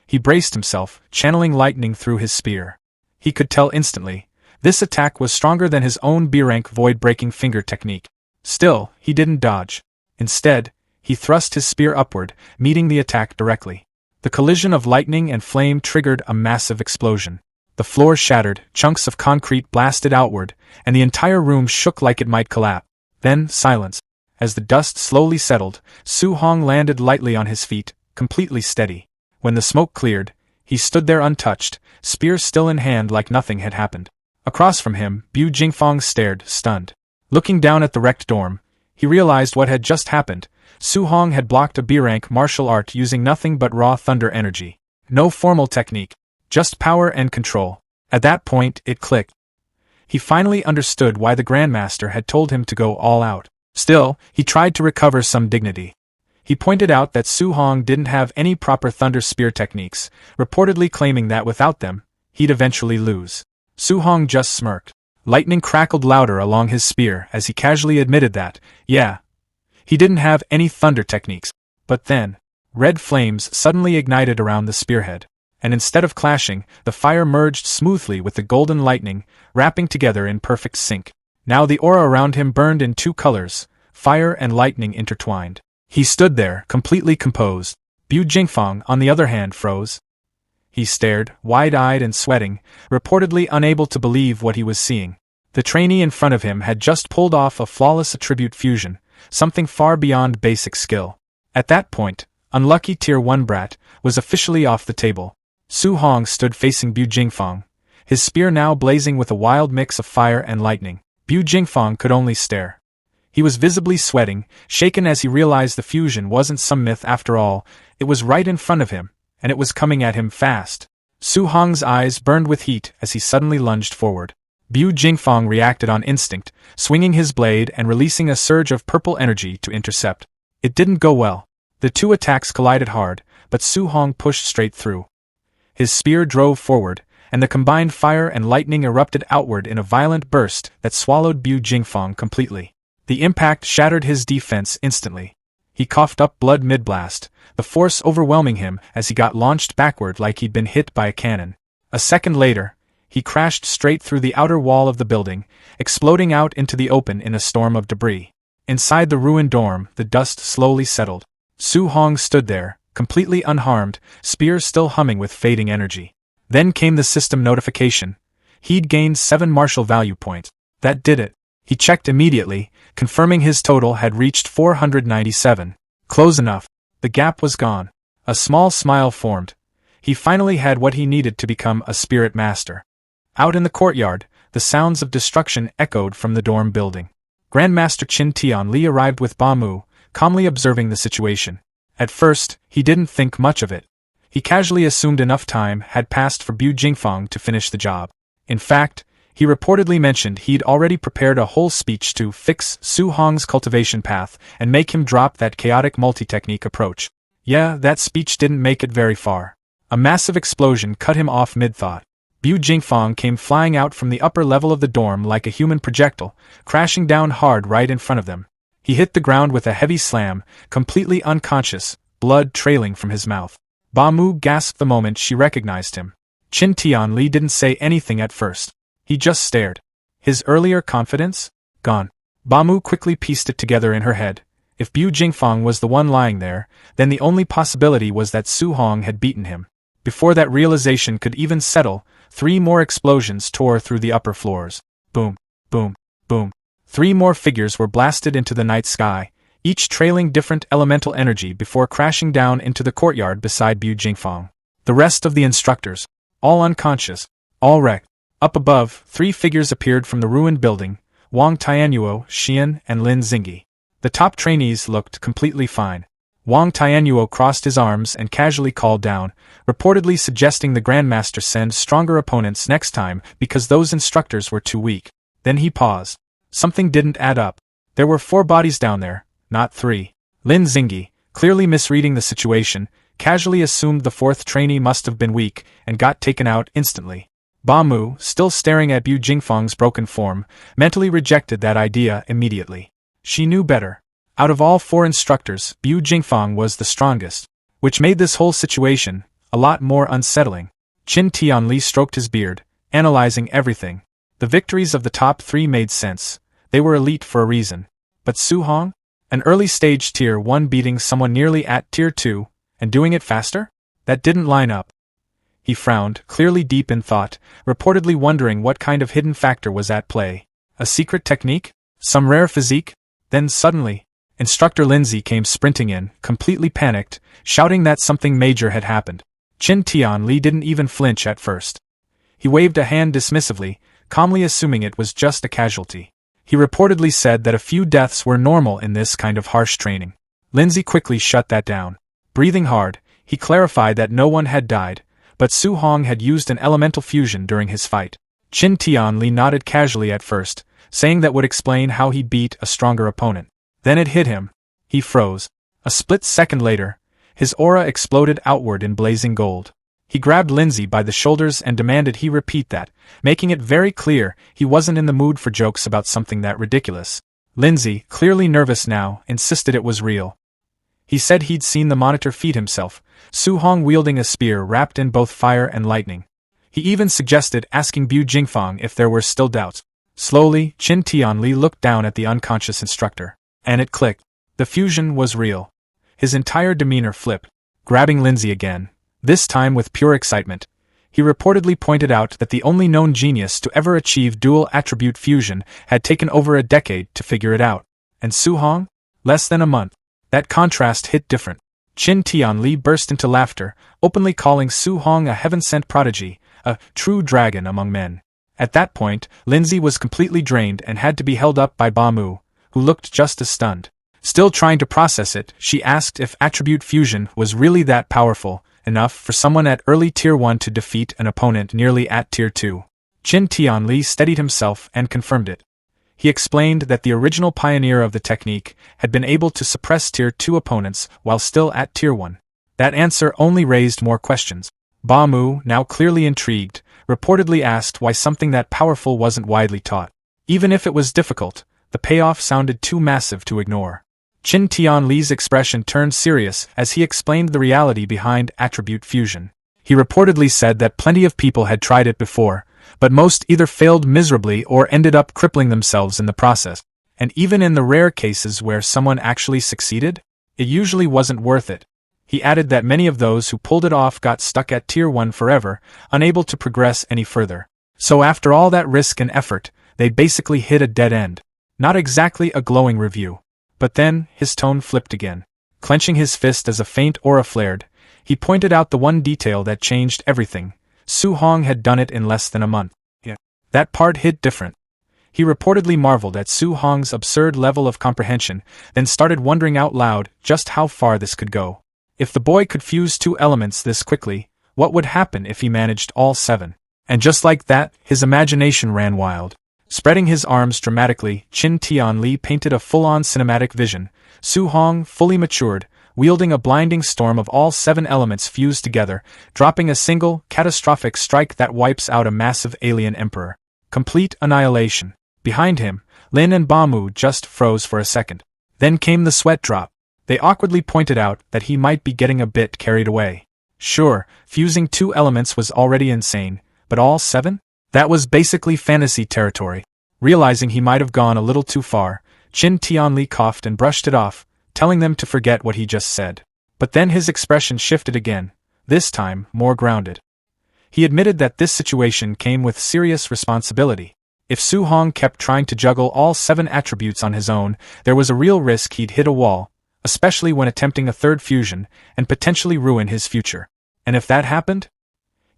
S1: He braced himself, channeling lightning through his spear. He could tell instantly, this attack was stronger than his own B-rank void-breaking finger technique. Still, he didn't dodge. Instead, he thrust his spear upward, meeting the attack directly. The collision of lightning and flame triggered a massive explosion. The floor shattered, chunks of concrete blasted outward, and the entire room shook like it might collapse. Then, silence. As the dust slowly settled, Su Hong landed lightly on his feet, completely steady. When the smoke cleared, he stood there untouched, spear still in hand like nothing had happened. Across from him, Bu Jingfang stared, stunned. Looking down at the wrecked dorm, he realized what had just happened. Su Hong had blocked a B-rank martial art using nothing but raw thunder energy. No formal technique. Just power and control. At that point, it clicked. He finally understood why the Grandmaster had told him to go all out. Still, he tried to recover some dignity. He pointed out that Su Hong didn't have any proper thunder spear techniques, reportedly claiming that without them, he'd eventually lose. Su Hong just smirked. Lightning crackled louder along his spear as he casually admitted that, yeah, he didn't have any thunder techniques. But then, red flames suddenly ignited around the spearhead. And instead of clashing, the fire merged smoothly with the golden lightning, wrapping together in perfect sync. Now the aura around him burned in two colors, fire and lightning intertwined. He stood there, completely composed. Bu Jingfang, on the other hand, froze. He stared, wide-eyed and sweating, reportedly unable to believe what he was seeing. The trainee in front of him had just pulled off a flawless attribute fusion, something far beyond basic skill. At that point, unlucky Tier 1 brat was officially off the table. Su Hong stood facing Bu Jingfang, his spear now blazing with a wild mix of fire and lightning. Bu Jingfang could only stare. He was visibly sweating, shaken as he realized the fusion wasn't some myth after all, it was right in front of him, and it was coming at him fast. Su Hong's eyes burned with heat as he suddenly lunged forward. Bu Jingfang reacted on instinct, swinging his blade and releasing a surge of purple energy to intercept. It didn't go well. The two attacks collided hard, but Su Hong pushed straight through. His spear drove forward, and the combined fire and lightning erupted outward in a violent burst that swallowed Bu Jingfang completely. The impact shattered his defense instantly. He coughed up blood mid-blast, the force overwhelming him as he got launched backward like he'd been hit by a cannon. A second later, he crashed straight through the outer wall of the building, exploding out into the open in a storm of debris. Inside the ruined dorm, the dust slowly settled. Su Hong stood there, completely unharmed, spear still humming with fading energy. Then came the system notification. He'd gained 7 martial value points. That did it. He checked immediately, confirming his total had reached 497. Close enough. The gap was gone. A small smile formed. He finally had what he needed to become a spirit master. Out in the courtyard, the sounds of destruction echoed from the dorm building. Grandmaster Qin Tianli arrived with Ba Mu, calmly observing the situation. At first, he didn't think much of it. He casually assumed enough time had passed for Bu Jingfang to finish the job. In fact, he reportedly mentioned he'd already prepared a whole speech to fix Su Hong's cultivation path and make him drop that chaotic multi-technique approach. Yeah, that speech didn't make it very far. A massive explosion cut him off mid-thought. Bu Jingfang came flying out from the upper level of the dorm like a human projectile, crashing down hard right in front of them. He hit the ground with a heavy slam, completely unconscious, blood trailing from his mouth. Ba Mu gasped the moment she recognized him. Qin Tianli didn't say anything at first. He just stared. His earlier confidence? Gone. Ba Mu quickly pieced it together in her head. If Bu Jingfang was the one lying there, then the only possibility was that Su Hong had beaten him. Before that realization could even settle, 3 more explosions tore through the upper floors. Boom, boom, boom. 3 more figures were blasted into the night sky, each trailing different elemental energy before crashing down into the courtyard beside Bu Jingfang. The rest of the instructors, all unconscious, all wrecked. Up above, 3 figures appeared from the ruined building, Wang Tianyuo, Xian, and Lin Xingyi. The top trainees looked completely fine. Wang Tianyuo crossed his arms and casually called down, reportedly suggesting the Grandmaster send stronger opponents next time because those instructors were too weak. Then he paused. Something didn't add up. There were 4 bodies down there, not 3. Lin Xingyi, clearly misreading the situation, casually assumed the 4th trainee must have been weak and got taken out instantly. Ba Mu, still staring at Bu Jingfeng's broken form, mentally rejected that idea immediately. She knew better. Out of all 4 instructors, Bu Jingfeng was the strongest, which made this whole situation a lot more unsettling. Qin Tianli stroked his beard, analyzing everything. The victories of the top 3 made sense. They were elite for a reason. But Su Hong? An early-stage Tier 1 beating someone nearly at Tier 2, and doing it faster? That didn't line up. He frowned, clearly deep in thought, reportedly wondering what kind of hidden factor was at play. A secret technique? Some rare physique? Then suddenly, Instructor Lindsay came sprinting in, completely panicked, shouting that something major had happened. Qin Tianli didn't even flinch at first. He waved a hand dismissively, calmly assuming it was just a casualty. He reportedly said that a few deaths were normal in this kind of harsh training. Lindsay quickly shut that down. Breathing hard, he clarified that no one had died, but Su Hong had used an elemental fusion during his fight. Qin Tianli nodded casually at first, saying that would explain how he beat a stronger opponent. Then it hit him. He froze. A split second later, his aura exploded outward in blazing gold. He grabbed Lindsay by the shoulders and demanded he repeat that, making it very clear he wasn't in the mood for jokes about something that ridiculous. Lindsay, clearly nervous now, insisted it was real. He said he'd seen the monitor feed himself, Su Hong wielding a spear wrapped in both fire and lightning. He even suggested asking Bu Jingfeng if there were still doubts. Slowly, Qin Tianli looked down at the unconscious instructor. And it clicked. The fusion was real. His entire demeanor flipped. Grabbing Lindsay again, this time with pure excitement, he reportedly pointed out that the only known genius to ever achieve dual-attribute fusion had taken over a decade to figure it out. And Su Hong? Less than a month. That contrast hit different. Qin Tianli burst into laughter, openly calling Su Hong a heaven-sent prodigy, a true dragon among men. At that point, Lindsay was completely drained and had to be held up by Ba Mu, who looked just as stunned. Still trying to process it, she asked if attribute fusion was really that powerful, enough for someone at early Tier 1 to defeat an opponent nearly at Tier 2. Qin Tianli steadied himself and confirmed it. He explained that the original pioneer of the technique had been able to suppress Tier 2 opponents while still at Tier 1. That answer only raised more questions. Ba Mu, now clearly intrigued, reportedly asked why something that powerful wasn't widely taught. Even if it was difficult, the payoff sounded too massive to ignore. Qin Tianli's expression turned serious as he explained the reality behind attribute fusion. He reportedly said that plenty of people had tried it before, but most either failed miserably or ended up crippling themselves in the process. And even in the rare cases where someone actually succeeded, it usually wasn't worth it. He added that many of those who pulled it off got stuck at Tier 1 forever, unable to progress any further. So after all that risk and effort, they basically hit a dead end. Not exactly a glowing review. But then, his tone flipped again. Clenching his fist as a faint aura flared, he pointed out the one detail that changed everything. Su Hong had done it in less than a month. That part hit different. He reportedly marveled at Su Hong's absurd level of comprehension, then started wondering out loud just how far this could go. If the boy could fuse 2 elements this quickly, what would happen if he managed all 7? And just like that, his imagination ran wild. Spreading his arms dramatically, Qin Tianli painted a full-on cinematic vision. Su Hong, fully matured, wielding a blinding storm of all 7 elements fused together, dropping a single, catastrophic strike that wipes out a massive alien emperor. Complete annihilation. Behind him, Lin and Ba Mu just froze for a second. Then came the sweat drop. They awkwardly pointed out that he might be getting a bit carried away. Sure, fusing 2 elements was already insane, but all 7? That was basically fantasy territory. Realizing he might have gone a little too far, Qin Tianli coughed and brushed it off, telling them to forget what he just said. But then his expression shifted again, this time more grounded. He admitted that this situation came with serious responsibility. If Su Hong kept trying to juggle all 7 attributes on his own, there was a real risk he'd hit a wall, especially when attempting a third fusion, and potentially ruin his future. And if that happened?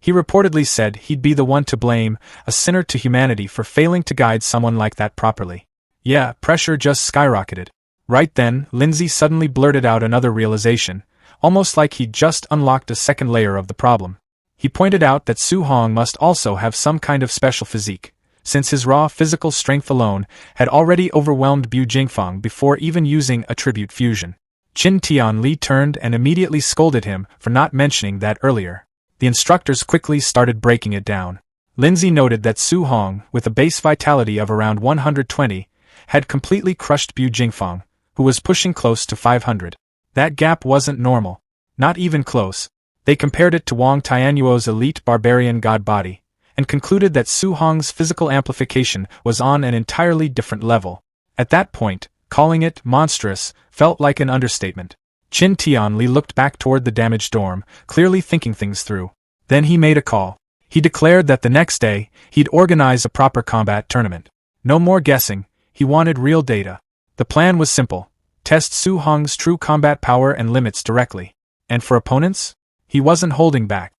S1: He reportedly said he'd be the one to blame, a sinner to humanity for failing to guide someone like that properly. Yeah, pressure just skyrocketed. Right then, Lindsay suddenly blurted out another realization, almost like he'd just unlocked a second layer of the problem. He pointed out that Su Hong must also have some kind of special physique, since his raw physical strength alone had already overwhelmed Bu Jingfang before even using attribute fusion. Qin Tianli turned and immediately scolded him for not mentioning that earlier. The instructors quickly started breaking it down. Lindsay noted that Su Hong, with a base vitality of around 120, had completely crushed Bu Jingfang, who was pushing close to 500. That gap wasn't normal. Not even close. They compared it to Wang Tianyuo's elite barbarian god body, and concluded that Su Hong's physical amplification was on an entirely different level. At that point, calling it monstrous felt like an understatement. Qin Tianli looked back toward the damaged dorm, clearly thinking things through. Then he made a call. He declared that the next day, he'd organize a proper combat tournament. No more guessing, he wanted real data. The plan was simple: test Su Hong's true combat power and limits directly. And for opponents? He wasn't holding back.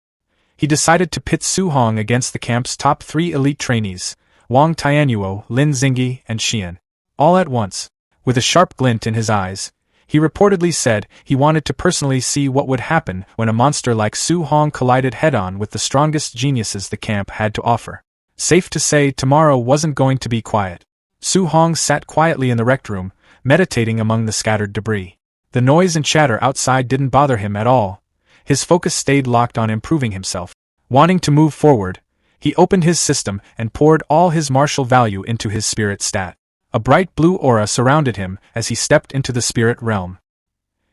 S1: He decided to pit Su Hong against the camp's top 3 elite trainees, Wang Tianyuo, Lin Xingyi, and Xian. All at once. With a sharp glint in his eyes, he reportedly said he wanted to personally see what would happen when a monster like Su Hong collided head-on with the strongest geniuses the camp had to offer. Safe to say tomorrow wasn't going to be quiet. Su Hong sat quietly in the rec room, meditating among the scattered debris. The noise and chatter outside didn't bother him at all. His focus stayed locked on improving himself. Wanting to move forward, he opened his system and poured all his martial value into his spirit stat. A bright blue aura surrounded him as he stepped into the spirit realm.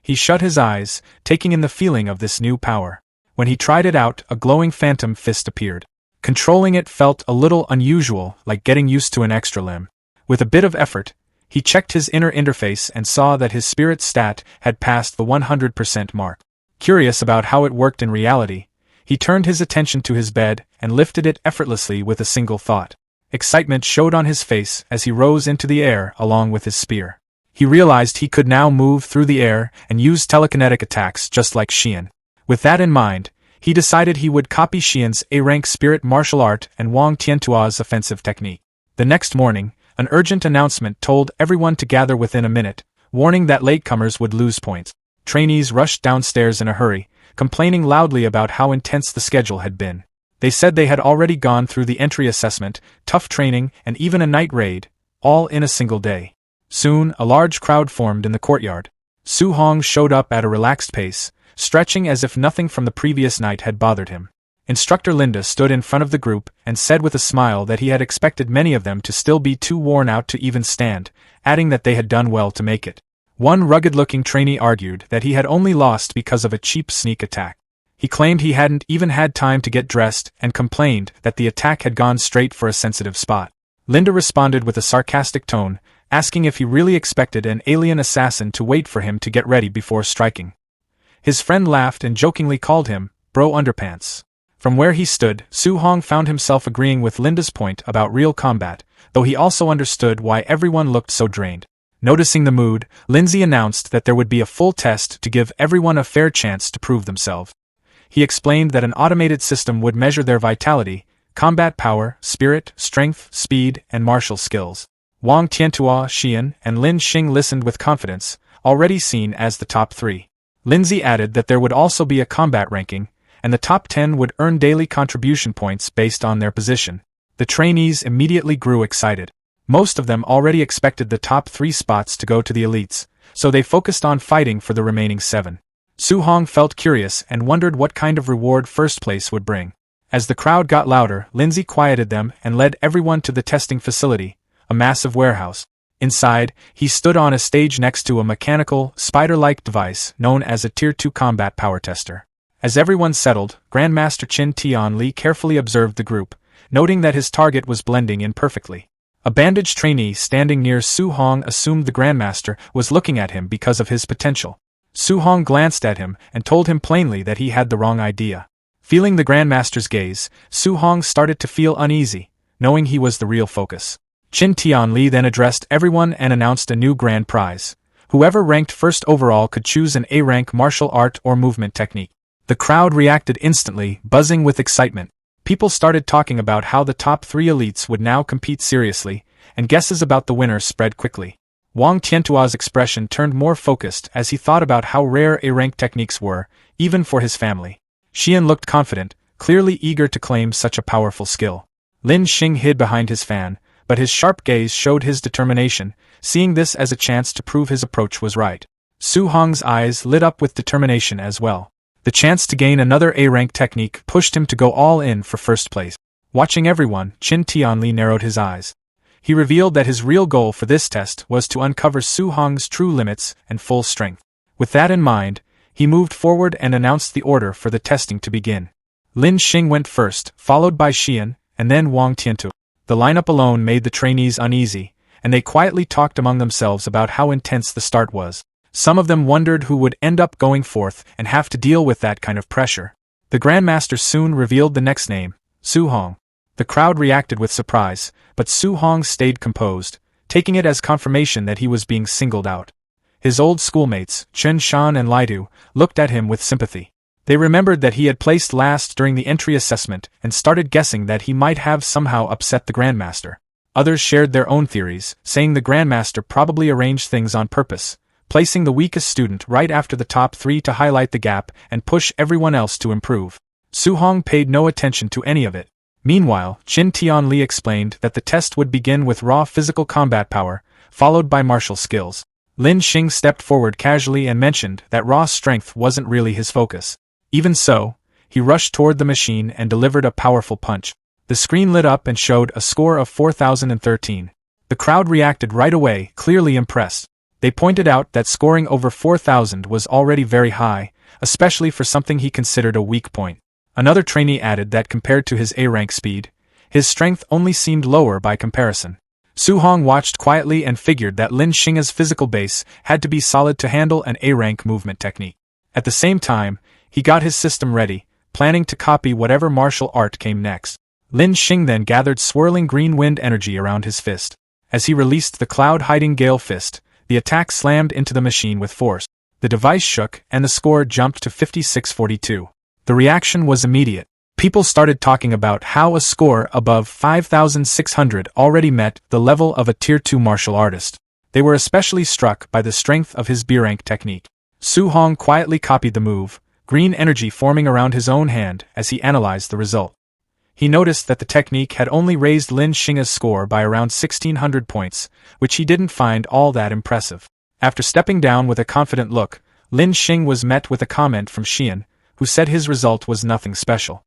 S1: He shut his eyes, taking in the feeling of this new power. When he tried it out, a glowing phantom fist appeared. Controlling it felt a little unusual, like getting used to an extra limb. With a bit of effort, he checked his inner interface and saw that his spirit stat had passed the 100% mark. Curious about how it worked in reality, he turned his attention to his bed and lifted it effortlessly with a single thought. Excitement showed on his face as he rose into the air along with his spear. He realized he could now move through the air and use telekinetic attacks just like Xian. With that in mind, he decided he would copy Xian's A-rank spirit martial art and Wang Tiantua's offensive technique. The next morning, an urgent announcement told everyone to gather within a minute, warning that latecomers would lose points. Trainees rushed downstairs in a hurry, complaining loudly about how intense the schedule had been. They said they had already gone through the entry assessment, tough training, and even a night raid, all in a single day. Soon, a large crowd formed in the courtyard. Su Hong showed up at a relaxed pace, stretching as if nothing from the previous night had bothered him. Instructor Linda stood in front of the group and said with a smile that he had expected many of them to still be too worn out to even stand, adding that they had done well to make it. One rugged-looking trainee argued that he had only lost because of a cheap sneak attack. He claimed he hadn't even had time to get dressed and complained that the attack had gone straight for a sensitive spot. Linda responded with a sarcastic tone, asking if he really expected an alien assassin to wait for him to get ready before striking. His friend laughed and jokingly called him, Bro Underpants. From where he stood, Su Hong found himself agreeing with Linda's point about real combat, though he also understood why everyone looked so drained. Noticing the mood, Lindsay announced that there would be a full test to give everyone a fair chance to prove themselves. He explained that an automated system would measure their vitality, combat power, spirit, strength, speed, and martial skills. Wang Tiantua, Xian, and Lin Xing listened with confidence, already seen as the top 3. Lindsay added that there would also be a combat ranking, and the top 10 would earn daily contribution points based on their position. The trainees immediately grew excited. Most of them already expected the top 3 spots to go to the elites, so they focused on fighting for the remaining 7. Su Hong felt curious and wondered what kind of reward first place would bring. As the crowd got louder, Lindsay quieted them and led everyone to the testing facility, a massive warehouse. Inside, he stood on a stage next to a mechanical, spider-like device known as a Tier 2 combat power tester. As everyone settled, Grandmaster Qin Tianli carefully observed the group, noting that his target was blending in perfectly. A bandaged trainee standing near Su Hong assumed the Grandmaster was looking at him because of his potential. Su Hong glanced at him and told him plainly that he had the wrong idea. Feeling the Grandmaster's gaze, Su Hong started to feel uneasy, knowing he was the real focus. Qin Tianli then addressed everyone and announced a new grand prize. Whoever ranked first overall could choose an A-rank martial art or movement technique. The crowd reacted instantly, buzzing with excitement. People started talking about how the top 3 elites would now compete seriously, and guesses about the winner spread quickly. Wang Tiantua's expression turned more focused as he thought about how rare A-rank techniques were, even for his family. Xian looked confident, clearly eager to claim such a powerful skill. Lin Xing hid behind his fan, but his sharp gaze showed his determination, seeing this as a chance to prove his approach was right. Su Hong's eyes lit up with determination as well. The chance to gain another A-rank technique pushed him to go all in for first place. Watching everyone, Qin Tianli narrowed his eyes. He revealed that his real goal for this test was to uncover Su Hong's true limits and full strength. With that in mind, he moved forward and announced the order for the testing to begin. Lin Xing went first, followed by Xian, and then Wang Tiantu. The lineup alone made the trainees uneasy, and they quietly talked among themselves about how intense the start was. Some of them wondered who would end up going forth and have to deal with that kind of pressure. The Grandmaster soon revealed the next name, Su Hong. The crowd reacted with surprise, but Su Hong stayed composed, taking it as confirmation that he was being singled out. His old schoolmates, Chen Shan and Lidu, looked at him with sympathy. They remembered that he had placed last during the entry assessment and started guessing that he might have somehow upset the Grandmaster. Others shared their own theories, saying the Grandmaster probably arranged things on purpose, placing the weakest student right after the top 3 to highlight the gap and push everyone else to improve. Su Hong paid no attention to any of it. Meanwhile, Qin Tianli explained that the test would begin with raw physical combat power, followed by martial skills. Lin Xing stepped forward casually and mentioned that raw strength wasn't really his focus. Even so, he rushed toward the machine and delivered a powerful punch. The screen lit up and showed a score of 4,013. The crowd reacted right away, clearly impressed. They pointed out that scoring over 4,000 was already very high, especially for something he considered a weak point. Another trainee added that compared to his A-rank speed, his strength only seemed lower by comparison. Su Hong watched quietly and figured that Lin Xing's physical base had to be solid to handle an A-rank movement technique. At the same time, he got his system ready, planning to copy whatever martial art came next. Lin Xing then gathered swirling green wind energy around his fist. As he released the cloud-hiding gale fist, the attack slammed into the machine with force. The device shook, and the score jumped to 5642. The reaction was immediate. People started talking about how a score above 5,600 already met the level of a Tier 2 martial artist. They were especially struck by the strength of his B-rank technique. Su Hong quietly copied the move, green energy forming around his own hand as he analyzed the result. He noticed that the technique had only raised Lin Xing's score by around 1,600 points, which he didn't find all that impressive. After stepping down with a confident look, Lin Xing was met with a comment from Xian, who said his result was nothing special.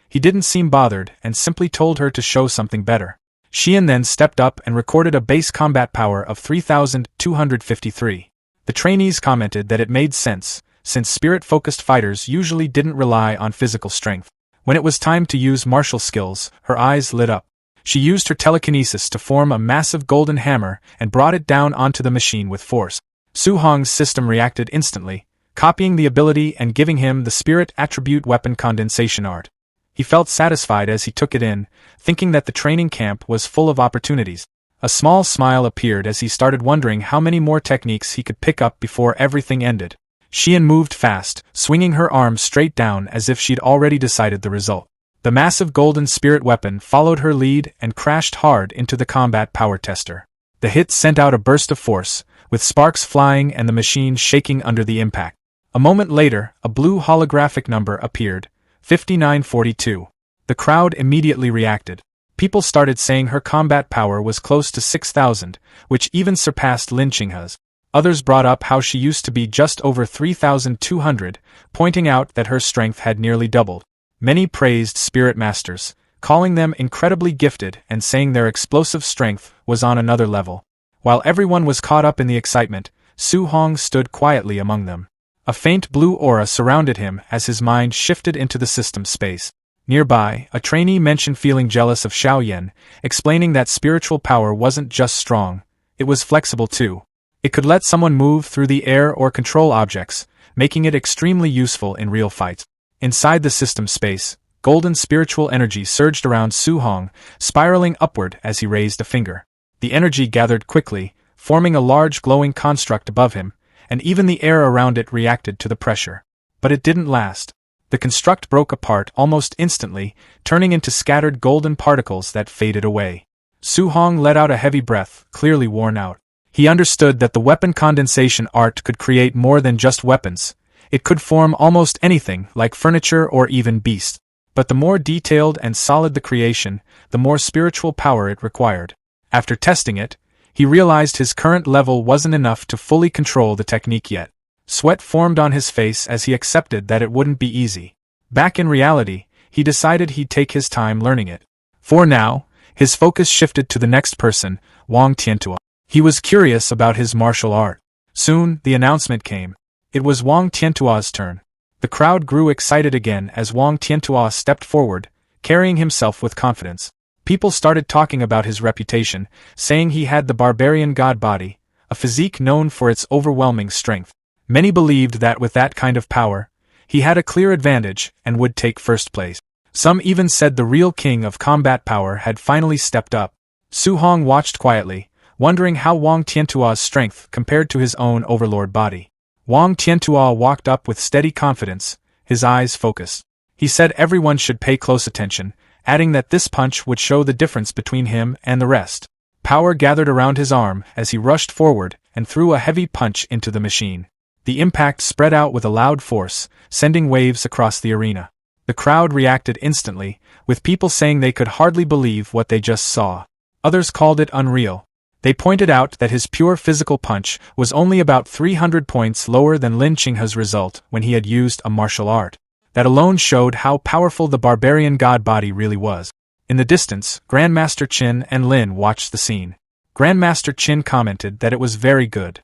S1: He didn't seem bothered and simply told her to show something better. Xian then stepped up and recorded a base combat power of 3,253. The trainees commented that it made sense, since spirit-focused fighters usually didn't rely on physical strength. When it was time to use martial skills, her eyes lit up. She used her telekinesis to form a massive golden hammer and brought it down onto the machine with force. Su Hong's system reacted instantly, copying the ability and giving him the spirit attribute weapon condensation art. He felt satisfied as he took it in, thinking that the training camp was full of opportunities. A small smile appeared as he started wondering how many more techniques he could pick up before everything ended. Xian moved fast, swinging her arms straight down as if she'd already decided the result. The massive golden spirit weapon followed her lead and crashed hard into the combat power tester. The hit sent out a burst of force, with sparks flying and the machine shaking under the impact. A moment later, a blue holographic number appeared, 5942. The crowd immediately reacted. People started saying her combat power was close to 6,000, which even surpassed Lin Xing's. Others brought up how she used to be just over 3,200, pointing out that her strength had nearly doubled. Many praised spirit masters, calling them incredibly gifted and saying their explosive strength was on another level. While everyone was caught up in the excitement, Su Hong stood quietly among them. A faint blue aura surrounded him as his mind shifted into the system space. Nearby, a trainee mentioned feeling jealous of Xiao Yan, explaining that spiritual power wasn't just strong, it was flexible too. It could let someone move through the air or control objects, making it extremely useful in real fights. Inside the system space, golden spiritual energy surged around Su Hong, spiraling upward as he raised a finger. The energy gathered quickly, forming a large glowing construct above him, and even the air around it reacted to the pressure. But it didn't last. The construct broke apart almost instantly, turning into scattered golden particles that faded away. Su Hong let out a heavy breath, clearly worn out. He understood that the weapon condensation art could create more than just weapons. It could form almost anything, like furniture or even beasts. But the more detailed and solid the creation, the more spiritual power it required. After testing it, he realized his current level wasn't enough to fully control the technique yet. Sweat formed on his face as he accepted that it wouldn't be easy. Back in reality, he decided he'd take his time learning it. For now, his focus shifted to the next person, Wang Tiantua. He was curious about his martial art. Soon, the announcement came. It was Wang Tiantua's turn. The crowd grew excited again as Wang Tiantua stepped forward, carrying himself with confidence. People started talking about his reputation, saying he had the barbarian god body, a physique known for its overwhelming strength. Many believed that with that kind of power, he had a clear advantage and would take first place. Some even said the real king of combat power had finally stepped up. Su Hong watched quietly, wondering how Wang Tiantua's strength compared to his own overlord body. Wang Tiantua walked up with steady confidence, his eyes focused. He said everyone should pay close attention, adding that this punch would show the difference between him and the rest. Power gathered around his arm as he rushed forward and threw a heavy punch into the machine. The impact spread out with a loud force, sending waves across the arena. The crowd reacted instantly, with people saying they could hardly believe what they just saw. Others called it unreal. They pointed out that his pure physical punch was only about 300 points lower than Lin Qinghe's result when he had used a martial art. That alone showed how powerful the barbarian god body really was. In the distance, Grandmaster Qin and Lin watched the scene. Grandmaster Qin commented that it was very good.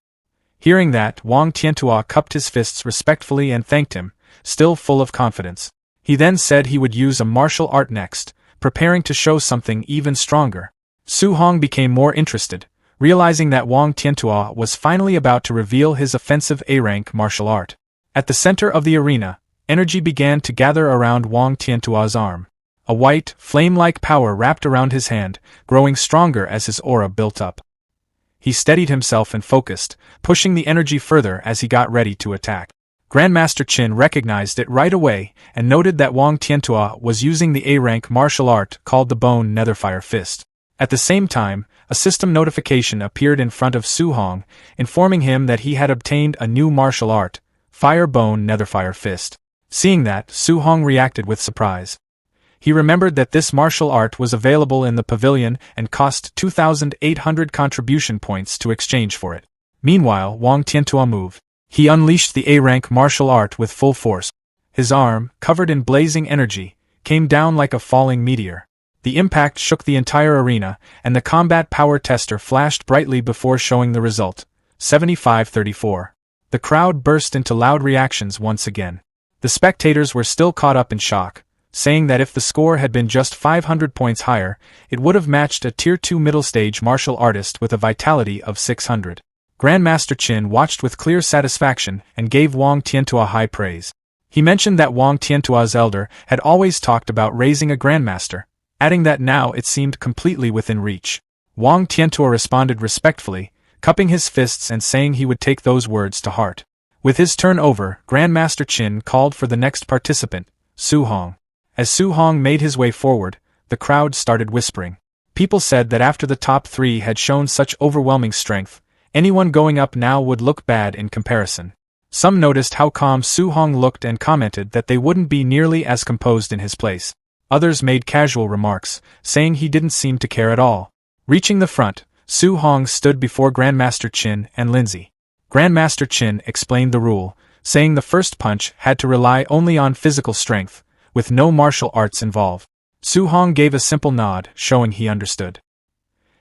S1: Hearing that, Wang Tiantua cupped his fists respectfully and thanked him, still full of confidence. He then said he would use a martial art next, preparing to show something even stronger. Su Hong became more interested, realizing that Wang Tiantua was finally about to reveal his offensive A-rank martial art. At the center of the arena, energy began to gather around Wang Tiantua's arm. A white, flame-like power wrapped around his hand, growing stronger as his aura built up. He steadied himself and focused, pushing the energy further as he got ready to attack. Grandmaster Qin recognized it right away and noted that Wang Tiantua was using the A-rank martial art called the Bone Netherfire Fist. At the same time, a system notification appeared in front of Su Hong, informing him that he had obtained a new martial art, Fire Bone Netherfire Fist. Seeing that, Su Hong reacted with surprise. He remembered that this martial art was available in the pavilion and cost 2,800 contribution points to exchange for it. Meanwhile, Wang Tiantua moved. He unleashed the A-rank martial art with full force. His arm, covered in blazing energy, came down like a falling meteor. The impact shook the entire arena, and the combat power tester flashed brightly before showing the result, 75-34. The crowd burst into loud reactions once again. The spectators were still caught up in shock, saying that if the score had been just 500 points higher, it would have matched a Tier 2 middle-stage martial artist with a vitality of 600. Grandmaster Qin watched with clear satisfaction and gave Wang Tiantua high praise. He mentioned that Wang Tiantua's elder had always talked about raising a grandmaster, adding that now it seemed completely within reach. Wang Tiantua responded respectfully, cupping his fists and saying he would take those words to heart. With his turn over, Grandmaster Qin called for the next participant, Su Hong. As Su Hong made his way forward, the crowd started whispering. People said that after the top three had shown such overwhelming strength, anyone going up now would look bad in comparison. Some noticed how calm Su Hong looked and commented that they wouldn't be nearly as composed in his place. Others made casual remarks, saying he didn't seem to care at all. Reaching the front, Su Hong stood before Grandmaster Qin and Lindsay. Grandmaster Qin explained the rule, saying the first punch had to rely only on physical strength, with no martial arts involved. Su Hong gave a simple nod, showing he understood.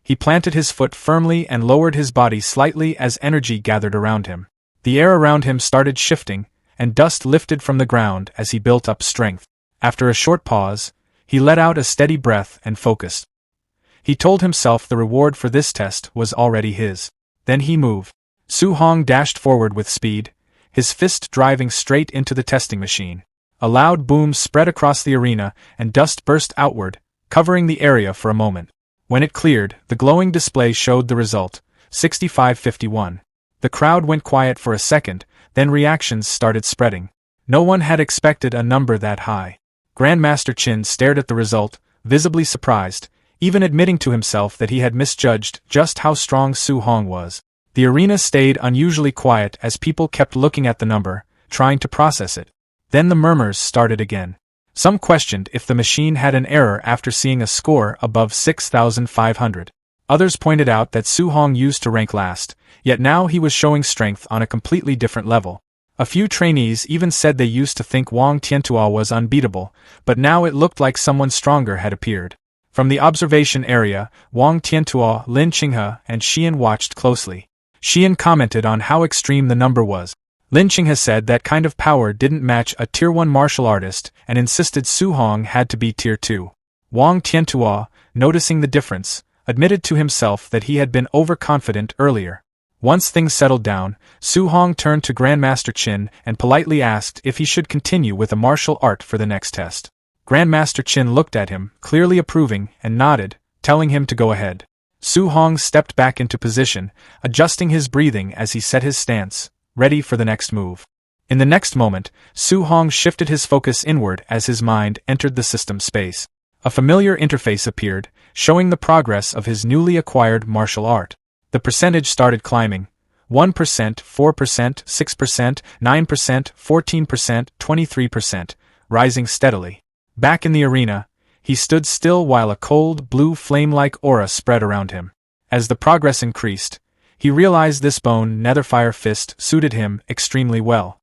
S1: He planted his foot firmly and lowered his body slightly as energy gathered around him. The air around him started shifting, and dust lifted from the ground as he built up strength. After a short pause, he let out a steady breath and focused. He told himself the reward for this test was already his. Then he moved. Su Hong dashed forward with speed, his fist driving straight into the testing machine. A loud boom spread across the arena, and dust burst outward, covering the area for a moment. When it cleared, the glowing display showed the result, 65-51. The crowd went quiet for a second, then reactions started spreading. No one had expected a number that high. Grandmaster Qin stared at the result, visibly surprised, even admitting to himself that he had misjudged just how strong Su Hong was. The arena stayed unusually quiet as people kept looking at the number, trying to process it. Then the murmurs started again. Some questioned if the machine had an error after seeing a score above 6,500. Others pointed out that Su Hong used to rank last, yet now he was showing strength on a completely different level. A few trainees even said they used to think Wang Tiantua was unbeatable, but now it looked like someone stronger had appeared. From the observation area, Wang Tiantua, Lin Qinghe, and Xian watched closely. Xian commented on how extreme the number was. Lin Qinghe said that kind of power didn't match a Tier 1 martial artist and insisted Su Hong had to be Tier 2. Wang Tiantua, noticing the difference, admitted to himself that he had been overconfident earlier. Once things settled down, Su Hong turned to Grandmaster Qin and politely asked if he should continue with a martial art for the next test. Grandmaster Qin looked at him, clearly approving, and nodded, telling him to go ahead. Su Hong stepped back into position, adjusting his breathing as he set his stance, ready for the next move. In the next moment, Su Hong shifted his focus inward as his mind entered the system space. A familiar interface appeared, showing the progress of his newly acquired martial art. The percentage started climbing. 1%, 4%, 6%, 9%, 14%, 23%, rising steadily. Back in the arena, he stood still while a cold, blue flame-like aura spread around him. As the progress increased, he realized this bone netherfire fist suited him extremely well.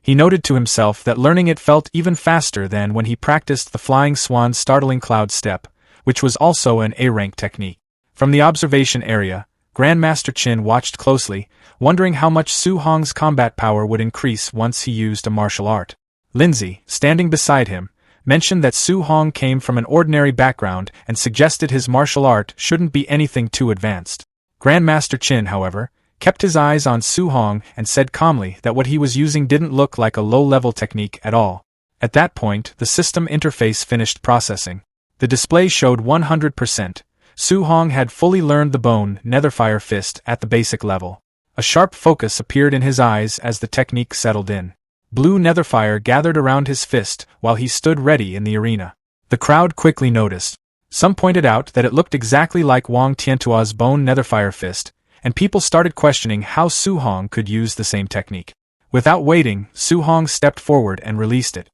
S1: He noted to himself that learning it felt even faster than when he practiced the flying swan startling cloud step, which was also an A-rank technique. From the observation area, Grandmaster Qin watched closely, wondering how much Su Hong's combat power would increase once he used a martial art. Lindsay, standing beside him, mentioned that Su Hong came from an ordinary background and suggested his martial art shouldn't be anything too advanced. Grandmaster Qin, however, kept his eyes on Su Hong and said calmly that what he was using didn't look like a low-level technique at all. At that point, the system interface finished processing. The display showed 100%. Su Hong had fully learned the bone netherfire fist at the basic level. A sharp focus appeared in his eyes as the technique settled in. Blue netherfire gathered around his fist while he stood ready in the arena. The crowd quickly noticed. Some pointed out that it looked exactly like Wang Tiantua's bone netherfire fist, and people started questioning how Su Hong could use the same technique. Without waiting, Su Hong stepped forward and released it.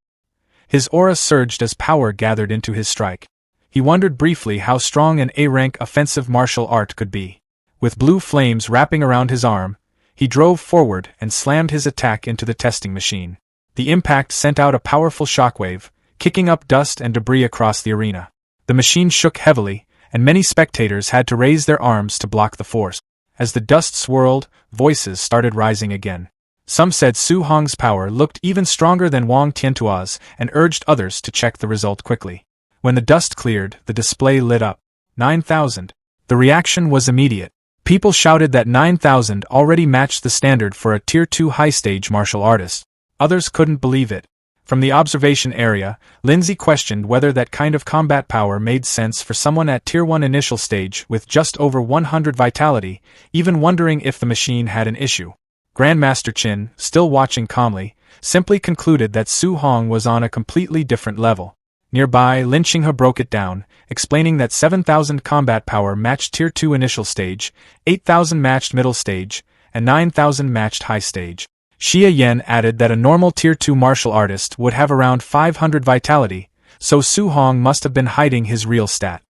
S1: His aura surged as power gathered into his strike. He wondered briefly how strong an A-rank offensive martial art could be. With blue flames wrapping around his arm, he drove forward and slammed his attack into the testing machine. The impact sent out a powerful shockwave, kicking up dust and debris across the arena. The machine shook heavily, and many spectators had to raise their arms to block the force. As the dust swirled, voices started rising again. Some said Su Hong's power looked even stronger than Wang Tiantua's and urged others to check the result quickly. When the dust cleared, the display lit up. 9,000. The reaction was immediate. People shouted that 9,000 already matched the standard for a Tier 2 high-stage martial artist. Others couldn't believe it. From the observation area, Lindsay questioned whether that kind of combat power made sense for someone at Tier 1 initial stage with just over 100 vitality, even wondering if the machine had an issue. Grandmaster Qin, still watching calmly, simply concluded that Su Hong was on a completely different level. Nearby, Lin Qinghe broke it down, explaining that 7,000 combat power matched Tier 2 initial stage, 8,000 matched middle stage, and 9,000 matched high stage. Xie Yan added that a normal Tier 2 martial artist would have around 500 vitality, so Su Hong must have been hiding his real stat.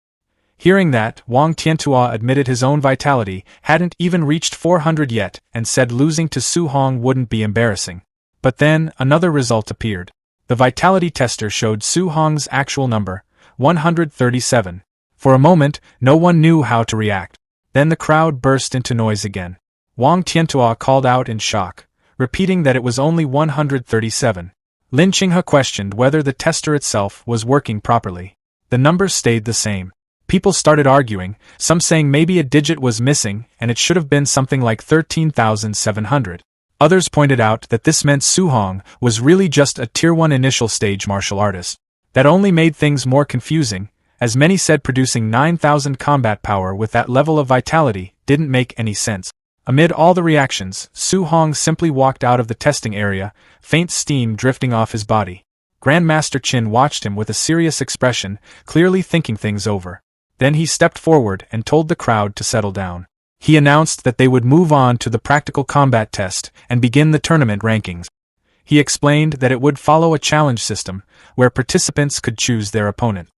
S1: Hearing that, Wang Tiantua admitted his own vitality hadn't even reached 400 yet and said losing to Su Hong wouldn't be embarrassing. But then, another result appeared. The vitality tester showed Su Hong's actual number, 137. For a moment, no one knew how to react. Then the crowd burst into noise again. Wang Tiantua called out in shock, repeating that it was only 137. Lin Qinghe questioned whether the tester itself was working properly. The numbers stayed the same. People started arguing, some saying maybe a digit was missing and it should have been something like 13,700. Others pointed out that this meant Su Hong was really just a Tier 1 initial stage martial artist. That only made things more confusing, as many said producing 9,000 combat power with that level of vitality didn't make any sense. Amid all the reactions, Su Hong simply walked out of the testing area, faint steam drifting off his body. Grandmaster Qin watched him with a serious expression, clearly thinking things over. Then he stepped forward and told the crowd to settle down. He announced that they would move on to the practical combat test and begin the tournament rankings. He explained that it would follow a challenge system, where participants could choose their opponent.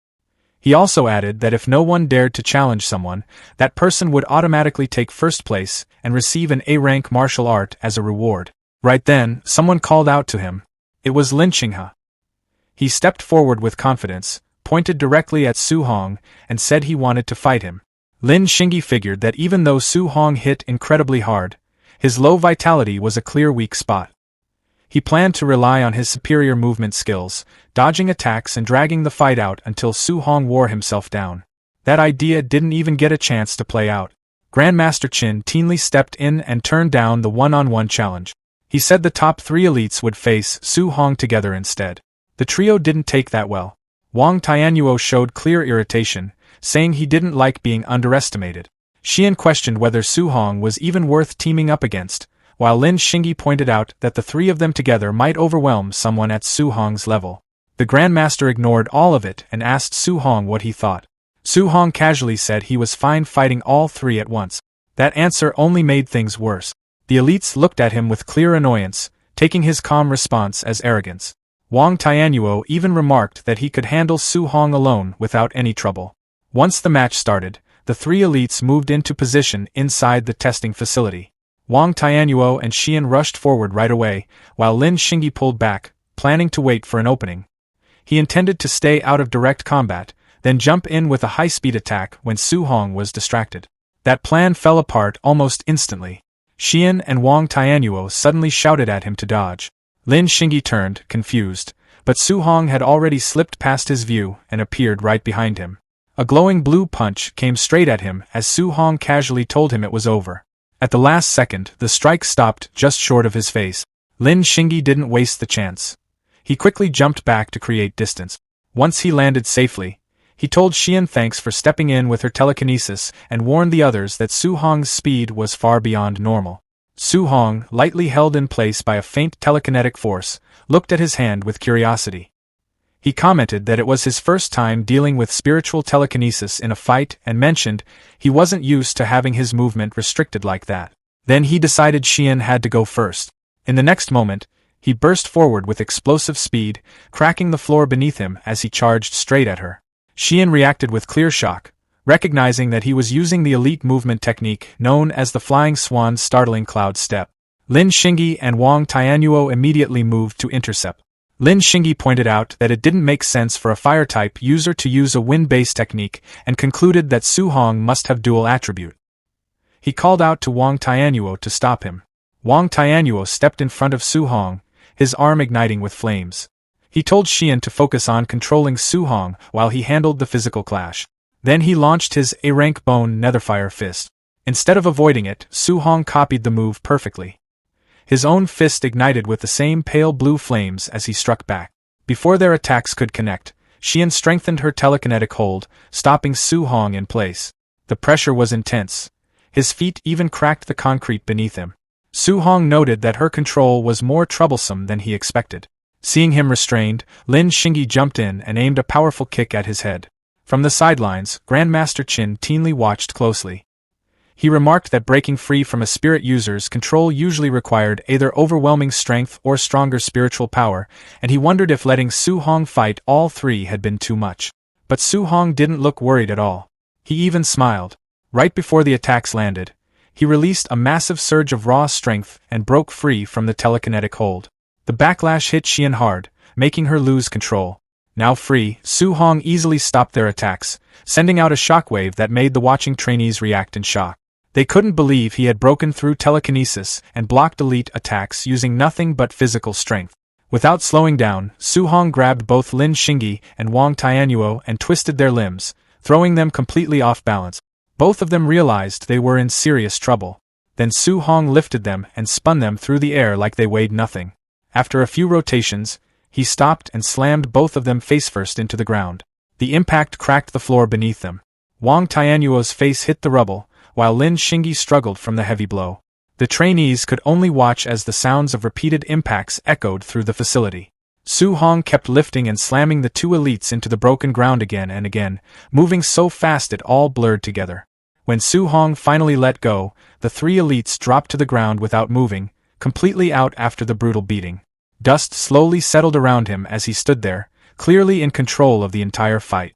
S1: He also added that if no one dared to challenge someone, that person would automatically take first place and receive an A-rank martial art as a reward. Right then, someone called out to him. It was Lin Xinghe. He stepped forward with confidence, pointed directly at Su Hong, and said he wanted to fight him. Lin Xinghe figured that even though Su Hong hit incredibly hard, his low vitality was a clear weak spot. He planned to rely on his superior movement skills, dodging attacks and dragging the fight out until Su Hong wore himself down. That idea didn't even get a chance to play out. Grandmaster Qin Tianli stepped in and turned down the one-on-one challenge. He said the top 3 elites would face Su Hong together instead. The trio didn't take that well. Wang Tianyuo showed clear irritation, saying he didn't like being underestimated. Xian questioned whether Su Hong was even worth teaming up against, while Lin Xinghe pointed out that the 3 of them together might overwhelm someone at Su Hong's level. The Grandmaster ignored all of it and asked Su Hong what he thought. Su Hong casually said he was fine fighting all 3 at once. That answer only made things worse. The elites looked at him with clear annoyance, taking his calm response as arrogance. Wang Tianyuo even remarked that he could handle Su Hong alone without any trouble. Once the match started, the 3 elites moved into position inside the testing facility. Wang Tianyuo and Xian rushed forward right away, while Lin Xinghe pulled back, planning to wait for an opening. He intended to stay out of direct combat, then jump in with a high-speed attack when Su Hong was distracted. That plan fell apart almost instantly. Xian and Wang Tianyuo suddenly shouted at him to dodge. Lin Xinghe turned, confused, but Su Hong had already slipped past his view and appeared right behind him. A glowing blue punch came straight at him as Su Hong casually told him it was over. At the last second, the strike stopped just short of his face. Lin Xinghe didn't waste the chance. He quickly jumped back to create distance. Once he landed safely, he told Xian thanks for stepping in with her telekinesis and warned the others that Su Hong's speed was far beyond normal. Su Hong, lightly held in place by a faint telekinetic force, looked at his hand with curiosity. He commented that it was his first time dealing with spiritual telekinesis in a fight and mentioned he wasn't used to having his movement restricted like that. Then he decided Xian had to go first. In the next moment, he burst forward with explosive speed, cracking the floor beneath him as he charged straight at her. Xian reacted with clear shock, recognizing that he was using the elite movement technique known as the Flying Swan's startling cloud step. Lin Xinghe and Wang Tianyuo immediately moved to intercept. Lin Xinghe pointed out that it didn't make sense for a fire-type user to use a wind-based technique and concluded that Su Hong must have dual attribute. He called out to Wang Tianyuo to stop him. Wang Tianyuo stepped in front of Su Hong, his arm igniting with flames. He told Xian to focus on controlling Su Hong while he handled the physical clash. Then he launched his A-rank bone netherfire fist. Instead of avoiding it, Su Hong copied the move perfectly. His own fist ignited with the same pale blue flames as he struck back. Before their attacks could connect, Xian strengthened her telekinetic hold, stopping Su Hong in place. The pressure was intense. His feet even cracked the concrete beneath him. Su Hong noted that her control was more troublesome than he expected. Seeing him restrained, Lin Xinghe jumped in and aimed a powerful kick at his head. From the sidelines, Grandmaster Qin Tianli watched closely. He remarked that breaking free from a spirit user's control usually required either overwhelming strength or stronger spiritual power, and he wondered if letting Su Hong fight all 3 had been too much. But Su Hong didn't look worried at all. He even smiled. Right before the attacks landed, he released a massive surge of raw strength and broke free from the telekinetic hold. The backlash hit Xian hard, making her lose control. Now free, Su Hong easily stopped their attacks, sending out a shockwave that made the watching trainees react in shock. They couldn't believe he had broken through telekinesis and blocked elite attacks using nothing but physical strength. Without slowing down, Su Hong grabbed both Lin Xinghe and Wang Tianyuo and twisted their limbs, throwing them completely off balance. Both of them realized they were in serious trouble. Then Su Hong lifted them and spun them through the air like they weighed nothing. After a few rotations, he stopped and slammed both of them face-first into the ground. The impact cracked the floor beneath them. Wang Tianyuo's face hit the rubble, while Lin Xinghe struggled from the heavy blow. The trainees could only watch as the sounds of repeated impacts echoed through the facility. Su Hong kept lifting and slamming the 2 elites into the broken ground again and again, moving so fast it all blurred together. When Su Hong finally let go, the 3 elites dropped to the ground without moving, completely out after the brutal beating. Dust slowly settled around him as he stood there, clearly in control of the entire fight.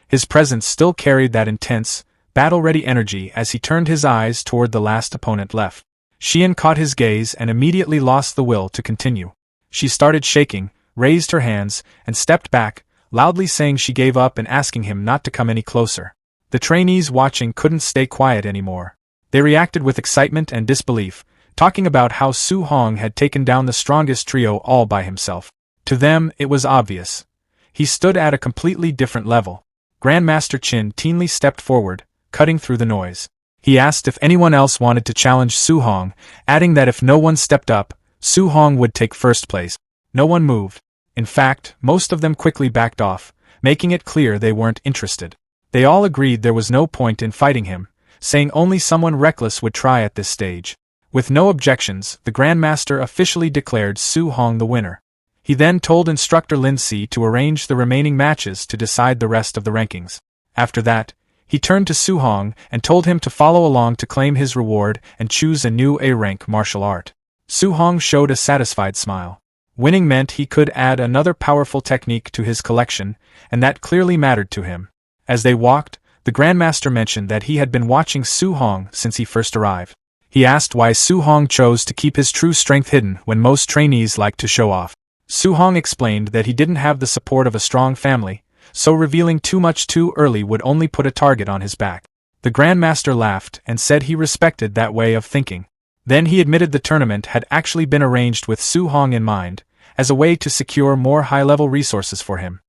S1: His presence still carried that intense, battle-ready energy as he turned his eyes toward the last opponent left. Xian caught his gaze and immediately lost the will to continue. She started shaking, raised her hands, and stepped back, loudly saying she gave up and asking him not to come any closer. The trainees watching couldn't stay quiet anymore. They reacted with excitement and disbelief, talking about how Su Hong had taken down the strongest trio all by himself. To them, it was obvious. He stood at a completely different level. Grandmaster Qin Tianli stepped forward, cutting through the noise. He asked if anyone else wanted to challenge Su Hong, adding that if no one stepped up, Su Hong would take first place. No one moved. In fact, most of them quickly backed off, making it clear they weren't interested. They all agreed there was no point in fighting him, saying only someone reckless would try at this stage. With no objections, the Grandmaster officially declared Su Hong the winner. He then told instructor Lin Si to arrange the remaining matches to decide the rest of the rankings. After that, he turned to Su Hong and told him to follow along to claim his reward and choose a new A-rank martial art. Su Hong showed a satisfied smile. Winning meant he could add another powerful technique to his collection, and that clearly mattered to him. As they walked, the Grandmaster mentioned that he had been watching Su Hong since he first arrived. He asked why Su Hong chose to keep his true strength hidden when most trainees like to show off. Su Hong explained that he didn't have the support of a strong family, so revealing too much too early would only put a target on his back. The Grandmaster laughed and said he respected that way of thinking. Then he admitted the tournament had actually been arranged with Su Hong in mind, as a way to secure more high-level resources for him.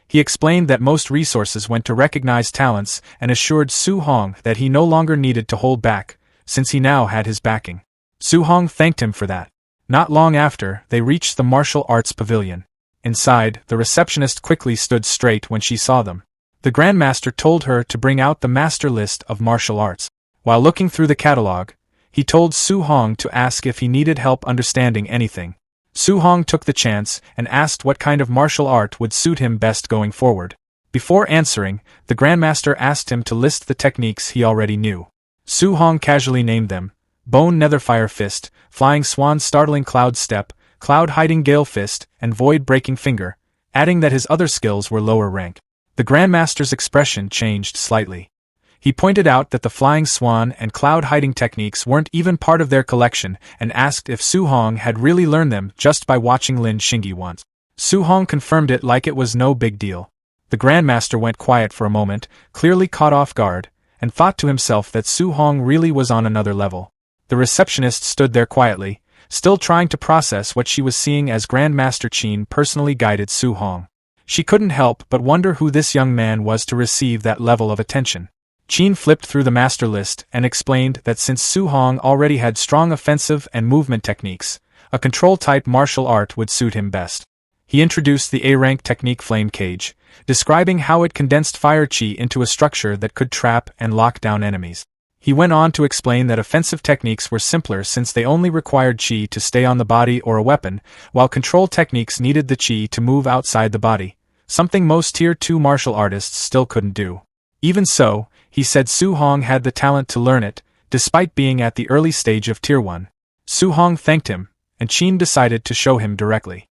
S1: He explained that most resources went to recognize talents and assured Su Hong that he no longer needed to hold back, since he now had his backing. Su Hong thanked him for that. Not long after, they reached the martial arts pavilion. Inside, the receptionist quickly stood straight when she saw them. The Grandmaster told her to bring out the master list of martial arts. While looking through the catalog, he told Su Hong to ask if he needed help understanding anything. Su Hong took the chance and asked what kind of martial art would suit him best going forward. Before answering, the Grandmaster asked him to list the techniques he already knew. Su Hong casually named them: Bone Netherfire Fist, Flying Swan Startling Cloud Step, Cloud Hiding Gale Fist, and Void Breaking Finger, adding that his other skills were lower rank. The Grandmaster's expression changed slightly. He pointed out that the Flying Swan and Cloud Hiding techniques weren't even part of their collection and asked if Su Hong had really learned them just by watching Lin Xingyi once. Su Hong confirmed it like it was no big deal. The Grandmaster went quiet for a moment, clearly caught off guard, and thought to himself that Su Hong really was on another level. The receptionist stood there quietly, still trying to process what she was seeing as Grandmaster Qin personally guided Su Hong. She couldn't help but wonder who this young man was to receive that level of attention. Qin flipped through the master list and explained that since Su Hong already had strong offensive and movement techniques, a control-type martial art would suit him best. He introduced the A-rank technique Flame Cage, describing how it condensed fire chi into a structure that could trap and lock down enemies. He went on to explain that offensive techniques were simpler since they only required chi to stay on the body or a weapon, while control techniques needed the chi to move outside the body, something most Tier 2 martial artists still couldn't do. Even so, he said Su Hong had the talent to learn it, despite being at the early stage of Tier 1. Su Hong thanked him, and Qin decided to show him directly.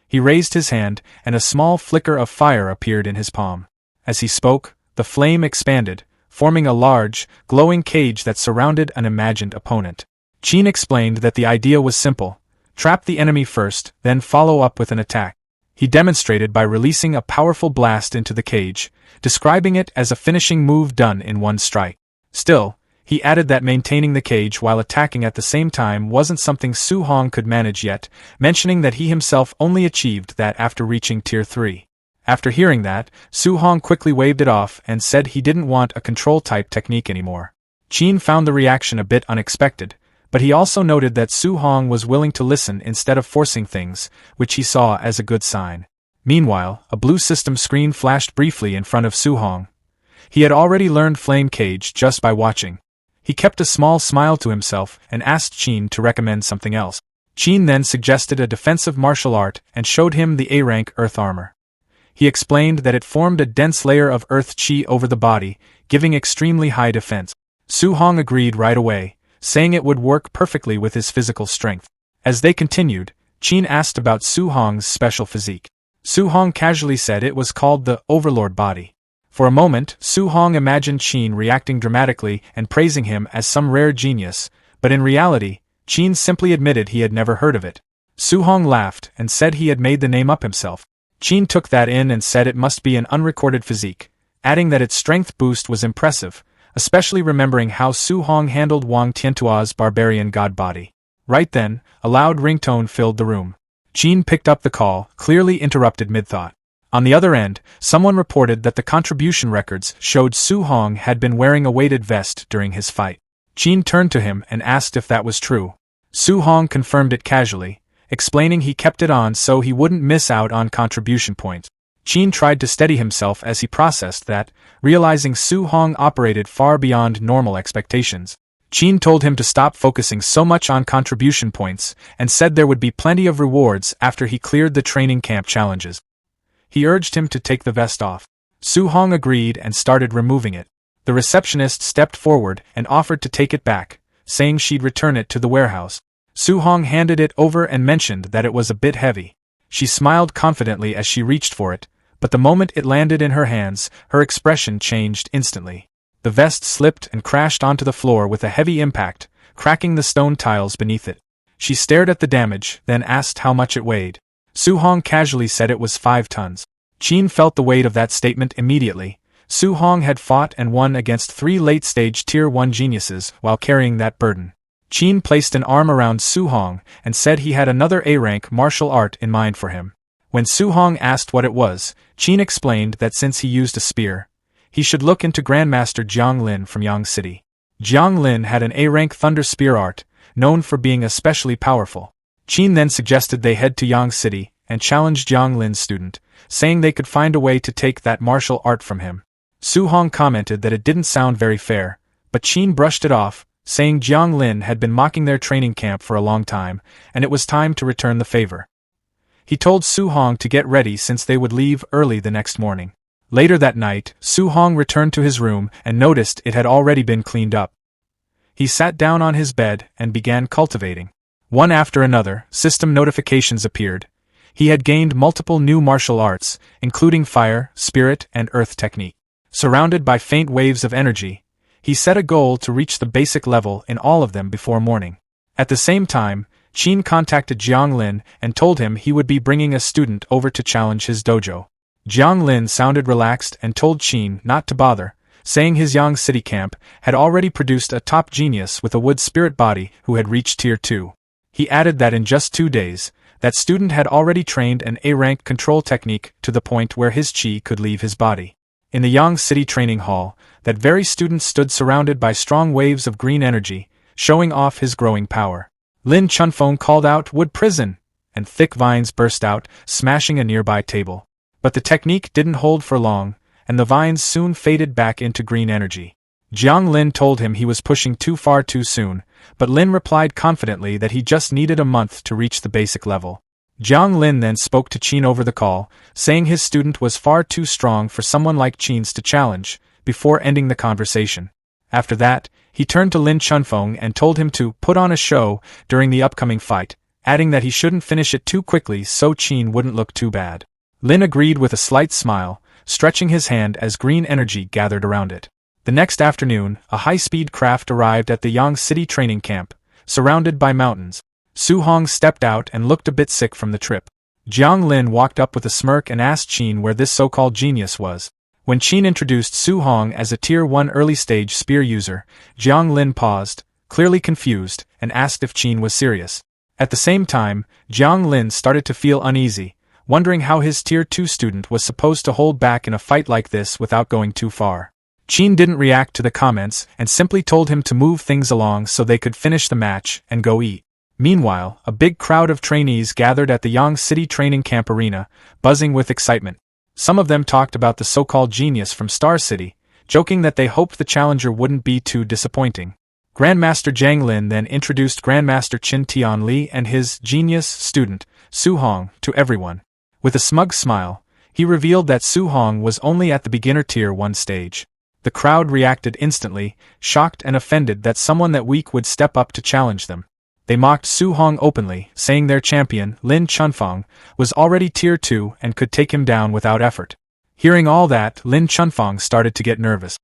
S1: He raised his hand, and a small flicker of fire appeared in his palm. As he spoke, the flame expanded, forming a large, glowing cage that surrounded an imagined opponent. Qin explained that the idea was simple: trap the enemy first, then follow up with an attack. He demonstrated by releasing a powerful blast into the cage, describing it as a finishing move done in one strike. Still, he added that maintaining the cage while attacking at the same time wasn't something Su Hong could manage yet, mentioning that he himself only achieved that after reaching Tier 3. After hearing that, Su Hong quickly waved it off and said he didn't want a control-type technique anymore. Qin found the reaction a bit unexpected, but he also noted that Su Hong was willing to listen instead of forcing things, which he saw as a good sign. Meanwhile, a blue system screen flashed briefly in front of Su Hong. He had already learned Flame Cage just by watching. He kept a small smile to himself and asked Qin to recommend something else. Qin then suggested a defensive martial art and showed him the A-rank Earth Armor. He explained that it formed a dense layer of earth chi over the body, giving extremely high defense. Su Hong agreed right away, saying it would work perfectly with his physical strength. As they continued, Qin asked about Su Hong's special physique. Su Hong casually said it was called the Overlord body. For a moment, Su Hong imagined Qin reacting dramatically and praising him as some rare genius, but in reality, Qin simply admitted he had never heard of it. Su Hong laughed and said he had made the name up himself. Qin took that in and said it must be an unrecorded physique, adding that its strength boost was impressive, especially remembering how Su Hong handled Wang Tiantua's barbarian god body. Right then, a loud ringtone filled the room. Qin picked up the call, clearly interrupted mid-thought. On the other end, someone reported that the contribution records showed Su Hong had been wearing a weighted vest during his fight. Qin turned to him and asked if that was true. Su Hong confirmed it casually, explaining he kept it on so he wouldn't miss out on contribution points. Qin tried to steady himself as he processed that, realizing Su Hong operated far beyond normal expectations. Qin told him to stop focusing so much on contribution points and said there would be plenty of rewards after he cleared the training camp challenges. He urged him to take the vest off. Su Hong agreed and started removing it. The receptionist stepped forward and offered to take it back, saying she'd return it to the warehouse. Su Hong handed it over and mentioned that it was a bit heavy. She smiled confidently as she reached for it, but the moment it landed in her hands, her expression changed instantly. The vest slipped and crashed onto the floor with a heavy impact, cracking the stone tiles beneath it. She stared at the damage, then asked how much it weighed. Su Hong casually said it was 5 tons. Qin felt the weight of that statement immediately. Su Hong had fought and won against 3 late-stage Tier 1 geniuses while carrying that burden. Qin placed an arm around Su Hong and said he had another A-rank martial art in mind for him. When Su Hong asked what it was, Qin explained that since he used a spear, he should look into Grandmaster Jiang Lin from Yang City. Jiang Lin had an A-rank thunder spear art, known for being especially powerful. Qin then suggested they head to Yang City and challenge Jiang Lin's student, saying they could find a way to take that martial art from him. Su Hong commented that it didn't sound very fair, but Qin brushed it off, saying Jiang Lin had been mocking their training camp for a long time, and it was time to return the favor. He told Su Hong to get ready since they would leave early the next morning. Later that night, Su Hong returned to his room and noticed it had already been cleaned up. He sat down on his bed and began cultivating. One after another, system notifications appeared. He had gained multiple new martial arts, including fire, spirit, and earth technique. Surrounded by faint waves of energy, he set a goal to reach the basic level in all of them before morning. At the same time, Qin contacted Jiang Lin and told him he would be bringing a student over to challenge his dojo. Jiang Lin sounded relaxed and told Qin not to bother, saying his Yang City camp had already produced a top genius with a wood spirit body who had reached Tier 2. He added that in just 2 days, that student had already trained an A-rank control technique to the point where his chi could leave his body. In the Yang City training hall, that very student stood surrounded by strong waves of green energy, showing off his growing power. Lin Chunfeng called out, "Wood prison!" and thick vines burst out, smashing a nearby table. But the technique didn't hold for long, and the vines soon faded back into green energy. Jiang Lin told him he was pushing too far too soon, but Lin replied confidently that he just needed a month to reach the basic level. Jiang Lin then spoke to Qin over the call, saying his student was far too strong for someone like Qin's to challenge, before ending the conversation. After that, he turned to Lin Chunfeng and told him to put on a show during the upcoming fight, adding that he shouldn't finish it too quickly so Qin wouldn't look too bad. Lin agreed with a slight smile, stretching his hand as green energy gathered around it. The next afternoon, a high-speed craft arrived at the Yang City training camp, surrounded by mountains. Su Hong stepped out and looked a bit sick from the trip. Jiang Lin walked up with a smirk and asked Qin where this so-called genius was. When Qin introduced Su Hong as a Tier 1 early-stage spear user, Jiang Lin paused, clearly confused, and asked if Qin was serious. At the same time, Jiang Lin started to feel uneasy, wondering how his Tier 2 student was supposed to hold back in a fight like this without going too far. Qin didn't react to the comments and simply told him to move things along so they could finish the match and go eat. Meanwhile, a big crowd of trainees gathered at the Yang City training camp arena, buzzing with excitement. Some of them talked about the so-called genius from Star City, joking that they hoped the challenger wouldn't be too disappointing. Grandmaster Jiang Lin then introduced Grandmaster Qin Tian Li and his genius student, Su Hong, to everyone. With a smug smile, he revealed that Su Hong was only at the beginner Tier 1 stage. The crowd reacted instantly, shocked and offended that someone that weak would step up to challenge them. They mocked Su Hong openly, saying their champion, Lin Chunfang, was already Tier 2 and could take him down without effort. Hearing all that, Lin Chunfang started to get nervous.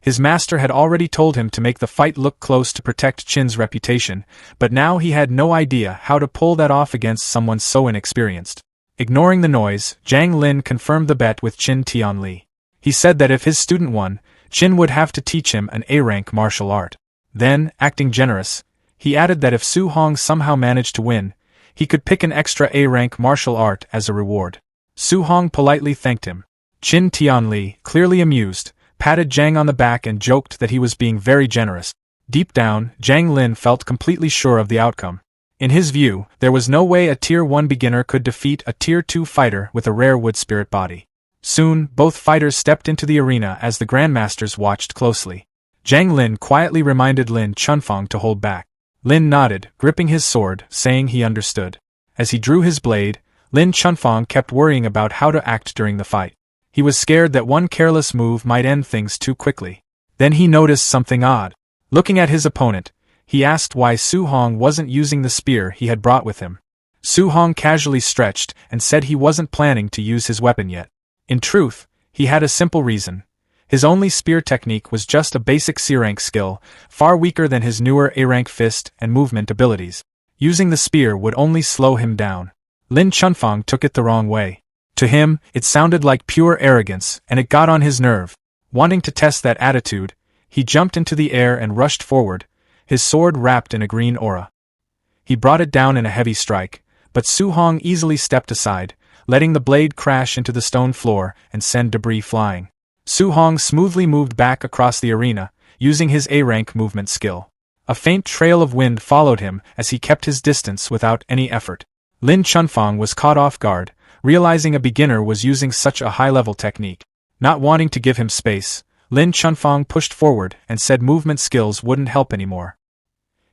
S1: His master had already told him to make the fight look close to protect Qin's reputation, but now he had no idea how to pull that off against someone so inexperienced. Ignoring the noise, Zhang Lin confirmed the bet with Qin Tianli. He said that if his student won, Qin would have to teach him an A-rank martial art. Then, acting generous, he added that if Su Hong somehow managed to win, he could pick an extra A-rank martial art as a reward. Su Hong politely thanked him. Qin Tianli, clearly amused, patted Zhang on the back and joked that he was being very generous. Deep down, Zhang Lin felt completely sure of the outcome. In his view, there was no way a Tier 1 beginner could defeat a Tier 2 fighter with a rare wood spirit body. Soon, both fighters stepped into the arena as the grandmasters watched closely. Zhang Lin quietly reminded Lin Chunfang to hold back. Lin nodded, gripping his sword, saying he understood. As he drew his blade, Lin Chunfang kept worrying about how to act during the fight. He was scared that one careless move might end things too quickly. Then he noticed something odd. Looking at his opponent, he asked why Su Hong wasn't using the spear he had brought with him. Su Hong casually stretched and said he wasn't planning to use his weapon yet. In truth, he had a simple reason. His only spear technique was just a basic C-rank skill, far weaker than his newer A-rank fist and movement abilities. Using the spear would only slow him down. Lin Chunfang took it the wrong way. To him, it sounded like pure arrogance, and it got on his nerve. Wanting to test that attitude, he jumped into the air and rushed forward, his sword wrapped in a green aura. He brought it down in a heavy strike, but Su Hong easily stepped aside, letting the blade crash into the stone floor and send debris flying. Su Hong smoothly moved back across the arena, using his A-rank movement skill. A faint trail of wind followed him as he kept his distance without any effort. Lin Chunfang was caught off guard, realizing a beginner was using such a high-level technique. Not wanting to give him space, Lin Chunfang pushed forward and said movement skills wouldn't help anymore.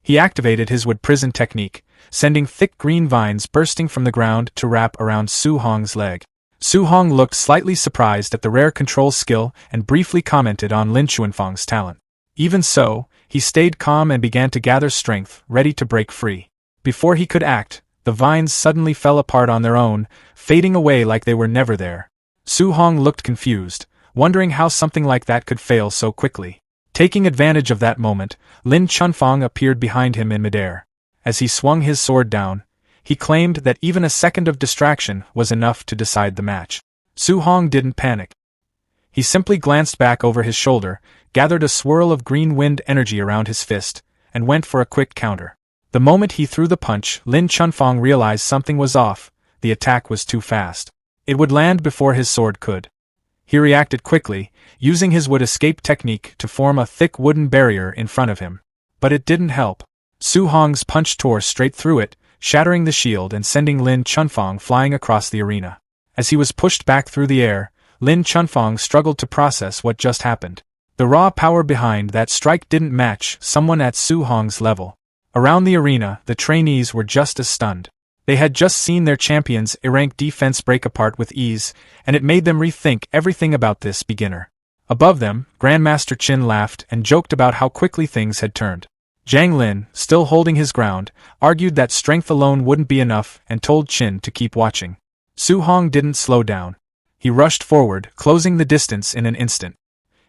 S1: He activated his wood prison technique, sending thick green vines bursting from the ground to wrap around Su Hong's leg. Su Hong looked slightly surprised at the rare control skill and briefly commented on Lin Chunfang's talent. Even so, he stayed calm and began to gather strength, ready to break free. Before he could act, the vines suddenly fell apart on their own, fading away like they were never there. Su Hong looked confused, wondering how something like that could fail so quickly. Taking advantage of that moment, Lin Chunfang appeared behind him in midair. As he swung his sword down, he claimed that even a second of distraction was enough to decide the match. Su Hong didn't panic. He simply glanced back over his shoulder, gathered a swirl of green wind energy around his fist, and went for a quick counter. The moment he threw the punch, Lin Chunfang realized something was off. The attack was too fast. It would land before his sword could. He reacted quickly, using his wood escape technique to form a thick wooden barrier in front of him. But it didn't help. Su Hong's punch tore straight through it, shattering the shield and sending Lin Chunfang flying across the arena. As he was pushed back through the air, Lin Chunfang struggled to process what just happened. The raw power behind that strike didn't match someone at Su Hong's level. Around the arena, the trainees were just as stunned. They had just seen their champion's A-rank defense break apart with ease, and it made them rethink everything about this beginner. Above them, Grandmaster Qin laughed and joked about how quickly things had turned. Zhang Lin, still holding his ground, argued that strength alone wouldn't be enough and told Qin to keep watching. Su Hong didn't slow down. He rushed forward, closing the distance in an instant.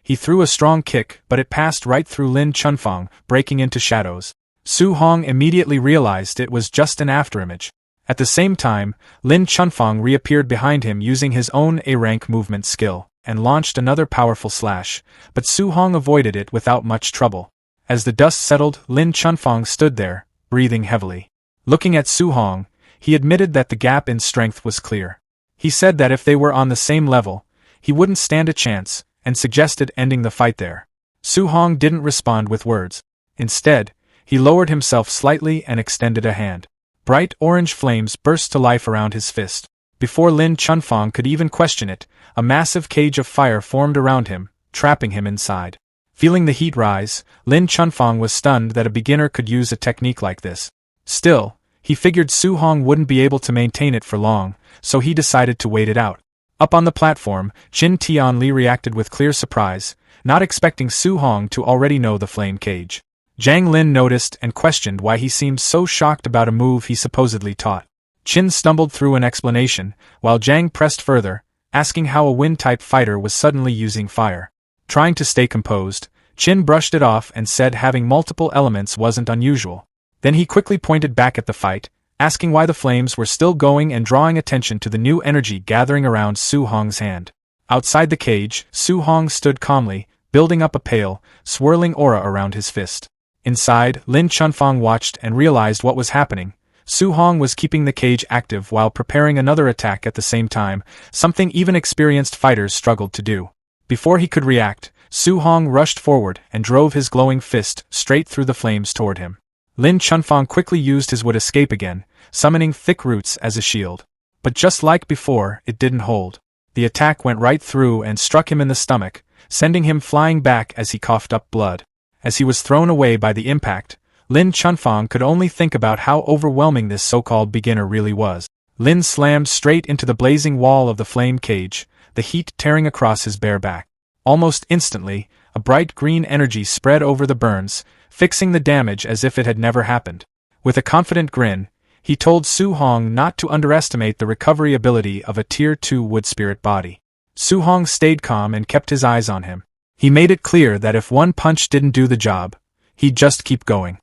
S1: He threw a strong kick, but it passed right through Lin Chunfang, breaking into shadows. Su Hong immediately realized it was just an afterimage. At the same time, Lin Chunfang reappeared behind him using his own A-rank movement skill, and launched another powerful slash, but Su Hong avoided it without much trouble. As the dust settled, Lin Chunfang stood there, breathing heavily. Looking at Su Hong, he admitted that the gap in strength was clear. He said that if they were on the same level, he wouldn't stand a chance, and suggested ending the fight there. Su Hong didn't respond with words. Instead, he lowered himself slightly and extended a hand. Bright orange flames burst to life around his fist. Before Lin Chunfang could even question it, a massive cage of fire formed around him, trapping him inside. Feeling the heat rise, Lin Chunfang was stunned that a beginner could use a technique like this. Still, he figured Su Hong wouldn't be able to maintain it for long, so he decided to wait it out. Up on the platform, Qin Tianli reacted with clear surprise, not expecting Su Hong to already know the flame cage. Zhang Lin noticed and questioned why he seemed so shocked about a move he supposedly taught. Qin stumbled through an explanation, while Zhang pressed further, asking how a wind-type fighter was suddenly using fire. Trying to stay composed, Qin brushed it off and said having multiple elements wasn't unusual. Then he quickly pointed back at the fight, asking why the flames were still going and drawing attention to the new energy gathering around Su Hong's hand. Outside the cage, Su Hong stood calmly, building up a pale, swirling aura around his fist. Inside, Lin Chunfang watched and realized what was happening. Su Hong was keeping the cage active while preparing another attack at the same time, something even experienced fighters struggled to do. Before he could react, Su Hong rushed forward and drove his glowing fist straight through the flames toward him. Lin Chunfang quickly used his wood escape again, summoning thick roots as a shield. But just like before, it didn't hold. The attack went right through and struck him in the stomach, sending him flying back as he coughed up blood. As he was thrown away by the impact, Lin Chunfang could only think about how overwhelming this so-called beginner really was. Lin slammed straight into the blazing wall of the flame cage, the heat tearing across his bare back. Almost instantly, a bright green energy spread over the burns, fixing the damage as if it had never happened. With a confident grin, he told Su Hong not to underestimate the recovery ability of a Tier 2 wood spirit body. Su Hong stayed calm and kept his eyes on him. He made it clear that if one punch didn't do the job, he'd just keep going.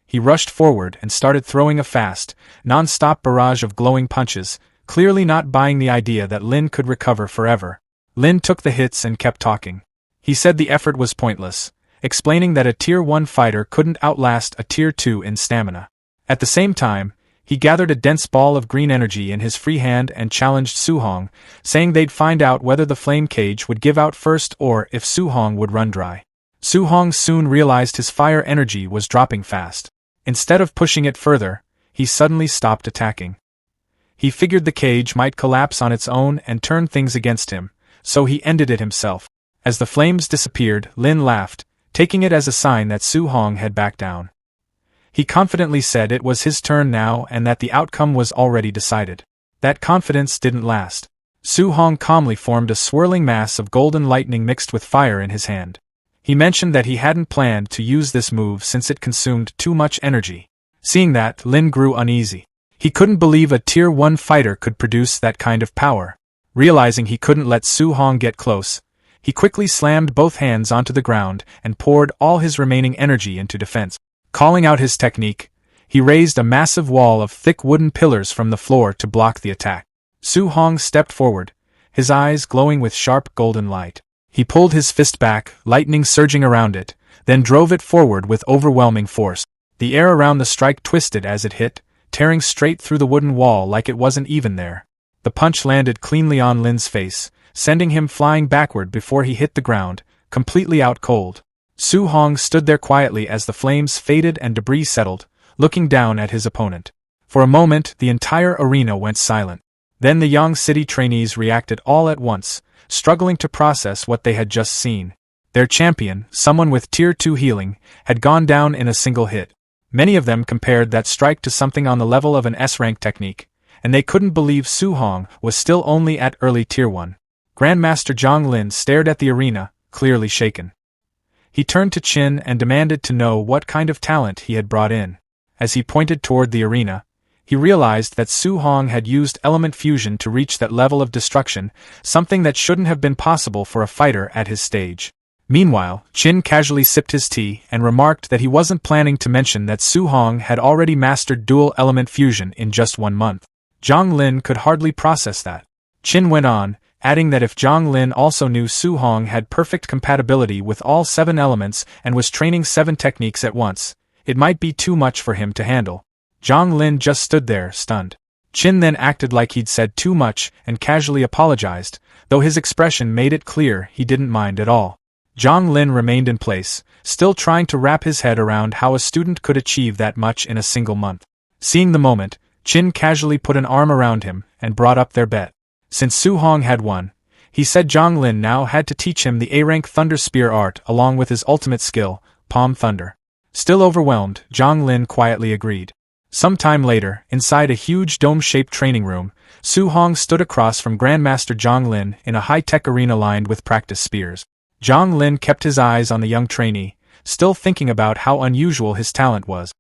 S1: He rushed forward and started throwing a fast, non-stop barrage of glowing punches, clearly not buying the idea that Lin could recover forever. Lin took the hits and kept talking. He said the effort was pointless, explaining that a Tier 1 fighter couldn't outlast a Tier 2 in stamina. At the same time, he gathered a dense ball of green energy in his free hand and challenged Su Hong, saying they'd find out whether the flame cage would give out first or if Su Hong would run dry. Su Hong soon realized his fire energy was dropping fast. Instead of pushing it further, he suddenly stopped attacking. He figured the cage might collapse on its own and turn things against him, so he ended it himself. As the flames disappeared, Lin laughed, taking it as a sign that Su Hong had backed down. He confidently said it was his turn now and that the outcome was already decided. That confidence didn't last. Su Hong calmly formed a swirling mass of golden lightning mixed with fire in his hand. He mentioned that he hadn't planned to use this move since it consumed too much energy. Seeing that, Lin grew uneasy. He couldn't believe a Tier 1 fighter could produce that kind of power. Realizing he couldn't let Su Hong get close, he quickly slammed both hands onto the ground and poured all his remaining energy into defense. Calling out his technique, he raised a massive wall of thick wooden pillars from the floor to block the attack. Su Hong stepped forward, his eyes glowing with sharp golden light. He pulled his fist back, lightning surging around it, then drove it forward with overwhelming force. The air around the strike twisted as it hit, tearing straight through the wooden wall like it wasn't even there. The punch landed cleanly on Lin's face, sending him flying backward before he hit the ground, completely out cold. Su Hong stood there quietly as the flames faded and debris settled, looking down at his opponent. For a moment, the entire arena went silent. Then the Yang City trainees reacted all at once, struggling to process what they had just seen. Their champion, someone with Tier 2 healing, had gone down in a single hit. Many of them compared that strike to something on the level of an S-rank technique, and they couldn't believe Su Hong was still only at early Tier 1. Grandmaster Zhang Lin stared at the arena, clearly shaken. He turned to Qin and demanded to know what kind of talent he had brought in. As he pointed toward the arena, he realized that Su Hong had used element fusion to reach that level of destruction, something that shouldn't have been possible for a fighter at his stage. Meanwhile, Qin casually sipped his tea and remarked that he wasn't planning to mention that Su Hong had already mastered dual element fusion in just 1 month. Zhang Lin could hardly process that. Qin went on, adding that if Zhang Lin also knew Su Hong had perfect compatibility with all 7 elements and was training 7 techniques at once, it might be too much for him to handle. Zhang Lin just stood there, stunned. Qin then acted like he'd said too much and casually apologized, though his expression made it clear he didn't mind at all. Zhang Lin remained in place, still trying to wrap his head around how a student could achieve that much in a single month. Seeing the moment, Qin casually put an arm around him and brought up their bet. Since Su Hong had won, he said Zhang Lin now had to teach him the A-rank Thunder Spear art along with his ultimate skill, Palm Thunder. Still overwhelmed, Zhang Lin quietly agreed. Some time later, inside a huge dome-shaped training room, Su Hong stood across from Grandmaster Zhang Lin in a high-tech arena lined with practice spears. Zhang Lin kept his eyes on the young trainee, still thinking about how unusual his talent was.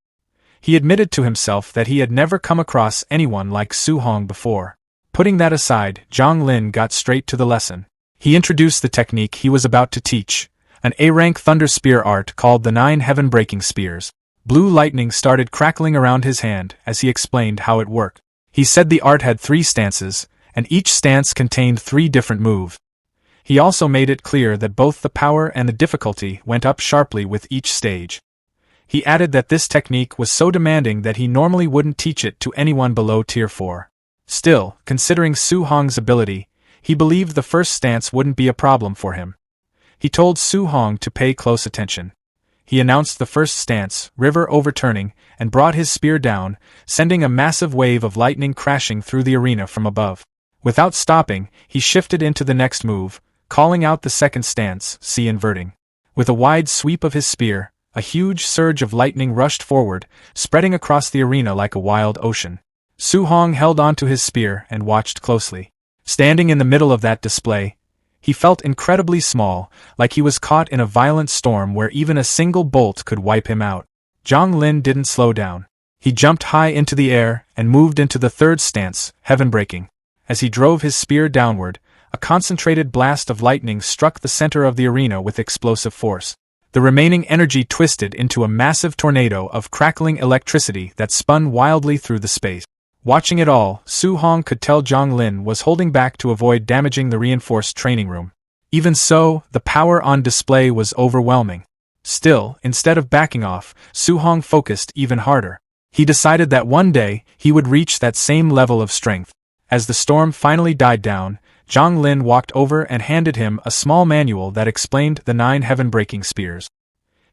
S1: He admitted to himself that he had never come across anyone like Su Hong before. Putting that aside, Zhang Lin got straight to the lesson. He introduced the technique he was about to teach, an A-rank thunder spear art called the 9 heaven-breaking spears. Blue lightning started crackling around his hand as he explained how it worked. He said the art had 3 stances, and each stance contained 3 different moves. He also made it clear that both the power and the difficulty went up sharply with each stage. He added that this technique was so demanding that he normally wouldn't teach it to anyone below Tier 4. Still, considering Su Hong's ability, he believed the first stance wouldn't be a problem for him. He told Su Hong to pay close attention. He announced the first stance, river overturning, and brought his spear down, sending a massive wave of lightning crashing through the arena from above. Without stopping, he shifted into the next move, calling out the second stance, sea inverting. With a wide sweep of his spear, a huge surge of lightning rushed forward, spreading across the arena like a wild ocean. Su Hong held onto his spear and watched closely. Standing in the middle of that display, he felt incredibly small, like he was caught in a violent storm where even a single bolt could wipe him out. Zhang Lin didn't slow down. He jumped high into the air and moved into the third stance, heaven-breaking. As he drove his spear downward, a concentrated blast of lightning struck the center of the arena with explosive force. The remaining energy twisted into a massive tornado of crackling electricity that spun wildly through the space. Watching it all, Su Hong could tell Zhang Lin was holding back to avoid damaging the reinforced training room. Even so, the power on display was overwhelming. Still, instead of backing off, Su Hong focused even harder. He decided that one day, he would reach that same level of strength. As the storm finally died down, Zhang Lin walked over and handed him a small manual that explained the 9 heaven-breaking spears.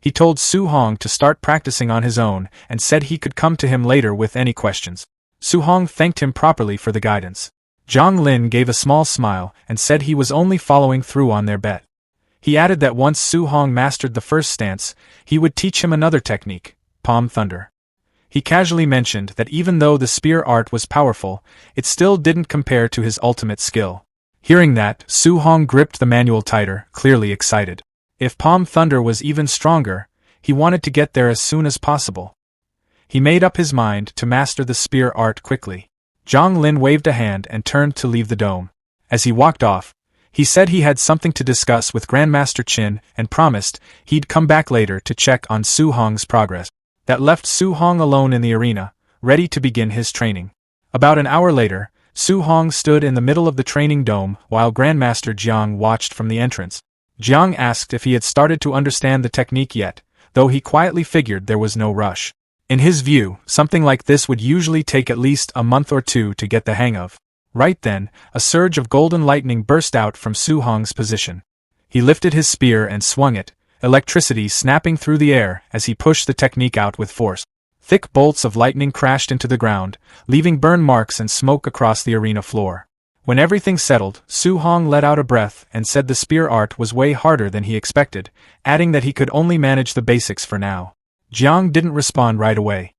S1: He told Su Hong to start practicing on his own and said he could come to him later with any questions. Su Hong thanked him properly for the guidance. Zhang Lin gave a small smile and said he was only following through on their bet. He added that once Su Hong mastered the first stance, he would teach him another technique, palm thunder. He casually mentioned that even though the spear art was powerful, it still didn't compare to his ultimate skill. Hearing that, Su Hong gripped the manual tighter, clearly excited. If palm thunder was even stronger, he wanted to get there as soon as possible. He made up his mind to master the spear art quickly. Zhang Lin waved a hand and turned to leave the dome. As he walked off, he said he had something to discuss with Grandmaster Qin and promised he'd come back later to check on Su Hong's progress. That left Su Hong alone in the arena, ready to begin his training. About an hour later, Su Hong stood in the middle of the training dome while Grandmaster Jiang watched from the entrance. Jiang asked if he had started to understand the technique yet, though he quietly figured there was no rush. In his view, something like this would usually take at least a month or 2 to get the hang of. Right then, a surge of golden lightning burst out from Su Hong's position. He lifted his spear and swung it, electricity snapping through the air as he pushed the technique out with force. Thick bolts of lightning crashed into the ground, leaving burn marks and smoke across the arena floor. When everything settled, Su Hong let out a breath and said the spear art was way harder than he expected, adding that he could only manage the basics for now. Jiang didn't respond right away.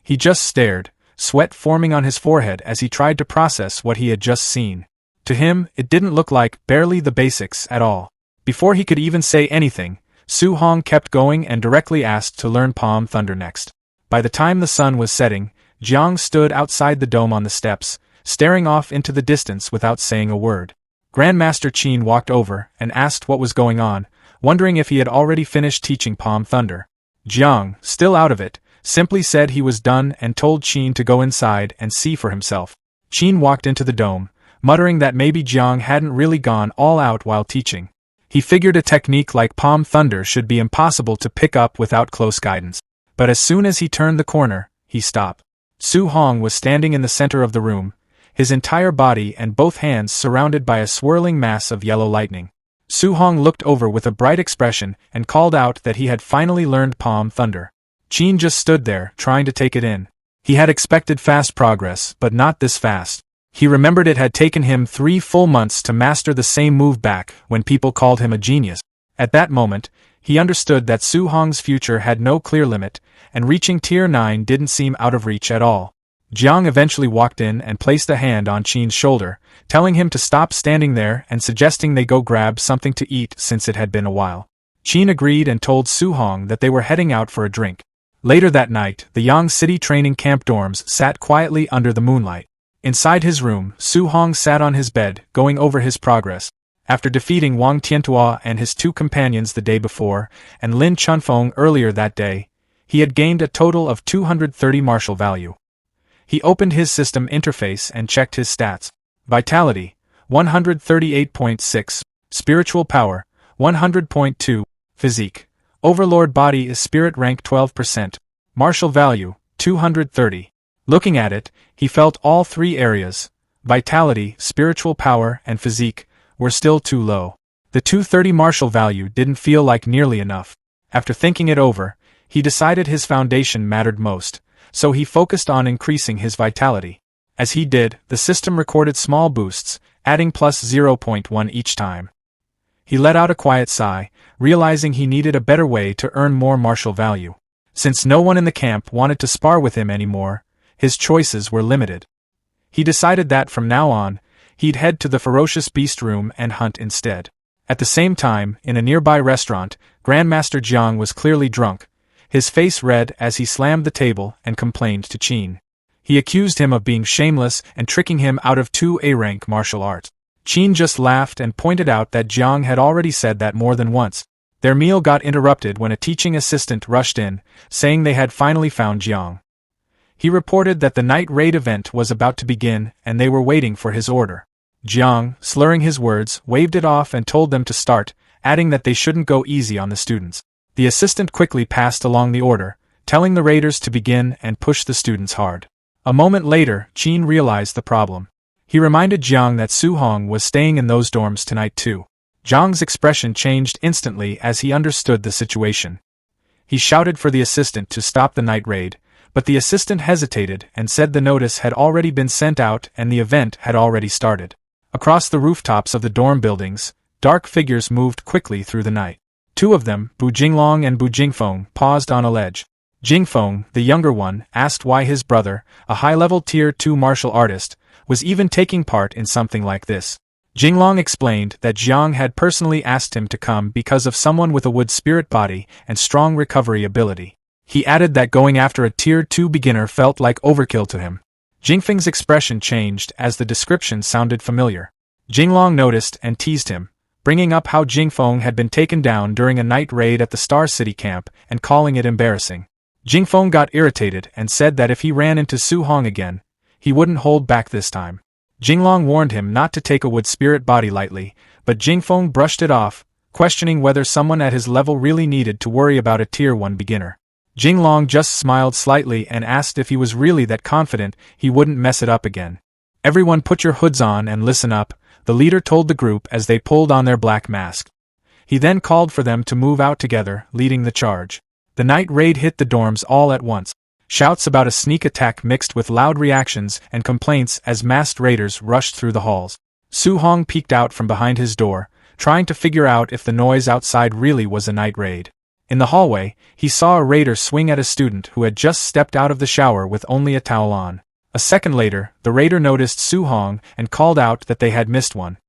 S1: He just stared, sweat forming on his forehead as he tried to process what he had just seen. To him, it didn't look like barely the basics at all. Before he could even say anything, Su Hong kept going and directly asked to learn palm thunder next. By the time the sun was setting, Jiang stood outside the dome on the steps, staring off into the distance without saying a word. Grandmaster Qin walked over and asked what was going on, wondering if he had already finished teaching palm thunder. Jiang, still out of it, simply said he was done and told Qin to go inside and see for himself. Qin walked into the dome, muttering that maybe Jiang hadn't really gone all out while teaching. He figured a technique like palm thunder should be impossible to pick up without close guidance. But as soon as he turned the corner, he stopped. Su Hong was standing in the center of the room, his entire body and both hands surrounded by a swirling mass of yellow lightning. Su Hong looked over with a bright expression and called out that he had finally learned palm thunder. Qin just stood there, trying to take it in. He had expected fast progress, but not this fast. He remembered it had taken him 3 full months to master the same move back when people called him a genius. At that moment, he understood that Su Hong's future had no clear limit, and reaching Tier 9 didn't seem out of reach at all. Jiang eventually walked in and placed a hand on Qin's shoulder, telling him to stop standing there and suggesting they go grab something to eat since it had been a while. Qin agreed and told Su Hong that they were heading out for a drink. Later that night, the Yang City training camp dorms sat quietly under the moonlight. Inside his room, Su Hong sat on his bed, going over his progress. After defeating Wang Tiantua and his 2 companions the day before, and Lin Chunfeng earlier that day, he had gained a total of 230 martial value. He opened his system interface and checked his stats. Vitality, 138.6, Spiritual Power, 100.2, Physique, Overlord Body is Spirit rank 12%, Martial Value, 230. Looking at it, he felt all 3 areas, Vitality, Spiritual Power, and Physique, were still too low. The 230 martial value didn't feel like nearly enough. After thinking it over, he decided his foundation mattered most, so he focused on increasing his vitality. As he did, the system recorded small boosts, adding plus 0.1 each time. He let out a quiet sigh, realizing he needed a better way to earn more martial value. Since no one in the camp wanted to spar with him anymore, his choices were limited. He decided that from now on, he'd head to the ferocious beast room and hunt instead. At the same time, in a nearby restaurant, Grandmaster Jiang was clearly drunk, his face red as he slammed the table and complained to Qin. He accused him of being shameless and tricking him out of 2 A-rank martial arts. Qin just laughed and pointed out that Jiang had already said that more than once. Their meal got interrupted when a teaching assistant rushed in, saying they had finally found Jiang. He reported that the night raid event was about to begin and they were waiting for his order. Jiang, slurring his words, waved it off and told them to start, adding that they shouldn't go easy on the students. The assistant quickly passed along the order, telling the raiders to begin and push the students hard. A moment later, Qin realized the problem. He reminded Jiang that Su Hong was staying in those dorms tonight too. Jiang's expression changed instantly as he understood the situation. He shouted for the assistant to stop the night raid, but the assistant hesitated and said the notice had already been sent out and the event had already started. Across the rooftops of the dorm buildings, dark figures moved quickly through the night. 2 of them, Bu Jinglong and Bu Jingfeng, paused on a ledge. Jingfeng, the younger one, asked why his brother, a high-level Tier 2 martial artist, was even taking part in something like this. Jinglong explained that Jiang had personally asked him to come because of someone with a wood spirit body and strong recovery ability. He added that going after a Tier 2 beginner felt like overkill to him. Jingfeng's expression changed as the description sounded familiar. Jinglong noticed and teased him, bringing up how Jingfeng had been taken down during a night raid at the Star City camp and calling it embarrassing. Jingfeng got irritated and said that if he ran into Su Hong again, he wouldn't hold back this time. Jinglong warned him not to take a wood spirit body lightly, but Jingfeng brushed it off, questioning whether someone at his level really needed to worry about a Tier 1 beginner. Jinglong just smiled slightly and asked if he was really that confident he wouldn't mess it up again. "Everyone put your hoods on and listen up," the leader told the group as they pulled on their black masks. He then called for them to move out together, leading the charge. The night raid hit the dorms all at once. Shouts about a sneak attack mixed with loud reactions and complaints as masked raiders rushed through the halls. Su Hong peeked out from behind his door, trying to figure out if the noise outside really was a night raid. In the hallway, he saw a raider swing at a student who had just stepped out of the shower with only a towel on. A second later, the raider noticed Su Hong and called out that they had missed one.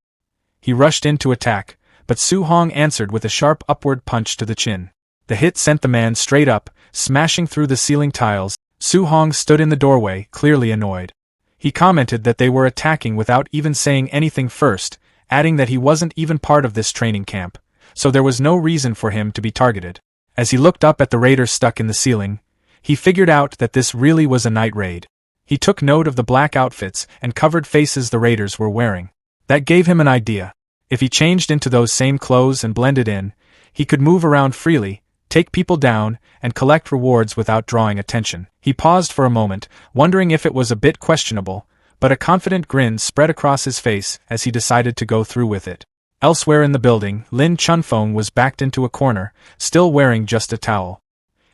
S1: He rushed in to attack, but Su Hong answered with a sharp upward punch to the chin. The hit sent the man straight up, smashing through the ceiling tiles. Su Hong stood in the doorway, clearly annoyed. He commented that they were attacking without even saying anything first, adding that he wasn't even part of this training camp, so there was no reason for him to be targeted. As he looked up at the raider stuck in the ceiling, he figured out that this really was a night raid. He took note of the black outfits and covered faces the raiders were wearing. That gave him an idea. If he changed into those same clothes and blended in, he could move around freely, take people down, and collect rewards without drawing attention. He paused for a moment, wondering if it was a bit questionable, but a confident grin spread across his face as he decided to go through with it. Elsewhere in the building, Lin Chunfeng was backed into a corner, still wearing just a towel.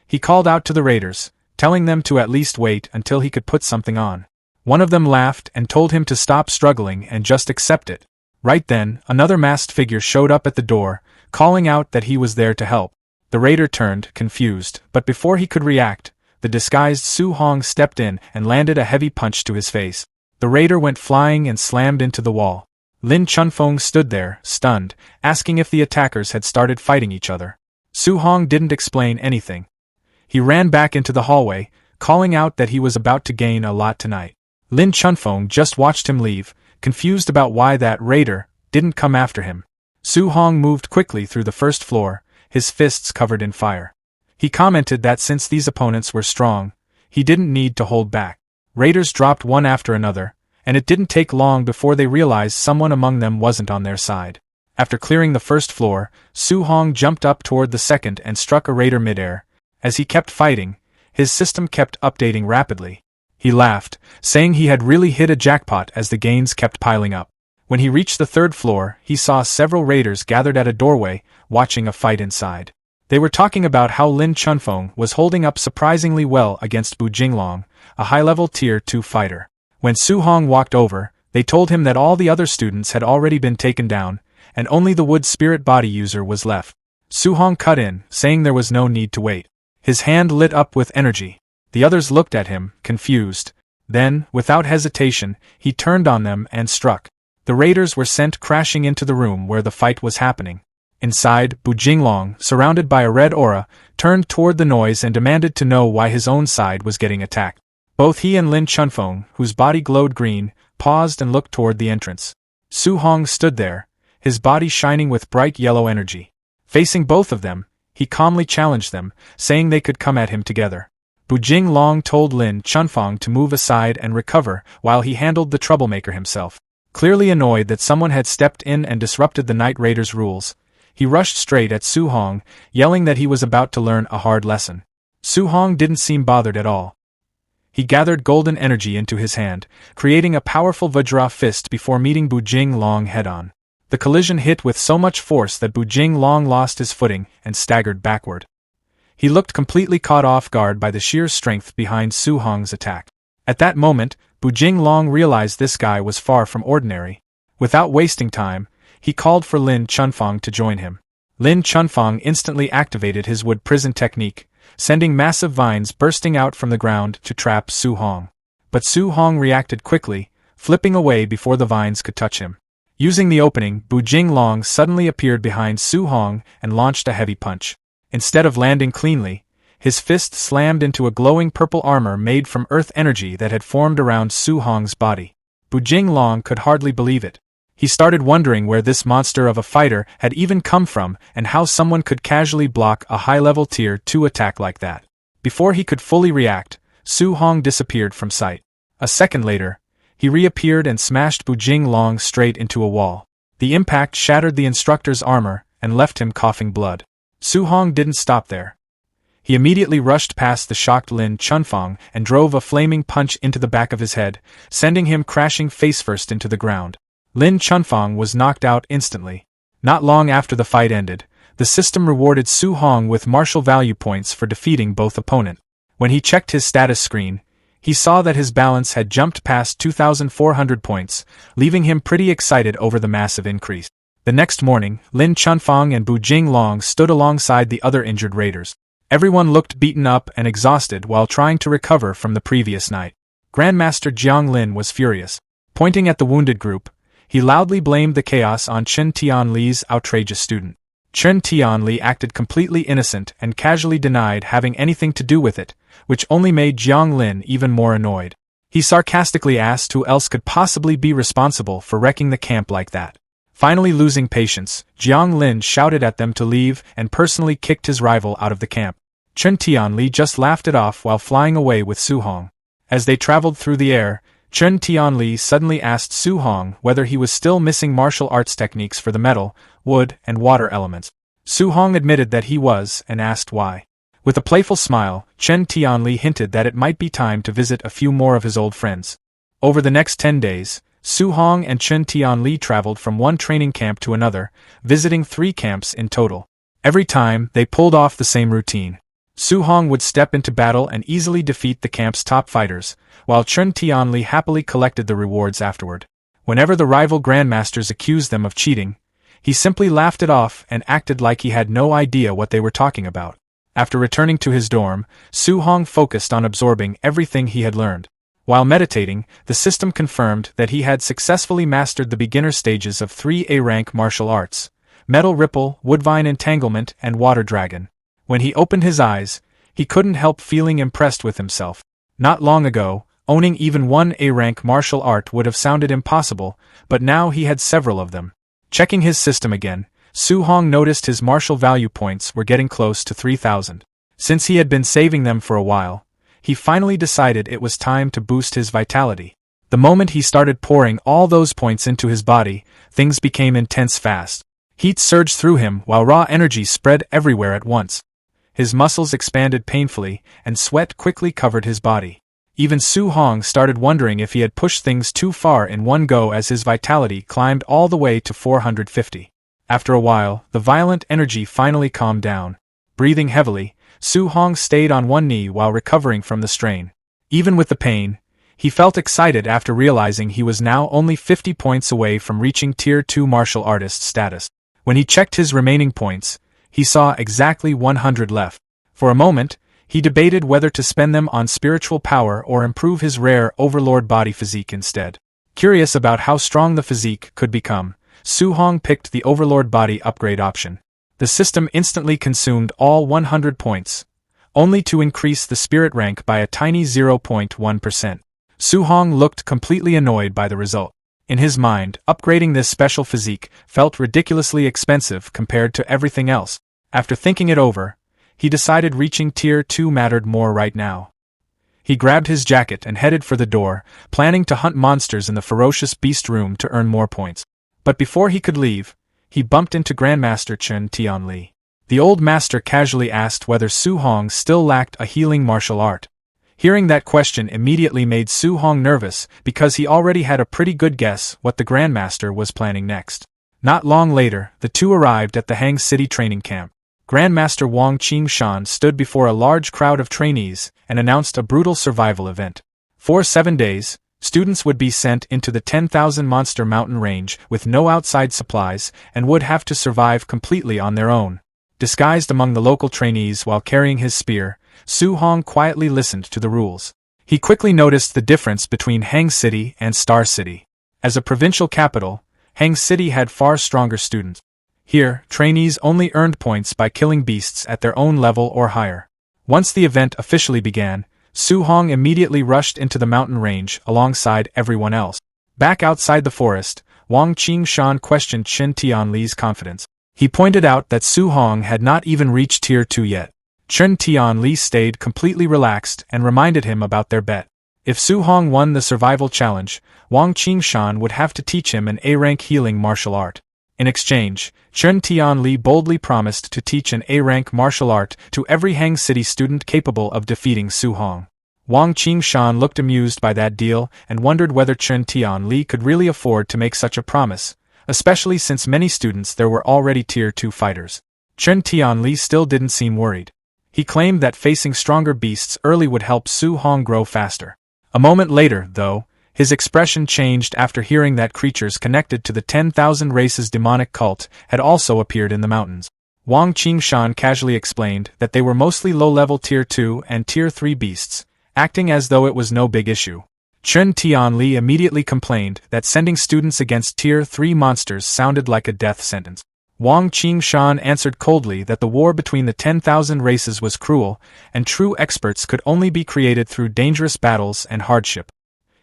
S1: He called out to the raiders, telling them to at least wait until he could put something on. One of them laughed and told him to stop struggling and just accept it. Right then, another masked figure showed up at the door, calling out that he was there to help. The raider turned, confused, but before he could react, the disguised Su Hong stepped in and landed a heavy punch to his face. The raider went flying and slammed into the wall. Lin Chunfeng stood there, stunned, asking if the attackers had started fighting each other. Su Hong didn't explain anything. He ran back into the hallway, calling out that he was about to gain a lot tonight. Lin Chunfeng just watched him leave, confused about why that raider didn't come after him. Su Hong moved quickly through the first floor, his fists covered in fire. He commented that since these opponents were strong, he didn't need to hold back. Raiders dropped one after another, and it didn't take long before they realized someone among them wasn't on their side. After clearing the first floor, Su Hong jumped up toward the second and struck a raider midair. As he kept fighting, his system kept updating rapidly. He laughed, saying he had really hit a jackpot as the gains kept piling up. When he reached the third floor, he saw several raiders gathered at a doorway, watching a fight inside. They were talking about how Lin Chunfeng was holding up surprisingly well against Bu Jinglong, a high-level Tier 2 fighter. When Su Hong walked over, they told him that all the other students had already been taken down, and only the wood spirit body user was left. Su Hong cut in, saying there was no need to wait. His hand lit up with energy. The others looked at him, confused. Then, without hesitation, he turned on them and struck. The raiders were sent crashing into the room where the fight was happening. Inside, Bu Jinglong, surrounded by a red aura, turned toward the noise and demanded to know why his own side was getting attacked. Both he and Lin Chunfeng, whose body glowed green, paused and looked toward the entrance. Su Hong stood there, his body shining with bright yellow energy. Facing both of them, he calmly challenged them, saying they could come at him together. Bu Jinglong told Lin Chunfeng to move aside and recover while he handled the troublemaker himself. Clearly annoyed that someone had stepped in and disrupted the Night Raiders' rules, he rushed straight at Su Hong, yelling that he was about to learn a hard lesson. Su Hong didn't seem bothered at all. He gathered golden energy into his hand, creating a powerful Vajra fist before meeting Bu Jinglong head-on. The collision hit with so much force that Bu Jinglong lost his footing and staggered backward. He looked completely caught off guard by the sheer strength behind Su Hong's attack. At that moment, Bu Jinglong realized this guy was far from ordinary. Without wasting time, he called for Lin Chunfeng to join him. Lin Chunfeng instantly activated his wood prison technique, sending massive vines bursting out from the ground to trap Su Hong. But Su Hong reacted quickly, flipping away before the vines could touch him. Using the opening, Bu Jinglong suddenly appeared behind Su Hong and launched a heavy punch. Instead of landing cleanly, his fist slammed into a glowing purple armor made from earth energy that had formed around Su Hong's body. Bu Jinglong could hardly believe it. He started wondering where this monster of a fighter had even come from and how someone could casually block a high-level Tier 2 attack like that. Before he could fully react, Su Hong disappeared from sight. A second later, he reappeared and smashed Bu Jinglong straight into a wall. The impact shattered the instructor's armor and left him coughing blood. Su Hong didn't stop there. He immediately rushed past the shocked Lin Chunfeng and drove a flaming punch into the back of his head, sending him crashing face-first into the ground. Lin Chunfeng was knocked out instantly. Not long after the fight ended, the system rewarded Su Hong with martial value points for defeating both opponents. When he checked his status screen, he saw that his balance had jumped past 2,400 points, leaving him pretty excited over the massive increase. The next morning, Lin Chunfeng and Bu Jinglong stood alongside the other injured raiders. Everyone looked beaten up and exhausted while trying to recover from the previous night. Grandmaster Jiang Lin was furious. Pointing at the wounded group, he loudly blamed the chaos on Chen Tianli's outrageous student. Chen Tianli acted completely innocent and casually denied having anything to do with it, which only made Jiang Lin even more annoyed. He sarcastically asked who else could possibly be responsible for wrecking the camp like that. Finally losing patience, Jiang Lin shouted at them to leave and personally kicked his rival out of the camp. Chen Tianli just laughed it off while flying away with Su Hong. As they traveled through the air, Chen Tianli suddenly asked Su Hong whether he was still missing martial arts techniques for the metal, wood, and water elements. Su Hong admitted that he was and asked why. With a playful smile, Chen Tianli hinted that it might be time to visit a few more of his old friends. Over the next 10 days, Su Hong and Chen Tianli traveled from one training camp to another, visiting 3 camps in total. Every time, they pulled off the same routine. Su Hong would step into battle and easily defeat the camp's top fighters, while Chen Tianli happily collected the rewards afterward. Whenever the rival grandmasters accused them of cheating, he simply laughed it off and acted like he had no idea what they were talking about. After returning to his dorm, Su Hong focused on absorbing everything he had learned. While meditating, the system confirmed that he had successfully mastered the beginner stages of 3 A-rank martial arts, Metal Ripple, Woodvine Entanglement, and Water Dragon. When he opened his eyes, he couldn't help feeling impressed with himself. Not long ago, owning even one A-rank martial art would have sounded impossible, but now he had several of them. Checking his system again, Su Hong noticed his martial value points were getting close to 3,000. Since he had been saving them for a while, he finally decided it was time to boost his vitality. The moment he started pouring all those points into his body, things became intense fast. Heat surged through him while raw energy spread everywhere at once. His muscles expanded painfully, and sweat quickly covered his body. Even Su Hong started wondering if he had pushed things too far in one go as his vitality climbed all the way to 450. After a while, the violent energy finally calmed down. Breathing heavily, Su Hong stayed on one knee while recovering from the strain. Even with the pain, he felt excited after realizing he was now only 50 points away from reaching Tier 2 martial artist status. When he checked his remaining points, he saw exactly 100 left. For a moment, he debated whether to spend them on spiritual power or improve his rare Overlord body physique instead. Curious about how strong the physique could become, Su Hong picked the Overlord body upgrade option. The system instantly consumed all 100 points, only to increase the spirit rank by a tiny 0.1%. Su Hong looked completely annoyed by the result. In his mind, upgrading this special physique felt ridiculously expensive compared to everything else. After thinking it over, he decided reaching Tier 2 mattered more right now. He grabbed his jacket and headed for the door, planning to hunt monsters in the ferocious beast room to earn more points. But before he could leave, he bumped into Grandmaster Chen Tianli. The old master casually asked whether Su Hong still lacked a healing martial art. Hearing that question immediately made Su Hong nervous because he already had a pretty good guess what the Grandmaster was planning next. Not long later, the two arrived at the Hang City training camp. Grandmaster Wang Qingshan stood before a large crowd of trainees and announced a brutal survival event. For 7 days, students would be sent into the 10,000 monster mountain range with no outside supplies and would have to survive completely on their own. Disguised among the local trainees while carrying his spear, Su Hong quietly listened to the rules. He quickly noticed the difference between Hang City and Star City. As a provincial capital, Hang City had far stronger students. Here, trainees only earned points by killing beasts at their own level or higher. Once the event officially began, Su Hong immediately rushed into the mountain range alongside everyone else. Back outside the forest, Wang Qingshan questioned Chen Tianli's confidence. He pointed out that Su Hong had not even reached Tier 2 yet. Chen Tianli stayed completely relaxed and reminded him about their bet. If Su Hong won the survival challenge, Wang Qingshan would have to teach him an A-rank healing martial art. In exchange, Chen Tianli boldly promised to teach an A-rank martial art to every Hang City student capable of defeating Su Hong. Wang Qingshan looked amused by that deal and wondered whether Chen Tianli could really afford to make such a promise, especially since many students there were already Tier 2 fighters. Chen Tianli still didn't seem worried. He claimed that facing stronger beasts early would help Su Hong grow faster. A moment later, though, his expression changed after hearing that creatures connected to the 10,000 races demonic cult had also appeared in the mountains. Wang Qingshan casually explained that they were mostly low-level Tier 2 and Tier 3 beasts, acting as though it was no big issue. Chen Tianli immediately complained that sending students against Tier 3 monsters sounded like a death sentence. Wang Qingshan answered coldly that the war between the 10,000 races was cruel, and true experts could only be created through dangerous battles and hardship.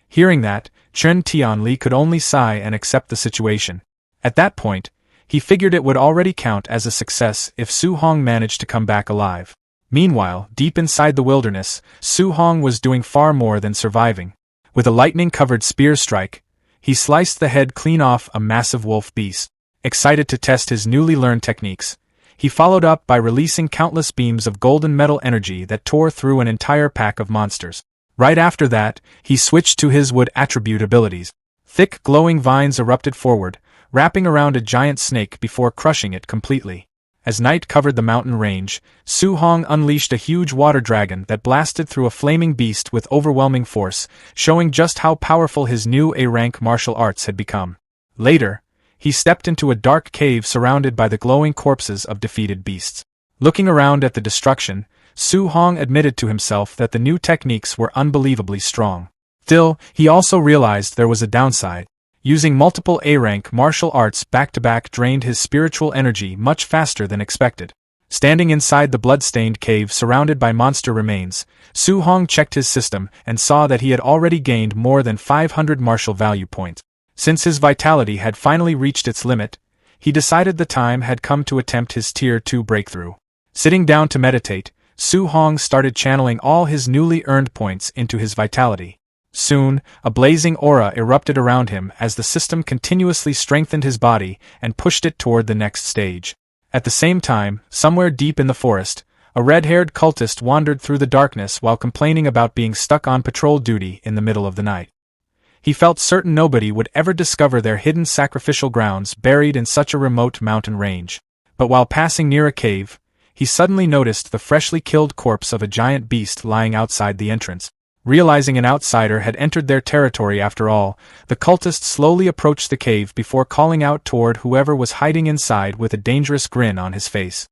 S1: Hearing that, Chen Tianli could only sigh and accept the situation. At that point, he figured it would already count as a success if Su Hong managed to come back alive. Meanwhile, deep inside the wilderness, Su Hong was doing far more than surviving. With a lightning-covered spear strike, he sliced the head clean off a massive wolf beast. Excited to test his newly learned techniques, he followed up by releasing countless beams of golden metal energy that tore through an entire pack of monsters. Right after that, he switched to his wood attribute abilities. Thick, glowing vines erupted forward, wrapping around a giant snake before crushing it completely. As night covered the mountain range, Su Hong unleashed a huge water dragon that blasted through a flaming beast with overwhelming force, showing just how powerful his new A-rank martial arts had become. Later, he stepped into a dark cave surrounded by the glowing corpses of defeated beasts. Looking around at the destruction, Su Hong admitted to himself that the new techniques were unbelievably strong. Still, he also realized there was a downside. Using multiple A-rank martial arts back-to-back drained his spiritual energy much faster than expected. Standing inside the blood-stained cave surrounded by monster remains, Su Hong checked his system and saw that he had already gained more than 500 martial value points. Since his vitality had finally reached its limit, he decided the time had come to attempt his Tier 2 breakthrough. Sitting down to meditate, Su Hong started channeling all his newly earned points into his vitality. Soon, a blazing aura erupted around him as the system continuously strengthened his body and pushed it toward the next stage. At the same time, somewhere deep in the forest, a red-haired cultist wandered through the darkness while complaining about being stuck on patrol duty in the middle of the night. He felt certain nobody would ever discover their hidden sacrificial grounds buried in such a remote mountain range. But while passing near a cave, he suddenly noticed the freshly killed corpse of a giant beast lying outside the entrance. Realizing an outsider had entered their territory after all, the cultist slowly approached the cave before calling out toward whoever was hiding inside with a dangerous grin on his face.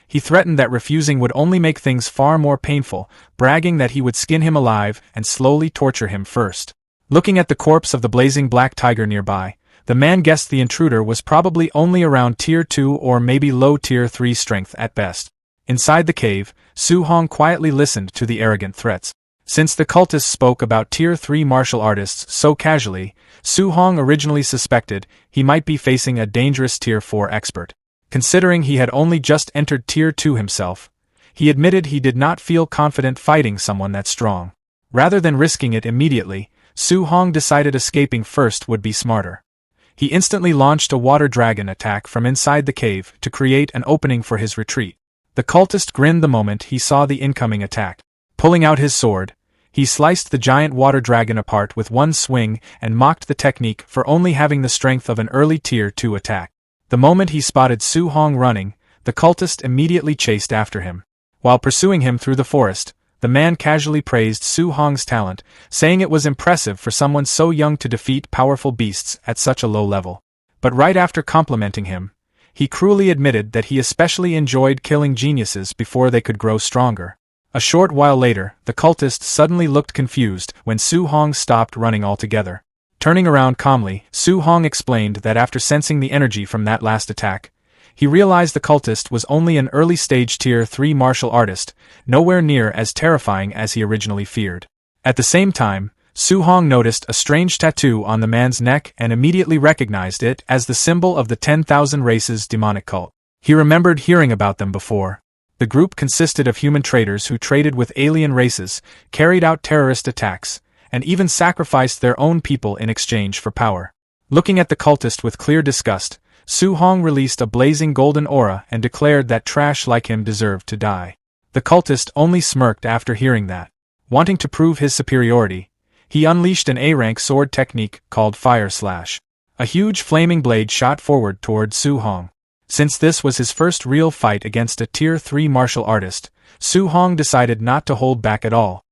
S1: He threatened that refusing would only make things far more painful, bragging that he would skin him alive and slowly torture him first. Looking at the corpse of the blazing black tiger nearby, the man guessed the intruder was probably only around Tier 2 or maybe low Tier 3 strength at best. Inside the cave, Su Hong quietly listened to the arrogant threats. Since the cultist spoke about Tier 3 martial artists so casually, Su Hong originally suspected he might be facing a dangerous Tier 4 expert. Considering he had only just entered Tier 2 himself, he admitted he did not feel confident fighting someone that strong. Rather than risking it immediately, Su Hong decided escaping first would be smarter. He instantly launched a water dragon attack from inside the cave to create an opening for his retreat. The cultist grinned the moment he saw the incoming attack. Pulling out his sword, he sliced the giant water dragon apart with one swing and mocked the technique for only having the strength of an early Tier 2 attack. The moment he spotted Su Hong running, the cultist immediately chased after him. While pursuing him through the forest, the man casually praised Su Hong's talent, saying it was impressive for someone so young to defeat powerful beasts at such a low level. But right after complimenting him, he cruelly admitted that he especially enjoyed killing geniuses before they could grow stronger. A short while later, the cultist suddenly looked confused when Su Hong stopped running altogether. Turning around calmly, Su Hong explained that after sensing the energy from that last attack, he realized the cultist was only an early-stage Tier 3 martial artist, nowhere near as terrifying as he originally feared. At the same time, Su Hong noticed a strange tattoo on the man's neck and immediately recognized it as the symbol of the 10,000 Races demonic cult. He remembered hearing about them before. The group consisted of human traders who traded with alien races, carried out terrorist attacks, and even sacrificed their own people in exchange for power. Looking at the cultist with clear disgust, Su Hong released a blazing golden aura and declared that trash like him deserved to die. The cultist only smirked after hearing that. Wanting to prove his superiority, he unleashed an A-rank sword technique called Fire Slash. A huge flaming blade shot forward toward Su Hong. Since this was his first real fight against a Tier 3 martial artist, Su Hong decided not to hold back at all.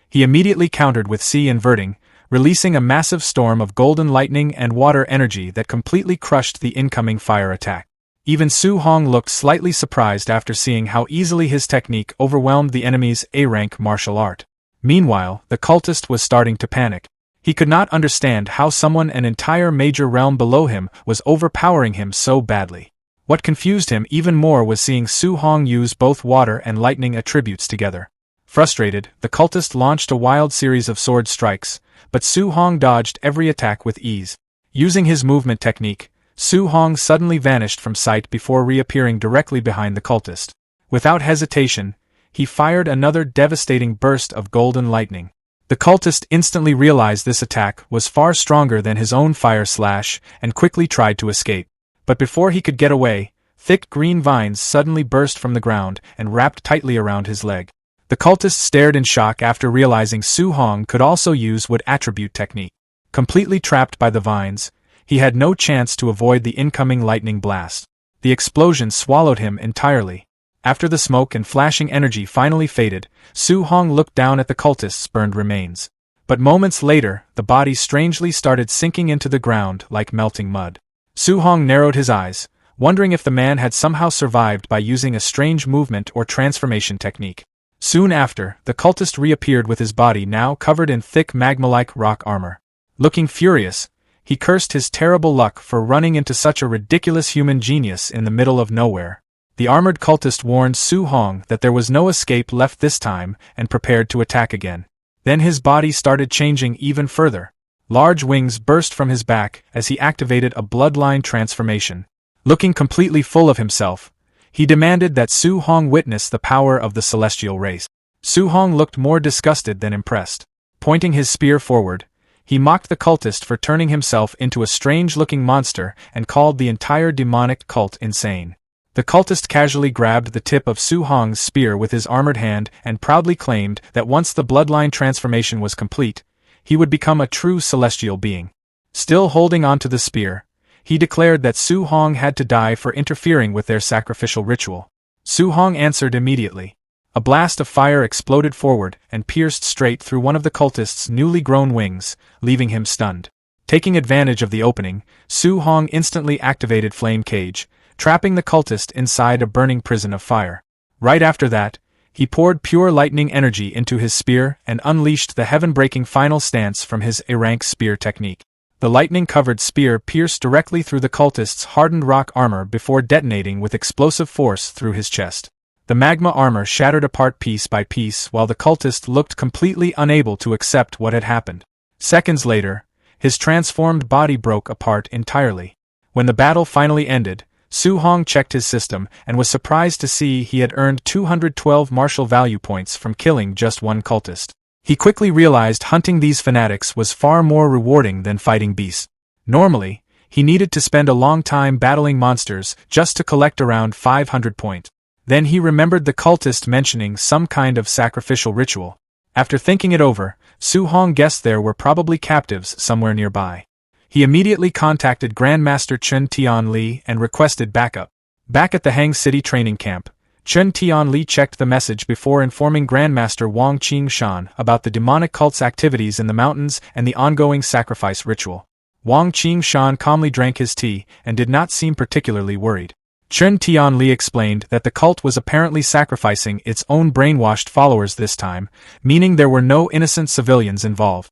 S1: He immediately countered with C-inverting, releasing a massive storm of golden lightning and water energy that completely crushed the incoming fire attack. Even Su Hong looked slightly surprised after seeing how easily his technique overwhelmed the enemy's A-rank martial art. Meanwhile, the cultist was starting to panic. He could not understand how someone an entire major realm below him was overpowering him so badly. What confused him even more was seeing Su Hong use both water and lightning attributes together. Frustrated, the cultist launched a wild series of sword strikes, but Su Hong dodged every attack with ease. Using his movement technique, Su Hong suddenly vanished from sight before reappearing directly behind the cultist. Without hesitation, he fired another devastating burst of golden lightning. The cultist instantly realized this attack was far stronger than his own fire slash and quickly tried to escape. But before he could get away, thick green vines suddenly burst from the ground and wrapped tightly around his leg. The cultist stared in shock after realizing Su Hong could also use wood attribute technique. Completely trapped by the vines, he had no chance to avoid the incoming lightning blast. The explosion swallowed him entirely. After the smoke and flashing energy finally faded, Su Hong looked down at the cultist's burned remains. But moments later, the body strangely started sinking into the ground like melting mud. Su Hong narrowed his eyes, wondering if the man had somehow survived by using a strange movement or transformation technique. Soon after, the cultist reappeared with his body now covered in thick magma-like rock armor. Looking furious, He cursed his terrible luck for running into such a ridiculous human genius in the middle of nowhere. The armored cultist warned Su Hong that there was no escape left this time and prepared to attack again. Then his body started changing even further. Large wings burst from his back as he activated a bloodline transformation. Looking completely full of himself, he demanded that Su Hong witness the power of the celestial race. Su Hong looked more disgusted than impressed. Pointing his spear forward, he mocked the cultist for turning himself into a strange-looking monster and called the entire demonic cult insane. The cultist casually grabbed the tip of Su Hong's spear with his armored hand and proudly claimed that once the bloodline transformation was complete, he would become a true celestial being. Still holding onto the spear, he declared that Su Hong had to die for interfering with their sacrificial ritual. Su Hong answered immediately. A blast of fire exploded forward and pierced straight through one of the cultist's newly grown wings, leaving him stunned. Taking advantage of the opening, Su Hong instantly activated Flame Cage, trapping the cultist inside a burning prison of fire. Right after that, he poured pure lightning energy into his spear and unleashed the heaven-breaking final stance from his A-rank spear technique. The lightning-covered spear pierced directly through the cultist's hardened rock armor before detonating with explosive force through his chest. The magma armor shattered apart piece by piece while the cultist looked completely unable to accept what had happened. Seconds later, his transformed body broke apart entirely. When the battle finally ended, Su Hong checked his system and was surprised to see he had earned 212 martial value points from killing just one cultist. He quickly realized hunting these fanatics was far more rewarding than fighting beasts. Normally, he needed to spend a long time battling monsters just to collect around 500 points. Then he remembered the cultist mentioning some kind of sacrificial ritual. After thinking it over, Su Hong guessed there were probably captives somewhere nearby. He immediately contacted Grandmaster Chen Tianli and requested backup. Back at the Hang City training camp, Chen Tianli checked the message before informing Grandmaster Wang Qingshan about the demonic cult's activities in the mountains and the ongoing sacrifice ritual. Wang Qingshan calmly drank his tea and did not seem particularly worried. Chen Tianli explained that the cult was apparently sacrificing its own brainwashed followers this time, meaning there were no innocent civilians involved.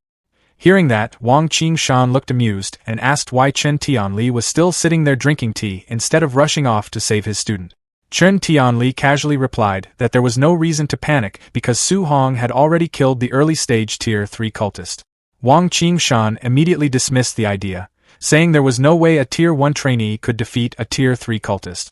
S1: Hearing that, Wang Qingshan looked amused and asked why Chen Tianli was still sitting there drinking tea instead of rushing off to save his student. Chen Tianli casually replied that there was no reason to panic because Su Hong had already killed the early-stage Tier 3 cultist. Wang Qingshan immediately dismissed the idea, saying there was no way a Tier 1 trainee could defeat a Tier 3 cultist.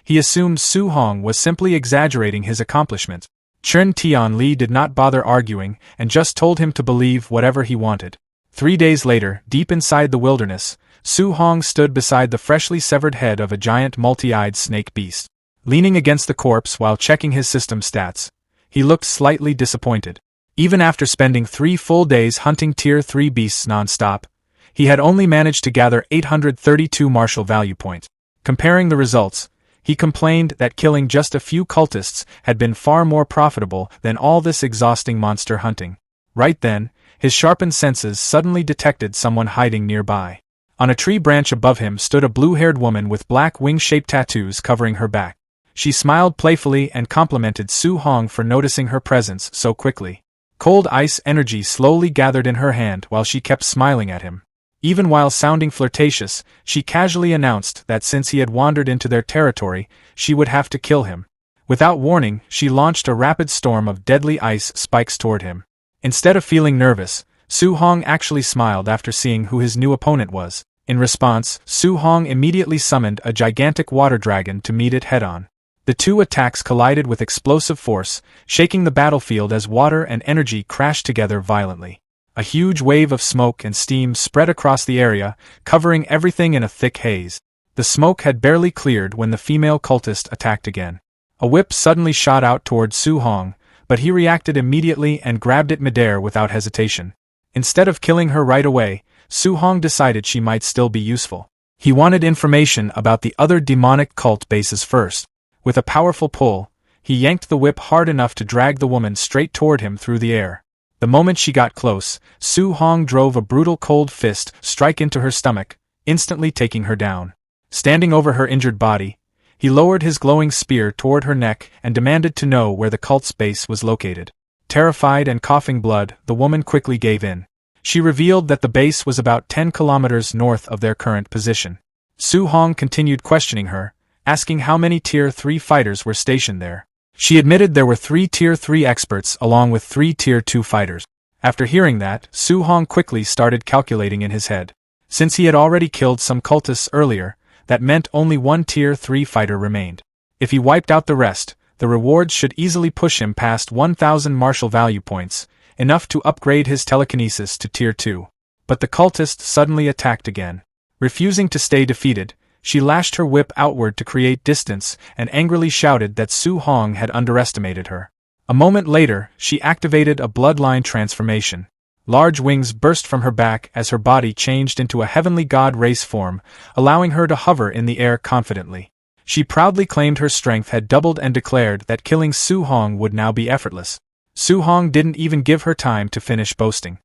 S1: He assumed Su Hong was simply exaggerating his accomplishments. Chen Tianli did not bother arguing and just told him to believe whatever he wanted. 3 days later, deep inside the wilderness, Su Hong stood beside the freshly severed head of a giant multi-eyed snake beast. Leaning against the corpse while checking his system stats, he looked slightly disappointed. Even after spending 3 full days hunting Tier 3 beasts non-stop, he had only managed to gather 832 martial value points. Comparing the results, he complained that killing just a few cultists had been far more profitable than all this exhausting monster hunting. Right then, his sharpened senses suddenly detected someone hiding nearby. On a tree branch above him stood a blue-haired woman with black wing-shaped tattoos covering her back. She smiled playfully and complimented Su Hong for noticing her presence so quickly. Cold ice energy slowly gathered in her hand while she kept smiling at him. Even while sounding flirtatious, she casually announced that since he had wandered into their territory, she would have to kill him. Without warning, she launched a rapid storm of deadly ice spikes toward him. Instead of feeling nervous, Su Hong actually smiled after seeing who his new opponent was. In response, Su Hong immediately summoned a gigantic water dragon to meet it head-on. The two attacks collided with explosive force, shaking the battlefield as water and energy crashed together violently. A huge wave of smoke and steam spread across the area, covering everything in a thick haze. The smoke had barely cleared when the female cultist attacked again. A whip suddenly shot out toward Su Hong, but he reacted immediately and grabbed it midair without hesitation. Instead of killing her right away, Su Hong decided she might still be useful. He wanted information about the other demonic cult bases first. With a powerful pull, he yanked the whip hard enough to drag the woman straight toward him through the air. The moment she got close, Su Hong drove a brutal cold fist straight into her stomach, instantly taking her down. Standing over her injured body, he lowered his glowing spear toward her neck and demanded to know where the cult's base was located. Terrified and coughing blood, the woman quickly gave in. She revealed that the base was about 10 kilometers north of their current position. Su Hong continued questioning her, asking how many Tier 3 fighters were stationed there. She admitted there were 3 Tier 3 experts along with 3 Tier 2 fighters. After hearing that, Su Hong quickly started calculating in his head. Since he had already killed some cultists earlier, that meant only 1 Tier 3 fighter remained. If he wiped out the rest, the rewards should easily push him past 1,000 martial value points, enough to upgrade his telekinesis to Tier 2. But the cultist suddenly attacked again. Refusing to stay defeated, she lashed her whip outward to create distance and angrily shouted that Su Hong had underestimated her. A moment later, she activated a bloodline transformation. Large wings burst from her back as her body changed into a heavenly god race form, allowing her to hover in the air confidently. She proudly claimed her strength had doubled and declared that killing Su Hong would now be effortless. Su Hong didn't even give her time to finish boasting.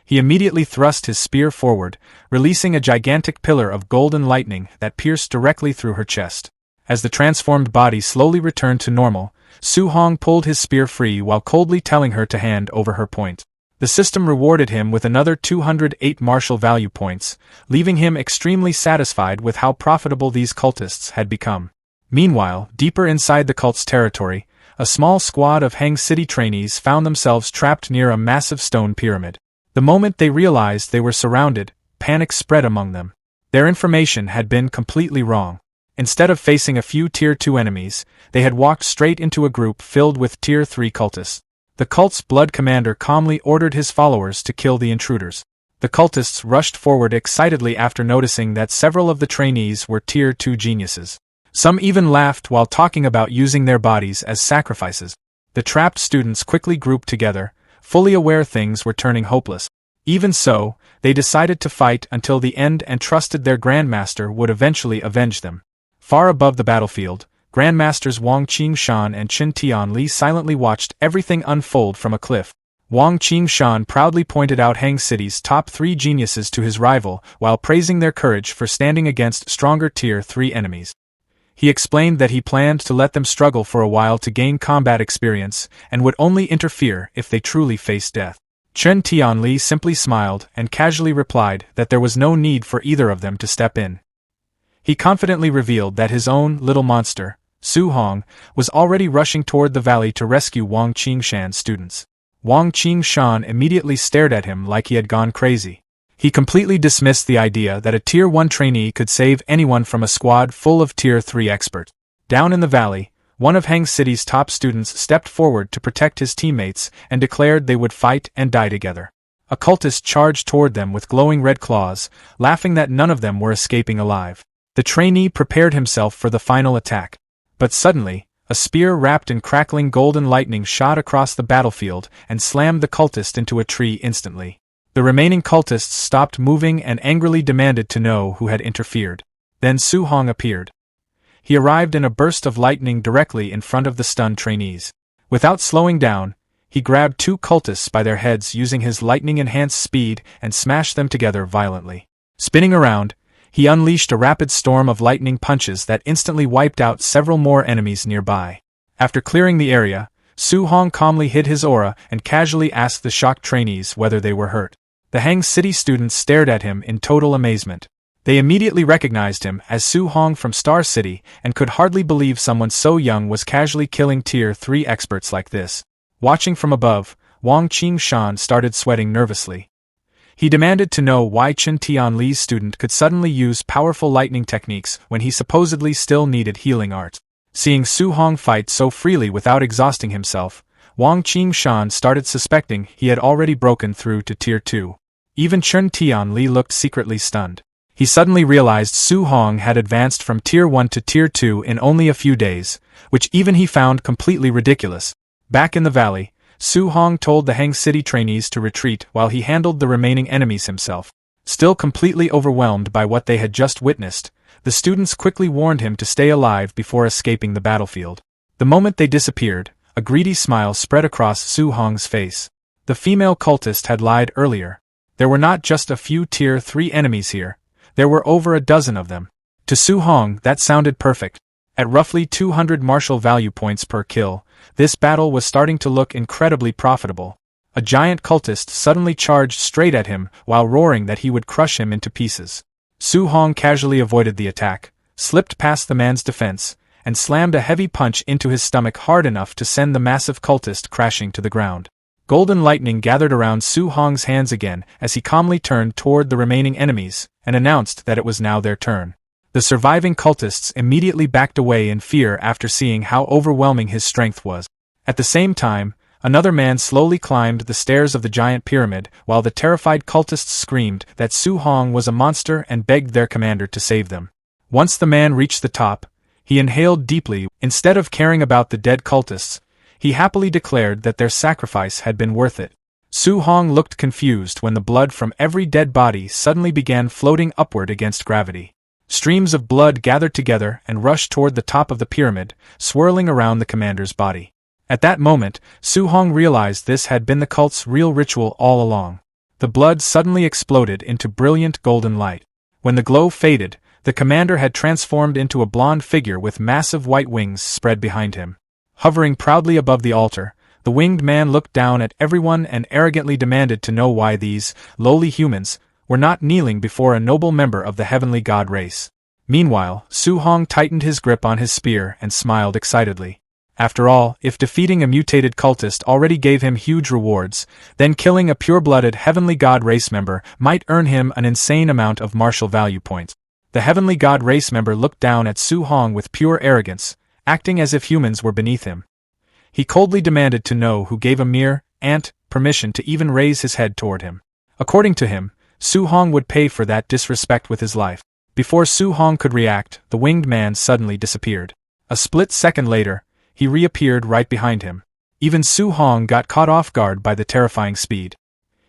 S1: He immediately thrust his spear forward, releasing a gigantic pillar of golden lightning that pierced directly through her chest. As the transformed body slowly returned to normal, Su Hong pulled his spear free while coldly telling her to hand over her point. The system rewarded him with another 208 martial value points, leaving him extremely satisfied with how profitable these cultists had become. Meanwhile, deeper inside the cult's territory, a small squad of Hang City trainees found themselves trapped near a massive stone pyramid. The moment they realized they were surrounded, panic spread among them. Their information had been completely wrong. Instead of facing a few Tier 2 enemies, they had walked straight into a group filled with Tier 3 cultists. The cult's blood commander calmly ordered his followers to kill the intruders. The cultists rushed forward excitedly after noticing that several of the trainees were Tier 2 geniuses. Some even laughed while talking about using their bodies as sacrifices. The trapped students quickly grouped together, fully aware things were turning hopeless. Even so, they decided to fight until the end and trusted their Grandmaster would eventually avenge them. Far above the battlefield, Grandmasters Wang Qingshan and Chen Tianli silently watched everything unfold from a cliff. Wang Qingshan proudly pointed out Hang City's top 3 geniuses to his rival while praising their courage for standing against stronger Tier 3 enemies. He explained that he planned to let them struggle for a while to gain combat experience and would only interfere if they truly faced death. Chen Tianli simply smiled and casually replied that there was no need for either of them to step in. He confidently revealed that his own little monster, Su Hong, was already rushing toward the valley to rescue Wang Qingshan's students. Wang Qingshan immediately stared at him like he had gone crazy. He completely dismissed the idea that a Tier 1 trainee could save anyone from a squad full of Tier 3 experts. Down in the valley, one of Hang City's top students stepped forward to protect his teammates and declared they would fight and die together. A cultist charged toward them with glowing red claws, laughing that none of them were escaping alive. The trainee prepared himself for the final attack. But suddenly, a spear wrapped in crackling golden lightning shot across the battlefield and slammed the cultist into a tree instantly. The remaining cultists stopped moving and angrily demanded to know who had interfered. Then Su Hong appeared. He arrived in a burst of lightning directly in front of the stunned trainees. Without slowing down, he grabbed 2 cultists by their heads using his lightning-enhanced speed and smashed them together violently. Spinning around, he unleashed a rapid storm of lightning punches that instantly wiped out several more enemies nearby. After clearing the area, Su Hong calmly hid his aura and casually asked the shocked trainees whether they were hurt. The Hang City students stared at him in total amazement. They immediately recognized him as Su Hong from Star City and could hardly believe someone so young was casually killing Tier 3 experts like this. Watching from above, Wang Qingshan started sweating nervously. He demanded to know why Chen Tianli's student could suddenly use powerful lightning techniques when he supposedly still needed healing arts. Seeing Su Hong fight so freely without exhausting himself, Wang Qingshan started suspecting he had already broken through to Tier 2. Even Chen Tianli looked secretly stunned. He suddenly realized Su Hong had advanced from Tier 1 to Tier 2 in only a few days, which even he found completely ridiculous. Back in the valley, Su Hong told the Hang City trainees to retreat while he handled the remaining enemies himself. Still completely overwhelmed by what they had just witnessed, the students quickly warned him to stay alive before escaping the battlefield. The moment they disappeared, a greedy smile spread across Su Hong's face. The female cultist had lied earlier. There were not just a few Tier 3 enemies here, there were over a dozen of them. To Su Hong, that sounded perfect. At roughly 200 martial value points per kill, this battle was starting to look incredibly profitable. A giant cultist suddenly charged straight at him while roaring that he would crush him into pieces. Su Hong casually avoided the attack, slipped past the man's defense, and slammed a heavy punch into his stomach hard enough to send the massive cultist crashing to the ground. Golden lightning gathered around Su Hong's hands again as he calmly turned toward the remaining enemies and announced that it was now their turn. The surviving cultists immediately backed away in fear after seeing how overwhelming his strength was. At the same time, another man slowly climbed the stairs of the giant pyramid while the terrified cultists screamed that Su Hong was a monster and begged their commander to save them. Once the man reached the top, he inhaled deeply. Instead of caring about the dead cultists, he happily declared that their sacrifice had been worth it. Su Hong looked confused when the blood from every dead body suddenly began floating upward against gravity. Streams of blood gathered together and rushed toward the top of the pyramid, swirling around the commander's body. At that moment, Su Hong realized this had been the cult's real ritual all along. The blood suddenly exploded into brilliant golden light. When the glow faded, the commander had transformed into a blonde figure with massive white wings spread behind him. Hovering proudly above the altar, the winged man looked down at everyone and arrogantly demanded to know why these lowly humans were not kneeling before a noble member of the heavenly god race. Meanwhile, Su Hong tightened his grip on his spear and smiled excitedly. After all, if defeating a mutated cultist already gave him huge rewards, then killing a pure-blooded heavenly god race member might earn him an insane amount of martial value points. The heavenly god race member looked down at Su Hong with pure arrogance, acting as if humans were beneath him. He coldly demanded to know who gave a mere ant permission to even raise his head toward him. According to him, Su Hong would pay for that disrespect with his life. Before Su Hong could react, the winged man suddenly disappeared. A split second later, he reappeared right behind him. Even Su Hong got caught off guard by the terrifying speed.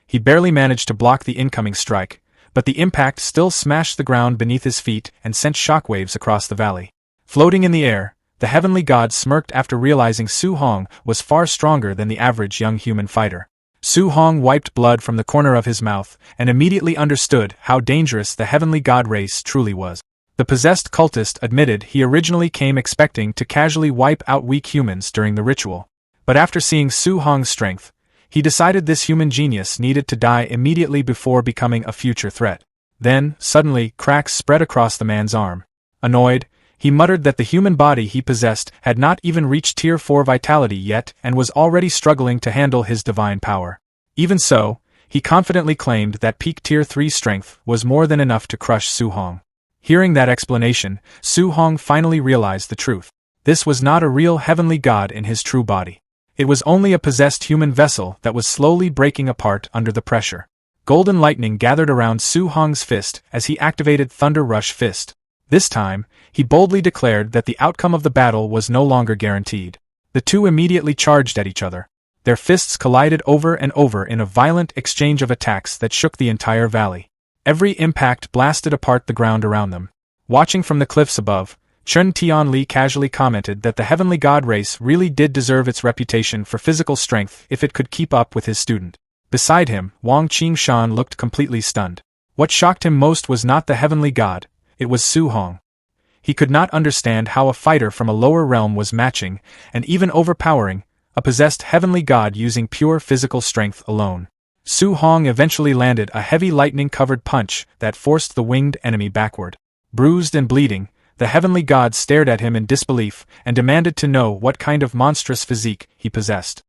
S1: He barely managed to block the incoming strike, but the impact still smashed the ground beneath his feet and sent shockwaves across the valley. Floating in the air, the heavenly god smirked after realizing Su Hong was far stronger than the average young human fighter. Su Hong wiped blood from the corner of his mouth and immediately understood how dangerous the heavenly god race truly was. The possessed cultist admitted he originally came expecting to casually wipe out weak humans during the ritual, but after seeing Su Hong's strength, he decided this human genius needed to die immediately before becoming a future threat. Then, suddenly, cracks spread across the man's arm. Annoyed, he muttered that the human body he possessed had not even reached Tier 4 vitality yet and was already struggling to handle his divine power. Even so, he confidently claimed that peak Tier 3 strength was more than enough to crush Su Hong. Hearing that explanation, Su Hong finally realized the truth. This was not a real heavenly god in his true body. It was only a possessed human vessel that was slowly breaking apart under the pressure. Golden lightning gathered around Su Hong's fist as he activated Thunder Rush Fist. This time, he boldly declared that the outcome of the battle was no longer guaranteed. The two immediately charged at each other. Their fists collided over and over in a violent exchange of attacks that shook the entire valley. Every impact blasted apart the ground around them. Watching from the cliffs above, Chun Tianli casually commented that the heavenly god race really did deserve its reputation for physical strength if it could keep up with his student. Beside him, Wang Qingshan looked completely stunned. What shocked him most was not the heavenly god, it was Su Hong. He could not understand how a fighter from a lower realm was matching, and even overpowering, a possessed heavenly god using pure physical strength alone. Su Hong eventually landed a heavy lightning-covered punch that forced the winged enemy backward. Bruised and bleeding, the heavenly god stared at him in disbelief and demanded to know what kind of monstrous physique he possessed.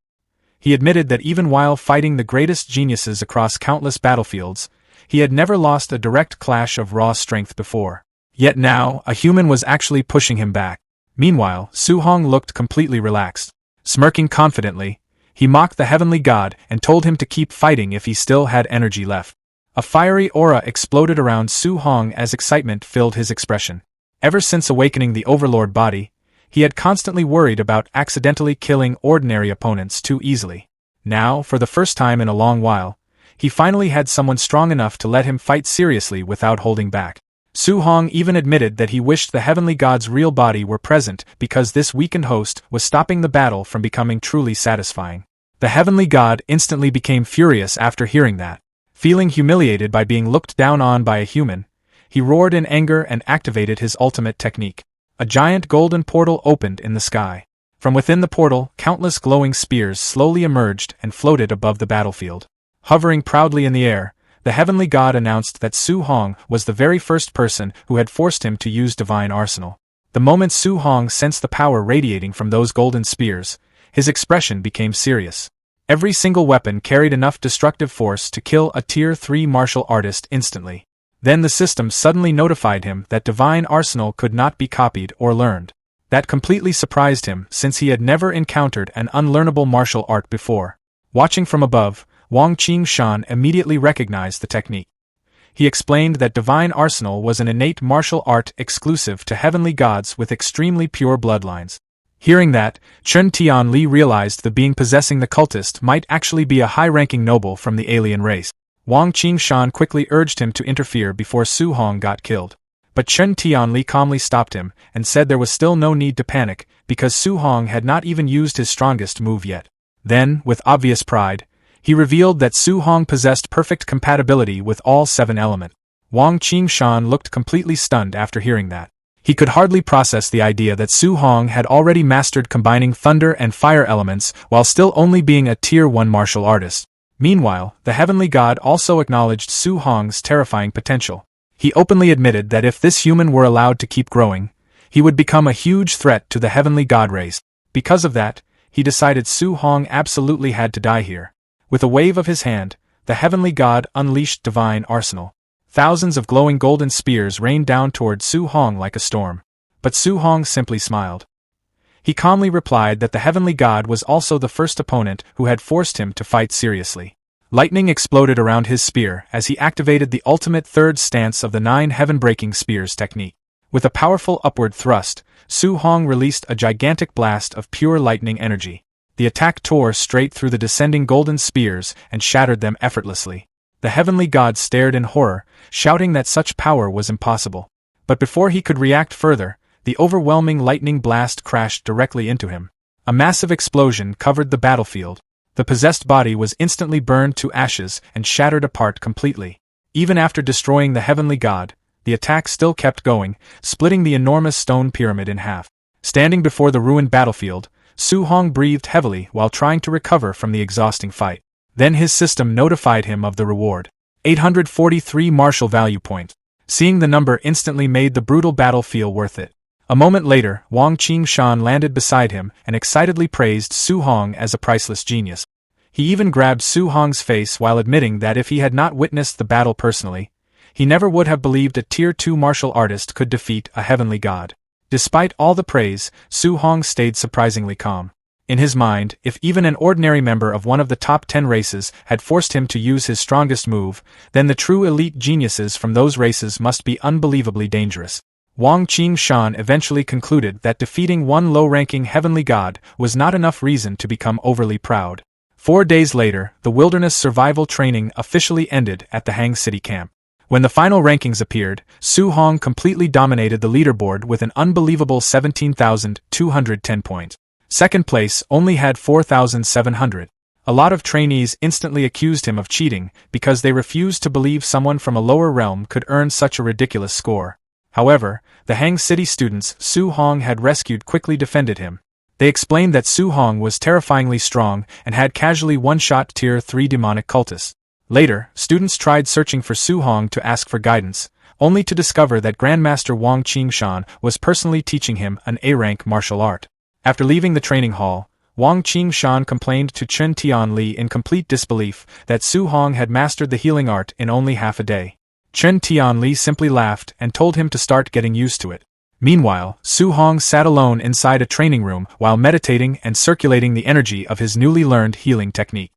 S1: He admitted that even while fighting the greatest geniuses across countless battlefields, he had never lost a direct clash of raw strength before. Yet now, a human was actually pushing him back. Meanwhile, Su Hong looked completely relaxed. Smirking confidently, he mocked the heavenly god and told him to keep fighting if he still had energy left. A fiery aura exploded around Su Hong as excitement filled his expression. Ever since awakening the Overlord body, he had constantly worried about accidentally killing ordinary opponents too easily. Now, for the first time in a long while, he finally had someone strong enough to let him fight seriously without holding back. Su Hong even admitted that he wished the heavenly god's real body were present because this weakened host was stopping the battle from becoming truly satisfying. The heavenly god instantly became furious after hearing that. Feeling humiliated by being looked down on by a human, he roared in anger and activated his ultimate technique. A giant golden portal opened in the sky. From within the portal, countless glowing spears slowly emerged and floated above the battlefield. Hovering proudly in the air, the heavenly god announced that Su Hong was the very first person who had forced him to use divine arsenal. The moment Su Hong sensed the power radiating from those golden spears, his expression became serious. Every single weapon carried enough destructive force to kill a Tier 3 martial artist instantly. Then the system suddenly notified him that divine arsenal could not be copied or learned. That completely surprised him since he had never encountered an unlearnable martial art before. Watching from above, Wang Qingshan immediately recognized the technique. He explained that divine arsenal was an innate martial art exclusive to heavenly gods with extremely pure bloodlines. Hearing that, Chen Tianli realized the being possessing the cultist might actually be a high-ranking noble from the alien race. Wang Qingshan quickly urged him to interfere before Su Hong got killed. But Chen Tianli calmly stopped him and said there was still no need to panic because Su Hong had not even used his strongest move yet. Then, with obvious pride, he revealed that Su Hong possessed perfect compatibility with all 7 elements. Wang Qingshan looked completely stunned after hearing that. He could hardly process the idea that Su Hong had already mastered combining thunder and fire elements while still only being a Tier 1 martial artist. Meanwhile, the heavenly god also acknowledged Su Hong's terrifying potential. He openly admitted that if this human were allowed to keep growing, he would become a huge threat to the heavenly god race. Because of that, he decided Su Hong absolutely had to die here. With a wave of his hand, the heavenly god unleashed divine arsenal. Thousands of glowing golden spears rained down toward Su Hong like a storm. But Su Hong simply smiled. He calmly replied that the heavenly god was also the first opponent who had forced him to fight seriously. Lightning exploded around his spear as he activated the ultimate third stance of the 9 heaven-breaking spears technique. With a powerful upward thrust, Su Hong released a gigantic blast of pure lightning energy. The attack tore straight through the descending golden spears and shattered them effortlessly. The heavenly god stared in horror, shouting that such power was impossible. But before he could react further, the overwhelming lightning blast crashed directly into him. A massive explosion covered the battlefield. The possessed body was instantly burned to ashes and shattered apart completely. Even after destroying the heavenly god, the attack still kept going, splitting the enormous stone pyramid in half. Standing before the ruined battlefield, Su Hong breathed heavily while trying to recover from the exhausting fight. Then his system notified him of the reward. 843 martial value point. Seeing the number instantly made the brutal battle feel worth it. A moment later, Wang Qingshan landed beside him and excitedly praised Su Hong as a priceless genius. He even grabbed Su Hong's face while admitting that if he had not witnessed the battle personally, he never would have believed a Tier 2 martial artist could defeat a heavenly god. Despite all the praise, Su Hong stayed surprisingly calm. In his mind, if even an ordinary member of one of the top 10 races had forced him to use his strongest move, then the true elite geniuses from those races must be unbelievably dangerous. Wang Qingshan eventually concluded that defeating one low-ranking heavenly god was not enough reason to become overly proud. 4 days later, the wilderness survival training officially ended at the Hang City camp. When the final rankings appeared, Su Hong completely dominated the leaderboard with an unbelievable 17,210 points. Second place only had 4,700. A lot of trainees instantly accused him of cheating because they refused to believe someone from a lower realm could earn such a ridiculous score. However, the Hang City students Su Hong had rescued quickly defended him. They explained that Su Hong was terrifyingly strong and had casually one-shot Tier 3 demonic cultists. Later, students tried searching for Su Hong to ask for guidance, only to discover that Grandmaster Wang Qingshan was personally teaching him an A-rank martial art. After leaving the training hall, Wang Qingshan complained to Chen Tianli in complete disbelief that Su Hong had mastered the healing art in only half a day. Chen Tianli simply laughed and told him to start getting used to it. Meanwhile, Su Hong sat alone inside a training room while meditating and circulating the energy of his newly learned healing technique.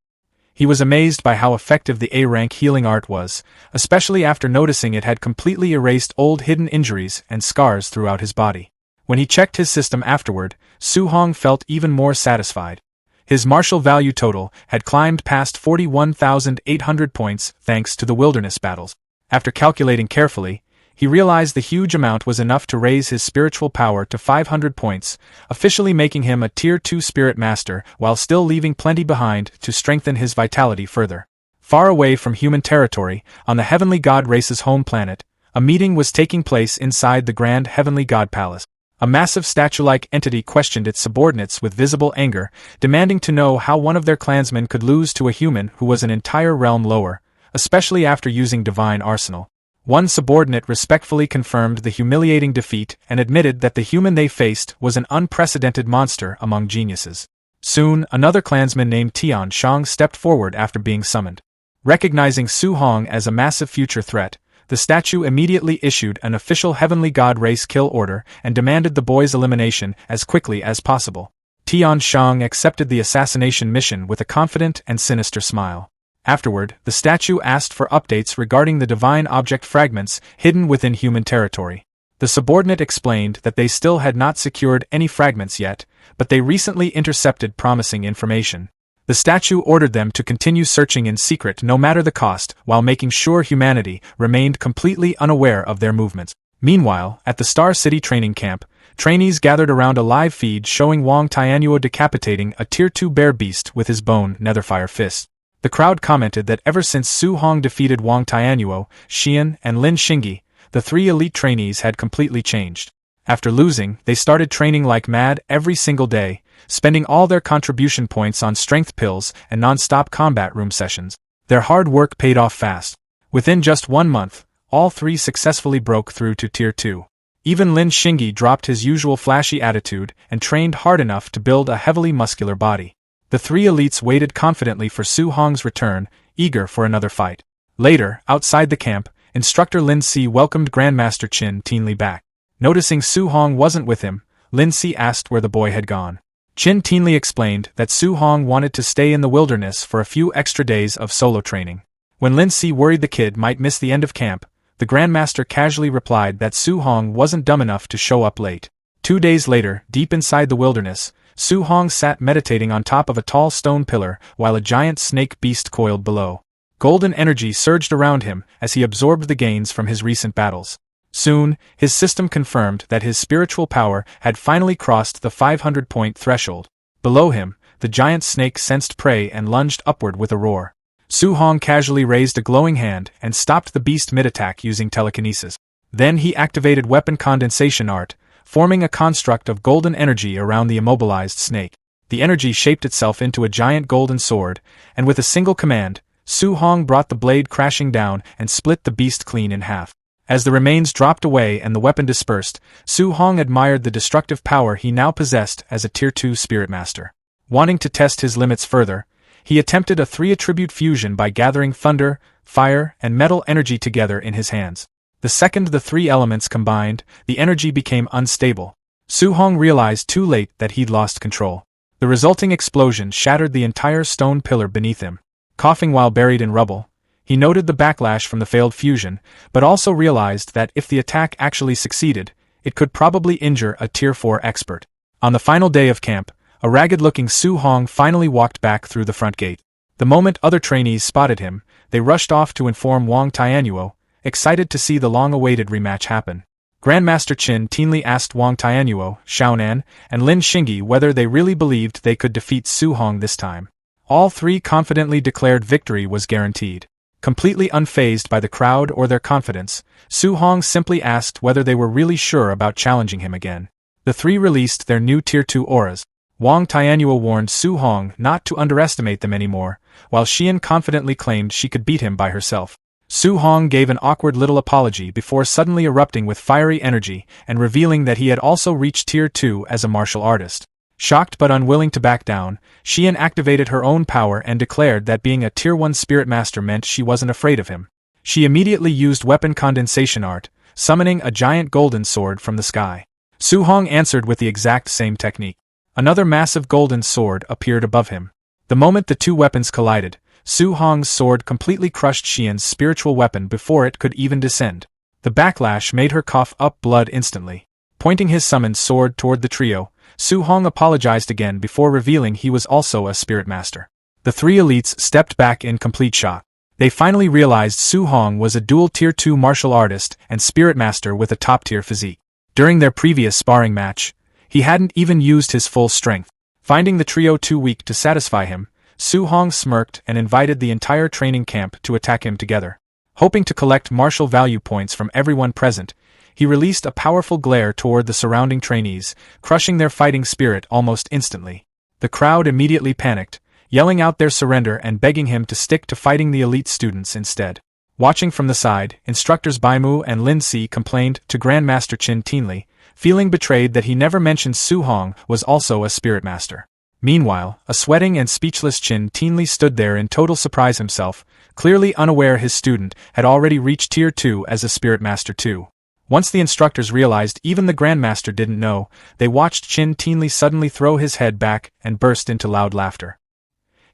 S1: He was amazed by how effective the A-rank healing art was, especially after noticing it had completely erased old hidden injuries and scars throughout his body. When he checked his system afterward, Su Hong felt even more satisfied. His martial value total had climbed past 41,800 points thanks to the wilderness battles. After calculating carefully, he realized the huge amount was enough to raise his spiritual power to 500 points, officially making him a Tier 2 spirit master while still leaving plenty behind to strengthen his vitality further. Far away from human territory, on the Heavenly God race's home planet, a meeting was taking place inside the Grand Heavenly God Palace. A massive statue-like entity questioned its subordinates with visible anger, demanding to know how one of their clansmen could lose to a human who was an entire realm lower, especially after using divine arsenal. One subordinate respectfully confirmed the humiliating defeat and admitted that the human they faced was an unprecedented monster among geniuses. Soon, another clansman named Tian Shang stepped forward after being summoned. Recognizing Su Hong as a massive future threat, the statue immediately issued an official heavenly god race kill order and demanded the boy's elimination as quickly as possible. Tian Shang accepted the assassination mission with a confident and sinister smile. Afterward, the statue asked for updates regarding the divine object fragments hidden within human territory. The subordinate explained that they still had not secured any fragments yet, but they recently intercepted promising information. The statue ordered them to continue searching in secret no matter the cost, while making sure humanity remained completely unaware of their movements. Meanwhile, at the Star City training camp, trainees gathered around a live feed showing Wang Tianyuo decapitating a Tier 2 bear beast with his bone netherfire fist. The crowd commented that ever since Su Hong defeated Wang Tianyuo, Xian, and Lin Xingyi, the three elite trainees had completely changed. After losing, they started training like mad every single day, spending all their contribution points on strength pills and non-stop combat room sessions. Their hard work paid off fast. Within just 1 month, all three successfully broke through to Tier 2. Even Lin Xingyi dropped his usual flashy attitude and trained hard enough to build a heavily muscular body. The three elites waited confidently for Su Hong's return, eager for another fight. Later, outside the camp, instructor Lin Si welcomed Grandmaster Qin Tianli back. Noticing Su Hong wasn't with him, Lin Si asked where the boy had gone. Qin Tianli explained that Su Hong wanted to stay in the wilderness for a few extra days of solo training. When Lin Si worried the kid might miss the end of camp, the Grandmaster casually replied that Su Hong wasn't dumb enough to show up late. 2 days later, deep inside the wilderness, Su Hong sat meditating on top of a tall stone pillar while a giant snake beast coiled below. Golden energy surged around him as he absorbed the gains from his recent battles. Soon, his system confirmed that his spiritual power had finally crossed the 500-point threshold. Below him, the giant snake sensed prey and lunged upward with a roar. Su Hong casually raised a glowing hand and stopped the beast mid-attack using telekinesis. Then he activated weapon condensation art, forming a construct of golden energy around the immobilized snake. The energy shaped itself into a giant golden sword, and with a single command, Su Hong brought the blade crashing down and split the beast clean in half. As the remains dropped away and the weapon dispersed, Su Hong admired the destructive power he now possessed as a Tier 2 Spirit Master. Wanting to test his limits further, he attempted a 3-attribute fusion by gathering thunder, fire, and metal energy together in his hands. The second the three elements combined, the energy became unstable. Su Hong realized too late that he'd lost control. The resulting explosion shattered the entire stone pillar beneath him. Coughing while buried in rubble, he noted the backlash from the failed fusion, but also realized that if the attack actually succeeded, it could probably injure a Tier 4 expert. On the final day of camp, a ragged-looking Su Hong finally walked back through the front gate. The moment other trainees spotted him, they rushed off to inform Wang Tianyuo, excited to see the long-awaited rematch happen. Grandmaster Qin Tianli asked Wang Tianyuo, Xiaonan, and Lin Xingyi whether they really believed they could defeat Su Hong this time. All three confidently declared victory was guaranteed. Completely unfazed by the crowd or their confidence, Su Hong simply asked whether they were really sure about challenging him again. The three released their new Tier 2 auras. Wang Tianyuo warned Su Hong not to underestimate them anymore, while Xian confidently claimed she could beat him by herself. Su Hong gave an awkward little apology before suddenly erupting with fiery energy and revealing that he had also reached Tier 2 as a martial artist. Shocked but unwilling to back down, Xian activated her own power and declared that being a Tier 1 Spirit Master meant she wasn't afraid of him. She immediately used weapon condensation art, summoning a giant golden sword from the sky. Su Hong answered with the exact same technique. Another massive golden sword appeared above him. The moment the two weapons collided, Su Hong's sword completely crushed Xian's spiritual weapon before it could even descend. The backlash made her cough up blood instantly. Pointing his summoned sword toward the trio, Su Hong apologized again before revealing he was also a Spirit Master. The three elites stepped back in complete shock. They finally realized Su Hong was a dual Tier 2 martial artist and Spirit Master with a top-tier physique. During their previous sparring match, he hadn't even used his full strength. Finding the trio too weak to satisfy him, Su Hong smirked and invited the entire training camp to attack him together. Hoping to collect martial value points from everyone present, he released a powerful glare toward the surrounding trainees, crushing their fighting spirit almost instantly. The crowd immediately panicked, yelling out their surrender and begging him to stick to fighting the elite students instead. Watching from the side, instructors Baimu and Lin Si complained to Grandmaster Qin Tianli, feeling betrayed that he never mentioned Su Hong was also a spirit master. Meanwhile, a sweating and speechless Qin Tianli stood there in total surprise himself, clearly unaware his student had already reached Tier 2 as a spirit master too. Once the instructors realized even the Grandmaster didn't know, they watched Qin Tianli suddenly throw his head back and burst into loud laughter.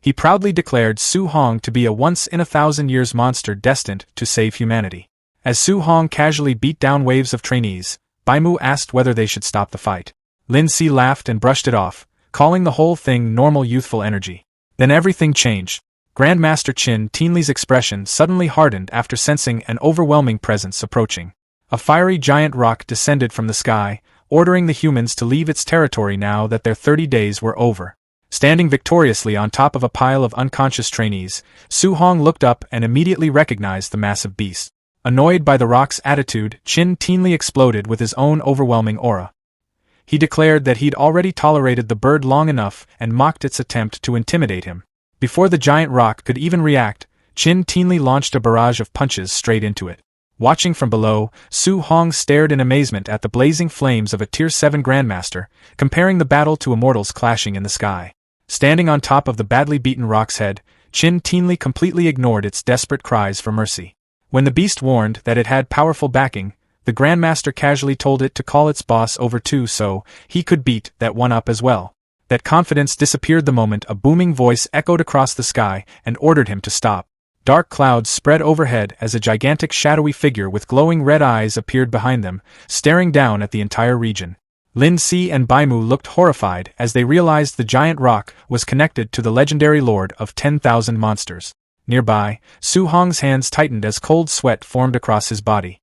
S1: He proudly declared Su Hong to be a once-in-a-thousand-years monster destined to save humanity. As Su Hong casually beat down waves of trainees, Baimu asked whether they should stop the fight. Lin Si laughed and brushed it off, calling the whole thing normal youthful energy. Then everything changed. Grandmaster Qin Tianli's expression suddenly hardened after sensing an overwhelming presence approaching. A fiery giant rock descended from the sky, ordering the humans to leave its territory now that their 30 days were over. Standing victoriously on top of a pile of unconscious trainees, Su Hong looked up and immediately recognized the massive beast. Annoyed by the rock's attitude, Qin Tianli exploded with his own overwhelming aura. He declared that he'd already tolerated the bird long enough and mocked its attempt to intimidate him. Before the giant rock could even react, Qin Tianli launched a barrage of punches straight into it. Watching from below, Su Hong stared in amazement at the blazing flames of a Tier 7 Grandmaster, comparing the battle to immortals clashing in the sky. Standing on top of the badly beaten rock's head, Qin Tianli completely ignored its desperate cries for mercy. When the beast warned that it had powerful backing, the Grandmaster casually told it to call its boss over too so he could beat that one up as well. That confidence disappeared the moment a booming voice echoed across the sky and ordered him to stop. Dark clouds spread overhead as a gigantic shadowy figure with glowing red eyes appeared behind them, staring down at the entire region. Lin Si and Baimu looked horrified as they realized the giant rock was connected to the legendary Lord of 10,000 Monsters. Nearby, Su Hong's hands tightened as cold sweat formed across his body.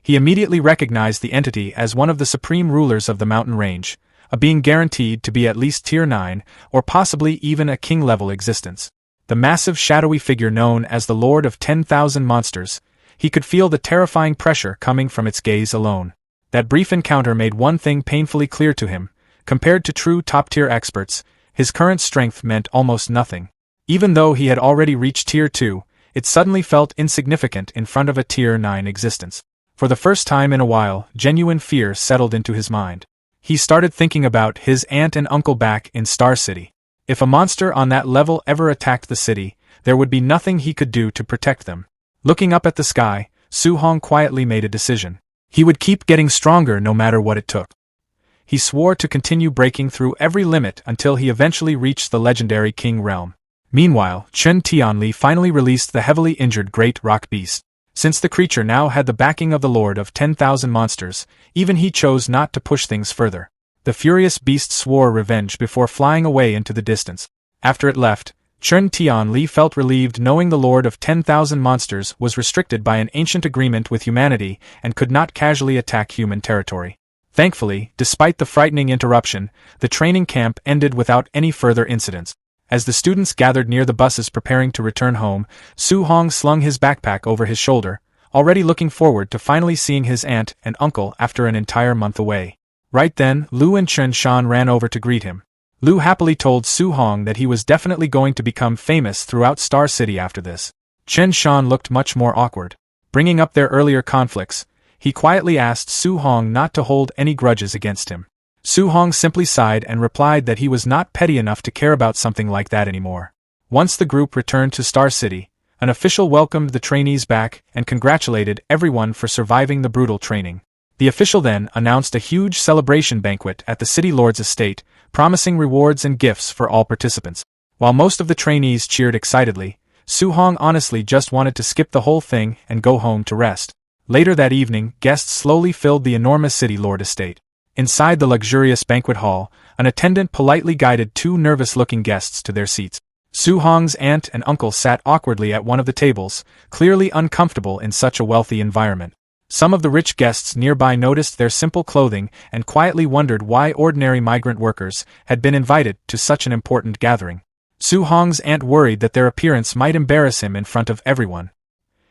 S1: He immediately recognized the entity as one of the supreme rulers of the mountain range, a being guaranteed to be at least Tier 9, or possibly even a king-level existence. The massive shadowy figure known as the Lord of 10,000 Monsters, he could feel the terrifying pressure coming from its gaze alone. That brief encounter made one thing painfully clear to him: compared to true top-tier experts, his current strength meant almost nothing. Even though he had already reached Tier 2, it suddenly felt insignificant in front of a Tier 9 existence. For the first time in a while, genuine fear settled into his mind. He started thinking about his aunt and uncle back in Star City. If a monster on that level ever attacked the city, there would be nothing he could do to protect them. Looking up at the sky, Su Hong quietly made a decision. He would keep getting stronger no matter what it took. He swore to continue breaking through every limit until he eventually reached the legendary King Realm. Meanwhile, Qin Tianli finally released the heavily injured Great Rock Beast. Since the creature now had the backing of the Lord of 10,000 Monsters, even he chose not to push things further. The furious beast swore revenge before flying away into the distance. After it left, Qin Tianli felt relieved knowing the Lord of 10,000 Monsters was restricted by an ancient agreement with humanity and could not casually attack human territory. Thankfully, despite the frightening interruption, the training camp ended without any further incidents. As the students gathered near the buses preparing to return home, Su Hong slung his backpack over his shoulder, already looking forward to finally seeing his aunt and uncle after an entire month away. Right then, Lu and Chen Shan ran over to greet him. Lu happily told Su Hong that he was definitely going to become famous throughout Star City after this. Chen Shan looked much more awkward. Bringing up their earlier conflicts, he quietly asked Su Hong not to hold any grudges against him. Su Hong simply sighed and replied that he was not petty enough to care about something like that anymore. Once the group returned to Star City, an official welcomed the trainees back and congratulated everyone for surviving the brutal training. The official then announced a huge celebration banquet at the city lord's estate, promising rewards and gifts for all participants. While most of the trainees cheered excitedly, Su Hong honestly just wanted to skip the whole thing and go home to rest. Later that evening, guests slowly filled the enormous city lord estate. Inside the luxurious banquet hall, an attendant politely guided two nervous-looking guests to their seats. Su Hong's aunt and uncle sat awkwardly at one of the tables, clearly uncomfortable in such a wealthy environment. Some of the rich guests nearby noticed their simple clothing and quietly wondered why ordinary migrant workers had been invited to such an important gathering. Su Hong's aunt worried that their appearance might embarrass him in front of everyone.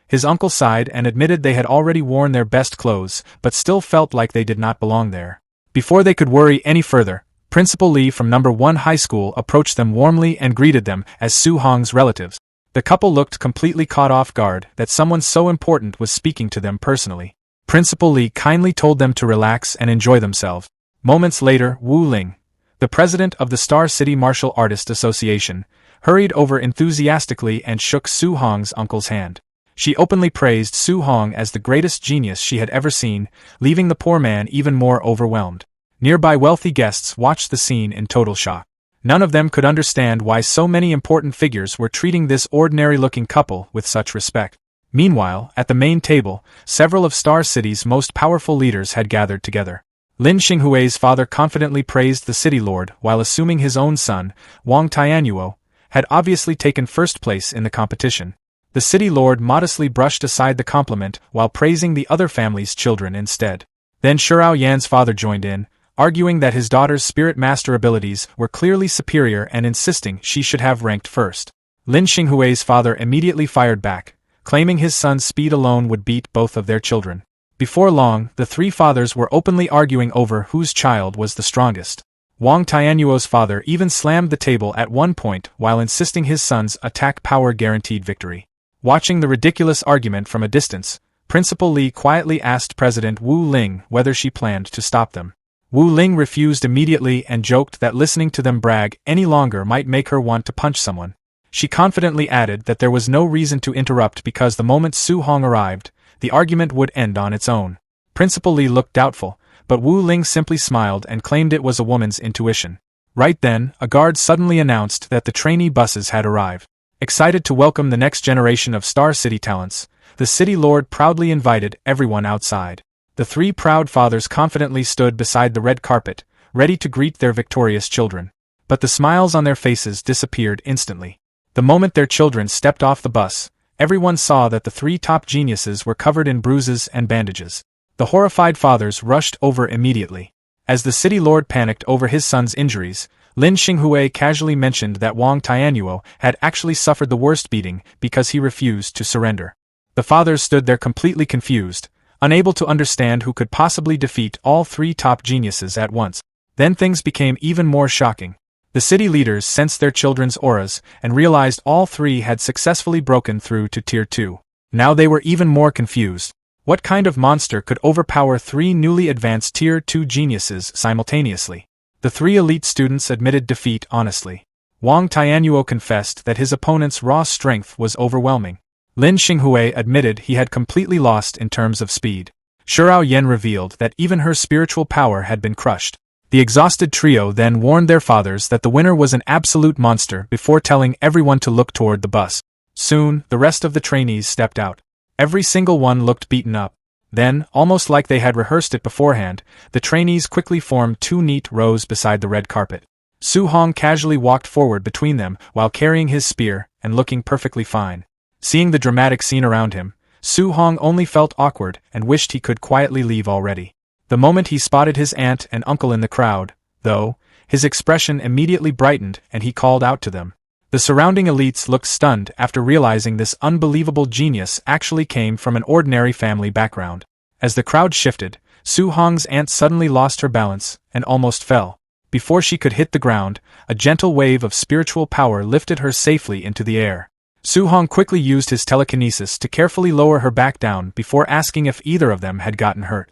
S1: His uncle sighed and admitted they had already worn their best clothes, but still felt like they did not belong there. Before they could worry any further, Principal Lee from number 1 high school approached them warmly and greeted them as Su Hong's relatives. The couple looked completely caught off guard that someone so important was speaking to them personally. Principal Lee kindly told them to relax and enjoy themselves. Moments later, Wu Ling, the president of the Star City Martial Artists Association, hurried over enthusiastically and shook Su Hong's uncle's hand. She openly praised Su Hong as the greatest genius she had ever seen, leaving the poor man even more overwhelmed. Nearby wealthy guests watched the scene in total shock. None of them could understand why so many important figures were treating this ordinary-looking couple with such respect. Meanwhile, at the main table, several of Star City's most powerful leaders had gathered together. Lin Xinghui's father confidently praised the city lord while assuming his own son, Wang Tianyuo, had obviously taken first place in the competition. The city lord modestly brushed aside the compliment while praising the other family's children instead. Then Shurao Yan's father joined in, arguing that his daughter's spirit master abilities were clearly superior and insisting she should have ranked first. Lin Xinghui's father immediately fired back, claiming his son's speed alone would beat both of their children. Before long, the three fathers were openly arguing over whose child was the strongest. Wang Tianyuo's father even slammed the table at one point while insisting his son's attack power guaranteed victory. Watching the ridiculous argument from a distance, Principal Lee quietly asked President Wu Ling whether she planned to stop them. Wu Ling refused immediately and joked that listening to them brag any longer might make her want to punch someone. She confidently added that there was no reason to interrupt because the moment Su Hong arrived, the argument would end on its own. Principal Lee looked doubtful, but Wu Ling simply smiled and claimed it was a woman's intuition. Right then, a guard suddenly announced that the trainee buses had arrived. Excited to welcome the next generation of Star City talents, the city lord proudly invited everyone outside. The three proud fathers confidently stood beside the red carpet, ready to greet their victorious children. But the smiles on their faces disappeared instantly. The moment their children stepped off the bus, everyone saw that the three top geniuses were covered in bruises and bandages. The horrified fathers rushed over immediately. As the city lord panicked over his son's injuries, Lin Xinghui casually mentioned that Wang Tianyuo had actually suffered the worst beating because he refused to surrender. The fathers stood there completely confused, unable to understand who could possibly defeat all three top geniuses at once. Then things became even more shocking. The city leaders sensed their children's auras and realized all three had successfully broken through to Tier 2. Now they were even more confused. What kind of monster could overpower three newly advanced Tier 2 geniuses simultaneously? The three elite students admitted defeat honestly. Wang Tianyuo confessed that his opponent's raw strength was overwhelming. Lin Xinghui admitted he had completely lost in terms of speed. Shurao Yan revealed that even her spiritual power had been crushed. The exhausted trio then warned their fathers that the winner was an absolute monster before telling everyone to look toward the bus. Soon, the rest of the trainees stepped out. Every single one looked beaten up. Then, almost like they had rehearsed it beforehand, the trainees quickly formed two neat rows beside the red carpet. Su Hong casually walked forward between them while carrying his spear and looking perfectly fine. Seeing the dramatic scene around him, Su Hong only felt awkward and wished he could quietly leave already. The moment he spotted his aunt and uncle in the crowd, though, his expression immediately brightened and he called out to them. The surrounding elites looked stunned after realizing this unbelievable genius actually came from an ordinary family background. As the crowd shifted, Su Hong's aunt suddenly lost her balance and almost fell. Before she could hit the ground, a gentle wave of spiritual power lifted her safely into the air. Su Hong quickly used his telekinesis to carefully lower her back down before asking if either of them had gotten hurt.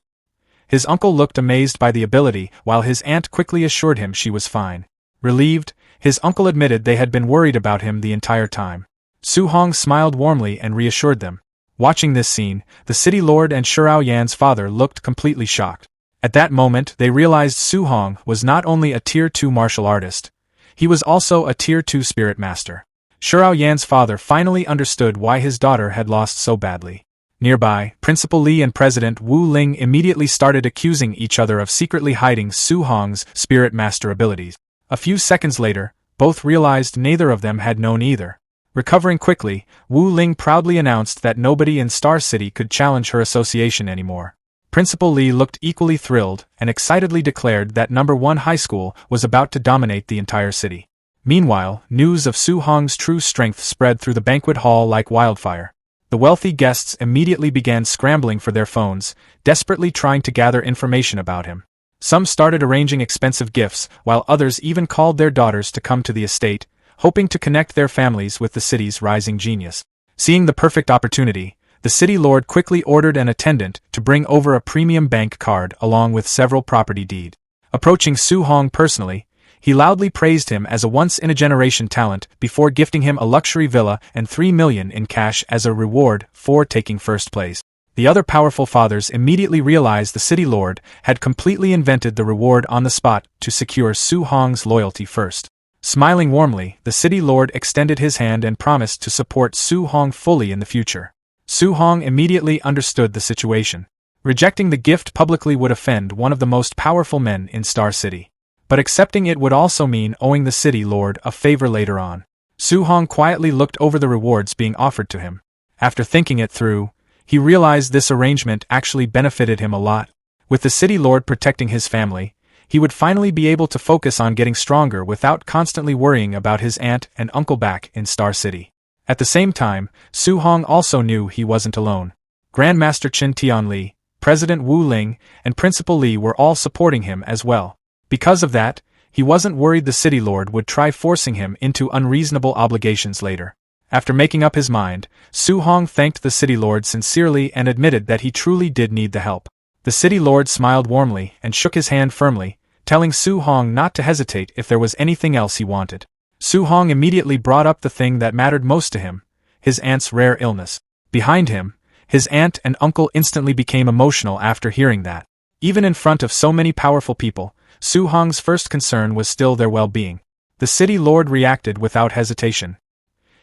S1: His uncle looked amazed by the ability while his aunt quickly assured him she was fine. Relieved, his uncle admitted they had been worried about him the entire time. Su Hong smiled warmly and reassured them. Watching this scene, the city lord and Shurao Yan's father looked completely shocked. At that moment they realized Su Hong was not only a Tier 2 martial artist, he was also a Tier 2 spirit master. Shurao Yan's father finally understood why his daughter had lost so badly. Nearby, Principal Lee and President Wu Ling immediately started accusing each other of secretly hiding Su Hong's spirit master abilities. A few seconds later, both realized neither of them had known either. Recovering quickly, Wu Ling proudly announced that nobody in Star City could challenge her association anymore. Principal Lee looked equally thrilled and excitedly declared that number 1 high school was about to dominate the entire city. Meanwhile, news of Su Hong's true strength spread through the banquet hall like wildfire. The wealthy guests immediately began scrambling for their phones, desperately trying to gather information about him. Some started arranging expensive gifts, while others even called their daughters to come to the estate, hoping to connect their families with the city's rising genius. Seeing the perfect opportunity, the city lord quickly ordered an attendant to bring over a premium bank card along with several property deeds. Approaching Su Hong personally, he loudly praised him as a once-in-a-generation talent before gifting him a luxury villa and 3 million in cash as a reward for taking first place. The other powerful fathers immediately realized the city lord had completely invented the reward on the spot to secure Su Hong's loyalty first. Smiling warmly, the city lord extended his hand and promised to support Su Hong fully in the future. Su Hong immediately understood the situation. Rejecting the gift publicly would offend one of the most powerful men in Star City. But accepting it would also mean owing the city lord a favor later on. Su Hong quietly looked over the rewards being offered to him. After thinking it through, he realized this arrangement actually benefited him a lot. With the city lord protecting his family, he would finally be able to focus on getting stronger without constantly worrying about his aunt and uncle back in Star City. At the same time, Su Hong also knew he wasn't alone. Grandmaster Qin Tianli, President Wu Ling, and Principal Li were all supporting him as well. Because of that, he wasn't worried the city lord would try forcing him into unreasonable obligations later. After making up his mind, Su Hong thanked the city lord sincerely and admitted that he truly did need the help. The city lord smiled warmly and shook his hand firmly, telling Su Hong not to hesitate if there was anything else he wanted. Su Hong immediately brought up the thing that mattered most to him, his aunt's rare illness. Behind him, his aunt and uncle instantly became emotional after hearing that. Even in front of so many powerful people, Su Hong's first concern was still their well-being. The city lord reacted without hesitation.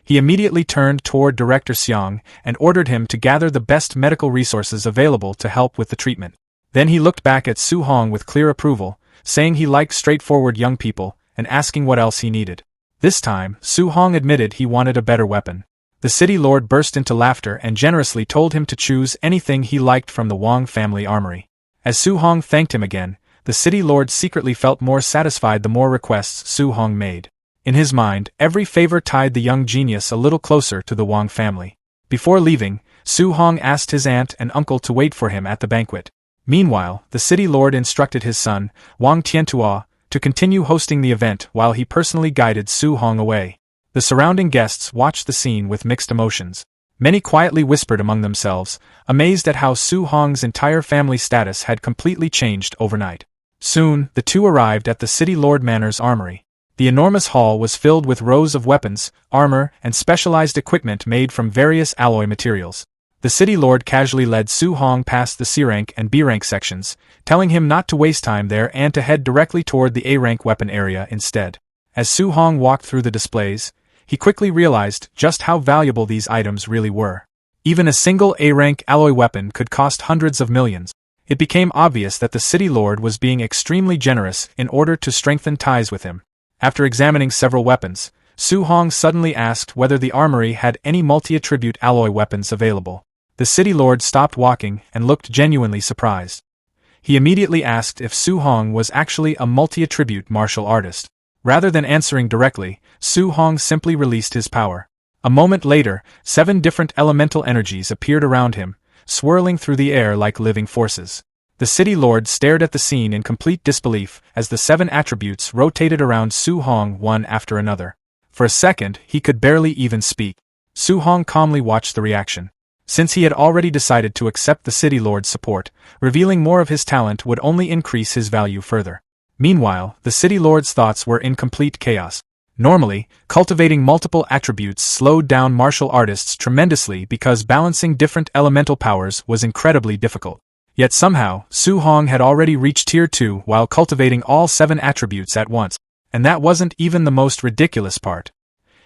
S1: He immediately turned toward Director Xiang and ordered him to gather the best medical resources available to help with the treatment. Then he looked back at Su Hong with clear approval, saying he liked straightforward young people, and asking what else he needed. This time, Su Hong admitted he wanted a better weapon. The city lord burst into laughter and generously told him to choose anything he liked from the Wang family armory. As Su Hong thanked him again, the city lord secretly felt more satisfied the more requests Su Hong made. In his mind, every favor tied the young genius a little closer to the Wang family. Before leaving, Su Hong asked his aunt and uncle to wait for him at the banquet. Meanwhile, the city lord instructed his son, Wang Tiantua, to continue hosting the event while he personally guided Su Hong away. The surrounding guests watched the scene with mixed emotions. Many quietly whispered among themselves, amazed at how Su Hong's entire family status had completely changed overnight. Soon, the two arrived at the city lord manor's armory. The enormous hall was filled with rows of weapons, armor, and specialized equipment made from various alloy materials. The city lord casually led Su Hong past the C-rank and B-rank sections, telling him not to waste time there and to head directly toward the A-rank weapon area instead. As Su Hong walked through the displays, he quickly realized just how valuable these items really were. Even a single A-rank alloy weapon could cost hundreds of millions. It became obvious that the city lord was being extremely generous in order to strengthen ties with him. After examining several weapons, Su Hong suddenly asked whether the armory had any multi-attribute alloy weapons available. The city lord stopped walking and looked genuinely surprised. He immediately asked if Su Hong was actually a multi-attribute martial artist. Rather than answering directly, Su Hong simply released his power. A moment later, 7 different elemental energies appeared around him, swirling through the air like living forces. The city lord stared at the scene in complete disbelief as the 7 attributes rotated around Su Hong one after another. For a second, he could barely even speak. Su Hong calmly watched the reaction. Since he had already decided to accept the city lord's support, revealing more of his talent would only increase his value further. Meanwhile, the city lord's thoughts were in complete chaos. Normally, cultivating multiple attributes slowed down martial artists tremendously because balancing different elemental powers was incredibly difficult. Yet somehow, Su Hong had already reached Tier 2 while cultivating all 7 attributes at once. And that wasn't even the most ridiculous part.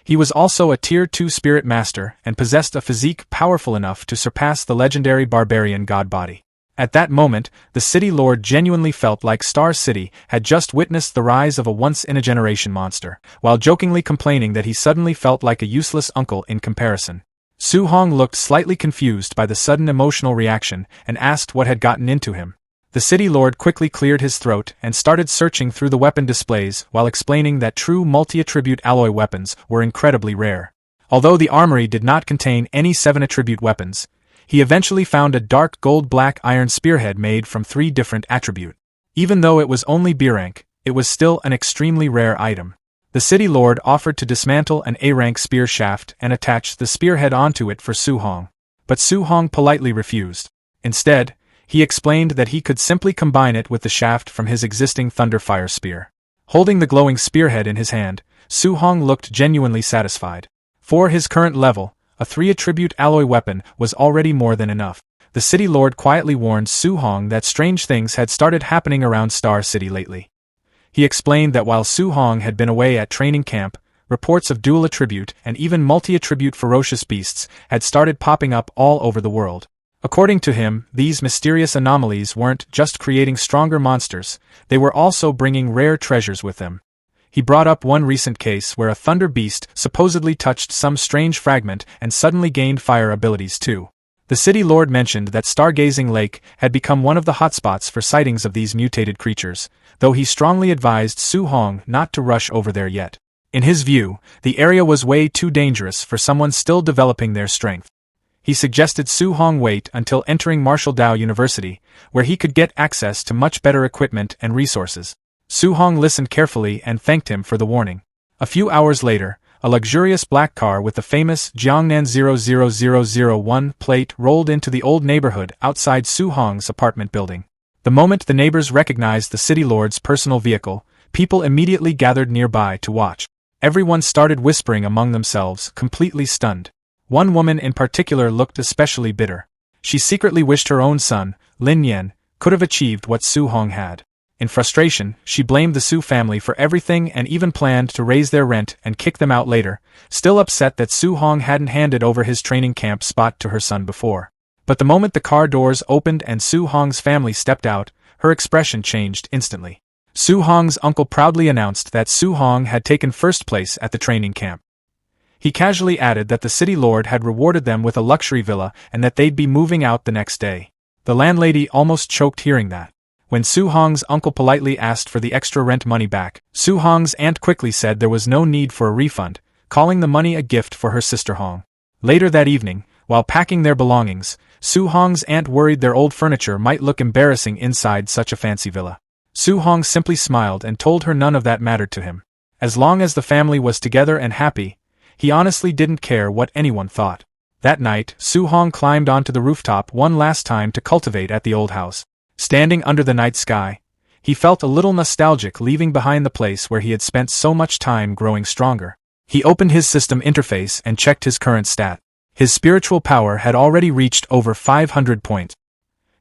S1: He was also a Tier 2 spirit master and possessed a physique powerful enough to surpass the legendary barbarian god body. At that moment, the city lord genuinely felt like Star City had just witnessed the rise of a once-in-a-generation monster, while jokingly complaining that he suddenly felt like a useless uncle in comparison. Su Hong looked slightly confused by the sudden emotional reaction and asked what had gotten into him. The city lord quickly cleared his throat and started searching through the weapon displays while explaining that true multi-attribute alloy weapons were incredibly rare. Although the armory did not contain any 7 attribute weapons, he eventually found a dark gold-black iron spearhead made from 3 different attribute. Even though it was only B rank, it was still an extremely rare item. The city lord offered to dismantle an A rank spear shaft and attach the spearhead onto it for Su Hong. But Su Hong politely refused. Instead, he explained that he could simply combine it with the shaft from his existing Thunderfire spear. Holding the glowing spearhead in his hand, Su Hong looked genuinely satisfied. For his current level, a 3 attribute alloy weapon was already more than enough. The city lord quietly warned Su Hong that strange things had started happening around Star City lately. He explained that while Su Hong had been away at training camp, reports of dual attribute and even multi-attribute ferocious beasts had started popping up all over the world. According to him, these mysterious anomalies weren't just creating stronger monsters, they were also bringing rare treasures with them. He brought up one recent case where a thunder beast supposedly touched some strange fragment and suddenly gained fire abilities too. The city lord mentioned that Stargazing Lake had become one of the hotspots for sightings of these mutated creatures, though he strongly advised Su Hong not to rush over there yet. In his view, the area was way too dangerous for someone still developing their strength. He suggested Su Hong wait until entering Martial Dao University, where he could get access to much better equipment and resources. Su Hong listened carefully and thanked him for the warning. A few hours later, a luxurious black car with the famous Jiangnan 00001 plate rolled into the old neighborhood outside Su Hong's apartment building. The moment the neighbors recognized the city lord's personal vehicle, people immediately gathered nearby to watch. Everyone started whispering among themselves, completely stunned. One woman in particular looked especially bitter. She secretly wished her own son, Lin Yan, could have achieved what Su Hong had. In frustration, she blamed the Su family for everything and even planned to raise their rent and kick them out later, still upset that Su Hong hadn't handed over his training camp spot to her son before. But the moment the car doors opened and Su Hong's family stepped out, her expression changed instantly. Su Hong's uncle proudly announced that Su Hong had taken first place at the training camp. He casually added that the city lord had rewarded them with a luxury villa and that they'd be moving out the next day. The landlady almost choked hearing that. When Su Hong's uncle politely asked for the extra rent money back, Su Hong's aunt quickly said there was no need for a refund, calling the money a gift for her sister Hong. Later that evening, while packing their belongings, Su Hong's aunt worried their old furniture might look embarrassing inside such a fancy villa. Su Hong simply smiled and told her none of that mattered to him. As long as the family was together and happy, he honestly didn't care what anyone thought. That night, Su Hong climbed onto the rooftop one last time to cultivate at the old house. Standing under the night sky, he felt a little nostalgic leaving behind the place where he had spent so much time growing stronger. He opened his system interface and checked his current stat. His spiritual power had already reached over 500 points.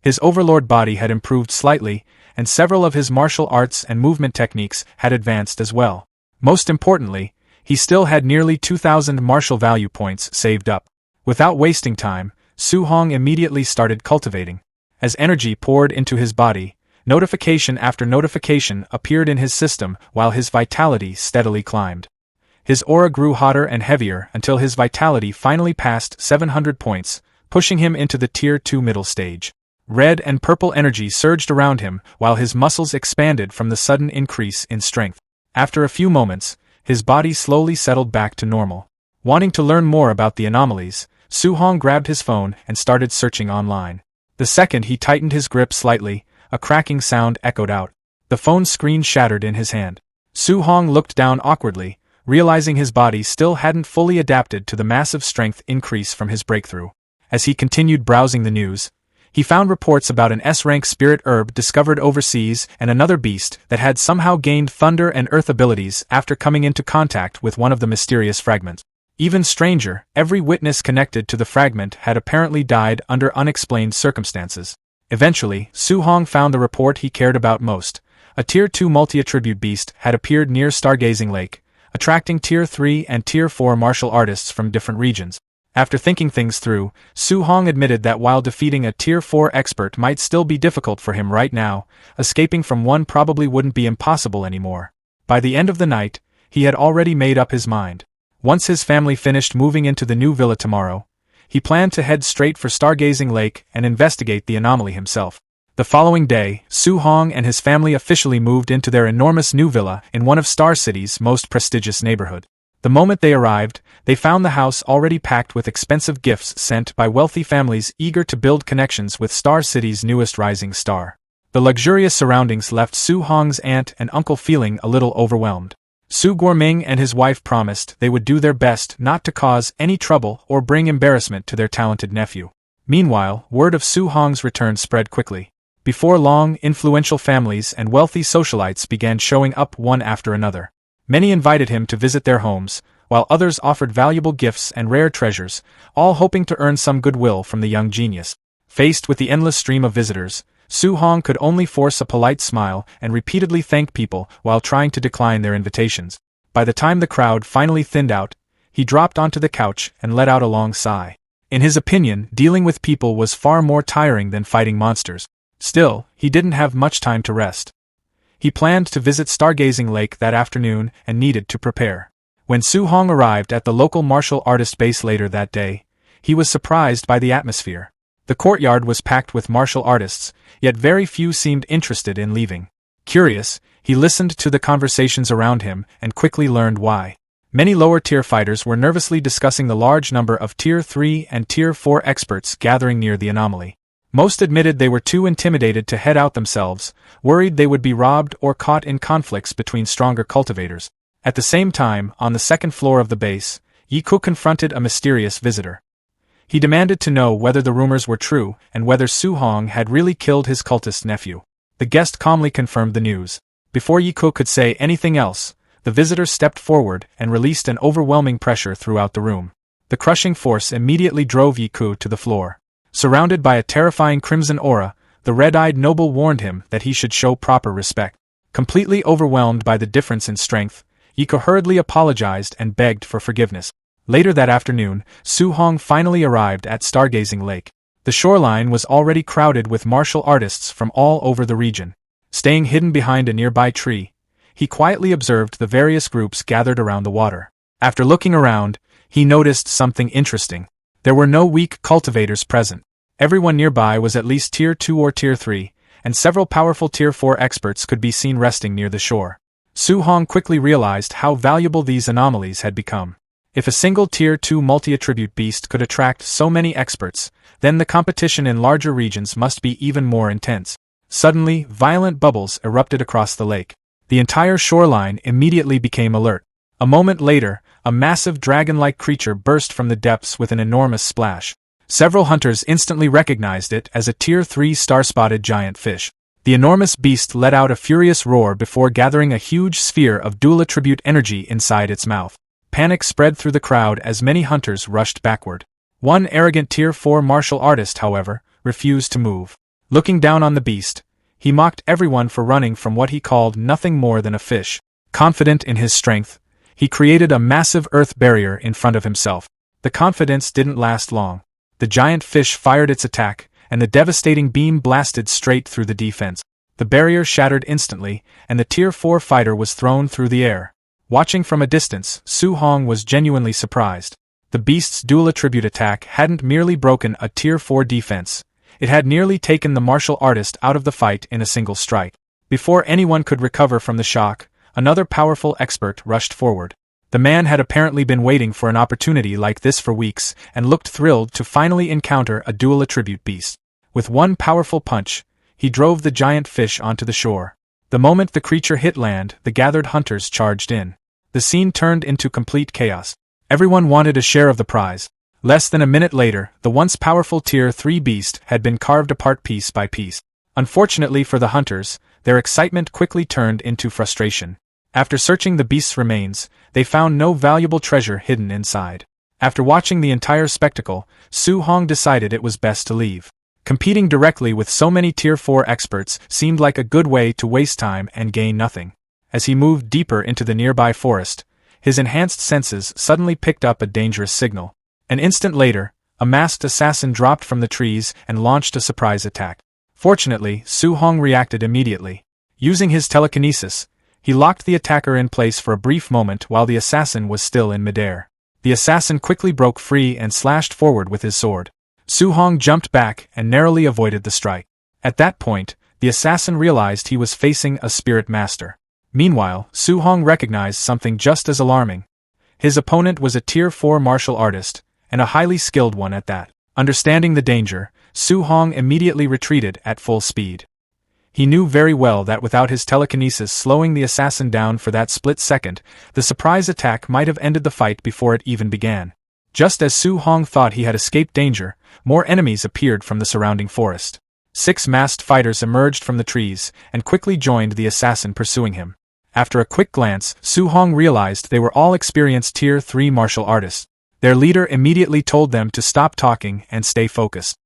S1: His overlord body had improved slightly, and several of his martial arts and movement techniques had advanced as well. Most importantly, he still had nearly 2,000 martial value points saved up. Without wasting time, Su Hong immediately started cultivating. As energy poured into his body, notification after notification appeared in his system while his vitality steadily climbed. His aura grew hotter and heavier until his vitality finally passed 700 points, pushing him into the Tier 2 middle stage. Red and purple energy surged around him while his muscles expanded from the sudden increase in strength. After a few moments, his body slowly settled back to normal. Wanting to learn more about the anomalies, Su Hong grabbed his phone and started searching online. The second he tightened his grip slightly, a cracking sound echoed out. The phone screen shattered in his hand. Su Hong looked down awkwardly, realizing his body still hadn't fully adapted to the massive strength increase from his breakthrough. As he continued browsing the news, he found reports about an S-rank spirit herb discovered overseas and another beast that had somehow gained thunder and earth abilities after coming into contact with one of the mysterious fragments. Even stranger, every witness connected to the fragment had apparently died under unexplained circumstances. Eventually, Su Hong found the report he cared about most. A Tier 2 multi-attribute beast had appeared near Stargazing Lake, attracting Tier 3 and Tier 4 martial artists from different regions. After thinking things through, Su Hong admitted that while defeating a Tier 4 expert might still be difficult for him right now, escaping from one probably wouldn't be impossible anymore. By the end of the night, he had already made up his mind. Once his family finished moving into the new villa tomorrow, he planned to head straight for Stargazing Lake and investigate the anomaly himself. The following day, Su Hong and his family officially moved into their enormous new villa in one of Star City's most prestigious neighborhood. The moment they arrived, they found the house already packed with expensive gifts sent by wealthy families eager to build connections with Star City's newest rising star. The luxurious surroundings left Su Hong's aunt and uncle feeling a little overwhelmed. Su Guoming and his wife promised they would do their best not to cause any trouble or bring embarrassment to their talented nephew. Meanwhile, word of Su Hong's return spread quickly. Before long, influential families and wealthy socialites began showing up one after another. Many invited him to visit their homes, while others offered valuable gifts and rare treasures, all hoping to earn some goodwill from the young genius. Faced with the endless stream of visitors, Su Hong could only force a polite smile and repeatedly thank people while trying to decline their invitations. By the time the crowd finally thinned out, he dropped onto the couch and let out a long sigh. In his opinion, dealing with people was far more tiring than fighting monsters. Still, he didn't have much time to rest. He planned to visit Stargazing Lake that afternoon and needed to prepare. When Su Hong arrived at the local martial artist base later that day, he was surprised by the atmosphere. The courtyard was packed with martial artists, yet very few seemed interested in leaving. Curious, he listened to the conversations around him and quickly learned why. Many lower-tier fighters were nervously discussing the large number of Tier 3 and Tier 4 experts gathering near the anomaly. Most admitted they were too intimidated to head out themselves, worried they would be robbed or caught in conflicts between stronger cultivators. At the same time, on the second floor of the base, Yiku confronted a mysterious visitor. He demanded to know whether the rumors were true and whether Su Hong had really killed his cultist nephew. The guest calmly confirmed the news. Before Yiku could say anything else, the visitor stepped forward and released an overwhelming pressure throughout the room. The crushing force immediately drove Yiku to the floor. Surrounded by a terrifying crimson aura, the red-eyed noble warned him that he should show proper respect. Completely overwhelmed by the difference in strength, Yiku hurriedly apologized and begged for forgiveness. Later that afternoon, Su Hong finally arrived at Stargazing Lake. The shoreline was already crowded with martial artists from all over the region. Staying hidden behind a nearby tree, he quietly observed the various groups gathered around the water. After looking around, he noticed something interesting. There were no weak cultivators present. Everyone nearby was at least Tier 2 or Tier 3, and several powerful Tier 4 experts could be seen resting near the shore. Su Hong quickly realized how valuable these anomalies had become. If a single Tier 2 multi-attribute beast could attract so many experts, then the competition in larger regions must be even more intense. Suddenly, violent bubbles erupted across the lake. The entire shoreline immediately became alert. A moment later, a massive dragon-like creature burst from the depths with an enormous splash. Several hunters instantly recognized it as a Tier 3 star-spotted giant fish. The enormous beast let out a furious roar before gathering a huge sphere of dual-attribute energy inside its mouth. Panic spread through the crowd as many hunters rushed backward. One arrogant Tier 4 martial artist, however, refused to move. Looking down on the beast, he mocked everyone for running from what he called nothing more than a fish. Confident in his strength, he created a massive earth barrier in front of himself. The confidence didn't last long. The giant fish fired its attack, and the devastating beam blasted straight through the defense. The barrier shattered instantly, and the Tier 4 fighter was thrown through the air. Watching from a distance, Su Hong was genuinely surprised. The beast's dual-attribute attack hadn't merely broken a Tier 4 defense, it had nearly taken the martial artist out of the fight in a single strike. Before anyone could recover from the shock, another powerful expert rushed forward. The man had apparently been waiting for an opportunity like this for weeks and looked thrilled to finally encounter a dual-attribute beast. With one powerful punch, he drove the giant fish onto the shore. The moment the creature hit land, the gathered hunters charged in. The scene turned into complete chaos. Everyone wanted a share of the prize. Less than a minute later, the once powerful Tier 3 beast had been carved apart piece by piece. Unfortunately for the hunters, their excitement quickly turned into frustration. After searching the beast's remains, they found no valuable treasure hidden inside. After watching the entire spectacle, Su Hong decided it was best to leave. Competing directly with so many Tier 4 experts seemed like a good way to waste time and gain nothing. As he moved deeper into the nearby forest, his enhanced senses suddenly picked up a dangerous signal. An instant later, a masked assassin dropped from the trees and launched a surprise attack. Fortunately, Su Hong reacted immediately. Using his telekinesis, he locked the attacker in place for a brief moment while the assassin was still in midair. The assassin quickly broke free and slashed forward with his sword. Su Hong jumped back and narrowly avoided the strike. At that point, the assassin realized he was facing a spirit master. Meanwhile, Su Hong recognized something just as alarming. His opponent was a Tier 4 martial artist, and a highly skilled one at that. Understanding the danger, Su Hong immediately retreated at full speed. He knew very well that without his telekinesis slowing the assassin down for that split second, the surprise attack might have ended the fight before it even began. Just as Su Hong thought he had escaped danger, more enemies appeared from the surrounding forest. 6 masked fighters emerged from the trees and quickly joined the assassin pursuing him. After a quick glance, Su Hong realized they were all experienced Tier 3 martial artists. Their leader immediately told them to stop talking and stay focused.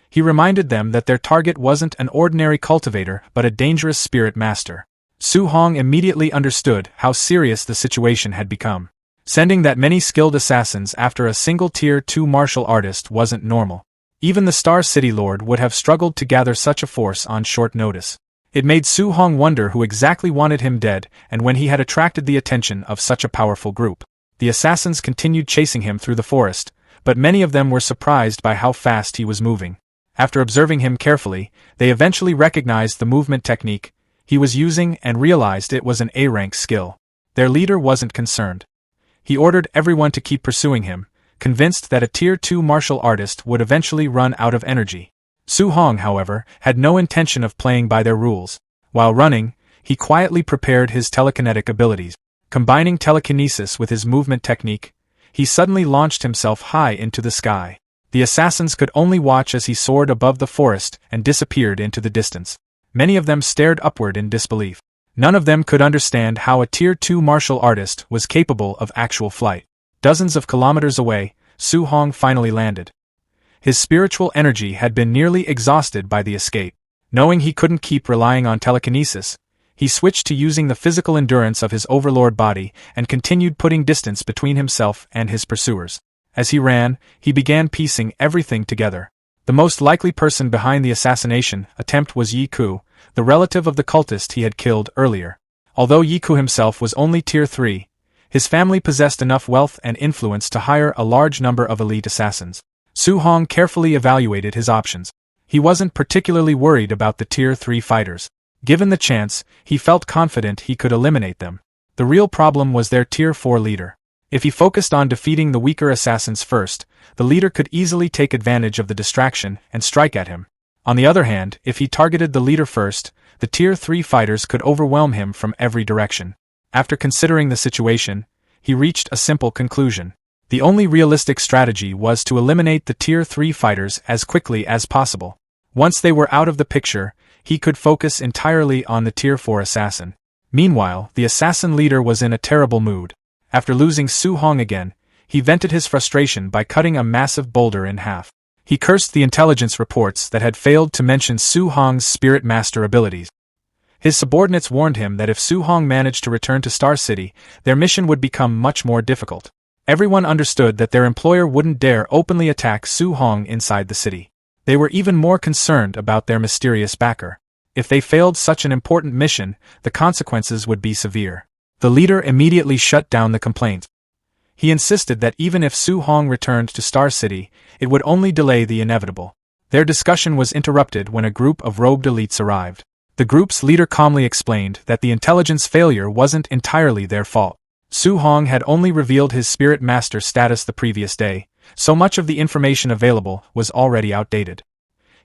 S1: He reminded them that their target wasn't an ordinary cultivator but a dangerous spirit master. Su Hong immediately understood how serious the situation had become. Sending that many skilled assassins after a single Tier 2 martial artist wasn't normal. Even the Star City Lord would have struggled to gather such a force on short notice. It made Su Hong wonder who exactly wanted him dead and when he had attracted the attention of such a powerful group. The assassins continued chasing him through the forest, but many of them were surprised by how fast he was moving. After observing him carefully, they eventually recognized the movement technique he was using and realized it was an A-rank skill. Their leader wasn't concerned. He ordered everyone to keep pursuing him, convinced that a Tier 2 martial artist would eventually run out of energy. Su Hong, however, had no intention of playing by their rules. While running, he quietly prepared his telekinetic abilities. Combining telekinesis with his movement technique, he suddenly launched himself high into the sky. The assassins could only watch as he soared above the forest and disappeared into the distance. Many of them stared upward in disbelief. None of them could understand how a Tier 2 martial artist was capable of actual flight. Dozens of kilometers away, Su Hong finally landed. His spiritual energy had been nearly exhausted by the escape. Knowing he couldn't keep relying on telekinesis, he switched to using the physical endurance of his overlord body and continued putting distance between himself and his pursuers. As he ran, he began piecing everything together. The most likely person behind the assassination attempt was Yi Ku, the relative of the cultist he had killed earlier. Although Yi Ku himself was only Tier 3, his family possessed enough wealth and influence to hire a large number of elite assassins. Su Hong carefully evaluated his options. He wasn't particularly worried about the Tier 3 fighters. Given the chance, he felt confident he could eliminate them. The real problem was their Tier 4 leader. If he focused on defeating the weaker assassins first, the leader could easily take advantage of the distraction and strike at him. On the other hand, if he targeted the leader first, the Tier 3 fighters could overwhelm him from every direction. After considering the situation, he reached a simple conclusion. The only realistic strategy was to eliminate the Tier 3 fighters as quickly as possible. Once they were out of the picture, he could focus entirely on the Tier 4 assassin. Meanwhile, the assassin leader was in a terrible mood. After losing Su Hong again, he vented his frustration by cutting a massive boulder in half. He cursed the intelligence reports that had failed to mention Su Hong's spirit master abilities. His subordinates warned him that if Su Hong managed to return to Star City, their mission would become much more difficult. Everyone understood that their employer wouldn't dare openly attack Su Hong inside the city. They were even more concerned about their mysterious backer. If they failed such an important mission, the consequences would be severe. The leader immediately shut down the complaint. He insisted that even if Su Hong returned to Star City, it would only delay the inevitable. Their discussion was interrupted when a group of robed elites arrived. The group's leader calmly explained that the intelligence failure wasn't entirely their fault. Su Hong had only revealed his spirit master status the previous day, so much of the information available was already outdated.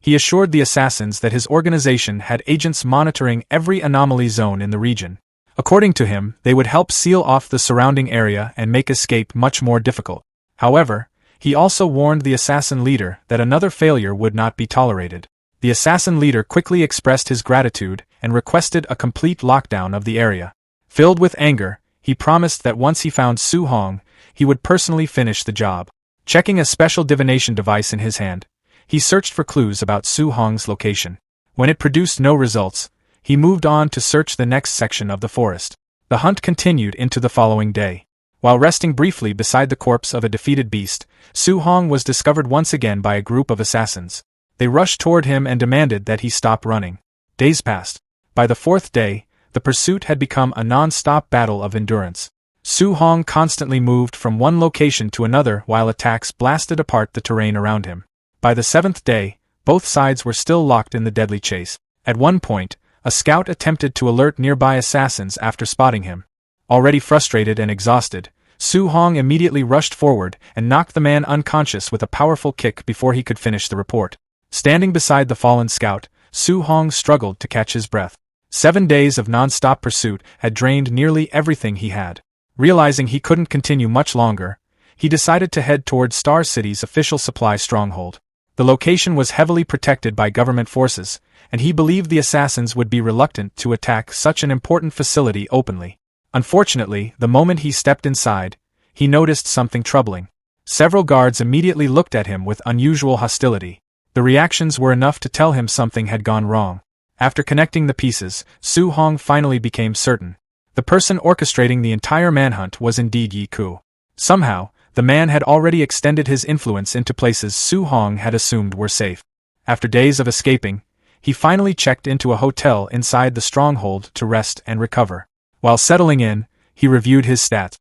S1: He assured the assassins that his organization had agents monitoring every anomaly zone in the region. According to him, they would help seal off the surrounding area and make escape much more difficult. However, he also warned the assassin leader that another failure would not be tolerated. The assassin leader quickly expressed his gratitude and requested a complete lockdown of the area. Filled with anger, he promised that once he found Su Hong, he would personally finish the job. Checking a special divination device in his hand, he searched for clues about Su Hong's location. When it produced no results, he moved on to search the next section of the forest. The hunt continued into the following day. While resting briefly beside the corpse of a defeated beast, Su Hong was discovered once again by a group of assassins. They rushed toward him and demanded that he stop running. Days passed. By the 4th day, the pursuit had become a non-stop battle of endurance. Su Hong constantly moved from one location to another while attacks blasted apart the terrain around him. By the 7th day, both sides were still locked in the deadly chase. At one point, a scout attempted to alert nearby assassins after spotting him. Already frustrated and exhausted, Su Hong immediately rushed forward and knocked the man unconscious with a powerful kick before he could finish the report. Standing beside the fallen scout, Su Hong struggled to catch his breath. 7 days of non-stop pursuit had drained nearly everything he had. Realizing he couldn't continue much longer, he decided to head toward Star City's official supply stronghold. The location was heavily protected by government forces, and he believed the assassins would be reluctant to attack such an important facility openly. Unfortunately, the moment he stepped inside, he noticed something troubling. Several guards immediately looked at him with unusual hostility. The reactions were enough to tell him something had gone wrong. After connecting the pieces, Su Hong finally became certain. The person orchestrating the entire manhunt was indeed Yi Ku. Somehow, the man had already extended his influence into places Su Hong had assumed were safe. After days of escaping, he finally checked into a hotel inside the stronghold to rest and recover. While settling in, he reviewed his stats.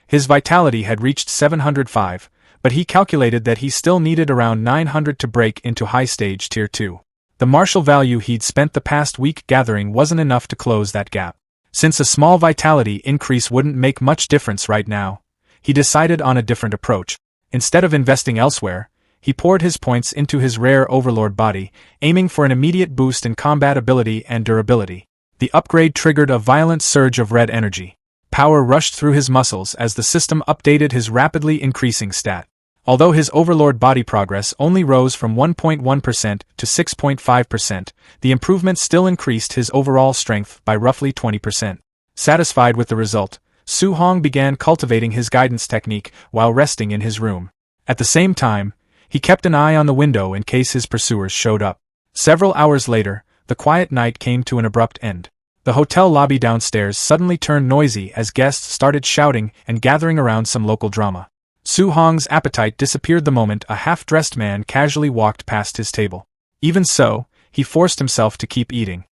S1: His vitality had reached 705, but he calculated that he still needed around 900 to break into high-stage Tier 2. The martial value he'd spent the past week gathering wasn't enough to close that gap. Since a small vitality increase wouldn't make much difference right now, he decided on a different approach. Instead of investing elsewhere, he poured his points into his rare Overlord body, aiming for an immediate boost in combat ability and durability. The upgrade triggered a violent surge of red energy. Power rushed through his muscles as the system updated his rapidly increasing stat. Although his Overlord body progress only rose from 1.1% to 6.5%, the improvement still increased his overall strength by roughly 20%. Satisfied with the result, Su Hong began cultivating his guidance technique while resting in his room. At the same time, he kept an eye on the window in case his pursuers showed up. Several hours later, the quiet night came to an abrupt end. The hotel lobby downstairs suddenly turned noisy as guests started shouting and gathering around some local drama. Su Hong's appetite disappeared the moment a half-dressed man casually walked past his table. Even so, he forced himself to keep eating.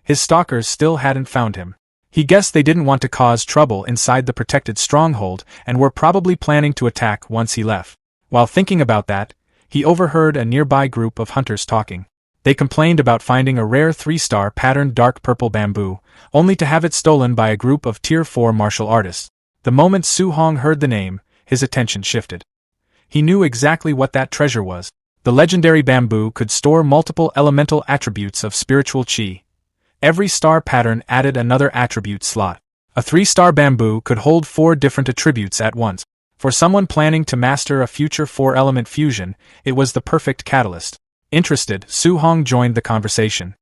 S1: His stalkers still hadn't found him. He guessed they didn't want to cause trouble inside the protected stronghold and were probably planning to attack once he left. While thinking about that, he overheard a nearby group of hunters talking. They complained about finding a rare 3-star patterned dark purple bamboo, only to have it stolen by a group of Tier 4 martial artists. The moment Su Hong heard the name, his attention shifted. He knew exactly what that treasure was. The legendary bamboo could store multiple elemental attributes of spiritual chi. Every star pattern added another attribute slot. A 3-star bamboo could hold 4 different attributes at once. For someone planning to master a future 4-element fusion, it was the perfect catalyst. Interested, Su Hong joined the conversation.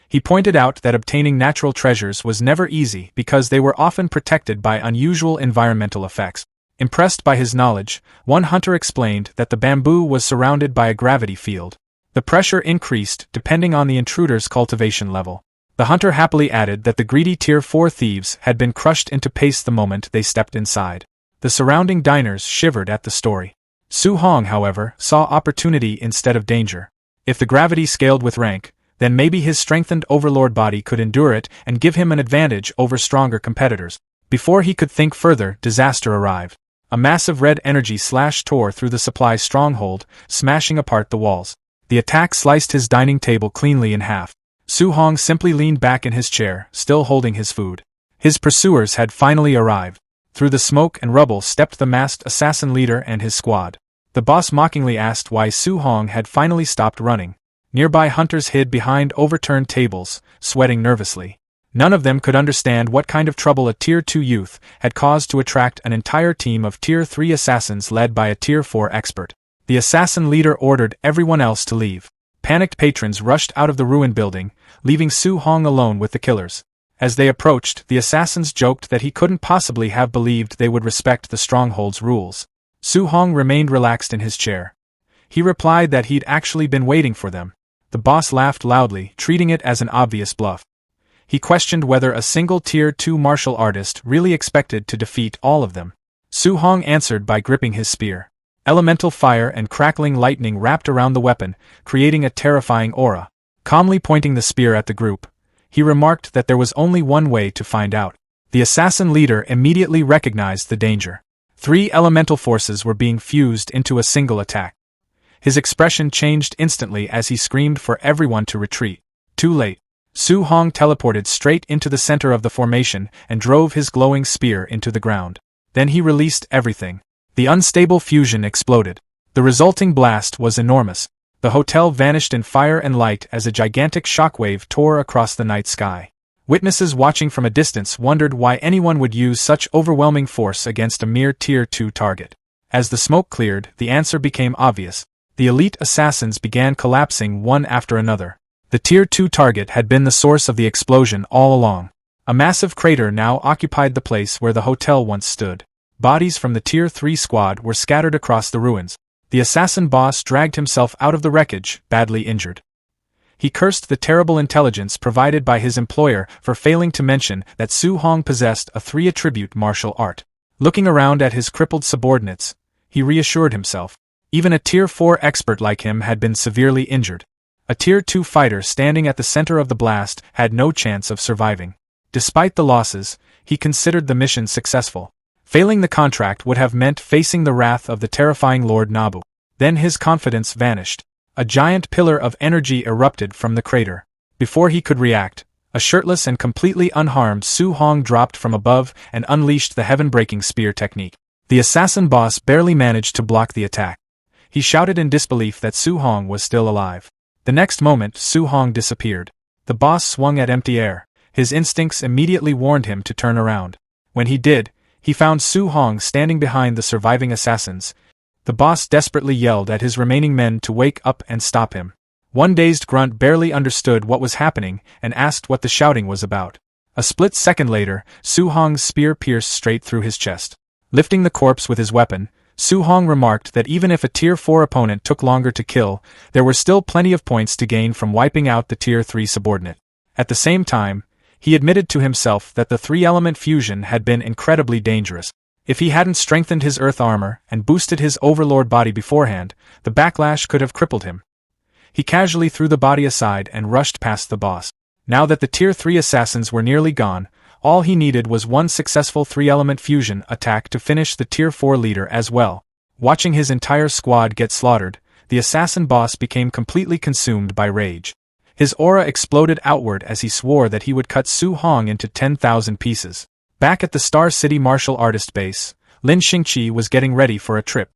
S1: He pointed out that obtaining natural treasures was never easy because they were often protected by unusual environmental effects. Impressed by his knowledge, one hunter explained that the bamboo was surrounded by a gravity field. The pressure increased depending on the intruder's cultivation level. The hunter happily added that the greedy Tier 4 thieves had been crushed into paste the moment they stepped inside. The surrounding diners shivered at the story. Su Hong, however, saw opportunity instead of danger. If the gravity scaled with rank, then maybe his strengthened Overlord body could endure it and give him an advantage over stronger competitors. Before he could think further, disaster arrived. A massive red energy slash tore through the supply stronghold, smashing apart the walls. The attack sliced his dining table cleanly in half. Su Hong simply leaned back in his chair, still holding his food. His pursuers had finally arrived. Through the smoke and rubble stepped the masked assassin leader and his squad. The boss mockingly asked why Su Hong had finally stopped running. Nearby hunters hid behind overturned tables, sweating nervously. None of them could understand what kind of trouble a Tier 2 youth had caused to attract an entire team of Tier 3 assassins led by a Tier 4 expert. The assassin leader ordered everyone else to leave. Panicked patrons rushed out of the ruined building, leaving Su Hong alone with the killers. As they approached, the assassins joked that he couldn't possibly have believed they would respect the stronghold's rules. Su Hong remained relaxed in his chair. He replied that he'd actually been waiting for them. The boss laughed loudly, treating it as an obvious bluff. He questioned whether a single Tier 2 martial artist really expected to defeat all of them. Su Hong answered by gripping his spear. Elemental fire and crackling lightning wrapped around the weapon, creating a terrifying aura. Calmly pointing the spear at the group, he remarked that there was only one way to find out. The assassin leader immediately recognized the danger. 3 elemental forces were being fused into a single attack. His expression changed instantly as he screamed for everyone to retreat. Too late. Su Hong teleported straight into the center of the formation and drove his glowing spear into the ground. Then he released everything. The unstable fusion exploded. The resulting blast was enormous. The hotel vanished in fire and light as a gigantic shockwave tore across the night sky. Witnesses watching from a distance wondered why anyone would use such overwhelming force against a mere Tier 2 target. As the smoke cleared, the answer became obvious. The elite assassins began collapsing one after another. The Tier 2 target had been the source of the explosion all along. A massive crater now occupied the place where the hotel once stood. Bodies from the Tier 3 squad were scattered across the ruins. The assassin boss dragged himself out of the wreckage, badly injured. He cursed the terrible intelligence provided by his employer for failing to mention that Su Hong possessed a 3-attribute martial art. Looking around at his crippled subordinates, he reassured himself. Even a Tier 4 expert like him had been severely injured. A Tier 2 fighter standing at the center of the blast had no chance of surviving. Despite the losses, he considered the mission successful. Failing the contract would have meant facing the wrath of the terrifying Lord Nabu. Then his confidence vanished. A giant pillar of energy erupted from the crater. Before he could react, a shirtless and completely unharmed Su Hong dropped from above and unleashed the heaven-breaking spear technique. The assassin boss barely managed to block the attack. He shouted in disbelief that Su Hong was still alive. The next moment, Su Hong disappeared. The boss swung at empty air. His instincts immediately warned him to turn around. When he did, he found Su Hong standing behind the surviving assassins. The boss desperately yelled at his remaining men to wake up and stop him. One dazed grunt barely understood what was happening and asked what the shouting was about. A split second later, Su Hong's spear pierced straight through his chest. Lifting the corpse with his weapon, Su Hong remarked that even if a Tier 4 opponent took longer to kill, there were still plenty of points to gain from wiping out the Tier 3 subordinate. At the same time, he admitted to himself that the 3-element fusion had been incredibly dangerous. If he hadn't strengthened his earth armor and boosted his overlord body beforehand, the backlash could have crippled him. He casually threw the body aside and rushed past the boss. Now that the Tier 3 assassins were nearly gone, all he needed was one successful 3-element fusion attack to finish the Tier 4 leader as well. Watching his entire squad get slaughtered, the assassin boss became completely consumed by rage. His aura exploded outward as he swore that he would cut Su Hong into 10,000 pieces. Back at the Star City martial artist base, Lin Xingqi was getting ready for a trip.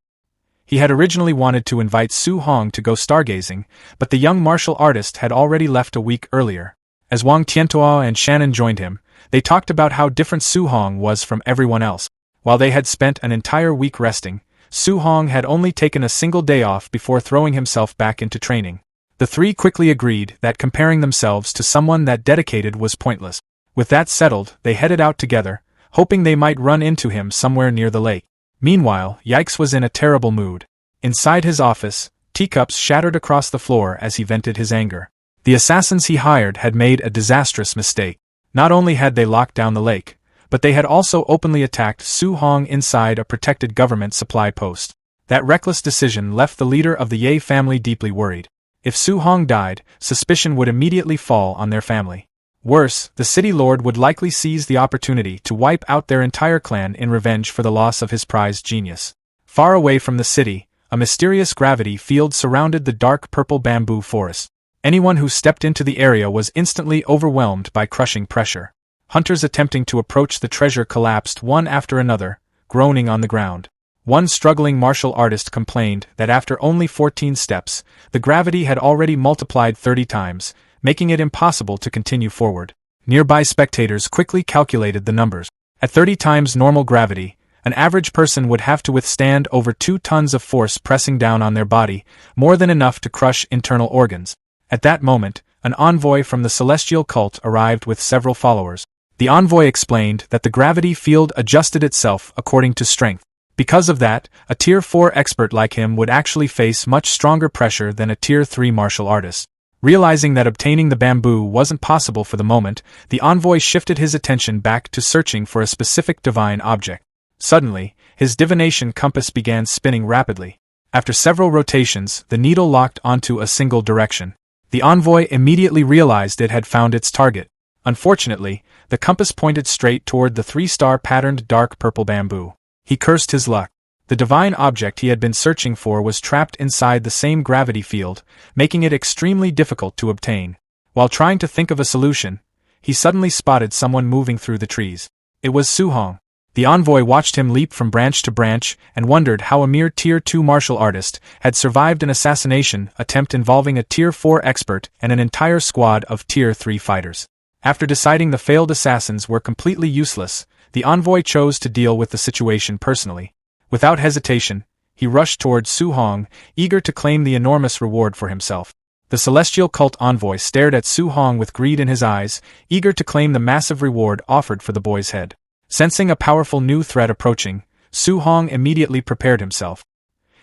S1: He had originally wanted to invite Su Hong to go stargazing, but the young martial artist had already left a week earlier. As Wang Tiantuo and Shannon joined him, they talked about how different Su Hong was from everyone else. While they had spent an entire week resting, Su Hong had only taken a single day off before throwing himself back into training. The three quickly agreed that comparing themselves to someone that dedicated was pointless. With that settled, they headed out together, hoping they might run into him somewhere near the lake. Meanwhile, Yikes was in a terrible mood. Inside his office, teacups shattered across the floor as he vented his anger. The assassins he hired had made a disastrous mistake. Not only had they locked down the lake, but they had also openly attacked Su Hong inside a protected government supply post. That reckless decision left the leader of the Ye family deeply worried. If Su Hong died, suspicion would immediately fall on their family. Worse, the city lord would likely seize the opportunity to wipe out their entire clan in revenge for the loss of his prized genius. Far away from the city, a mysterious gravity field surrounded the dark purple bamboo forest. Anyone who stepped into the area was instantly overwhelmed by crushing pressure. Hunters attempting to approach the treasure collapsed one after another, groaning on the ground. One struggling martial artist complained that after only 14 steps, the gravity had already multiplied 30 times, making it impossible to continue forward. Nearby spectators quickly calculated the numbers. At 30 times normal gravity, an average person would have to withstand over 2 tons of force pressing down on their body, more than enough to crush internal organs. At that moment, an envoy from the celestial cult arrived with several followers. The envoy explained that the gravity field adjusted itself according to strength. Because of that, a Tier 4 expert like him would actually face much stronger pressure than a Tier 3 martial artist. Realizing that obtaining the bamboo wasn't possible for the moment, the envoy shifted his attention back to searching for a specific divine object. Suddenly, his divination compass began spinning rapidly. After several rotations, the needle locked onto a single direction. The envoy immediately realized it had found its target. Unfortunately, the compass pointed straight toward the 3-star patterned dark purple bamboo. He cursed his luck. The divine object he had been searching for was trapped inside the same gravity field, making it extremely difficult to obtain. While trying to think of a solution, he suddenly spotted someone moving through the trees. It was Su Hong. The envoy watched him leap from branch to branch and wondered how a mere Tier 2 martial artist had survived an assassination attempt involving a Tier 4 expert and an entire squad of Tier 3 fighters. After deciding the failed assassins were completely useless, the envoy chose to deal with the situation personally. Without hesitation, he rushed toward Su Hong, eager to claim the enormous reward for himself. The celestial cult envoy stared at Su Hong with greed in his eyes, eager to claim the massive reward offered for the boy's head. Sensing a powerful new threat approaching, Su Hong immediately prepared himself.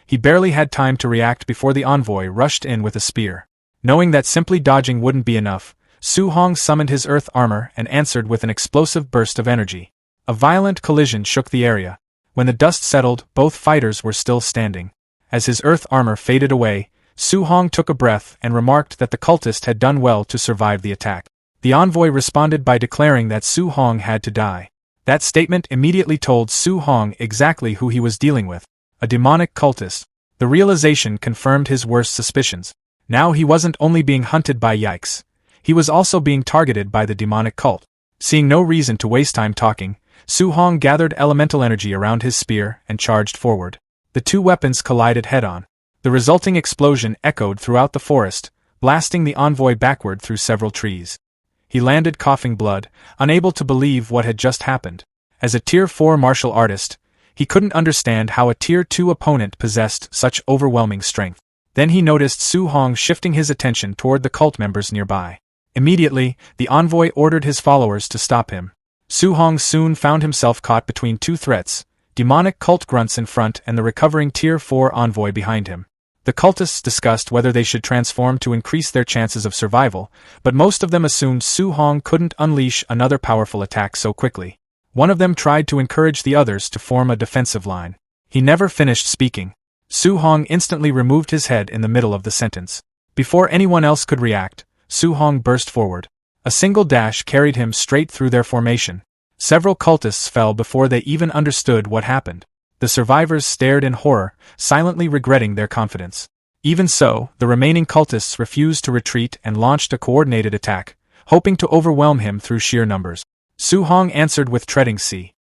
S1: He barely had time to react before the envoy rushed in with a spear. Knowing that simply dodging wouldn't be enough, Su Hong summoned his earth armor and answered with an explosive burst of energy. A violent collision shook the area. When the dust settled, both fighters were still standing. As his earth armor faded away, Su Hong took a breath and remarked that the cultist had done well to survive the attack. The envoy responded by declaring that Su Hong had to die. That statement immediately told Su Hong exactly who he was dealing with. A demonic cultist. The realization confirmed his worst suspicions. Now he wasn't only being hunted by Yikes. He was also being targeted by the demonic cult. Seeing no reason to waste time talking, Su Hong gathered elemental energy around his spear and charged forward. The two weapons collided head-on. The resulting explosion echoed throughout the forest, blasting the envoy backward through several trees. He landed coughing blood, unable to believe what had just happened. As a Tier 4 martial artist, he couldn't understand how a Tier 2 opponent possessed such overwhelming strength. Then he noticed Su Hong shifting his attention toward the cult members nearby. Immediately, the envoy ordered his followers to stop him. Su Hong soon found himself caught between two threats, demonic cult grunts in front and the recovering Tier 4 envoy behind him. The cultists discussed whether they should transform to increase their chances of survival, but most of them assumed Su Hong couldn't unleash another powerful attack so quickly. One of them tried to encourage the others to form a defensive line. He never finished speaking. Su Hong instantly removed his head in the middle of the sentence. Before anyone else could react, Su Hong burst forward. A single dash carried him straight through their formation. Several cultists fell before they even understood what happened. The survivors stared in horror, silently regretting their confidence. Even so, the remaining cultists refused to retreat and launched a coordinated attack, hoping to overwhelm him through sheer numbers. Su Hong answered with treading sea.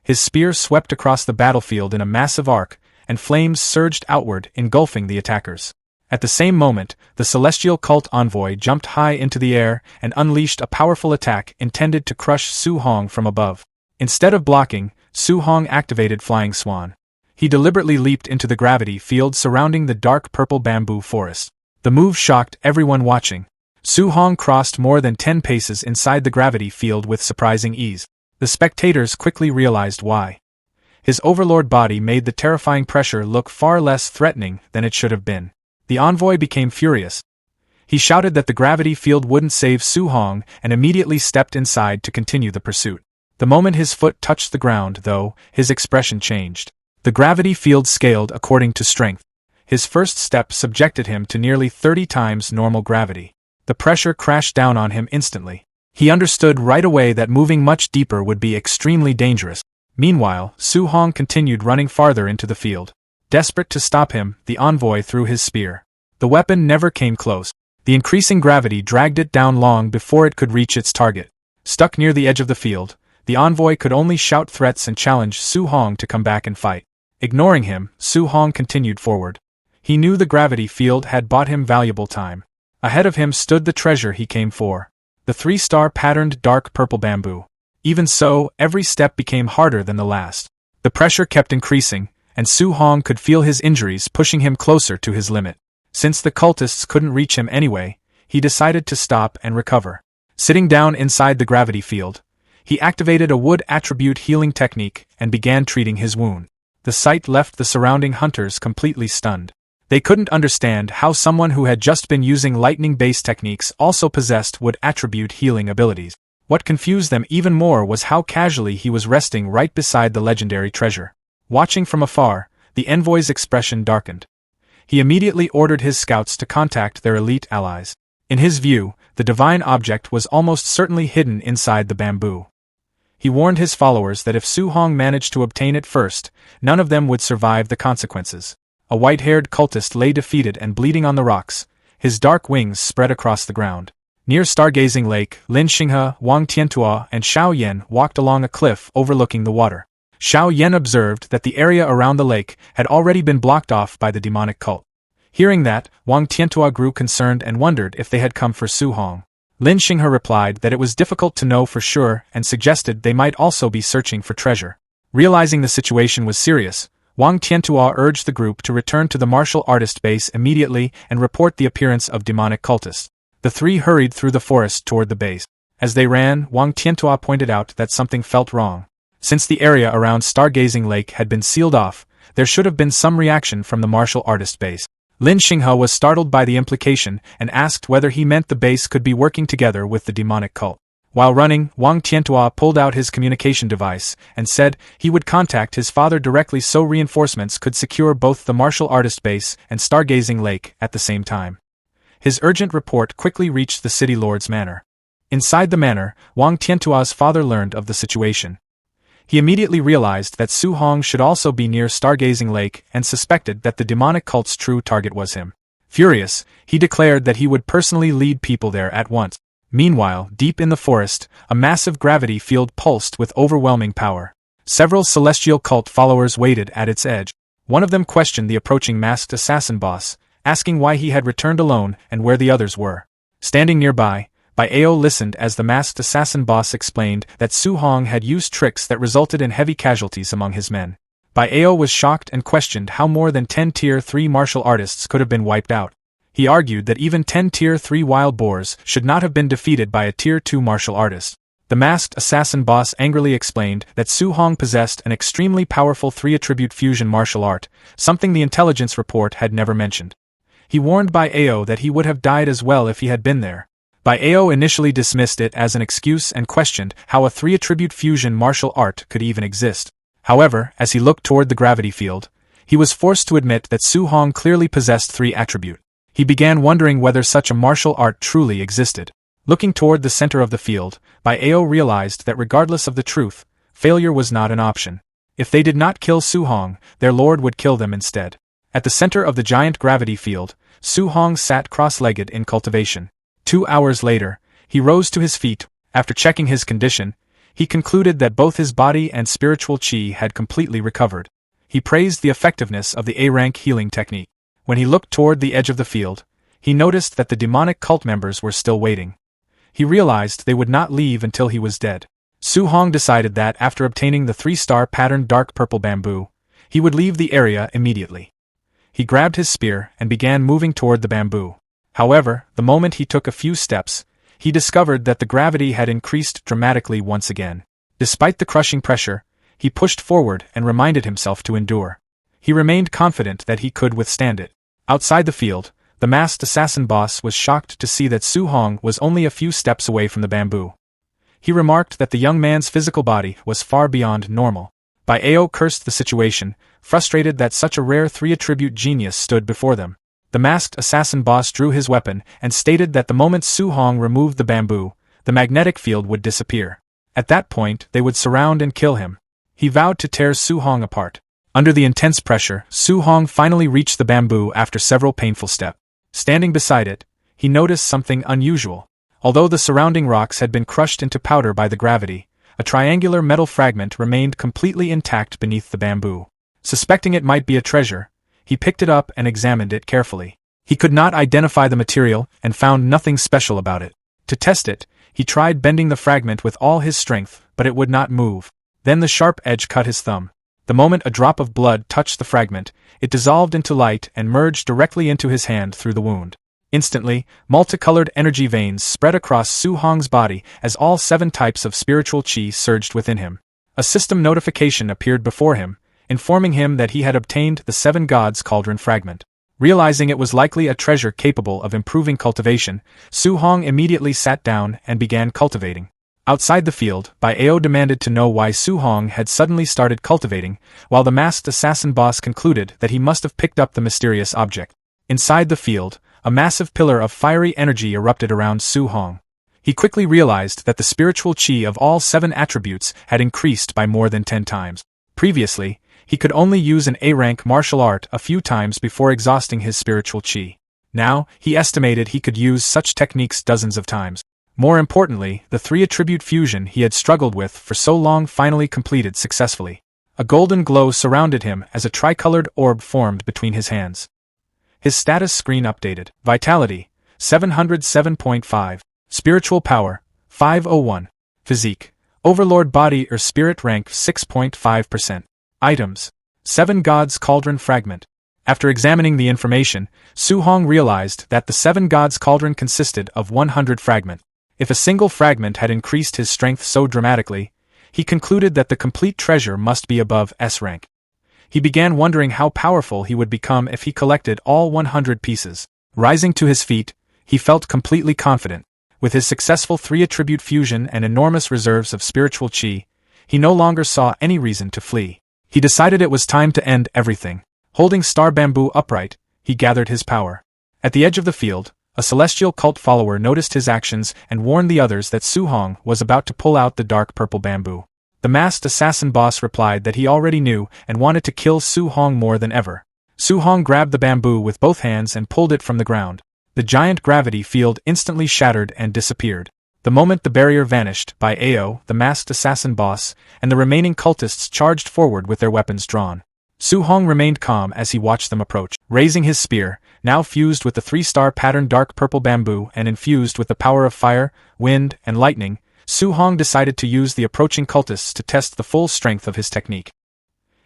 S1: His spear swept across the battlefield in a massive arc, and flames surged outward, engulfing the attackers. At the same moment, the celestial cult envoy jumped high into the air and unleashed a powerful attack intended to crush Su Hong from above. Instead of blocking, Su Hong activated Flying Swan. He deliberately leaped into the gravity field surrounding the dark purple bamboo forest. The move shocked everyone watching. Su Hong crossed more than 10 paces inside the gravity field with surprising ease. The spectators quickly realized why. His overlord body made the terrifying pressure look far less threatening than it should have been. The envoy became furious. He shouted that the gravity field wouldn't save Su Hong and immediately stepped inside to continue the pursuit. The moment his foot touched the ground, though, his expression changed. The gravity field scaled according to strength. His first step subjected him to nearly 30 times normal gravity. The pressure crashed down on him instantly. He understood right away that moving much deeper would be extremely dangerous. Meanwhile, Su Hong continued running farther into the field. Desperate to stop him, the envoy threw his spear. The weapon never came close. The increasing gravity dragged it down long before it could reach its target. Stuck near the edge of the field, the envoy could only shout threats and challenge Su Hong to come back and fight. Ignoring him, Su Hong continued forward. He knew the gravity field had bought him valuable time. Ahead of him stood the treasure he came for. The 3-star patterned dark purple bamboo. Even so, every step became harder than the last. The pressure kept increasing, and Su Hong could feel his injuries pushing him closer to his limit. Since the cultists couldn't reach him anyway, he decided to stop and recover. Sitting down inside the gravity field, he activated a wood attribute healing technique and began treating his wound. The sight left the surrounding hunters completely stunned. They couldn't understand how someone who had just been using lightning-based techniques also possessed wood attribute healing abilities. What confused them even more was how casually he was resting right beside the legendary treasure. Watching from afar, the envoy's expression darkened. He immediately ordered his scouts to contact their elite allies. In his view, the divine object was almost certainly hidden inside the bamboo. He warned his followers that if Su Hong managed to obtain it first, none of them would survive the consequences. A white-haired cultist lay defeated and bleeding on the rocks, his dark wings spread across the ground. Near Stargazing Lake, Lin Xinghe, Wang Tiantua, and Xiao Yan walked along a cliff overlooking the water. Xiao Yan observed that the area around the lake had already been blocked off by the demonic cult. Hearing that, Wang Tiantua grew concerned and wondered if they had come for Su Hong. Lin Xinghe replied that it was difficult to know for sure and suggested they might also be searching for treasure. Realizing the situation was serious, Wang Tiantua urged the group to return to the martial artist base immediately and report the appearance of demonic cultists. The three hurried through the forest toward the base. As they ran, Wang Tiantua pointed out that something felt wrong. Since the area around Stargazing Lake had been sealed off, there should have been some reaction from the martial artist base. Lin Xinghe was startled by the implication and asked whether he meant the base could be working together with the demonic cult. While running, Wang Tiantua pulled out his communication device and said he would contact his father directly so reinforcements could secure both the martial artist base and Stargazing Lake at the same time. His urgent report quickly reached the city lord's manor. Inside the manor, Wang Tiantua's father learned of the situation. He immediately realized that Su Hong should also be near Stargazing Lake and suspected that the demonic cult's true target was him. Furious, he declared that he would personally lead people there at once. Meanwhile, deep in the forest, a massive gravity field pulsed with overwhelming power. Several celestial cult followers waited at its edge. One of them questioned the approaching masked assassin boss, asking why he had returned alone and where the others were. Standing nearby, Ao listened as the masked assassin boss explained that Su Hong had used tricks that resulted in heavy casualties among his men. Ao was shocked and questioned how more than 10 Tier 3 martial artists could have been wiped out. He argued that even 10 Tier 3 wild boars should not have been defeated by a Tier 2 martial artist. The masked assassin boss angrily explained that Su Hong possessed an extremely powerful 3-attribute fusion martial art, something the intelligence report had never mentioned. He warned Ao that he would have died as well if he had been there. Ao initially dismissed it as an excuse and questioned how a 3-attribute fusion martial art could even exist. However, as he looked toward the gravity field, he was forced to admit that Su Hong clearly possessed 3-attribute. He began wondering whether such a martial art truly existed. Looking toward the center of the field, Ao realized that regardless of the truth, failure was not an option. If they did not kill Su Hong, their lord would kill them instead. At the center of the giant gravity field, Su Hong sat cross-legged in cultivation. 2 hours later, he rose to his feet. After checking his condition, he concluded that both his body and spiritual qi had completely recovered. He praised the effectiveness of the A-rank healing technique. When he looked toward the edge of the field, he noticed that the demonic cult members were still waiting. He realized they would not leave until he was dead. Su Hong decided that after obtaining the 3-star patterned dark purple bamboo, he would leave the area immediately. He grabbed his spear and began moving toward the bamboo. However, the moment he took a few steps, he discovered that the gravity had increased dramatically once again. Despite the crushing pressure, he pushed forward and reminded himself to endure. He remained confident that he could withstand it. Outside the field, the masked assassin boss was shocked to see that Su Hong was only a few steps away from the bamboo. He remarked that the young man's physical body was far beyond normal. Ao cursed the situation, frustrated that such a rare 3-attribute genius stood before them. The masked assassin boss drew his weapon and stated that the moment Su Hong removed the bamboo, the magnetic field would disappear. At that point, they would surround and kill him. He vowed to tear Su Hong apart. Under the intense pressure, Su Hong finally reached the bamboo after several painful steps. Standing beside it, he noticed something unusual. Although the surrounding rocks had been crushed into powder by the gravity, a triangular metal fragment remained completely intact beneath the bamboo. Suspecting it might be a treasure, he picked it up and examined it carefully. He could not identify the material and found nothing special about it. To test it, he tried bending the fragment with all his strength, but it would not move. Then the sharp edge cut his thumb. The moment a drop of blood touched the fragment, it dissolved into light and merged directly into his hand through the wound. Instantly, multicolored energy veins spread across Su Hong's body as all 7 types of spiritual qi surged within him. A system notification appeared before him, informing him that he had obtained the 7 Gods Cauldron fragment. Realizing it was likely a treasure capable of improving cultivation, Su Hong immediately sat down and began cultivating. Outside the field, Ao demanded to know why Su Hong had suddenly started cultivating, while the masked assassin boss concluded that he must have picked up the mysterious object. Inside the field, a massive pillar of fiery energy erupted around Su Hong. He quickly realized that the spiritual qi of all 7 attributes had increased by more than 10 times. Previously, he could only use an A-rank martial art a few times before exhausting his spiritual qi. Now, he estimated he could use such techniques dozens of times. More importantly, the 3-attribute fusion he had struggled with for so long finally completed successfully. A golden glow surrounded him as a tricolored orb formed between his hands. His status screen updated. Vitality, 707.5. Spiritual power, 501. Physique, Overlord body or spirit rank 6.5%. Items, 7 Gods Cauldron Fragment. After examining the information, Su-hong realized that the 7 Gods Cauldron consisted of 100 fragments. If a single fragment had increased his strength so dramatically, he concluded that the complete treasure must be above S rank. He began wondering how powerful he would become if he collected all 100 pieces. Rising to his feet, he felt completely confident. With his successful 3-attribute fusion and enormous reserves of spiritual chi, he no longer saw any reason to flee. He decided it was time to end everything. Holding Star Bamboo upright, he gathered his power. At the edge of the field, a celestial cult follower noticed his actions and warned the others that Su-hong was about to pull out the dark purple bamboo. The masked assassin boss replied that he already knew and wanted to kill Su-hong more than ever. Su-hong grabbed the bamboo with both hands and pulled it from the ground. The giant gravity field instantly shattered and disappeared. The moment the barrier vanished, Bai Ao, the masked assassin boss, and the remaining cultists charged forward with their weapons drawn. Su-hong remained calm as he watched them approach. Raising his spear, now fused with the 3-star pattern dark purple bamboo and infused with the power of fire, wind, and lightning, Su-hong decided to use the approaching cultists to test the full strength of his technique.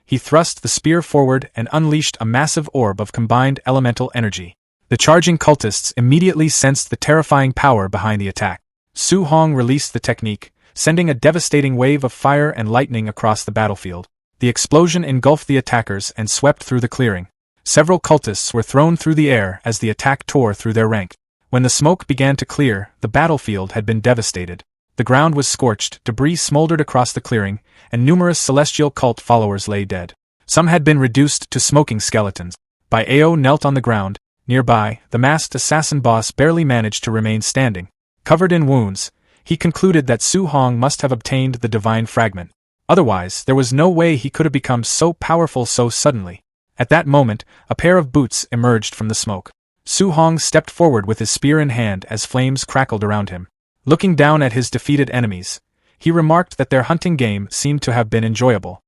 S1: He thrust the spear forward and unleashed a massive orb of combined elemental energy. The charging cultists immediately sensed the terrifying power behind the attack. Su-hong released the technique, sending a devastating wave of fire and lightning across the battlefield. The explosion engulfed the attackers and swept through the clearing. Several cultists were thrown through the air as the attack tore through their rank. When the smoke began to clear, the battlefield had been devastated. The ground was scorched, debris smoldered across the clearing, and numerous celestial cult followers lay dead. Some had been reduced to smoking skeletons. Bai Ao knelt on the ground. Nearby, the masked assassin boss barely managed to remain standing. Covered in wounds, he concluded that Su-hong must have obtained the divine fragment. Otherwise, there was no way he could have become so powerful so suddenly. At that moment, a pair of boots emerged from the smoke. Su-hong stepped forward with his spear in hand as flames crackled around him. Looking down at his defeated enemies, he remarked that their hunting game seemed to have been enjoyable.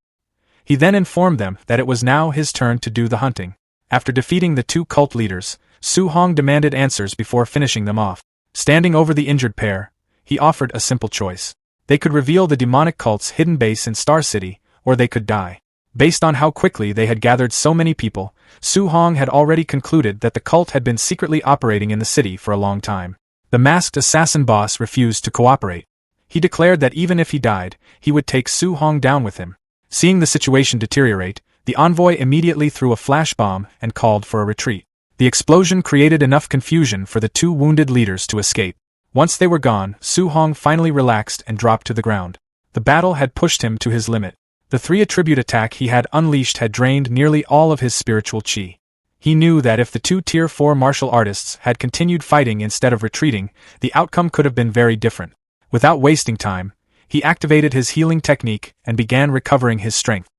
S1: He then informed them that it was now his turn to do the hunting. After defeating the 2 cult leaders, Su-hong demanded answers before finishing them off. Standing over the injured pair, he offered a simple choice. They could reveal the demonic cult's hidden base in Star City, or they could die. Based on how quickly they had gathered so many people, Su-hong had already concluded that the cult had been secretly operating in the city for a long time. The masked assassin boss refused to cooperate. He declared that even if he died, he would take Su-hong down with him. Seeing the situation deteriorate, the envoy immediately threw a flash bomb and called for a retreat. The explosion created enough confusion for the 2 wounded leaders to escape. Once they were gone, Su-hong finally relaxed and dropped to the ground. The battle had pushed him to his limit. The 3-attribute attack he had unleashed had drained nearly all of his spiritual chi. He knew that if the 2 Tier 4 martial artists had continued fighting instead of retreating, the outcome could have been very different. Without wasting time, he activated his healing technique and began recovering his strength.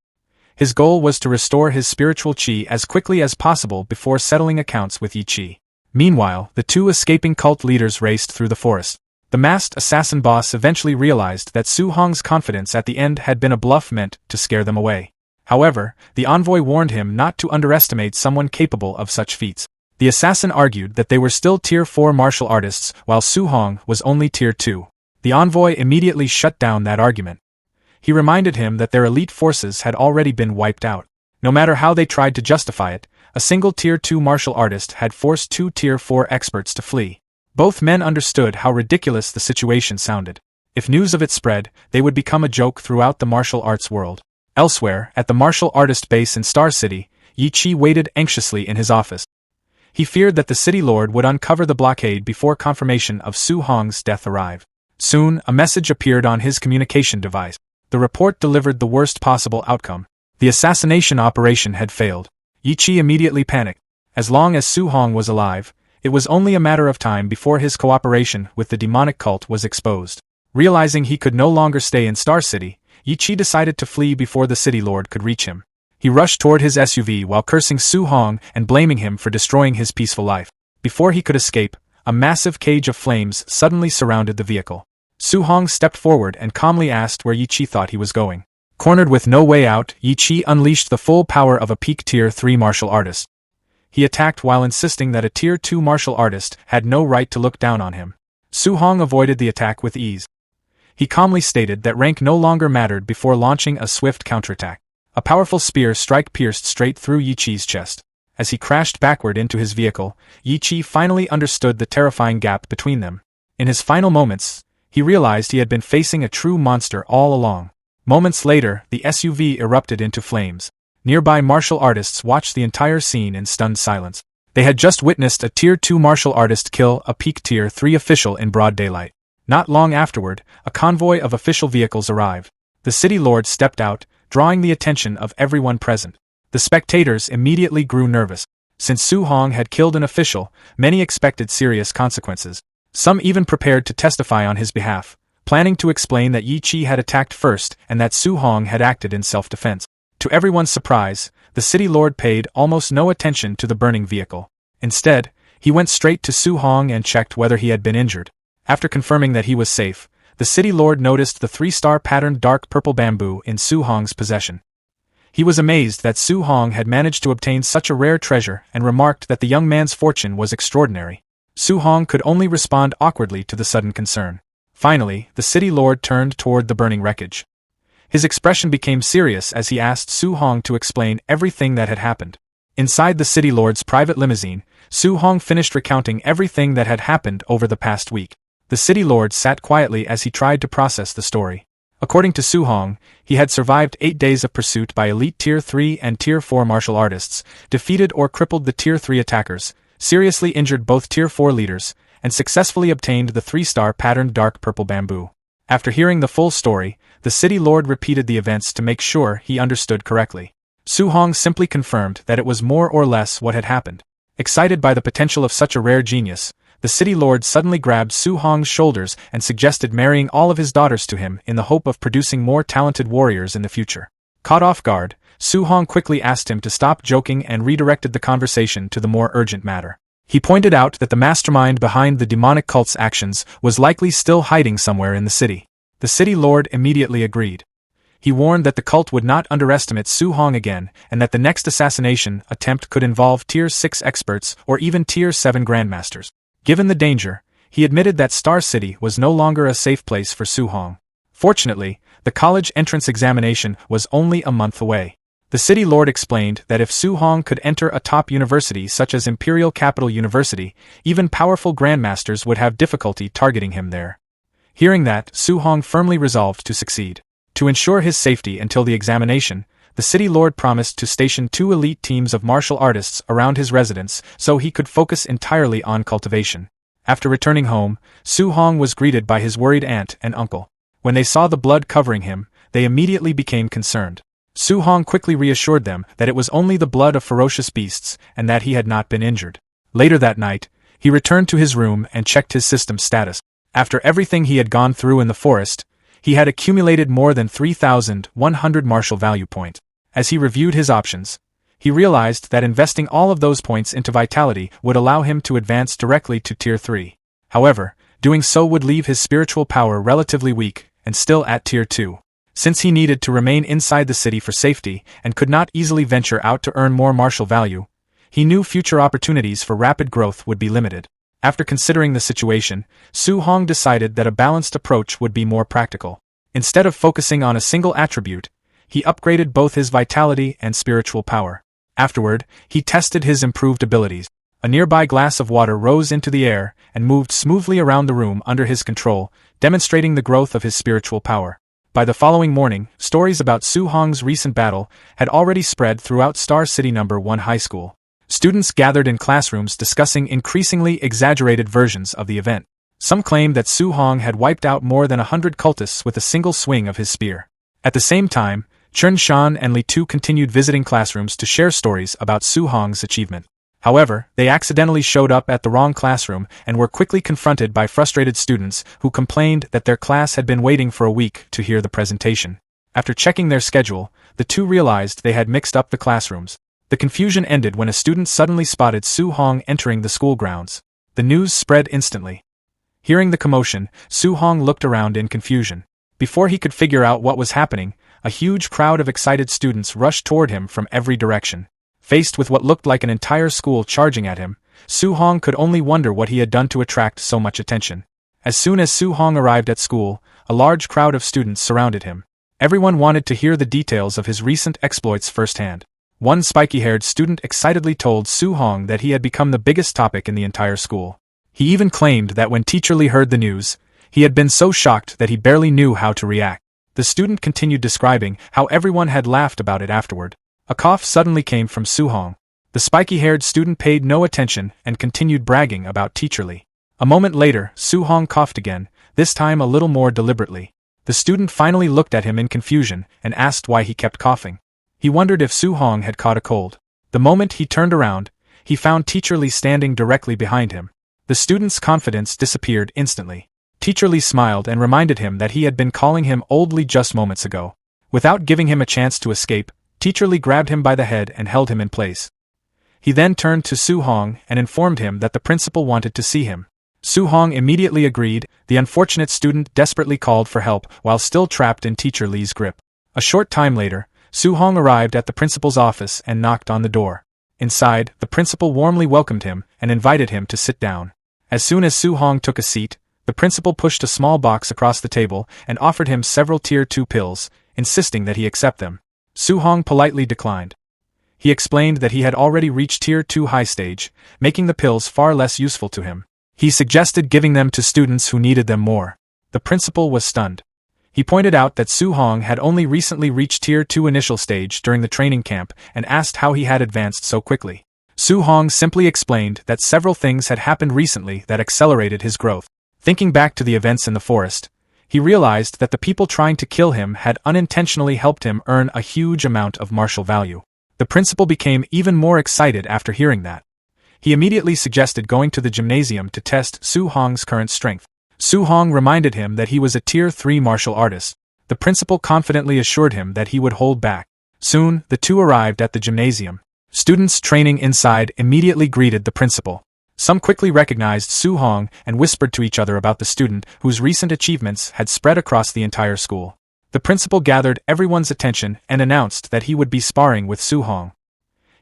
S1: His goal was to restore his spiritual chi as quickly as possible before settling accounts with Yi Chi. Meanwhile, the 2 escaping cult leaders raced through the forest. The masked assassin boss eventually realized that Su-hong's confidence at the end had been a bluff meant to scare them away. However, the envoy warned him not to underestimate someone capable of such feats. The assassin argued that they were still Tier 4 martial artists while Su-hong was only Tier 2. The envoy immediately shut down that argument. He reminded him that their elite forces had already been wiped out. No matter how they tried to justify it, a single Tier 2 martial artist had forced 2 Tier 4 experts to flee. Both men understood how ridiculous the situation sounded. If news of it spread, they would become a joke throughout the martial arts world. Elsewhere, at the martial artist base in Star City, Yi Chi waited anxiously in his office. He feared that the city lord would uncover the blockade before confirmation of Su-hong's death arrived. Soon, a message appeared on his communication device. The report delivered the worst possible outcome. The assassination operation had failed. Yi Chi immediately panicked. As long as Su-hong was alive, it was only a matter of time before his cooperation with the demonic cult was exposed. Realizing he could no longer stay in Star City, Yi Chi decided to flee before the city lord could reach him. He rushed toward his SUV while cursing Su-hong and blaming him for destroying his peaceful life. Before he could escape, a massive cage of flames suddenly surrounded the vehicle. Su-hong stepped forward and calmly asked where Yi Chi thought he was going. Cornered with no way out, Yi Chi unleashed the full power of a peak Tier 3 martial artist. He attacked while insisting that a Tier 2 martial artist had no right to look down on him. Su Hong avoided the attack with ease. He calmly stated that rank no longer mattered before launching a swift counterattack. A powerful spear strike pierced straight through Yi Chi's chest. As he crashed backward into his vehicle, Yi Chi finally understood the terrifying gap between them. In his final moments, he realized he had been facing a true monster all along. Moments later, the SUV erupted into flames. Nearby martial artists watched the entire scene in stunned silence. They had just witnessed a Tier 2 martial artist kill a peak Tier 3 official in broad daylight. Not long afterward, a convoy of official vehicles arrived. The city lord stepped out, drawing the attention of everyone present. The spectators immediately grew nervous. Since Su Hong had killed an official, many expected serious consequences. Some even prepared to testify on his behalf, planning to explain that Yi Chi had attacked first and that Su Hong had acted in self-defense. To everyone's surprise, the city lord paid almost no attention to the burning vehicle. Instead, he went straight to Su Hong and checked whether he had been injured. After confirming that he was safe, the city lord noticed the 3-star patterned dark purple bamboo in Su Hong's possession. He was amazed that Su Hong had managed to obtain such a rare treasure and remarked that the young man's fortune was extraordinary. Su Hong could only respond awkwardly to the sudden concern. Finally, the city lord turned toward the burning wreckage. His expression became serious as he asked Su Hong to explain everything that had happened. Inside the city lord's private limousine, Su Hong finished recounting everything that had happened over the past week. The city lord sat quietly as he tried to process the story. According to Su Hong, he had survived 8 days of pursuit by elite Tier 3 and Tier 4 martial artists, defeated or crippled the Tier 3 attackers, seriously injured both Tier 4 leaders, and successfully obtained the 3-star patterned dark purple bamboo. After hearing the full story, the city lord repeated the events to make sure he understood correctly. Su Hong simply confirmed that it was more or less what had happened. Excited by the potential of such a rare genius, the city lord suddenly grabbed Su Hong's shoulders and suggested marrying all of his daughters to him in the hope of producing more talented warriors in the future. Caught off guard, Su Hong quickly asked him to stop joking and redirected the conversation to the more urgent matter. He pointed out that the mastermind behind the demonic cult's actions was likely still hiding somewhere in the city. The city lord immediately agreed. He warned that the cult would not underestimate Su Hong again and that the next assassination attempt could involve Tier 6 experts or even Tier 7 grandmasters. Given the danger, he admitted that Star City was no longer a safe place for Su Hong. Fortunately, the college entrance examination was only a month away. The city lord explained that if Su Hong could enter a top university such as Imperial Capital University, even powerful grandmasters would have difficulty targeting him there. Hearing that, Su Hong firmly resolved to succeed. To ensure his safety until the examination, the city lord promised to station 2 elite teams of martial artists around his residence so he could focus entirely on cultivation. After returning home, Su Hong was greeted by his worried aunt and uncle. When they saw the blood covering him, they immediately became concerned. Su Hong quickly reassured them that it was only the blood of ferocious beasts and that he had not been injured. Later that night, he returned to his room and checked his system status. After everything he had gone through in the forest, he had accumulated more than 3,100 martial value points. As he reviewed his options, he realized that investing all of those points into vitality would allow him to advance directly to Tier 3. However, doing so would leave his spiritual power relatively weak and still at Tier 2. Since he needed to remain inside the city for safety and could not easily venture out to earn more martial value, he knew future opportunities for rapid growth would be limited. After considering the situation, Su Hong decided that a balanced approach would be more practical. Instead of focusing on a single attribute, he upgraded both his vitality and spiritual power. Afterward, he tested his improved abilities. A nearby glass of water rose into the air and moved smoothly around the room under his control, demonstrating the growth of his spiritual power. By the following morning, stories about Su Hong's recent battle had already spread throughout Star City No. 1 High School. Students gathered in classrooms discussing increasingly exaggerated versions of the event. Some claimed that Su Hong had wiped out more than 100 cultists with a single swing of his spear. At the same time, Chun Shan and Li Tu continued visiting classrooms to share stories about Su Hong's achievement. However, they accidentally showed up at the wrong classroom and were quickly confronted by frustrated students who complained that their class had been waiting for a week to hear the presentation. After checking their schedule, the two realized they had mixed up the classrooms. The confusion ended when a student suddenly spotted Su Hong entering the school grounds. The news spread instantly. Hearing the commotion, Su Hong looked around in confusion. Before he could figure out what was happening, a huge crowd of excited students rushed toward him from every direction. Faced with what looked like an entire school charging at him, Su-hong could only wonder what he had done to attract so much attention. As soon as Su-hong arrived at school, a large crowd of students surrounded him. Everyone wanted to hear the details of his recent exploits firsthand. One spiky-haired student excitedly told Su-hong that he had become the biggest topic in the entire school. He even claimed that when Teacher Lee heard the news, he had been so shocked that he barely knew how to react. The student continued describing how everyone had laughed about it afterward. A cough suddenly came from Su-hong. The spiky-haired student paid no attention and continued bragging about Teacher Lee. A moment later, Su-hong coughed again, this time a little more deliberately. The student finally looked at him in confusion and asked why he kept coughing. He wondered if Su-hong had caught a cold. The moment he turned around, he found Teacher Lee standing directly behind him. The student's confidence disappeared instantly. Teacher Lee smiled and reminded him that he had been calling him old Lee just moments ago. Without giving him a chance to escape, Teacher Lee grabbed him by the head and held him in place. He then turned to Su-hong and informed him that the principal wanted to see him. Su-hong immediately agreed. The unfortunate student desperately called for help while still trapped in Teacher Lee's grip. A short time later, Su-hong arrived at the principal's office and knocked on the door. Inside, the principal warmly welcomed him and invited him to sit down. As soon as Su-hong took a seat, the principal pushed a small box across the table and offered him several Tier 2 pills, insisting that he accept them. Su-hong politely declined. He explained that he had already reached Tier 2 high stage, making the pills far less useful to him. He suggested giving them to students who needed them more. The principal was stunned. He pointed out that Su-hong had only recently reached Tier 2 initial stage during the training camp and asked how he had advanced so quickly. Su-hong simply explained that several things had happened recently that accelerated his growth. Thinking back to the events in the forest, he realized that the people trying to kill him had unintentionally helped him earn a huge amount of martial value. The principal became even more excited after hearing that. He immediately suggested going to the gymnasium to test Su-hong's current strength. Su-hong reminded him that he was a Tier 3 martial artist. The principal confidently assured him that he would hold back. Soon, the two arrived at the gymnasium. Students training inside immediately greeted the principal. Some quickly recognized Su-hong and whispered to each other about the student whose recent achievements had spread across the entire school. The principal gathered everyone's attention and announced that he would be sparring with Su-hong.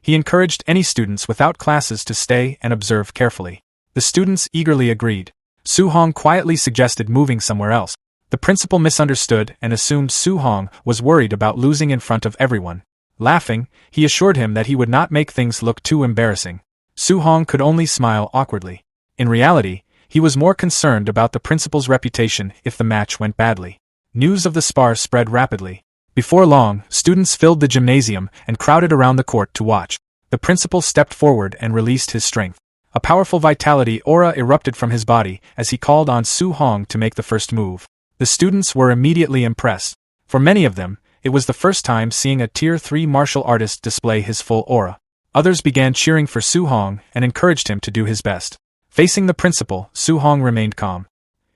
S1: He encouraged any students without classes to stay and observe carefully. The students eagerly agreed. Su-hong quietly suggested moving somewhere else. The principal misunderstood and assumed Su-hong was worried about losing in front of everyone. Laughing, he assured him that he would not make things look too embarrassing. Su-hong could only smile awkwardly. In reality, he was more concerned about the principal's reputation if the match went badly. News of the spar spread rapidly. Before long, students filled the gymnasium and crowded around the court to watch. The principal stepped forward and released his strength. A powerful vitality aura erupted from his body as he called on Su-hong to make the first move. The students were immediately impressed. For many of them, it was the first time seeing a Tier 3 martial artist display his full aura. Others began cheering for Su-hong and encouraged him to do his best. Facing the principal, Su-hong remained calm.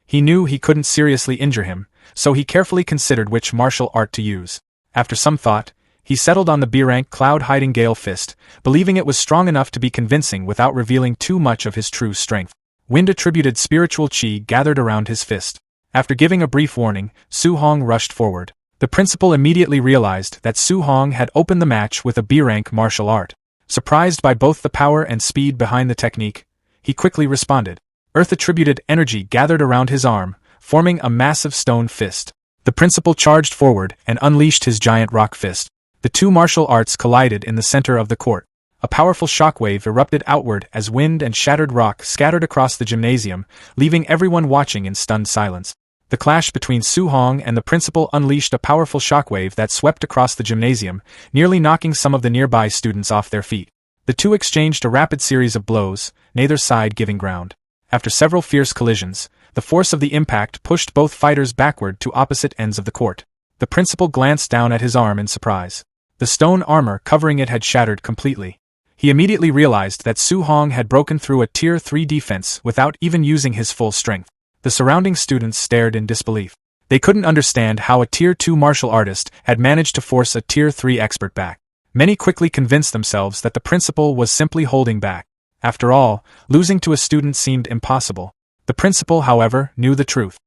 S1: He knew he couldn't seriously injure him, so he carefully considered which martial art to use. After some thought, he settled on the B-rank Cloud-Hiding Gale Fist, believing it was strong enough to be convincing without revealing too much of his true strength. Wind-attributed spiritual chi gathered around his fist. After giving a brief warning, Su-hong rushed forward. The principal immediately realized that Su-hong had opened the match with a B-rank martial art. Surprised by both the power and speed behind the technique, he quickly responded. Earth-attributed energy gathered around his arm, forming a massive stone fist. The principal charged forward and unleashed his giant rock fist. The two martial arts collided in the center of the court. A powerful shockwave erupted outward as wind and shattered rock scattered across the gymnasium, leaving everyone watching in stunned silence. The clash between Su-hong and the principal unleashed a powerful shockwave that swept across the gymnasium, nearly knocking some of the nearby students off their feet. The two exchanged a rapid series of blows, neither side giving ground. After several fierce collisions, the force of the impact pushed both fighters backward to opposite ends of the court. The principal glanced down at his arm in surprise. The stone armor covering it had shattered completely. He immediately realized that Su-hong had broken through a Tier 3 defense without even using his full strength. The surrounding students stared in disbelief. They couldn't understand how a Tier 2 martial artist had managed to force a Tier 3 expert back. Many quickly convinced themselves that the principal was simply holding back. After all, losing to a student seemed impossible. The principal, however, knew the truth.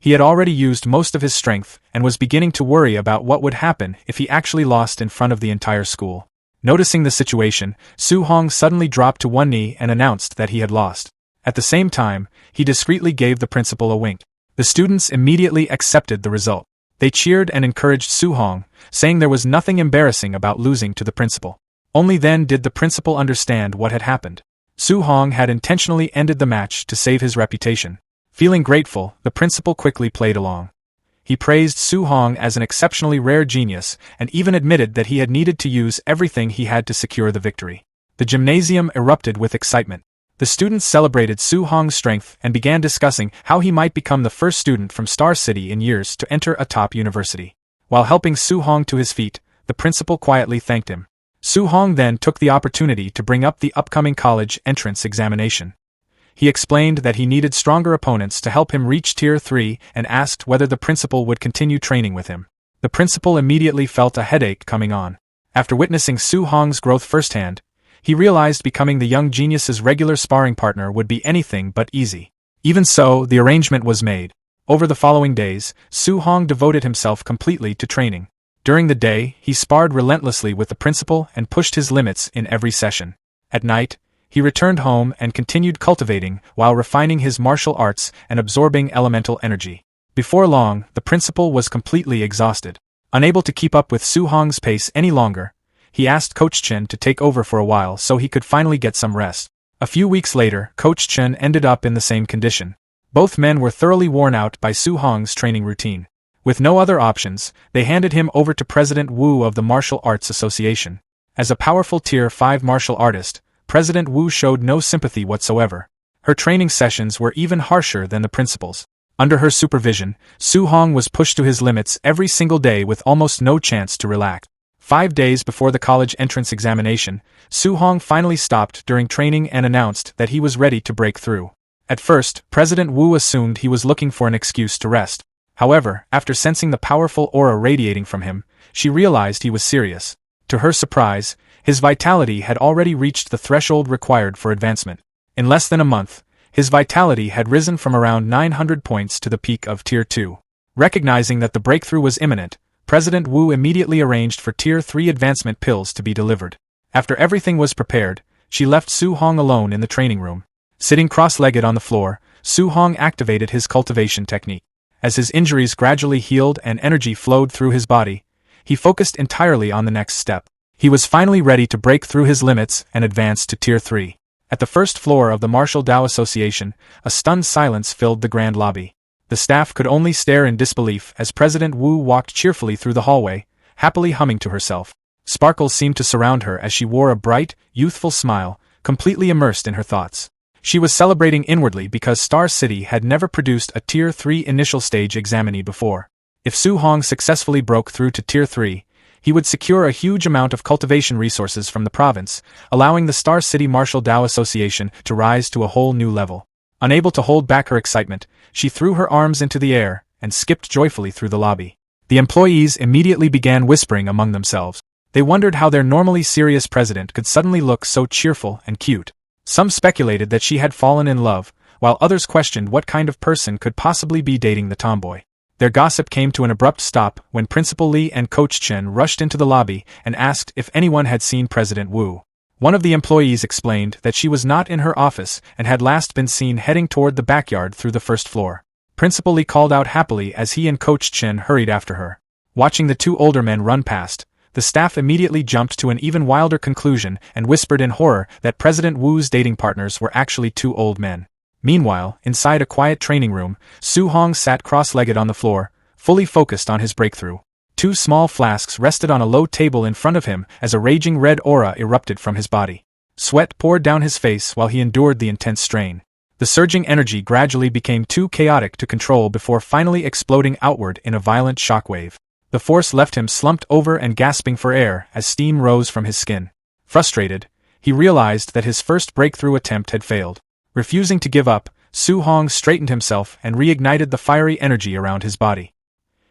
S1: He had already used most of his strength and was beginning to worry about what would happen if he actually lost in front of the entire school. Noticing the situation, Su Hong suddenly dropped to one knee and announced that he had lost. At the same time, he discreetly gave the principal a wink. The students immediately accepted the result. They cheered and encouraged Su Hong, saying there was nothing embarrassing about losing to the principal. Only then did the principal understand what had happened. Su Hong had intentionally ended the match to save his reputation. Feeling grateful, the principal quickly played along. He praised Su Hong as an exceptionally rare genius and even admitted that he had needed to use everything he had to secure the victory. The gymnasium erupted with excitement. The students celebrated Su Hong's strength and began discussing how he might become the first student from Star City in years to enter a top university. While helping Su Hong to his feet, the principal quietly thanked him. Su Hong then took the opportunity to bring up the upcoming college entrance examination. He explained that he needed stronger opponents to help him reach Tier 3 and asked whether the principal would continue training with him. The principal immediately felt a headache coming on. After witnessing Su Hong's growth firsthand, he realized becoming the young genius's regular sparring partner would be anything but easy. Even so, the arrangement was made. Over the following days, Su Hong devoted himself completely to training. During the day, he sparred relentlessly with the principal and pushed his limits in every session. At night, he returned home and continued cultivating while refining his martial arts and absorbing elemental energy. Before long, the principal was completely exhausted. Unable to keep up with Su Hong's pace any longer, he asked Coach Chen to take over for a while so he could finally get some rest. A few weeks later, Coach Chen ended up in the same condition. Both men were thoroughly worn out by Su Hong's training routine. With no other options, they handed him over to President Wu of the Martial Arts Association. As a powerful Tier 5 martial artist, President Wu showed no sympathy whatsoever. Her training sessions were even harsher than the principal's. Under her supervision, Su Hong was pushed to his limits every single day with almost no chance to relax. 5 days before the college entrance examination, Su Hong finally stopped during training and announced that he was ready to break through. At first, President Wu assumed he was looking for an excuse to rest. However, after sensing the powerful aura radiating from him, she realized he was serious. To her surprise, his vitality had already reached the threshold required for advancement. In less than a month, his vitality had risen from around 900 points to the peak of Tier 2. Recognizing that the breakthrough was imminent, President Wu immediately arranged for Tier 3 advancement pills to be delivered. After everything was prepared, she left Su Hong alone in the training room. Sitting cross-legged on the floor, Su Hong activated his cultivation technique. As his injuries gradually healed and energy flowed through his body, he focused entirely on the next step. He was finally ready to break through his limits and advance to Tier 3. At the first floor of the Martial Dao Association, a stunned silence filled the grand lobby. The staff could only stare in disbelief as President Wu walked cheerfully through the hallway, happily humming to herself. Sparkles seemed to surround her as she wore a bright, youthful smile, completely immersed in her thoughts. She was celebrating inwardly because Star City had never produced a Tier 3 initial stage examinee before. If Su Hong successfully broke through to Tier 3, he would secure a huge amount of cultivation resources from the province, allowing the Star City Martial Dao Association to rise to a whole new level. Unable to hold back her excitement, she threw her arms into the air and skipped joyfully through the lobby. The employees immediately began whispering among themselves. They wondered how their normally serious president could suddenly look so cheerful and cute. Some speculated that she had fallen in love, while others questioned what kind of person could possibly be dating the tomboy. Their gossip came to an abrupt stop when Principal Li and Coach Chen rushed into the lobby and asked if anyone had seen President Wu. One of the employees explained that she was not in her office and had last been seen heading toward the backyard through the first floor. Principal Li called out happily as he and Coach Chen hurried after her. Watching the two older men run past, the staff immediately jumped to an even wilder conclusion and whispered in horror that President Wu's dating partners were actually two old men. Meanwhile, inside a quiet training room, Su Hong sat cross-legged on the floor, fully focused on his breakthrough. 2 small flasks rested on a low table in front of him as a raging red aura erupted from his body. Sweat poured down his face while he endured the intense strain. The surging energy gradually became too chaotic to control before finally exploding outward in a violent shockwave. The force left him slumped over and gasping for air as steam rose from his skin. Frustrated, he realized that his first breakthrough attempt had failed. Refusing to give up, Su Hong straightened himself and reignited the fiery energy around his body.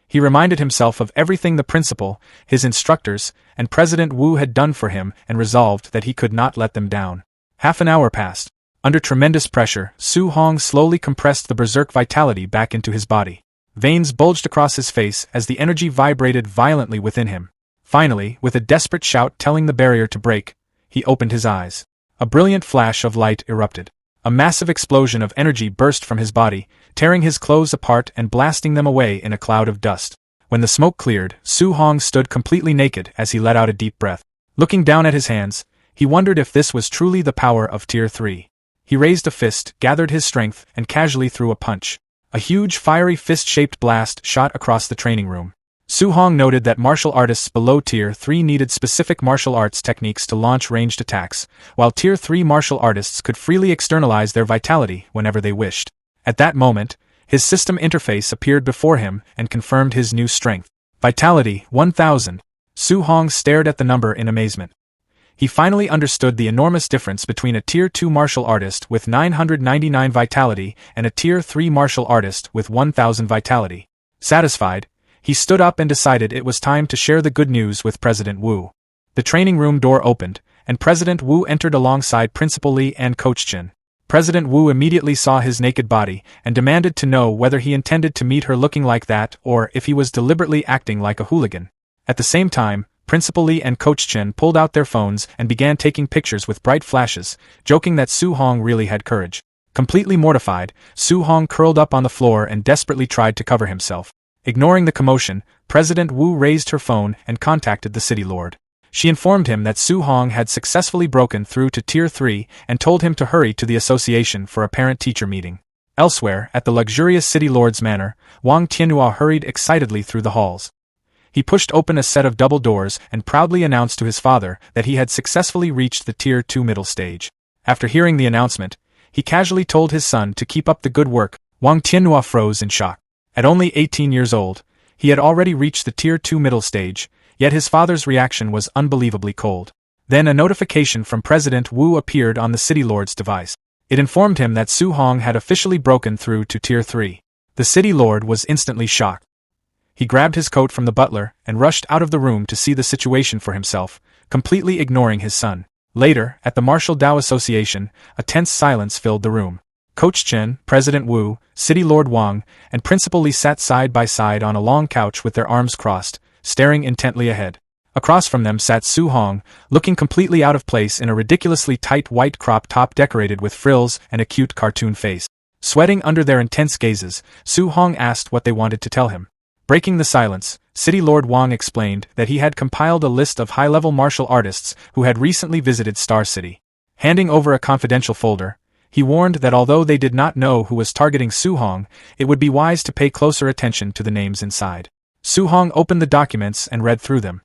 S1: He reminded himself of everything the principal, his instructors, and President Wu had done for him and resolved that he could not let them down. Half an hour passed. Under tremendous pressure, Su Hong slowly compressed the berserk vitality back into his body. Veins bulged across his face as the energy vibrated violently within him. Finally, with a desperate shout telling the barrier to break, he opened his eyes. A brilliant flash of light erupted. A massive explosion of energy burst from his body, tearing his clothes apart and blasting them away in a cloud of dust. When the smoke cleared, Su Hong stood completely naked as he let out a deep breath. Looking down at his hands, he wondered if this was truly the power of Tier 3. He raised a fist, gathered his strength, and casually threw a punch. A huge fiery fist-shaped blast shot across the training room. Su Hong noted that martial artists below Tier 3 needed specific martial arts techniques to launch ranged attacks, while Tier 3 martial artists could freely externalize their vitality whenever they wished. At that moment, his system interface appeared before him and confirmed his new strength. Vitality, 1000. Su Hong stared at the number in amazement. He finally understood the enormous difference between a Tier 2 martial artist with 999 vitality and a Tier 3 martial artist with 1000 vitality. Satisfied, he stood up and decided it was time to share the good news with President Wu. The training room door opened, and President Wu entered alongside Principal Li and Coach Chen. President Wu immediately saw his naked body and demanded to know whether he intended to meet her looking like that or if he was deliberately acting like a hooligan. At the same time, Principal Li and Coach Chen pulled out their phones and began taking pictures with bright flashes, joking that Su Hong really had courage. Completely mortified, Su Hong curled up on the floor and desperately tried to cover himself. Ignoring the commotion, President Wu raised her phone and contacted the city lord. She informed him that Su Hong had successfully broken through to Tier 3 and told him to hurry to the association for a parent-teacher meeting. Elsewhere, at the luxurious city lord's manor, Wang Tianhua hurried excitedly through the halls. He pushed open a set of double doors and proudly announced to his father that he had successfully reached the Tier 2 middle stage. After hearing the announcement, he casually told his son to keep up the good work. Wang Tianhua froze in shock. At only 18 years old, he had already reached the Tier 2 middle stage, yet his father's reaction was unbelievably cold. Then a notification from President Wu appeared on the city lord's device. It informed him that Su Hong had officially broken through to Tier 3. The city lord was instantly shocked. He grabbed his coat from the butler and rushed out of the room to see the situation for himself, completely ignoring his son. Later, at the Martial Dao Association, a tense silence filled the room. Coach Chen, President Wu, City Lord Wang, and Principal Li sat side by side on a long couch with their arms crossed, staring intently ahead. Across from them sat Su Hong, looking completely out of place in a ridiculously tight white crop top decorated with frills and a cute cartoon face. Sweating under their intense gazes, Su Hong asked what they wanted to tell him. Breaking the silence, City Lord Wang explained that he had compiled a list of high-level martial artists who had recently visited Star City. Handing over a confidential folder, he warned that although they did not know who was targeting Su Hong, it would be wise to pay closer attention to the names inside. Su Hong opened the documents and read through them.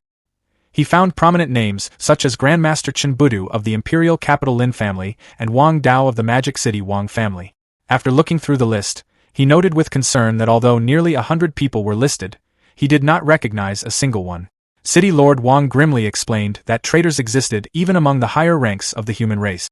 S1: He found prominent names such as Grandmaster Chen Budu of the Imperial Capital Lin family and Wang Dao of the Magic City Wang family. After looking through the list, he noted with concern that although nearly 100 people were listed, he did not recognize a single one. City Lord Wang grimly explained that traitors existed even among the higher ranks of the human race.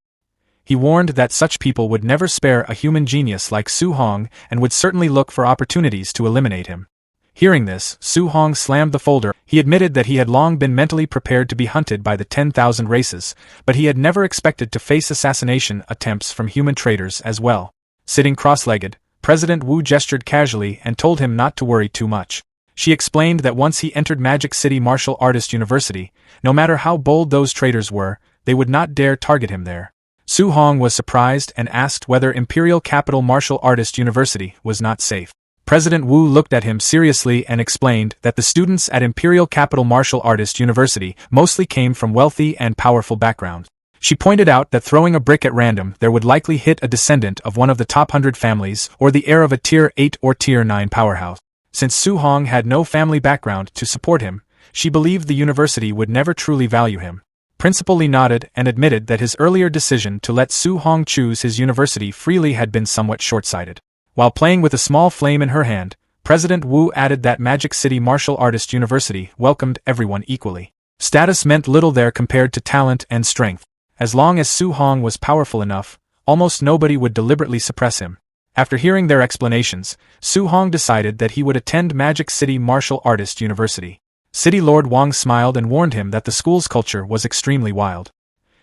S1: He warned that such people would never spare a human genius like Su Hong and would certainly look for opportunities to eliminate him. Hearing this, Su Hong slammed the folder. He admitted that he had long been mentally prepared to be hunted by the 10,000 races, but he had never expected to face assassination attempts from human traitors as well. Sitting cross-legged, President Wu gestured casually and told him not to worry too much. She explained that once he entered Magic City Martial Artist University, no matter how bold those traitors were, they would not dare target him there. Su Hong was surprised and asked whether Imperial Capital Martial Artist University was not safe. President Wu looked at him seriously and explained that the students at Imperial Capital Martial Artist University mostly came from wealthy and powerful backgrounds. She pointed out that throwing a brick at random there would likely hit a descendant of one of the top 100 families or the heir of a Tier 8 or Tier 9 powerhouse. Since Su Hong had no family background to support him, she believed the university would never truly value him. Principal Li nodded and admitted that his earlier decision to let Su Hong choose his university freely had been somewhat short-sighted. While playing with a small flame in her hand, President Wu added that Magic City Martial Artist University welcomed everyone equally. Status meant little there compared to talent and strength. As long as Su Hong was powerful enough, almost nobody would deliberately suppress him. After hearing their explanations, Su Hong decided that he would attend Magic City Martial Artist University. City Lord Wang smiled and warned him that the school's culture was extremely wild.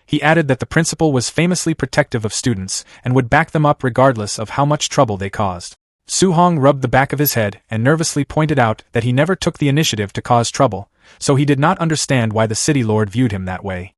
S1: He added that the principal was famously protective of students and would back them up regardless of how much trouble they caused. Su Hong rubbed the back of his head and nervously pointed out that he never took the initiative to cause trouble, so he did not understand why the city lord viewed him that way.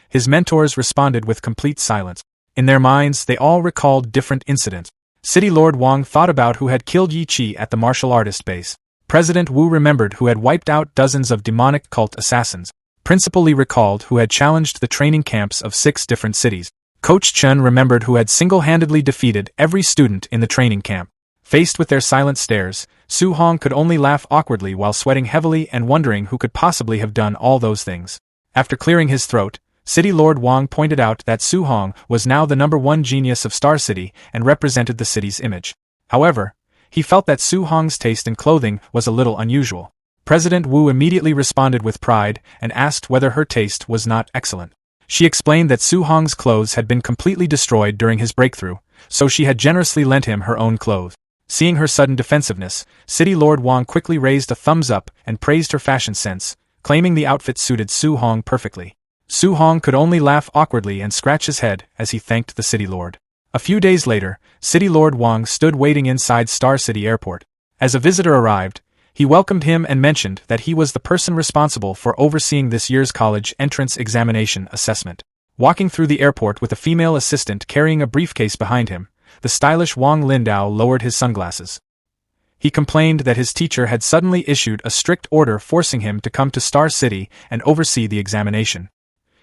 S1: His mentors responded with complete silence. In their minds, they all recalled different incidents. City Lord Wang thought about who had killed Yi Chi at the martial artist base. President Wu remembered who had wiped out dozens of demonic cult assassins. Principal Li recalled who had challenged the training camps of 6 different cities. Coach Chen remembered who had single-handedly defeated every student in the training camp. Faced with their silent stares, Su Hong could only laugh awkwardly while sweating heavily and wondering who could possibly have done all those things. After clearing his throat, City Lord Wang pointed out that Su Hong was now the #1 genius of Star City and represented the city's image. However, he felt that Su Hong's taste in clothing was a little unusual. President Wu immediately responded with pride and asked whether her taste was not excellent. She explained that Su Hong's clothes had been completely destroyed during his breakthrough, so she had generously lent him her own clothes. Seeing her sudden defensiveness, City Lord Wang quickly raised a thumbs up and praised her fashion sense, claiming the outfit suited Su Hong perfectly. Su Hong could only laugh awkwardly and scratch his head as he thanked the city lord. A few days later, City Lord Wang stood waiting inside Star City Airport. As a visitor arrived, he welcomed him and mentioned that he was the person responsible for overseeing this year's college entrance examination assessment. Walking through the airport with a female assistant carrying a briefcase behind him, the stylish Wang Lindao lowered his sunglasses. He complained that his teacher had suddenly issued a strict order forcing him to come to Star City and oversee the examination.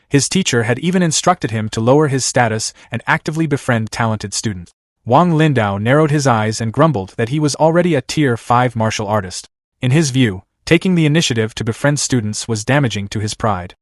S1: His teacher had even instructed him to lower his status and actively befriend talented students. Wang Lindao narrowed his eyes and grumbled that he was already a Tier 5 martial artist. In his view, taking the initiative to befriend students was damaging to his pride.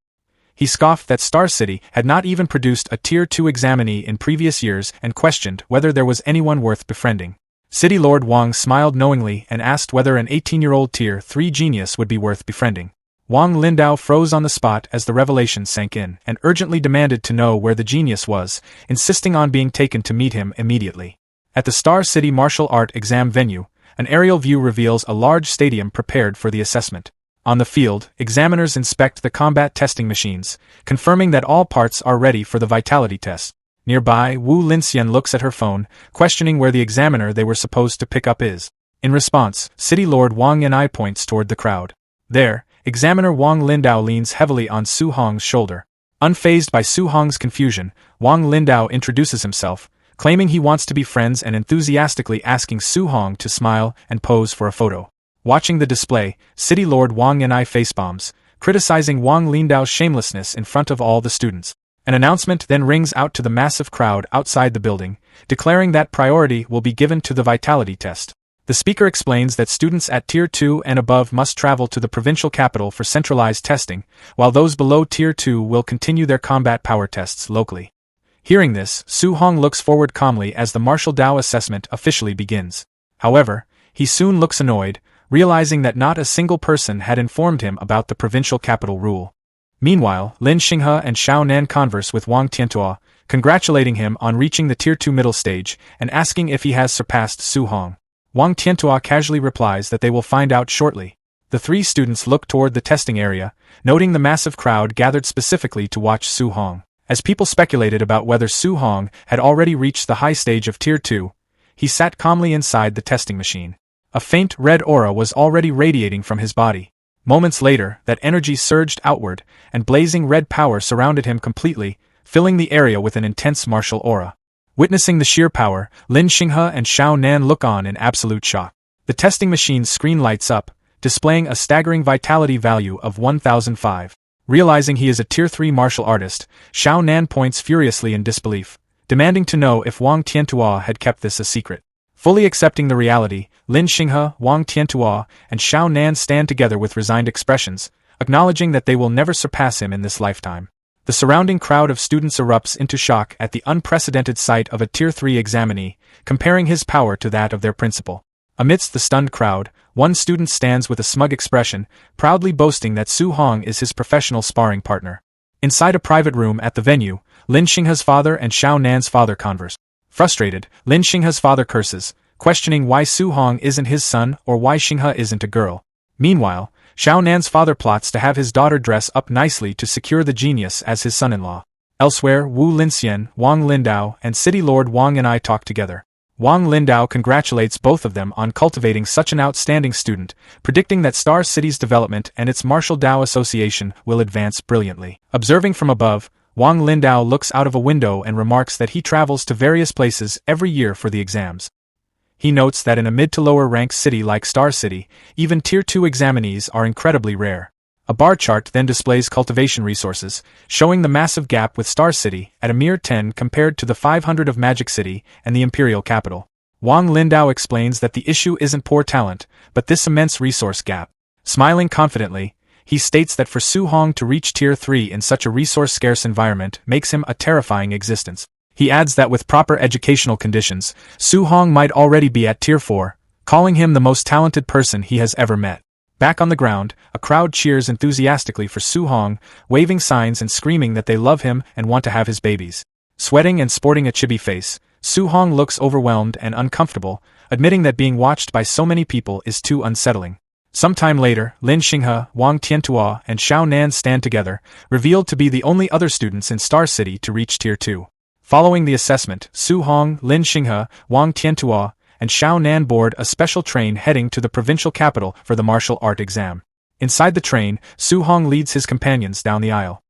S1: He scoffed that Star City had not even produced a Tier 2 examinee in previous years and questioned whether there was anyone worth befriending. City Lord Wang smiled knowingly and asked whether an 18-year-old Tier 3 genius would be worth befriending. Wang Lindao froze on the spot as the revelation sank in and urgently demanded to know where the genius was, insisting on being taken to meet him immediately. At the Star City martial art exam venue, an aerial view reveals a large stadium prepared for the assessment. On the field, examiners inspect the combat testing machines, confirming that all parts are ready for the vitality test. Nearby, Wu Linxian looks at her phone, questioning where the examiner they were supposed to pick up is. In response, City Lord Wang Yanai points toward the crowd. There, Examiner Wang Lindao leans heavily on Su Hong's shoulder. Unfazed by Su Hong's confusion, Wang Lindao introduces himself, claiming he wants to be friends and enthusiastically asking Su Hong to smile and pose for a photo. Watching the display, City Lord Wang Yanai facebombs, criticizing Wang Lindao's shamelessness in front of all the students. An announcement then rings out to the massive crowd outside the building, declaring that priority will be given to the vitality test. The speaker explains that students at Tier 2 and above must travel to the provincial capital for centralized testing, while those below Tier 2 will continue their combat power tests locally. Hearing this, Su Hong looks forward calmly as the martial Dao assessment officially begins. However, he soon looks annoyed, realizing that not a single person had informed him about the provincial capital rule. Meanwhile, Lin Xinghe and Xiao Nan converse with Wang Tiantua, congratulating him on reaching the Tier 2 middle stage and asking if he has surpassed Su Hong. Wang Tiantua casually replies that they will find out shortly. The 3 students look toward the testing area, noting the massive crowd gathered specifically to watch Su Hong. As people speculated about whether Su Hong had already reached the high stage of Tier 2, he sat calmly inside the testing machine. A faint red aura was already radiating from his body. Moments later, that energy surged outward, and blazing red power surrounded him completely, filling the area with an intense martial aura. Witnessing the sheer power, Lin Xinghe and Xiao Nan look on in absolute shock. The testing machine's screen lights up, displaying a staggering vitality value of 1005. Realizing he is a Tier 3 martial artist, Xiao Nan points furiously in disbelief, demanding to know if Wang Tiantua had kept this a secret. Fully accepting the reality, Lin Xinghe, Wang Tiantua, and Xiao Nan stand together with resigned expressions, acknowledging that they will never surpass him in this lifetime. The surrounding crowd of students erupts into shock at the unprecedented sight of a Tier 3 examinee, comparing his power to that of their principal. Amidst the stunned crowd, one student stands with a smug expression, proudly boasting that Su Hong is his professional sparring partner. Inside a private room at the venue, Lin Xinghe's father and Xiao Nan's father converse. Frustrated, Lin Xinghe's father curses, questioning why Su Hong isn't his son or why Xinghe isn't a girl. Meanwhile, Xiao Nan's father plots to have his daughter dress up nicely to secure the genius as his son-in-law. Elsewhere, Wu Linxian, Wang Lindao, and City Lord Wang Yanai talk together. Wang Lindao congratulates both of them on cultivating such an outstanding student, predicting that Star City's development and its Martial Dao Association will advance brilliantly. Observing from above, Wang Lindao looks out of a window and remarks that he travels to various places every year for the exams. He notes that in a mid to lower ranked city like Star City, even Tier 2 examinees are incredibly rare. A bar chart then displays cultivation resources, showing the massive gap with Star City at a mere 10 compared to the 500 of Magic City and the Imperial Capital. Wang Lindao explains that the issue isn't poor talent, but this immense resource gap. Smiling confidently, he states that for Su Hong to reach Tier 3 in such a resource-scarce environment makes him a terrifying existence. He adds that with proper educational conditions, Su Hong might already be at Tier 4, calling him the most talented person he has ever met. Back on the ground, a crowd cheers enthusiastically for Su Hong, waving signs and screaming that they love him and want to have his babies. Sweating and sporting a chibi face, Su Hong looks overwhelmed and uncomfortable, admitting that being watched by so many people is too unsettling. Sometime later, Lin Xinghe, Wang Tiantua, and Xiao Nan stand together, revealed to be the only other students in Star City to reach Tier 2. Following the assessment, Su Hong, Lin Xinghe, Wang Tiantua, and Xiao Nan board a special train heading to the provincial capital for the martial art exam. Inside the train, Su Hong leads his companions down the aisle.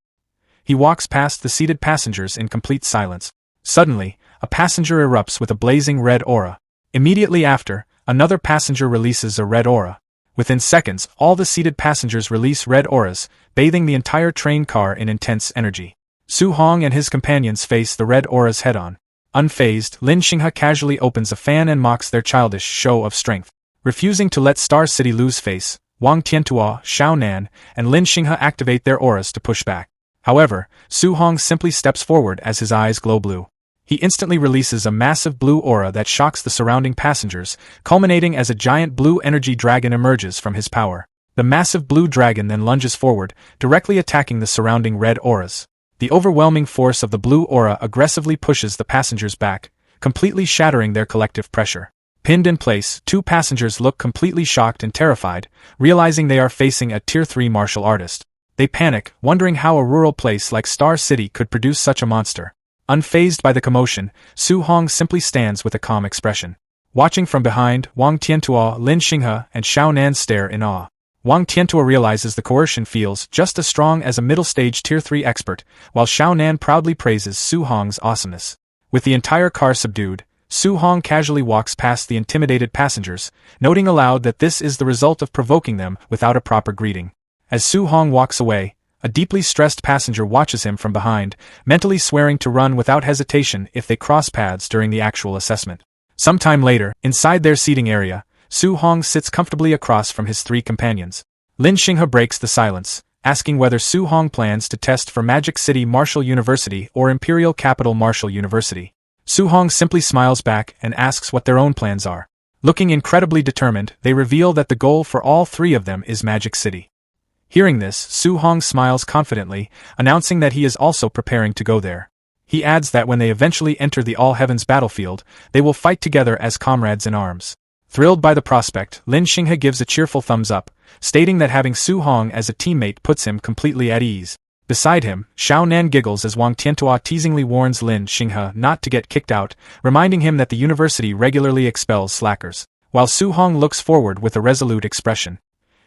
S1: He walks past the seated passengers in complete silence. Suddenly, a passenger erupts with a blazing red aura. Immediately after, another passenger releases a red aura. Within seconds, all the seated passengers release red auras, bathing the entire train car in intense energy. Su Hong and his companions face the red auras head-on. Unfazed, Lin Xinghe casually opens a fan and mocks their childish show of strength. Refusing to let Star City lose face, Wang Tiantua, Xiao Nan, and Lin Xinghe activate their auras to push back. However, Su Hong simply steps forward as his eyes glow blue. He instantly releases a massive blue aura that shocks the surrounding passengers, culminating as a giant blue energy dragon emerges from his power. The massive blue dragon then lunges forward, directly attacking the surrounding red auras. The overwhelming force of the blue aura aggressively pushes the passengers back, completely shattering their collective pressure. Pinned in place, two passengers look completely shocked and terrified, realizing they are facing a Tier 3 martial artist. They panic, wondering how a rural place like Star City could produce such a monster. Unfazed by the commotion, Su Hong simply stands with a calm expression. Watching from behind, Wang Tiantua, Lin Xinghe, and Xiao Nan stare in awe. Wang Tiantua realizes the coercion feels just as strong as a middle-stage Tier 3 expert, while Xiao Nan proudly praises Su Hong's awesomeness. With the entire car subdued, Su Hong casually walks past the intimidated passengers, noting aloud that this is the result of provoking them without a proper greeting. As Su Hong walks away, a deeply stressed passenger watches him from behind, mentally swearing to run without hesitation if they cross paths during the actual assessment. Sometime later, inside their seating area, Su Hong sits comfortably across from his three companions. Lin Xinghe breaks the silence, asking whether Su Hong plans to test for Magic City Martial University or Imperial Capital Martial University. Su Hong simply smiles back and asks what their own plans are. Looking incredibly determined, they reveal that the goal for all three of them is Magic City. Hearing this, Su Hong smiles confidently, announcing that he is also preparing to go there. He adds that when they eventually enter the All Heavens battlefield, they will fight together as comrades in arms. Thrilled by the prospect, Lin Xinghe gives a cheerful thumbs up, stating that having Su Hong as a teammate puts him completely at ease. Beside him, Xiao Nan giggles as Wang Tiantua teasingly warns Lin Xinghe not to get kicked out, reminding him that the university regularly expels slackers. While Su Hong looks forward with a resolute expression.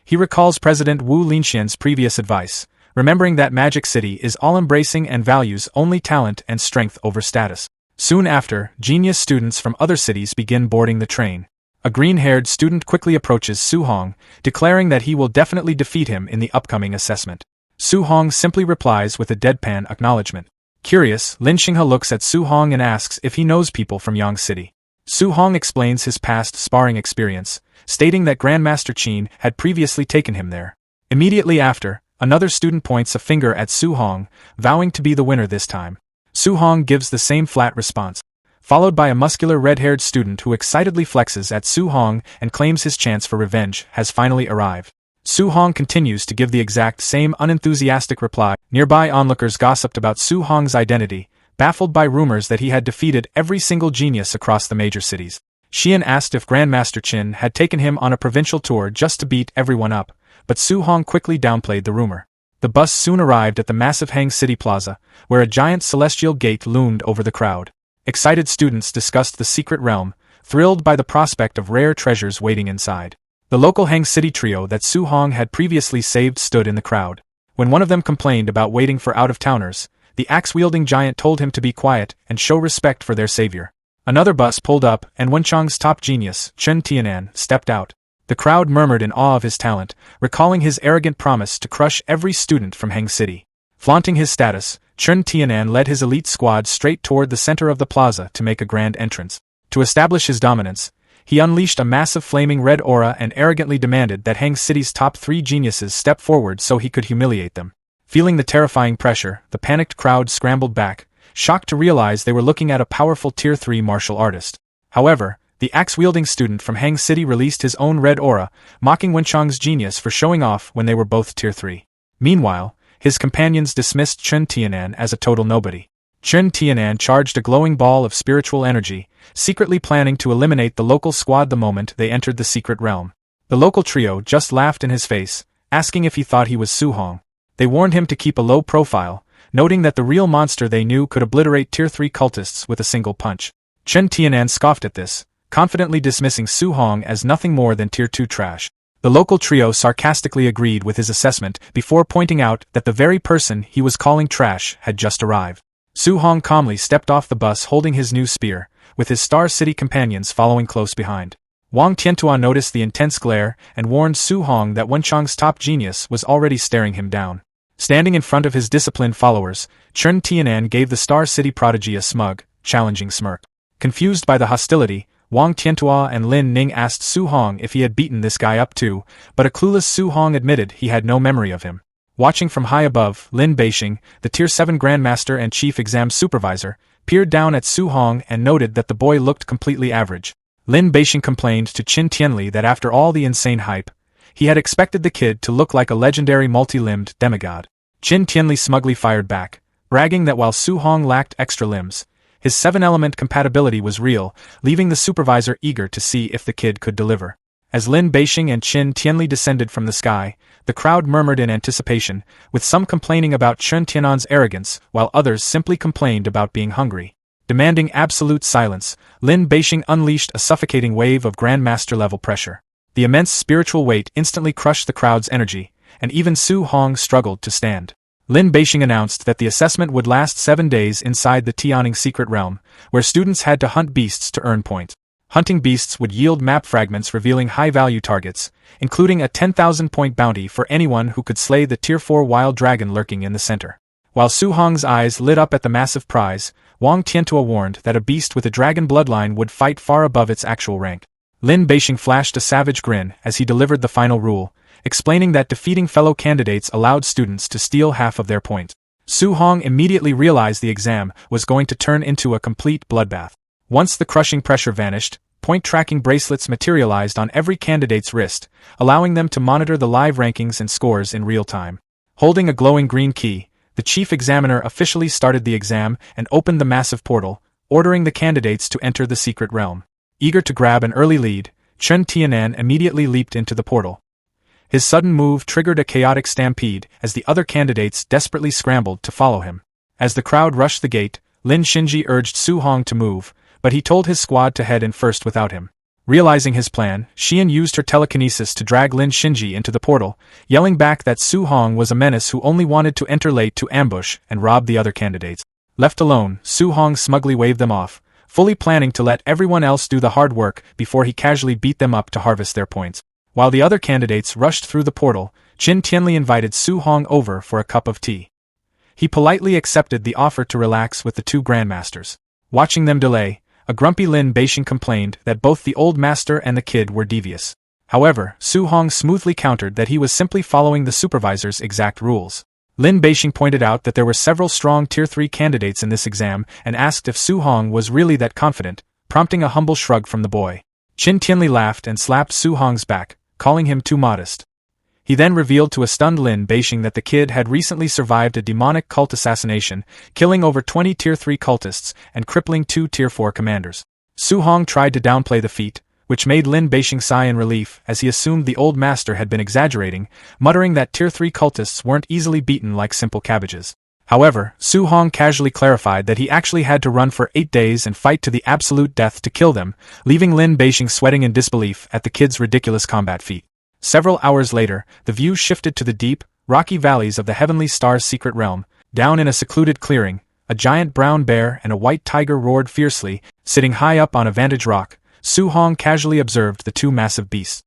S1: He recalls President Wu Linxian's previous advice, remembering that Magic City is all-embracing and values only talent and strength over status. Soon after, genius students from other cities begin boarding the train. A green-haired student quickly approaches Su Hong, declaring that he will definitely defeat him in the upcoming assessment. Su Hong simply replies with a deadpan acknowledgement. Curious, Lin Xinghe looks at Su Hong and asks if he knows people from Yang City. Su Hong explains his past sparring experience, stating that Grandmaster Qin had previously taken him there. Immediately after, another student points a finger at Su Hong, vowing to be the winner this time. Su Hong gives the same flat response, followed by a muscular red-haired student who excitedly flexes at Su Hong and claims his chance for revenge has finally arrived. Su Hong continues to give the exact same unenthusiastic reply. Nearby onlookers gossiped about Su Hong's identity, baffled by rumors that he had defeated every single genius across the major cities. Xian asked if Grandmaster Qin had taken him on a provincial tour just to beat everyone up, but Su Hong quickly downplayed the rumor. The bus soon arrived at the massive Hang City Plaza, where a giant celestial gate loomed over the crowd. Excited students discussed the secret realm, thrilled by the prospect of rare treasures waiting inside. The local Hang City trio that Su Hong had previously saved stood in the crowd. When one of them complained about waiting for out-of-towners, the axe-wielding giant told him to be quiet and show respect for their savior. Another bus pulled up, and Wenchang's top genius, Chen Tianan, stepped out. The crowd murmured in awe of his talent, recalling his arrogant promise to crush every student from Hang City. Flaunting his status, Chen Tianan led his elite squad straight toward the center of the plaza to make a grand entrance. To establish his dominance, he unleashed a massive flaming red aura and arrogantly demanded that Hang City's top 3 geniuses step forward so he could humiliate them. Feeling the terrifying pressure, the panicked crowd scrambled back, shocked to realize they were looking at a powerful Tier 3 martial artist. However, the axe-wielding student from Hang City released his own red aura, mocking Wenchang's genius for showing off when they were both Tier 3. Meanwhile, his companions dismissed Chen Tianan as a total nobody. Chen Tianan charged a glowing ball of spiritual energy, secretly planning to eliminate the local squad the moment they entered the secret realm. The local trio just laughed in his face, asking if he thought he was Su Hong. They warned him to keep a low profile, noting that the real monster they knew could obliterate Tier 3 cultists with a single punch. Chen Tianan scoffed at this, confidently dismissing Su Hong as nothing more than Tier 2 trash. The local trio sarcastically agreed with his assessment before pointing out that the very person he was calling trash had just arrived. Su Hong calmly stepped off the bus holding his new spear, with his Star City companions following close behind. Wang Tiantua noticed the intense glare and warned Su Hong that Wenchang's top genius was already staring him down. Standing in front of his disciplined followers, Chen Tianan gave the Star City prodigy a smug, challenging smirk. Confused by the hostility, Wang Tiantua and Lin Ning asked Su Hong if he had beaten this guy up too, but a clueless Su Hong admitted he had no memory of him. Watching from high above, Lin Beixing, the Tier 7 Grandmaster and Chief Exam Supervisor, peered down at Su Hong and noted that the boy looked completely average. Lin Beixing complained to Qin Tianli that after all the insane hype, he had expected the kid to look like a legendary multi-limbed demigod. Qin Tianli smugly fired back, bragging that while Su Hong lacked extra limbs, his 7-element compatibility was real, leaving the supervisor eager to see if the kid could deliver. As Lin Beixing and Qin Tianli descended from the sky, the crowd murmured in anticipation, with some complaining about Chen Tianan's arrogance, while others simply complained about being hungry. Demanding absolute silence, Lin Beixing unleashed a suffocating wave of Grandmaster-level pressure. The immense spiritual weight instantly crushed the crowd's energy, and even Su Hong struggled to stand. Lin Beixing announced that the assessment would last 7 days inside the Tianing secret realm, where students had to hunt beasts to earn points. Hunting beasts would yield map fragments revealing high-value targets, including a 10,000-point bounty for anyone who could slay the Tier 4 wild dragon lurking in the center. While Su Hong's eyes lit up at the massive prize, Wang Tiantua warned that a beast with a dragon bloodline would fight far above its actual rank. Lin Beixing flashed a savage grin as he delivered the final rule, explaining that defeating fellow candidates allowed students to steal half of their points. Su Hong immediately realized the exam was going to turn into a complete bloodbath. Once the crushing pressure vanished, point-tracking bracelets materialized on every candidate's wrist, allowing them to monitor the live rankings and scores in real time. Holding a glowing green key, the chief examiner officially started the exam and opened the massive portal, ordering the candidates to enter the secret realm. Eager to grab an early lead, Chen Tianan immediately leaped into the portal. His sudden move triggered a chaotic stampede as the other candidates desperately scrambled to follow him. As the crowd rushed the gate, Lin Xinji urged Su Hong to move, but he told his squad to head in first without him. Realizing his plan, Xian used her telekinesis to drag Lin Xinji into the portal, yelling back that Su Hong was a menace who only wanted to enter late to ambush and rob the other candidates. Left alone, Su Hong smugly waved them off, fully planning to let everyone else do the hard work before he casually beat them up to harvest their points. While the other candidates rushed through the portal, Qin Tianli invited Su Hong over for a cup of tea. He politely accepted the offer to relax with the 2 grandmasters. Watching them delay, a grumpy Lin Beixing complained that both the old master and the kid were devious. However, Su Hong smoothly countered that he was simply following the supervisor's exact rules. Lin Beixing pointed out that there were several strong Tier 3 candidates in this exam and asked if Su Hong was really that confident, prompting a humble shrug from the boy. Qin Tianli laughed and slapped Su Hong's back, calling him too modest. He then revealed to a stunned Lin Beixing that the kid had recently survived a demonic cult assassination, killing over 20 Tier 3 cultists and crippling 2 Tier 4 commanders. Su Hong tried to downplay the feat, which made Lin Beixing sigh in relief as he assumed the old master had been exaggerating, muttering that Tier 3 cultists weren't easily beaten like simple cabbages. However, Su Hong casually clarified that he actually had to run for 8 days and fight to the absolute death to kill them, leaving Lin Beijing sweating in disbelief at the kid's ridiculous combat feat. Several hours later, the view shifted to the deep, rocky valleys of the Heavenly Star's secret realm. Down in a secluded clearing, a giant brown bear and a white tiger roared fiercely. Sitting high up on a vantage rock, Su Hong casually observed the two massive beasts.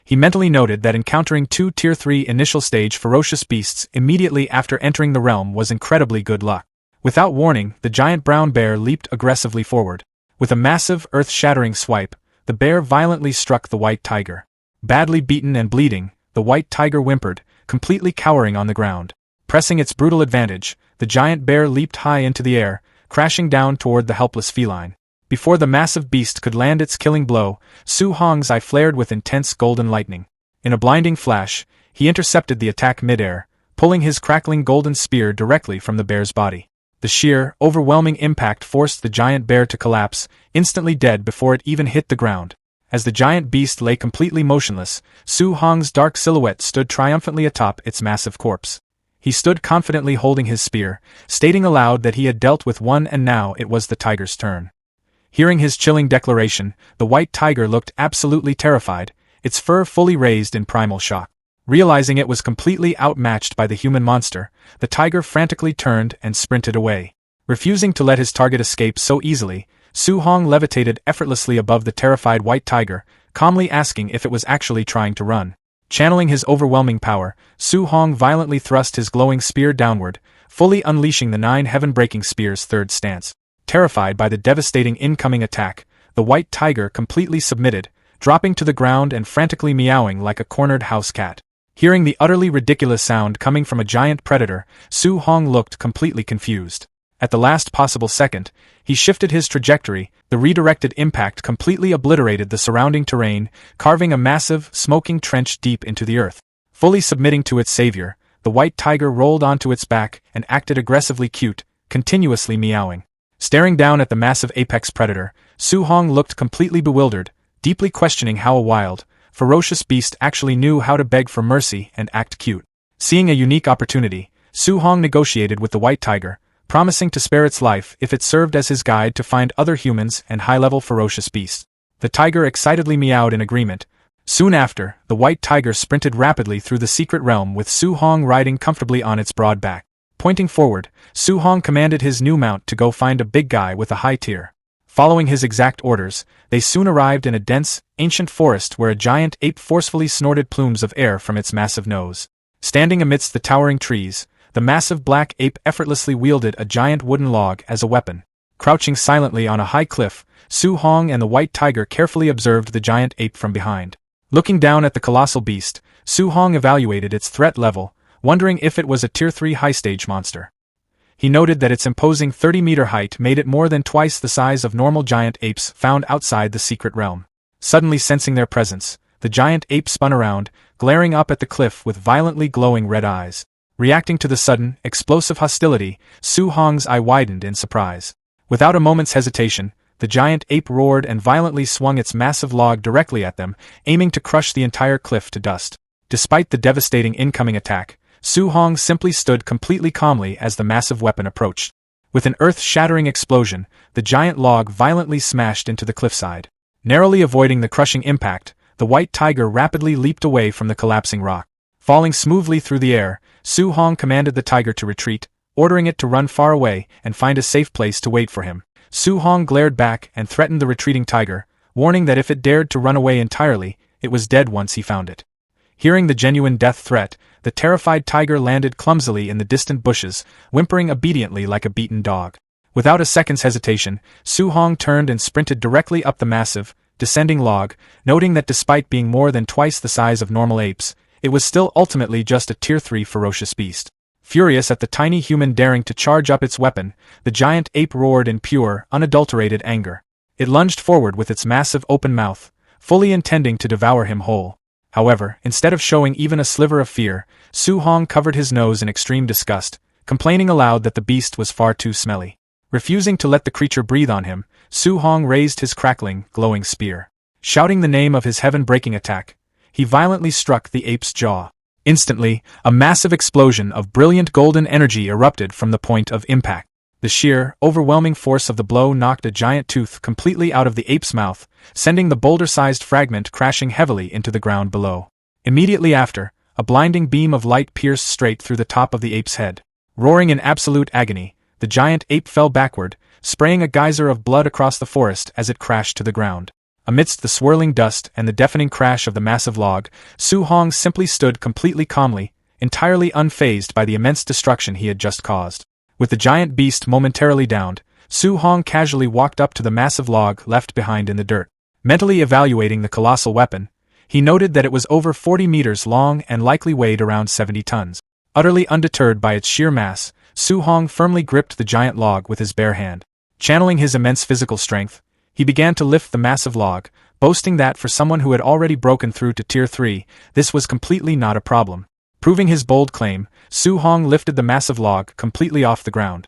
S1: He mentally noted that encountering two Tier 3 initial stage ferocious beasts immediately after entering the realm was incredibly good luck. Without warning, the giant brown bear leaped aggressively forward. With a massive, earth-shattering swipe, the bear violently struck the white tiger. Badly beaten and bleeding, the white tiger whimpered, completely cowering on the ground. Pressing its brutal advantage, the giant bear leaped high into the air, crashing down toward the helpless feline. Before the massive beast could land its killing blow, Su Hong's eye flared with intense golden lightning. In a blinding flash, he intercepted the attack mid-air, pulling his crackling golden spear directly from the bear's body. The sheer, overwhelming impact forced the giant bear to collapse, instantly dead before it even hit the ground. As the giant beast lay completely motionless, Su Hong's dark silhouette stood triumphantly atop its massive corpse. He stood confidently holding his spear, stating aloud that he had dealt with one and now it was the tiger's turn. Hearing his chilling declaration, the white tiger looked absolutely terrified, its fur fully raised in primal shock. Realizing it was completely outmatched by the human monster, the tiger frantically turned and sprinted away. Refusing to let his target escape so easily, Su Hong levitated effortlessly above the terrified white tiger, calmly asking if it was actually trying to run. Channeling his overwhelming power, Su Hong violently thrust his glowing spear downward, fully unleashing the 9 heaven-breaking spear's third stance. Terrified by the devastating incoming attack, the white tiger completely submitted, dropping to the ground and frantically meowing like a cornered house cat. Hearing the utterly ridiculous sound coming from a giant predator, Su Hong looked completely confused. At the last possible second, he shifted his trajectory. The redirected impact completely obliterated the surrounding terrain, carving a massive, smoking trench deep into the earth. Fully submitting to its savior, the white tiger rolled onto its back and acted aggressively cute, continuously meowing. Staring down at the massive apex predator, Su Hong looked completely bewildered, deeply questioning how a wild, ferocious beast actually knew how to beg for mercy and act cute. Seeing a unique opportunity, Su Hong negotiated with the white tiger, promising to spare its life if it served as his guide to find other humans and high-level ferocious beasts. The tiger excitedly meowed in agreement. Soon after, the white tiger sprinted rapidly through the secret realm with Su Hong riding comfortably on its broad back. Pointing forward, Su Hong commanded his new mount to go find a big guy with a high tier. Following his exact orders, they soon arrived in a dense, ancient forest where a giant ape forcefully snorted plumes of air from its massive nose. Standing amidst the towering trees, the massive black ape effortlessly wielded a giant wooden log as a weapon. Crouching silently on a high cliff, Su Hong and the white tiger carefully observed the giant ape from behind. Looking down at the colossal beast, Su Hong evaluated its threat level, wondering if it was a Tier 3 high-stage monster. He noted that its imposing 30-meter height made it more than twice the size of normal giant apes found outside the secret realm. Suddenly sensing their presence, the giant ape spun around, glaring up at the cliff with violently glowing red eyes. Reacting to the sudden, explosive hostility, Su Hong's eye widened in surprise. Without a moment's hesitation, the giant ape roared and violently swung its massive log directly at them, aiming to crush the entire cliff to dust. Despite the devastating incoming attack, Su Hong simply stood completely calmly as the massive weapon approached. With an earth-shattering explosion, the giant log violently smashed into the cliffside. Narrowly avoiding the crushing impact, the white tiger rapidly leaped away from the collapsing rock. Falling smoothly through the air, Su Hong commanded the tiger to retreat, ordering it to run far away and find a safe place to wait for him. Su Hong glared back and threatened the retreating tiger, warning that if it dared to run away entirely, it was dead once he found it. Hearing the genuine death threat, the terrified tiger landed clumsily in the distant bushes, whimpering obediently like a beaten dog. Without a second's hesitation, Su Hong turned and sprinted directly up the massive, descending log, noting that despite being more than twice the size of normal apes, it was still ultimately just a Tier 3 ferocious beast. Furious at the tiny human daring to charge up its weapon, the giant ape roared in pure, unadulterated anger. It lunged forward with its massive open mouth, fully intending to devour him whole. However, instead of showing even a sliver of fear, Su Hong covered his nose in extreme disgust, complaining aloud that the beast was far too smelly. Refusing to let the creature breathe on him, Su Hong raised his crackling, glowing spear. Shouting the name of his heaven-breaking attack, he violently struck the ape's jaw. Instantly, a massive explosion of brilliant golden energy erupted from the point of impact. The sheer, overwhelming force of the blow knocked a giant tooth completely out of the ape's mouth, sending the boulder-sized fragment crashing heavily into the ground below. Immediately after, a blinding beam of light pierced straight through the top of the ape's head. Roaring in absolute agony, the giant ape fell backward, spraying a geyser of blood across the forest as it crashed to the ground. Amidst the swirling dust and the deafening crash of the massive log, Su Hong simply stood completely calmly, entirely unfazed by the immense destruction he had just caused. With the giant beast momentarily downed, Su Hong casually walked up to the massive log left behind in the dirt. Mentally evaluating the colossal weapon, he noted that it was over 40 meters long and likely weighed around 70 tons. Utterly undeterred by its sheer mass, Su Hong firmly gripped the giant log with his bare hand. Channeling his immense physical strength, he began to lift the massive log, boasting that for someone who had already broken through to Tier 3, this was completely not a problem. Proving his bold claim, Su Hong lifted the massive log completely off the ground.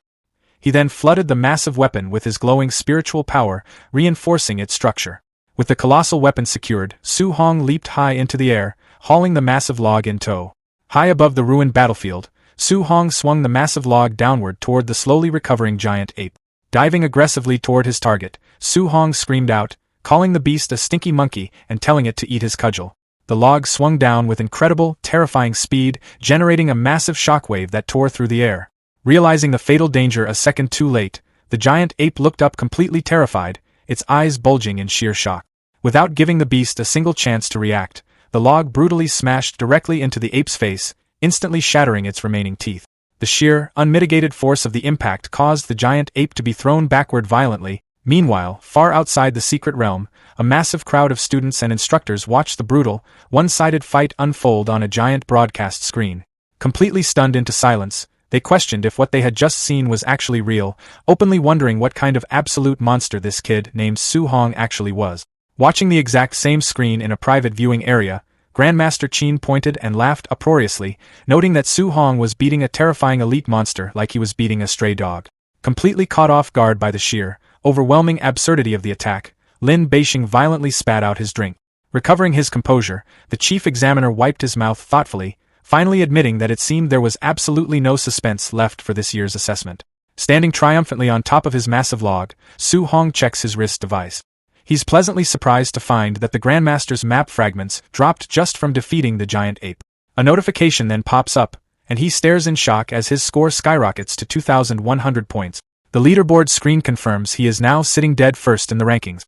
S1: He then flooded the massive weapon with his glowing spiritual power, reinforcing its structure. With the colossal weapon secured, Su Hong leaped high into the air, hauling the massive log in tow. High above the ruined battlefield, Su Hong swung the massive log downward toward the slowly recovering giant ape. Diving aggressively toward his target, Su Hong screamed out, calling the beast a stinky monkey and telling it to eat his cudgel. The log swung down with incredible, terrifying speed, generating a massive shockwave that tore through the air. Realizing the fatal danger a second too late, the giant ape looked up completely terrified, its eyes bulging in sheer shock. Without giving the beast a single chance to react, the log brutally smashed directly into the ape's face, instantly shattering its remaining teeth. The sheer, unmitigated force of the impact caused the giant ape to be thrown backward violently. Meanwhile, far outside the secret realm, a massive crowd of students and instructors watched the brutal, one-sided fight unfold on a giant broadcast screen. Completely stunned into silence, they questioned if what they had just seen was actually real, openly wondering what kind of absolute monster this kid named Su Hong actually was. Watching the exact same screen in a private viewing area, Grandmaster Qin pointed and laughed uproariously, noting that Su Hong was beating a terrifying elite monster like he was beating a stray dog. Completely caught off guard by the sheer, overwhelming absurdity of the attack, Lin Beixing violently spat out his drink. Recovering his composure, the chief examiner wiped his mouth thoughtfully, finally admitting that it seemed there was absolutely no suspense left for this year's assessment. Standing triumphantly on top of his massive log, Su Hong checks his wrist device. He's pleasantly surprised to find that the Grandmaster's map fragments dropped just from defeating the giant ape. A notification then pops up, and he stares in shock as his score skyrockets to 2,100 points. The leaderboard screen confirms he is now sitting dead first in the rankings.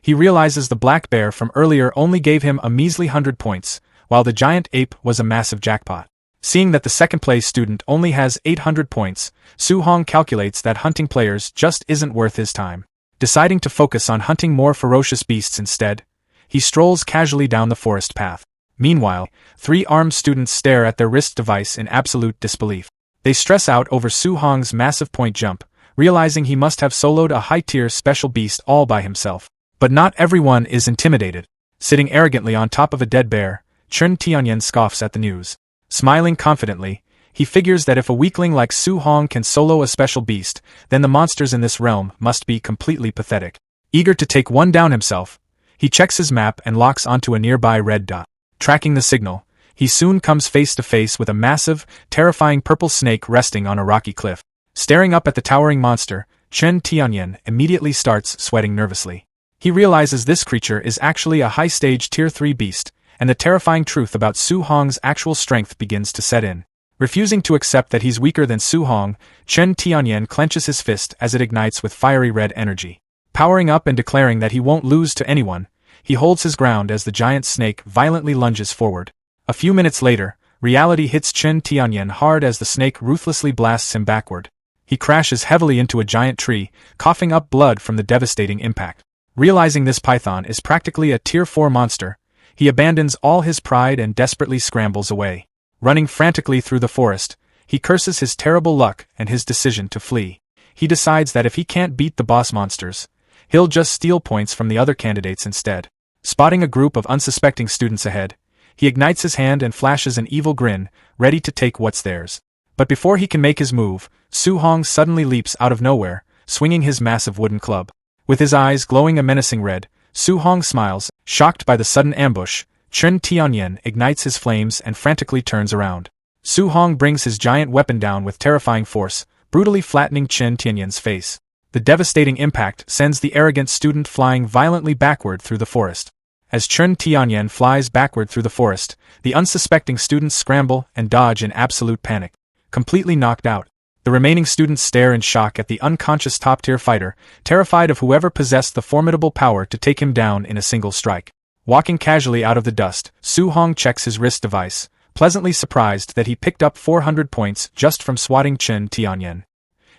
S1: He realizes the black bear from earlier only gave him a measly 100 points, while the giant ape was a massive jackpot. Seeing that the second-place student only has 800 points, Su Hong calculates that hunting players just isn't worth his time. Deciding to focus on hunting more ferocious beasts instead, he strolls casually down the forest path. Meanwhile, 3 armed students stare at their wrist device in absolute disbelief. They stress out over Su Hong's massive point jump, realizing he must have soloed a high-tier special beast all by himself. But not everyone is intimidated. Sitting arrogantly on top of a dead bear, Chen Tianyan scoffs at the news. Smiling confidently, he figures that if a weakling like Su Hong can solo a special beast, then the monsters in this realm must be completely pathetic. Eager to take one down himself, he checks his map and locks onto a nearby red dot. Tracking the signal, he soon comes face to face with a massive, terrifying purple snake resting on a rocky cliff. Staring up at the towering monster, Chen Tianyan immediately starts sweating nervously. He realizes this creature is actually a high-stage Tier 3 beast, and the terrifying truth about Su Hong's actual strength begins to set in. Refusing to accept that he's weaker than Su Hong, Chen Tianyan clenches his fist as it ignites with fiery red energy. Powering up and declaring that he won't lose to anyone, he holds his ground as the giant snake violently lunges forward. A few minutes later, reality hits Chen Tianyan hard as the snake ruthlessly blasts him backward. He crashes heavily into a giant tree, coughing up blood from the devastating impact. Realizing this python is practically a Tier 4 monster, he abandons all his pride and desperately scrambles away. Running frantically through the forest, he curses his terrible luck and his decision to flee. He decides that if he can't beat the boss monsters, he'll just steal points from the other candidates instead. Spotting a group of unsuspecting students ahead, he ignites his hand and flashes an evil grin, ready to take what's theirs. But before he can make his move, Su Hong suddenly leaps out of nowhere, swinging his massive wooden club. With his eyes glowing a menacing red, Su Hong smiles, shocked by the sudden ambush, Chen Tianyan ignites his flames and frantically turns around. Su Hong brings his giant weapon down with terrifying force, brutally flattening Chen Tianyan's face. The devastating impact sends the arrogant student flying violently backward through the forest. As Chen Tianyan flies backward through the forest, the unsuspecting students scramble and dodge in absolute panic. Completely knocked out, the remaining students stare in shock at the unconscious top-tier fighter, terrified of whoever possessed the formidable power to take him down in a single strike. Walking casually out of the dust, Su Hong checks his wrist device, pleasantly surprised that he picked up 400 points just from swatting Chen Tianyan.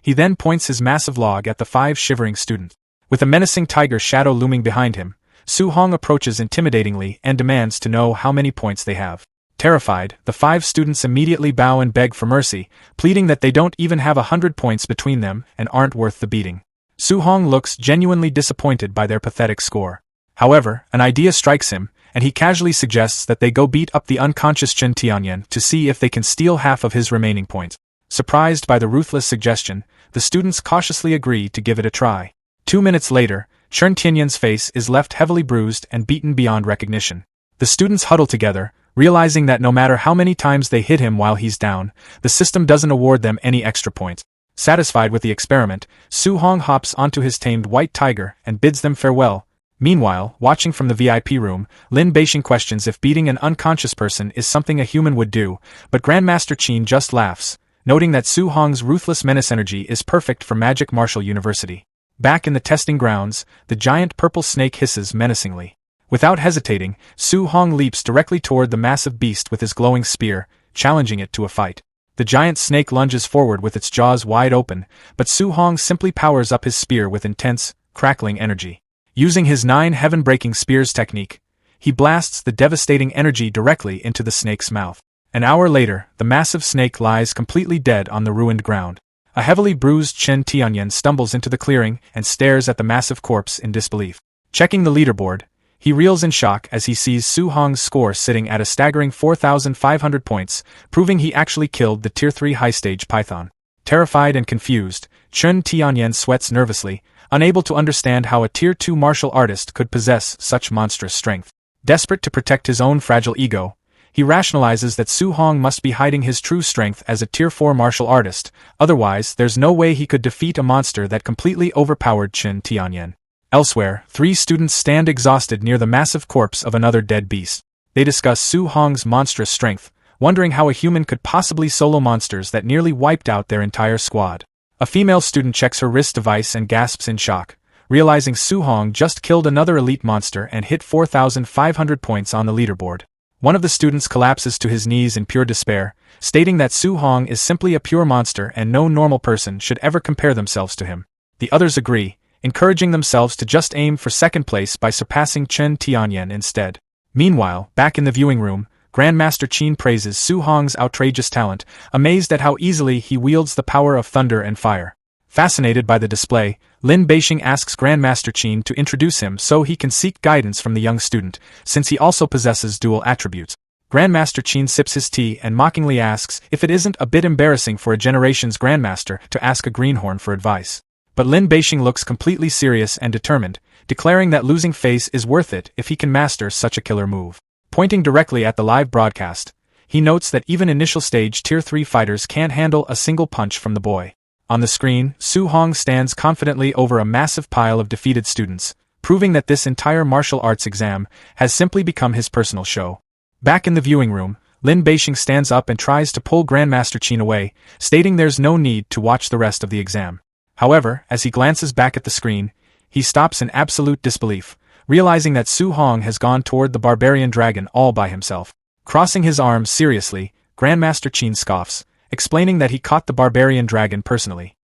S1: He then points his massive log at the 5 shivering students. With a menacing tiger shadow looming behind him, Su Hong approaches intimidatingly and demands to know how many points they have. Terrified, the 5 students immediately bow and beg for mercy, pleading that they don't even have 100 points between them and aren't worth the beating. Su Hong looks genuinely disappointed by their pathetic score. However, an idea strikes him, and he casually suggests that they go beat up the unconscious Chen Tianyan to see if they can steal half of his remaining points. Surprised by the ruthless suggestion, the students cautiously agree to give it a try. 2 minutes later, Chen Tianyan's face is left heavily bruised and beaten beyond recognition. The students huddle together, realizing that no matter how many times they hit him while he's down, the system doesn't award them any extra points. Satisfied with the experiment, Su Hong hops onto his tamed white tiger and bids them farewell. Meanwhile, watching from the VIP room, Lin Beixing questions if beating an unconscious person is something a human would do, but Grandmaster Qin just laughs, noting that Su Hong's ruthless menace energy is perfect for Magic Martial University. Back in the testing grounds, the giant purple snake hisses menacingly. Without hesitating, Su Hong leaps directly toward the massive beast with his glowing spear, challenging it to a fight. The giant snake lunges forward with its jaws wide open, but Su Hong simply powers up his spear with intense, crackling energy. Using his 9 heaven-breaking spears technique, he blasts the devastating energy directly into the snake's mouth. An hour later, the massive snake lies completely dead on the ruined ground. A heavily bruised Chen Tianyan stumbles into the clearing and stares at the massive corpse in disbelief. Checking the leaderboard, he reels in shock as he sees Su Hong's score sitting at a staggering 4,500 points, proving he actually killed the Tier 3 high-stage python. Terrified and confused, Chen Tianyan sweats nervously, unable to understand how a Tier 2 martial artist could possess such monstrous strength. Desperate to protect his own fragile ego, he rationalizes that Su Hong must be hiding his true strength as a Tier 4 martial artist, otherwise there's no way he could defeat a monster that completely overpowered Chen Tianyan. Elsewhere, 3 students stand exhausted near the massive corpse of another dead beast. They discuss Su Hong's monstrous strength, wondering how a human could possibly solo monsters that nearly wiped out their entire squad. A female student checks her wrist device and gasps in shock, realizing Su Hong just killed another elite monster and hit 4,500 points on the leaderboard. One of the students collapses to his knees in pure despair, stating that Su Hong is simply a pure monster and no normal person should ever compare themselves to him. The others agree, encouraging themselves to just aim for second place by surpassing Chen Tianyan instead. Meanwhile, back in the viewing room, Grandmaster Qin praises Su Hong's outrageous talent, amazed at how easily he wields the power of thunder and fire. Fascinated by the display, Lin Beixing asks Grandmaster Qin to introduce him so he can seek guidance from the young student, since he also possesses dual attributes. Grandmaster Qin sips his tea and mockingly asks if it isn't a bit embarrassing for a generation's grandmaster to ask a greenhorn for advice. But Lin Beixing looks completely serious and determined, declaring that losing face is worth it if he can master such a killer move. Pointing directly at the live broadcast, he notes that even initial stage Tier 3 fighters can't handle a single punch from the boy. On the screen, Su Hong stands confidently over a massive pile of defeated students, proving that this entire martial arts exam has simply become his personal show. Back in the viewing room, Lin Beixing stands up and tries to pull Grandmaster Qin away, stating there's no need to watch the rest of the exam. However, as he glances back at the screen, he stops in absolute disbelief, realizing that Su Hong has gone toward the barbarian dragon all by himself. Crossing his arms seriously, Grandmaster Qin scoffs, explaining that he caught the barbarian dragon personally.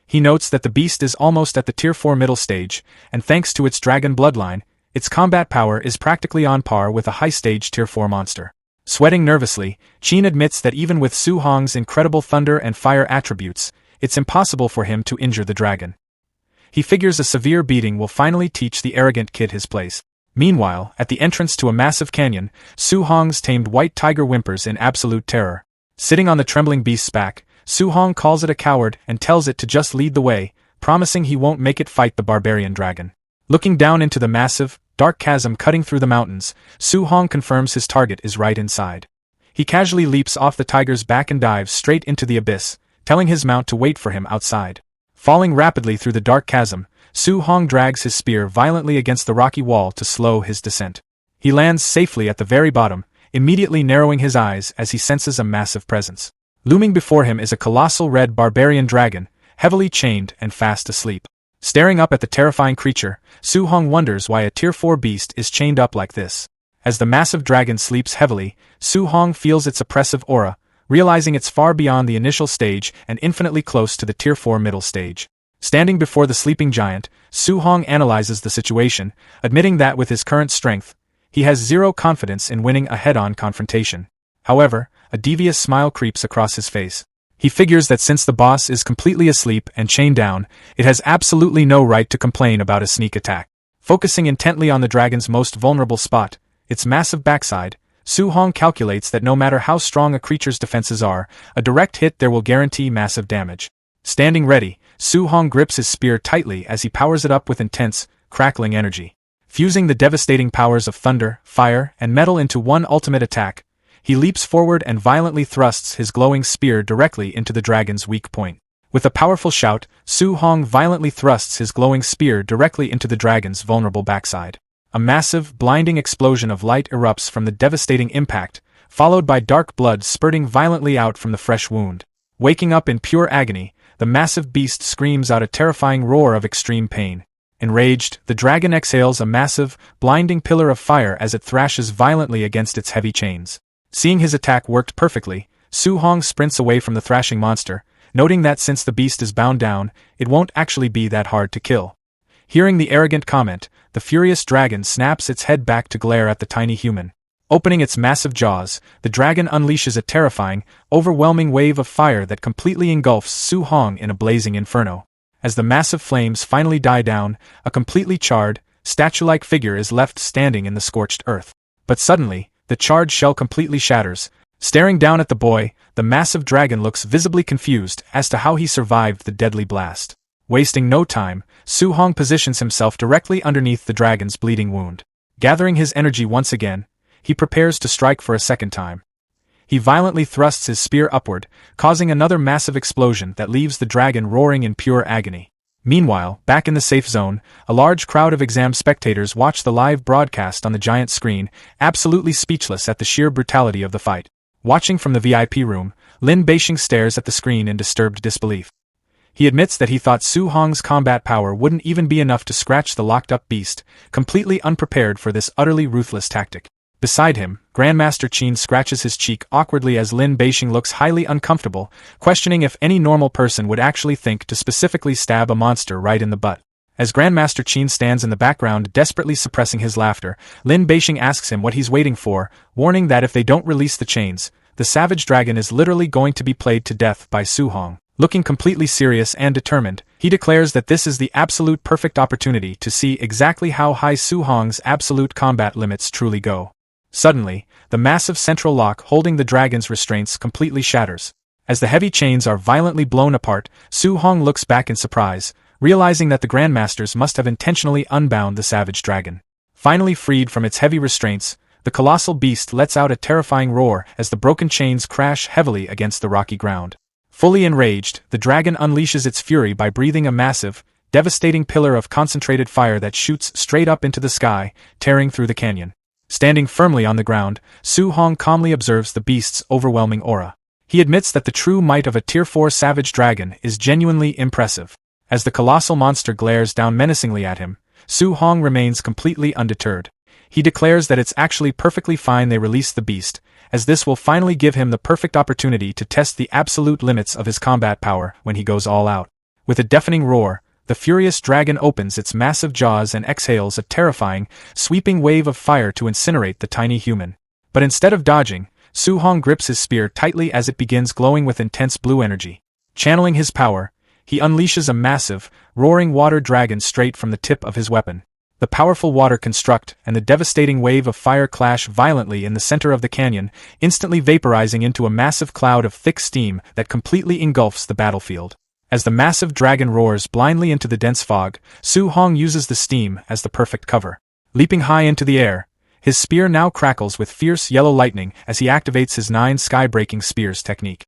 S1: He notes that the beast is almost at the Tier 4 middle stage, and thanks to its dragon bloodline, its combat power is practically on par with a high-stage Tier 4 monster. Sweating nervously, Qin admits that even with Su Hong's incredible thunder and fire attributes, it's impossible for him to injure the dragon. He figures a severe beating will finally teach the arrogant kid his place. Meanwhile, at the entrance to a massive canyon, Su Hong's tamed white tiger whimpers in absolute terror. Sitting on the trembling beast's back, Su Hong calls it a coward and tells it to just lead the way, promising he won't make it fight the barbarian dragon. Looking down into the massive, dark chasm cutting through the mountains, Su Hong confirms his target is right inside. He casually leaps off the tiger's back and dives straight into the abyss, telling his mount to wait for him outside. Falling rapidly through the dark chasm, Su Hong drags his spear violently against the rocky wall to slow his descent. He lands safely at the very bottom, immediately narrowing his eyes as he senses a massive presence. Looming before him is a colossal red barbarian dragon, heavily chained and fast asleep. Staring up at the terrifying creature, Su Hong wonders why a Tier 4 beast is chained up like this. As the massive dragon sleeps heavily, Su Hong feels its oppressive aura, realizing it's far beyond the initial stage and infinitely close to the Tier 4 middle stage. Standing before the sleeping giant, Su Hong analyzes the situation, admitting that with his current strength, he has zero confidence in winning a head-on confrontation. However, a devious smile creeps across his face. He figures that since the boss is completely asleep and chained down, it has absolutely no right to complain about a sneak attack. Focusing intently on the dragon's most vulnerable spot, its massive backside, Su Hong calculates that no matter how strong a creature's defenses are, a direct hit there will guarantee massive damage. Standing ready, Su Hong grips his spear tightly as he powers it up with intense, crackling energy. Fusing the devastating powers of thunder, fire, and metal into one ultimate attack, he leaps forward and violently thrusts his glowing spear directly into the dragon's weak point. With a powerful shout, Su Hong violently thrusts his glowing spear directly into the dragon's vulnerable backside. A massive, blinding explosion of light erupts from the devastating impact, followed by dark blood spurting violently out from the fresh wound. Waking up in pure agony, the massive beast screams out a terrifying roar of extreme pain. Enraged, the dragon exhales a massive, blinding pillar of fire as it thrashes violently against its heavy chains. Seeing his attack worked perfectly, Su Hong sprints away from the thrashing monster, noting that since the beast is bound down, it won't actually be that hard to kill. Hearing the arrogant comment, the furious dragon snaps its head back to glare at the tiny human. Opening its massive jaws, the dragon unleashes a terrifying, overwhelming wave of fire that completely engulfs Su Hong in a blazing inferno. As the massive flames finally die down, a completely charred, statue-like figure is left standing in the scorched earth. But suddenly, the charred shell completely shatters. Staring down at the boy, the massive dragon looks visibly confused as to how he survived the deadly blast. Wasting no time, Su Hong positions himself directly underneath the dragon's bleeding wound. Gathering his energy once again, he prepares to strike for a second time. He violently thrusts his spear upward, causing another massive explosion that leaves the dragon roaring in pure agony. Meanwhile, back in the safe zone, a large crowd of exam spectators watch the live broadcast on the giant screen, absolutely speechless at the sheer brutality of the fight. Watching from the VIP room, Lin Beixing stares at the screen in disturbed disbelief. He admits that he thought Su Hong's combat power wouldn't even be enough to scratch the locked-up beast, completely unprepared for this utterly ruthless tactic. Beside him, Grandmaster Qin scratches his cheek awkwardly as Lin Beixing looks highly uncomfortable, questioning if any normal person would actually think to specifically stab a monster right in the butt. As Grandmaster Qin stands in the background desperately suppressing his laughter, Lin Beixing asks him what he's waiting for, warning that if they don't release the chains, the savage dragon is literally going to be played to death by Su Hong. Looking completely serious and determined, he declares that this is the absolute perfect opportunity to see exactly how high Su Hong's absolute combat limits truly go. Suddenly, the massive central lock holding the dragon's restraints completely shatters. As the heavy chains are violently blown apart, Su Hong looks back in surprise, realizing that the Grandmasters must have intentionally unbound the savage dragon. Finally freed from its heavy restraints, the colossal beast lets out a terrifying roar as the broken chains crash heavily against the rocky ground. Fully enraged, the dragon unleashes its fury by breathing a massive, devastating pillar of concentrated fire that shoots straight up into the sky, tearing through the canyon. Standing firmly on the ground, Su Hong calmly observes the beast's overwhelming aura. He admits that the true might of a Tier 4 savage dragon is genuinely impressive. As the colossal monster glares down menacingly at him, Su Hong remains completely undeterred. He declares that it's actually perfectly fine they release the beast, as this will finally give him the perfect opportunity to test the absolute limits of his combat power when he goes all out. With a deafening roar, the furious dragon opens its massive jaws and exhales a terrifying, sweeping wave of fire to incinerate the tiny human. But instead of dodging, Su Hong grips his spear tightly as it begins glowing with intense blue energy. Channeling his power, he unleashes a massive, roaring water dragon straight from the tip of his weapon. The powerful water construct and the devastating wave of fire clash violently in the center of the canyon, instantly vaporizing into a massive cloud of thick steam that completely engulfs the battlefield. As the massive dragon roars blindly into the dense fog, Su Hong uses the steam as the perfect cover. Leaping high into the air, his spear now crackles with fierce yellow lightning as he activates his 9 sky-breaking spears technique.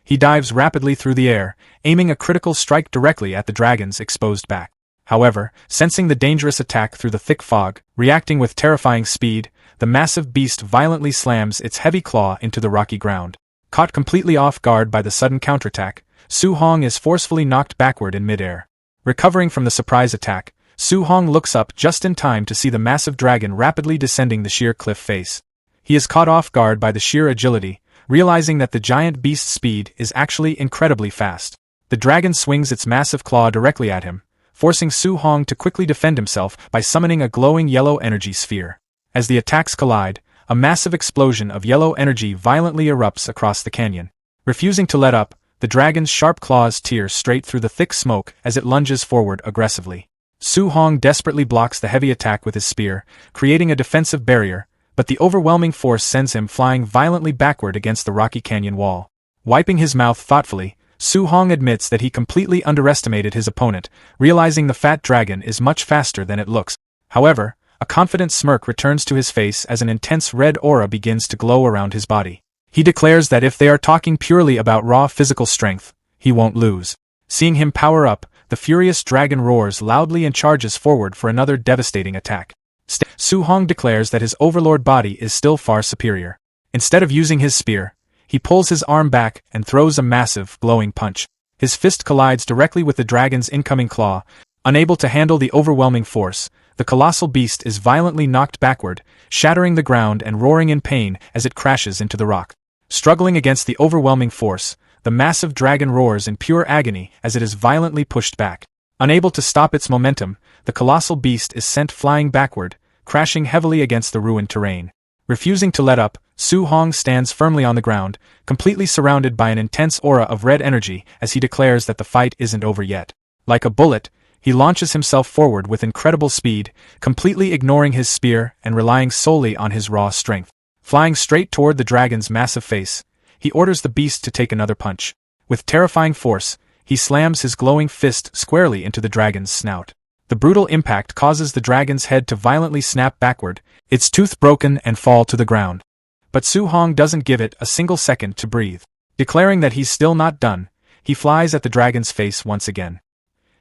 S1: He dives rapidly through the air, aiming a critical strike directly at the dragon's exposed back. However, sensing the dangerous attack through the thick fog, reacting with terrifying speed, the massive beast violently slams its heavy claw into the rocky ground. Caught completely off guard by the sudden counterattack, Su Hong is forcefully knocked backward in midair. Recovering from the surprise attack, Su Hong looks up just in time to see the massive dragon rapidly descending the sheer cliff face. He is caught off guard by the sheer agility, realizing that the giant beast's speed is actually incredibly fast. The dragon swings its massive claw directly at him, forcing Su Hong to quickly defend himself by summoning a glowing yellow energy sphere. As the attacks collide, a massive explosion of yellow energy violently erupts across the canyon. Refusing to let up, the dragon's sharp claws tear straight through the thick smoke as it lunges forward aggressively. Su Hong desperately blocks the heavy attack with his spear, creating a defensive barrier, but the overwhelming force sends him flying violently backward against the rocky canyon wall. Wiping his mouth thoughtfully, Su Hong admits that he completely underestimated his opponent, realizing the fat dragon is much faster than it looks. However, a confident smirk returns to his face as an intense red aura begins to glow around his body. He declares that if they are talking purely about raw physical strength, he won't lose. Seeing him power up, the furious dragon roars loudly and charges forward for another devastating attack. Su Hong declares that his overlord body is still far superior. Instead of using his spear, he pulls his arm back and throws a massive, glowing punch. His fist collides directly with the dragon's incoming claw. Unable to handle the overwhelming force, the colossal beast is violently knocked backward, shattering the ground and roaring in pain as it crashes into the rock. Struggling against the overwhelming force, the massive dragon roars in pure agony as it is violently pushed back. Unable to stop its momentum, the colossal beast is sent flying backward, crashing heavily against the ruined terrain. Refusing to let up, Su Hong stands firmly on the ground, completely surrounded by an intense aura of red energy as he declares that the fight isn't over yet. Like a bullet, he launches himself forward with incredible speed, completely ignoring his spear and relying solely on his raw strength. Flying straight toward the dragon's massive face, he orders the beast to take another punch. With terrifying force, he slams his glowing fist squarely into the dragon's snout. The brutal impact causes the dragon's head to violently snap backward, its tooth broken and fall to the ground. But Su Hong doesn't give it a single second to breathe. Declaring that he's still not done, he flies at the dragon's face once again.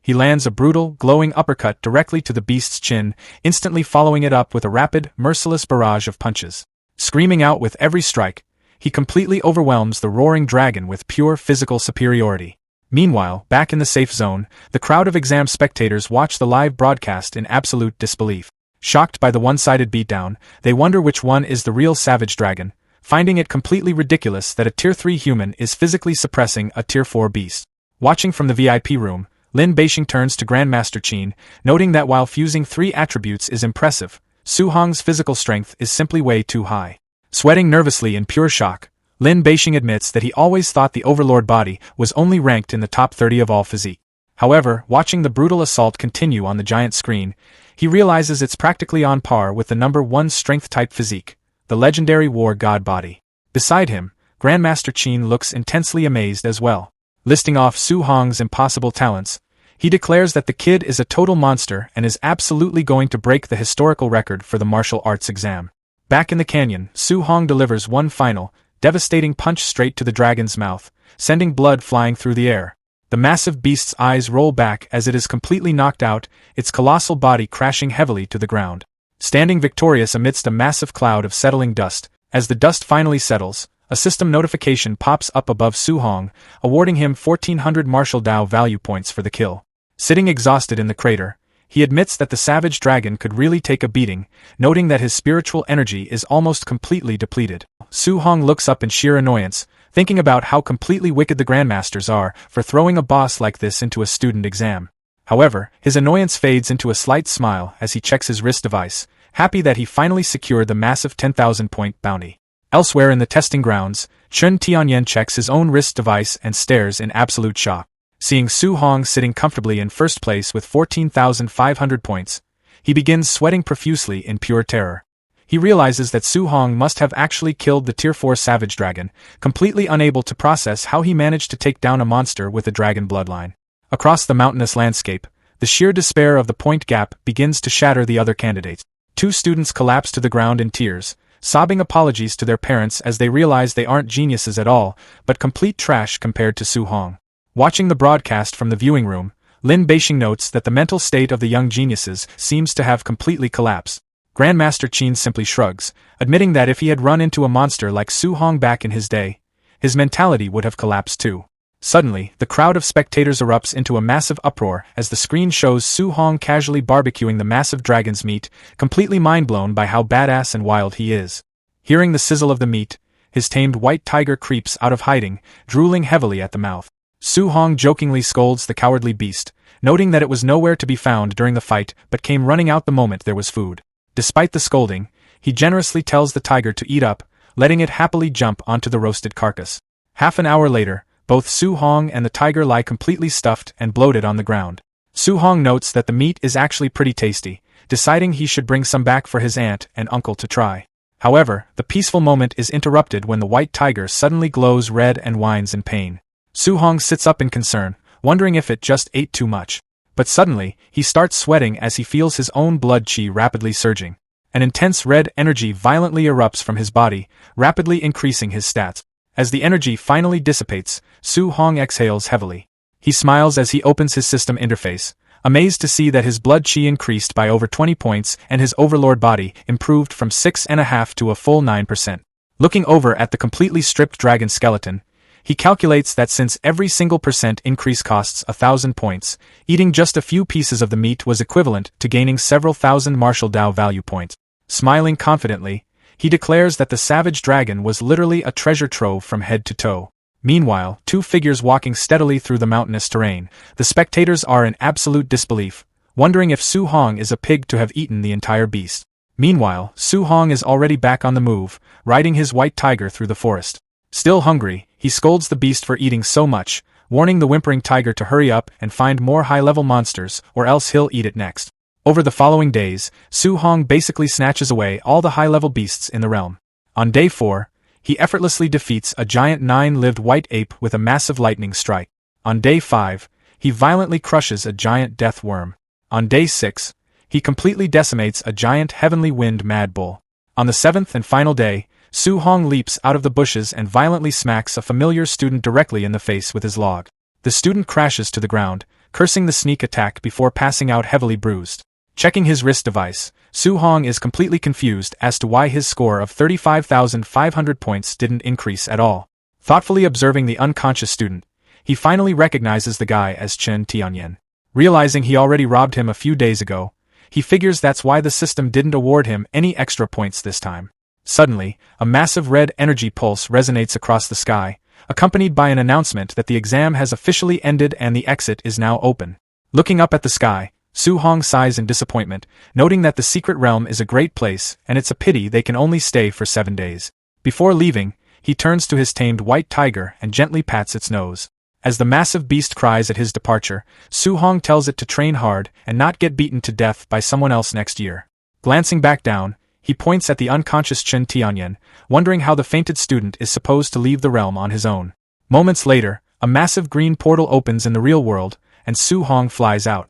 S1: He lands a brutal, glowing uppercut directly to the beast's chin, instantly following it up with a rapid, merciless barrage of punches. Screaming out with every strike, he completely overwhelms the roaring dragon with pure physical superiority. Meanwhile, back in the safe zone, the crowd of exam spectators watch the live broadcast in absolute disbelief. Shocked by the one-sided beatdown, they wonder which one is the real savage dragon, finding it completely ridiculous that a Tier 3 human is physically suppressing a Tier 4 beast. Watching from the VIP room, Lin Beixing turns to Grandmaster Qin, noting that while fusing 3 attributes is impressive, Su Hong's physical strength is simply way too high. Sweating nervously in pure shock, Lin Beixing admits that he always thought the Overlord body was only ranked in the top 30 of all physique. However, watching the brutal assault continue on the giant screen, he realizes it's practically on par with the number 1 strength-type physique, the legendary war god body. Beside him, Grandmaster Qin looks intensely amazed as well. Listing off Su Hong's impossible talents, he declares that the kid is a total monster and is absolutely going to break the historical record for the martial arts exam. Back in the canyon, Su Hong delivers one final, devastating punch straight to the dragon's mouth, sending blood flying through the air. The massive beast's eyes roll back as it is completely knocked out, its colossal body crashing heavily to the ground. Standing victorious amidst a massive cloud of settling dust, as the dust finally settles, a system notification pops up above Su Hong, awarding him 1400 martial Dao value points for the kill. Sitting exhausted in the crater, he admits that the savage dragon could really take a beating, noting that his spiritual energy is almost completely depleted. Su Hong looks up in sheer annoyance, thinking about how completely wicked the Grandmasters are for throwing a boss like this into a student exam. However, his annoyance fades into a slight smile as he checks his wrist device, happy that he finally secured the massive 10,000-point bounty. Elsewhere in the testing grounds, Chun Tianyan checks his own wrist device and stares in absolute shock. Seeing Su Hong sitting comfortably in first place with 14,500 points, he begins sweating profusely in pure terror. He realizes that Su Hong must have actually killed the Tier 4 Savage Dragon, completely unable to process how he managed to take down a monster with a dragon bloodline. Across the mountainous landscape, the sheer despair of the point gap begins to shatter the other candidates. Two students collapse to the ground in tears, sobbing apologies to their parents as they realize they aren't geniuses at all, but complete trash compared to Su Hong. Watching the broadcast from the viewing room, Lin Beixing notes that the mental state of the young geniuses seems to have completely collapsed. Grandmaster Qin simply shrugs, admitting that if he had run into a monster like Su Hong back in his day, his mentality would have collapsed too. Suddenly, the crowd of spectators erupts into a massive uproar as the screen shows Su Hong casually barbecuing the massive dragon's meat, completely mind-blown by how badass and wild he is. Hearing the sizzle of the meat, his tamed white tiger creeps out of hiding, drooling heavily at the mouth. Su Hong jokingly scolds the cowardly beast, noting that it was nowhere to be found during the fight but came running out the moment there was food. Despite the scolding, he generously tells the tiger to eat up, letting it happily jump onto the roasted carcass. Half an hour later, both Su Hong and the tiger lie completely stuffed and bloated on the ground. Su Hong notes that the meat is actually pretty tasty, deciding he should bring some back for his aunt and uncle to try. However, the peaceful moment is interrupted when the white tiger suddenly glows red and whines in pain. Su Hong sits up in concern, wondering if it just ate too much. But suddenly, he starts sweating as he feels his own blood qi rapidly surging. An intense red energy violently erupts from his body, rapidly increasing his stats. As the energy finally dissipates, Su Hong exhales heavily. He smiles as he opens his system interface, amazed to see that his blood qi increased by over 20 points and his overlord body improved from 6.5 to a full 9%. Looking over at the completely stripped dragon skeleton, he calculates that since every single % increase costs 1,000 points, eating just a few pieces of the meat was equivalent to gaining several thousand martial Dao value points. Smiling confidently, he declares that the savage dragon was literally a treasure trove from head to toe. Meanwhile, two figures walking steadily through the mountainous terrain, the spectators are in absolute disbelief, wondering if Su Hong is a pig to have eaten the entire beast. Meanwhile, Su Hong is already back on the move, riding his white tiger through the forest. Still hungry, he scolds the beast for eating so much, warning the whimpering tiger to hurry up and find more high-level monsters or else he'll eat it next. Over the following days, Su Hong basically snatches away all the high-level beasts in the realm. On day 4, he effortlessly defeats a giant 9-lived white ape with a massive lightning strike. On day 5, he violently crushes a giant death worm. On day 6, he completely decimates a giant heavenly wind mad bull. On the 7th and final day, Su Hong leaps out of the bushes and violently smacks a familiar student directly in the face with his log. The student crashes to the ground, cursing the sneak attack before passing out heavily bruised. Checking his wrist device, Su Hong is completely confused as to why his score of 35,500 points didn't increase at all. Thoughtfully observing the unconscious student, he finally recognizes the guy as Chen Tianyan. Realizing he already robbed him a few days ago, he figures that's why the system didn't award him any extra points this time. Suddenly, a massive red energy pulse resonates across the sky, accompanied by an announcement that the exam has officially ended and the exit is now open. Looking up at the sky, Su Hong sighs in disappointment, noting that the secret realm is a great place and it's a pity they can only stay for 7 days. Before leaving, he turns to his tamed white tiger and gently pats its nose. As the massive beast cries at his departure, Su Hong tells it to train hard and not get beaten to death by someone else next year. Glancing back down, he points at the unconscious Chen Tianyan, wondering how the fainted student is supposed to leave the realm on his own. Moments later, a massive green portal opens in the real world, and Su Hong flies out.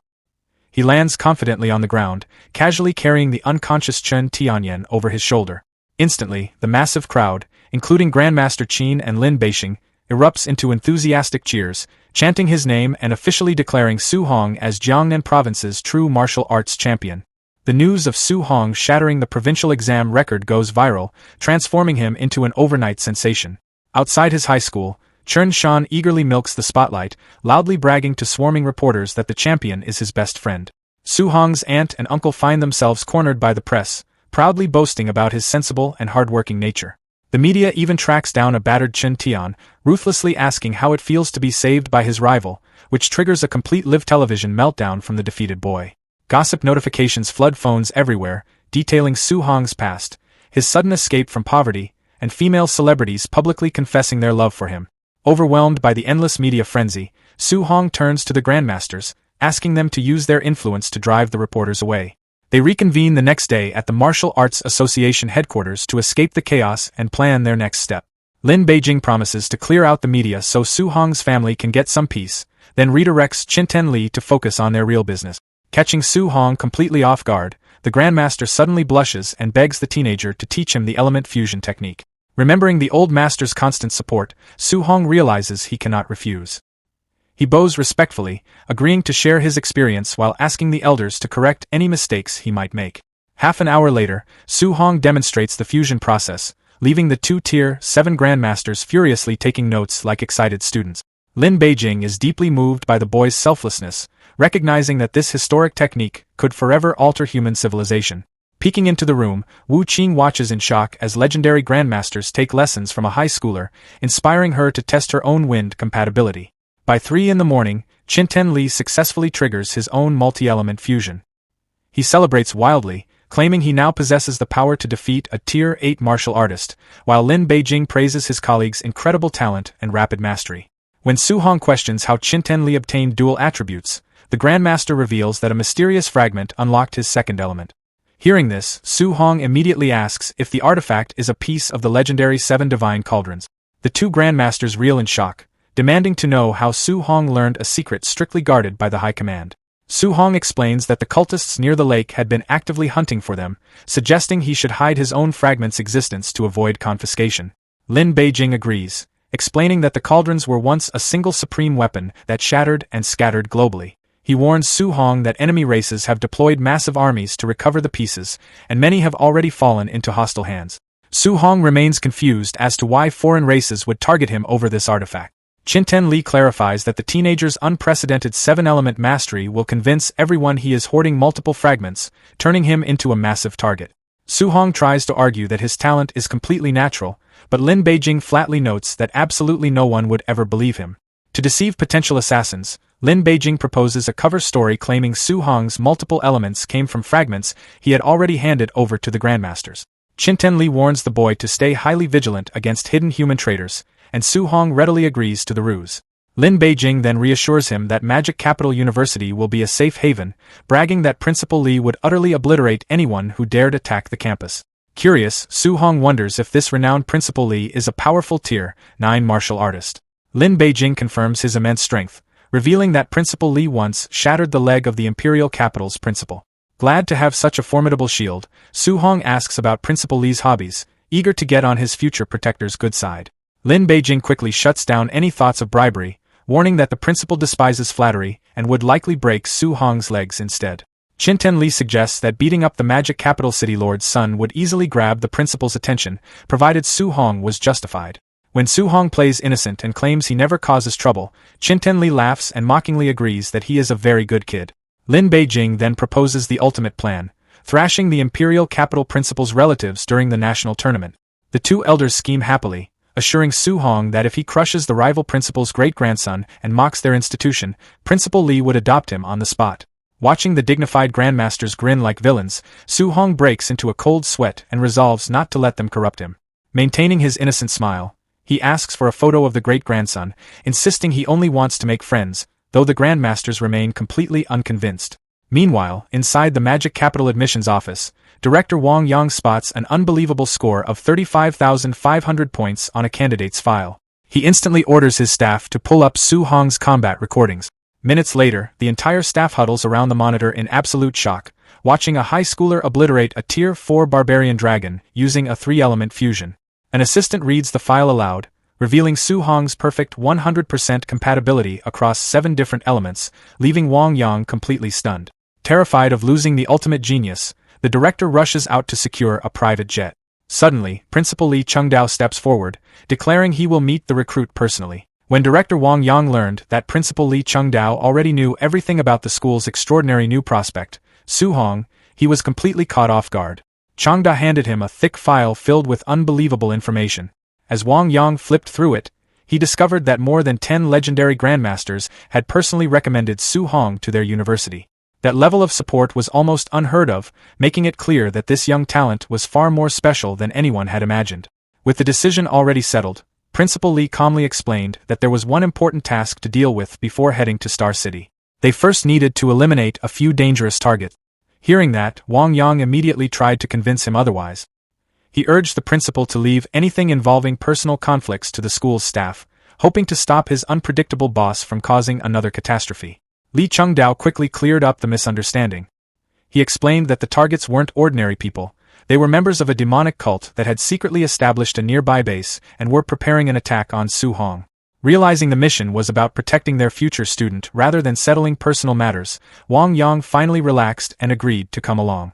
S1: He lands confidently on the ground, casually carrying the unconscious Chen Tianyan over his shoulder. Instantly, the massive crowd, including Grandmaster Qin and Lin Beixing, erupts into enthusiastic cheers, chanting his name and officially declaring Su Hong as Jiangnan Province's true martial arts champion. The news of Su Hong shattering the provincial exam record goes viral, transforming him into an overnight sensation. Outside his high school, Chen Shan eagerly milks the spotlight, loudly bragging to swarming reporters that the champion is his best friend. Su Hong's aunt and uncle find themselves cornered by the press, proudly boasting about his sensible and hardworking nature. The media even tracks down a battered Chen Tian, ruthlessly asking how it feels to be saved by his rival, which triggers a complete live television meltdown from the defeated boy. Gossip notifications flood phones everywhere, detailing Su Hong's past, his sudden escape from poverty, and female celebrities publicly confessing their love for him. Overwhelmed by the endless media frenzy, Su Hong turns to the Grandmasters, asking them to use their influence to drive the reporters away. They reconvene the next day at the Martial Arts Association headquarters to escape the chaos and plan their next step. Lin Beijing promises to clear out the media so Su Hong's family can get some peace, then redirects Qinten Li to focus on their real business. Catching Su Hong completely off guard, the Grandmaster suddenly blushes and begs the teenager to teach him the element fusion technique. Remembering the old master's constant support, Su-hong realizes he cannot refuse. He bows respectfully, agreeing to share his experience while asking the elders to correct any mistakes he might make. Half an hour later, Su-hong demonstrates the fusion process, leaving the two Tier 7 Grandmasters furiously taking notes like excited students. Lin Beijing is deeply moved by the boy's selflessness, recognizing that this historic technique could forever alter human civilization. Peeking into the room, Wu Qing watches in shock as legendary grandmasters take lessons from a high schooler, inspiring her to test her own wind compatibility. By 3 in the morning, Qinten Li successfully triggers his own multi-element fusion. He celebrates wildly, claiming he now possesses the power to defeat a Tier 8 martial artist, while Lin Beijing praises his colleague's incredible talent and rapid mastery. When Su-hong questions how Qinten Li obtained dual attributes, the Grandmaster reveals that a mysterious fragment unlocked his second element. Hearing this, Su-hong immediately asks if the artifact is a piece of the legendary 7 Divine Cauldrons. The two Grandmasters reel in shock, demanding to know how Su-hong learned a secret strictly guarded by the High Command. Su-hong explains that the cultists near the lake had been actively hunting for them, suggesting he should hide his own fragment's existence to avoid confiscation. Lin Beijing agrees, explaining that the cauldrons were once a single supreme weapon that shattered and scattered globally. He warns Su-hong that enemy races have deployed massive armies to recover the pieces, and many have already fallen into hostile hands. Su-hong remains confused as to why foreign races would target him over this artifact. Qinten Li clarifies that the teenager's unprecedented 7-element mastery will convince everyone he is hoarding multiple fragments, turning him into a massive target. Su-hong tries to argue that his talent is completely natural, but Lin Beijing flatly notes that absolutely no one would ever believe him. To deceive potential assassins, Lin Beijing proposes a cover story claiming Su-hong's multiple elements came from fragments he had already handed over to the Grandmasters. Qinten Li warns the boy to stay highly vigilant against hidden human traitors, and Su-hong readily agrees to the ruse. Lin Beijing then reassures him that Magic Capital University will be a safe haven, bragging that Principal Li would utterly obliterate anyone who dared attack the campus. Curious, Su-hong wonders if this renowned Principal Li is a powerful Tier 9 martial artist. Lin Beijing confirms his immense strength, revealing that Principal Li once shattered the leg of the Imperial Capital's principal. Glad to have such a formidable shield, Su-hong asks about Principal Li's hobbies, eager to get on his future protector's good side. Lin Beijing quickly shuts down any thoughts of bribery, warning that the principal despises flattery and would likely break Su-hong's legs instead. Qinten Li suggests that beating up the Magic Capital City Lord's son would easily grab the principal's attention, provided Su-hong was justified. When Su-hong plays innocent and claims he never causes trouble, Qinten Li laughs and mockingly agrees that he is a very good kid. Lin Beijing then proposes the ultimate plan, thrashing the Imperial Capital Principal's relatives during the national tournament. The two elders scheme happily, assuring Su-hong that if he crushes the rival principal's great-grandson and mocks their institution, Principal Li would adopt him on the spot. Watching the dignified grandmasters grin like villains, Su-hong breaks into a cold sweat and resolves not to let them corrupt him. Maintaining his innocent smile, he asks for a photo of the great-grandson, insisting he only wants to make friends, though the grandmasters remain completely unconvinced. Meanwhile, inside the Magic Capital admissions office, Director Wang Yang spots an unbelievable score of 35,500 points on a candidate's file. He instantly orders his staff to pull up Su-hong's combat recordings. Minutes later, the entire staff huddles around the monitor in absolute shock, watching a high schooler obliterate a Tier 4 barbarian dragon using a 3-element fusion. An assistant reads the file aloud, revealing Su-hong's perfect 100% compatibility across 7 different elements, leaving Wang Yang completely stunned. Terrified of losing the ultimate genius, the director rushes out to secure a private jet. Suddenly, Principal Li Chengdao steps forward, declaring he will meet the recruit personally. When Director Wang Yang learned that Principal Li Chengdao already knew everything about the school's extraordinary new prospect, Su-hong, he was completely caught off guard. Chengda handed him a thick file filled with unbelievable information. As Wang Yang flipped through it, he discovered that more than 10 legendary grandmasters had personally recommended Su-hong to their university. That level of support was almost unheard of, making it clear that this young talent was far more special than anyone had imagined. With the decision already settled, Principal Li calmly explained that there was one important task to deal with before heading to Star City. They first needed to eliminate a few dangerous targets. Hearing that, Wang Yang immediately tried to convince him otherwise. He urged the principal to leave anything involving personal conflicts to the school's staff, hoping to stop his unpredictable boss from causing another catastrophe. Li Chengdao quickly cleared up the misunderstanding. He explained that the targets weren't ordinary people. They were members of a demonic cult that had secretly established a nearby base and were preparing an attack on Su Hong. Realizing the mission was about protecting their future student rather than settling personal matters, Wang Yang finally relaxed and agreed to come along.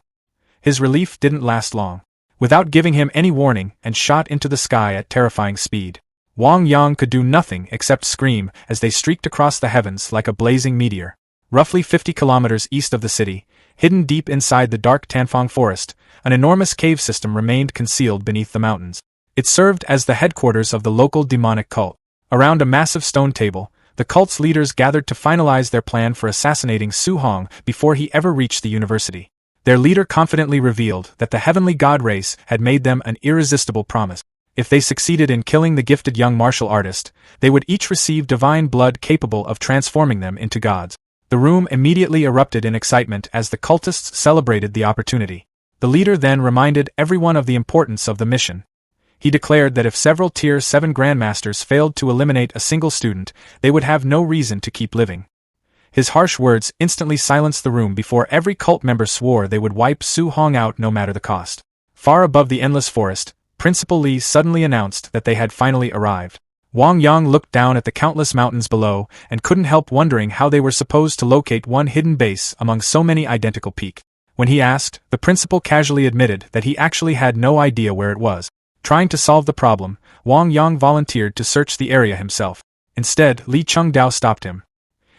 S1: His relief didn't last long. Without giving him any warning, and shot into the sky at terrifying speed. Wang Yang could do nothing except scream as they streaked across the heavens like a blazing meteor. Roughly 50 kilometers east of the city, hidden deep inside the dark Tanfong forest, an enormous cave system remained concealed beneath the mountains. It served as the headquarters of the local demonic cult. Around a massive stone table, the cult's leaders gathered to finalize their plan for assassinating Su Hong before he ever reached the university. Their leader confidently revealed that the heavenly god race had made them an irresistible promise. If they succeeded in killing the gifted young martial artist, they would each receive divine blood capable of transforming them into gods. The room immediately erupted in excitement as the cultists celebrated the opportunity. The leader then reminded everyone of the importance of the mission. He declared that if several Tier 7 Grandmasters failed to eliminate a single student, they would have no reason to keep living. His harsh words instantly silenced the room before every cult member swore they would wipe Su Hong out no matter the cost. Far above the endless forest, Principal Li suddenly announced that they had finally arrived. Wang Yang looked down at the countless mountains below and couldn't help wondering how they were supposed to locate one hidden base among so many identical peaks. When he asked, the principal casually admitted that he actually had no idea where it was. Trying to solve the problem, Wang Yang volunteered to search the area himself. Instead, Li Chengdao stopped him.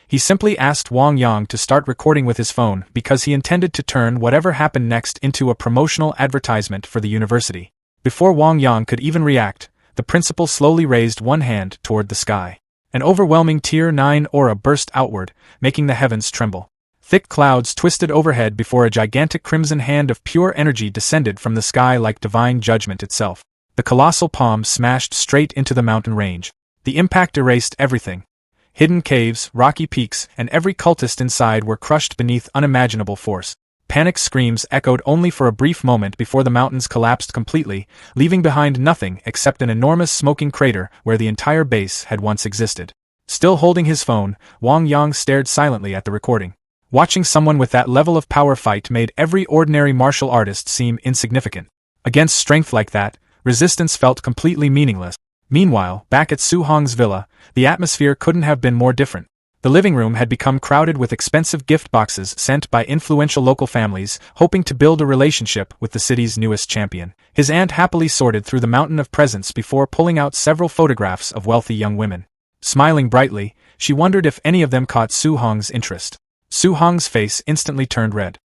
S1: He simply asked Wang Yang to start recording with his phone because he intended to turn whatever happened next into a promotional advertisement for the university. Before Wang Yang could even react, the principal slowly raised one hand toward the sky. An overwhelming Tier 9 aura burst outward, making the heavens tremble. Thick clouds twisted overhead before a gigantic crimson hand of pure energy descended from the sky like divine judgment itself. The colossal palm smashed straight into the mountain range. The impact erased everything. Hidden caves, rocky peaks, and every cultist inside were crushed beneath unimaginable force. Panic screams echoed only for a brief moment before the mountains collapsed completely, leaving behind nothing except an enormous smoking crater where the entire base had once existed. Still holding his phone, Wang Yang stared silently at the recording. Watching someone with that level of power fight made every ordinary martial artist seem insignificant. Against strength like that, resistance felt completely meaningless. Meanwhile, back at Su Hong's villa, the atmosphere couldn't have been more different. The living room had become crowded with expensive gift boxes sent by influential local families, hoping to build a relationship with the city's newest champion. His aunt happily sorted through the mountain of presents before pulling out several photographs of wealthy young women. Smiling brightly, she wondered if any of them caught Su Hong's interest. Su Hong's face instantly turned red.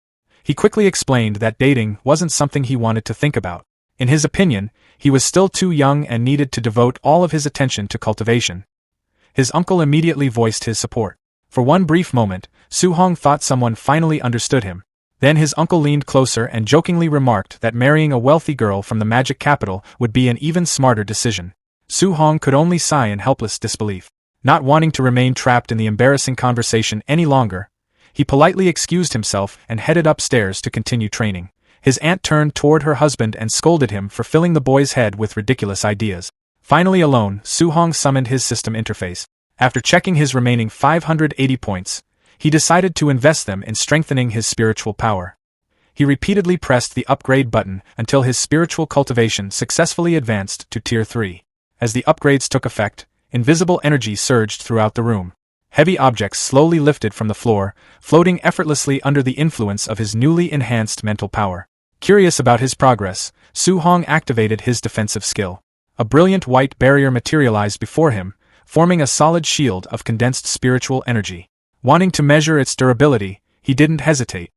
S1: He quickly explained that dating wasn't something he wanted to think about. In his opinion, he was still too young and needed to devote all of his attention to cultivation. His uncle immediately voiced his support. For one brief moment, Su Hong thought someone finally understood him. Then his uncle leaned closer and jokingly remarked that marrying a wealthy girl from the magic capital would be an even smarter decision. Su Hong could only sigh in helpless disbelief. Not wanting to remain trapped in the embarrassing conversation any longer, he politely excused himself and headed upstairs to continue training. His aunt turned toward her husband and scolded him for filling the boy's head with ridiculous ideas. Finally alone, Su Hong summoned his system interface. After checking his remaining 580 points, he decided to invest them in strengthening his spiritual power. He repeatedly pressed the upgrade button until his spiritual cultivation successfully advanced to Tier 3. As the upgrades took effect, invisible energy surged throughout the room. Heavy objects slowly lifted from the floor, floating effortlessly under the influence of his newly enhanced mental power. Curious about his progress, Su Hong activated his defensive skill. A brilliant white barrier materialized before him, forming a solid shield of condensed spiritual energy. Wanting to measure its durability, he didn't hesitate.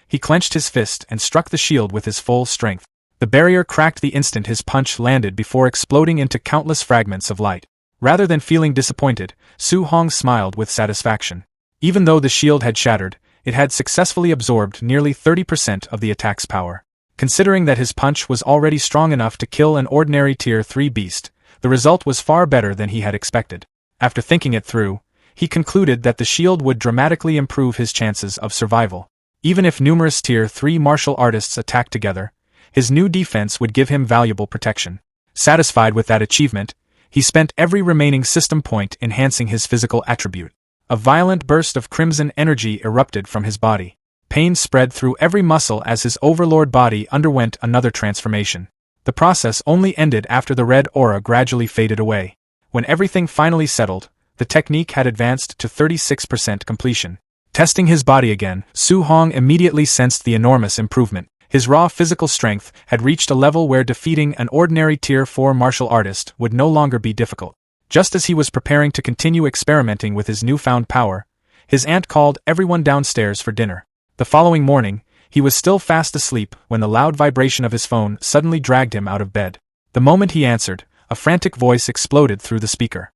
S1: He clenched his fist and struck the shield with his full strength. The barrier cracked the instant his punch landed before exploding into countless fragments of light. Rather than feeling disappointed, Su Hong smiled with satisfaction. Even though the shield had shattered, it had successfully absorbed nearly 30% of the attack's power. Considering that his punch was already strong enough to kill an ordinary Tier 3 beast, the result was far better than he had expected. After thinking it through, he concluded that the shield would dramatically improve his chances of survival. Even if numerous Tier 3 martial artists attacked together, his new defense would give him valuable protection. Satisfied with that achievement, he spent every remaining system point enhancing his physical attribute. A violent burst of crimson energy erupted from his body. Pain spread through every muscle as his overlord body underwent another transformation. The process only ended after the red aura gradually faded away. When everything finally settled, the technique had advanced to 36% completion. Testing his body again, Su Hong immediately sensed the enormous improvement. His raw physical strength had reached a level where defeating an ordinary Tier 4 martial artist would no longer be difficult. Just as he was preparing to continue experimenting with his newfound power, his aunt called everyone downstairs for dinner. The following morning, he was still fast asleep when the loud vibration of his phone suddenly dragged him out of bed. The moment he answered, a frantic voice exploded through the speaker.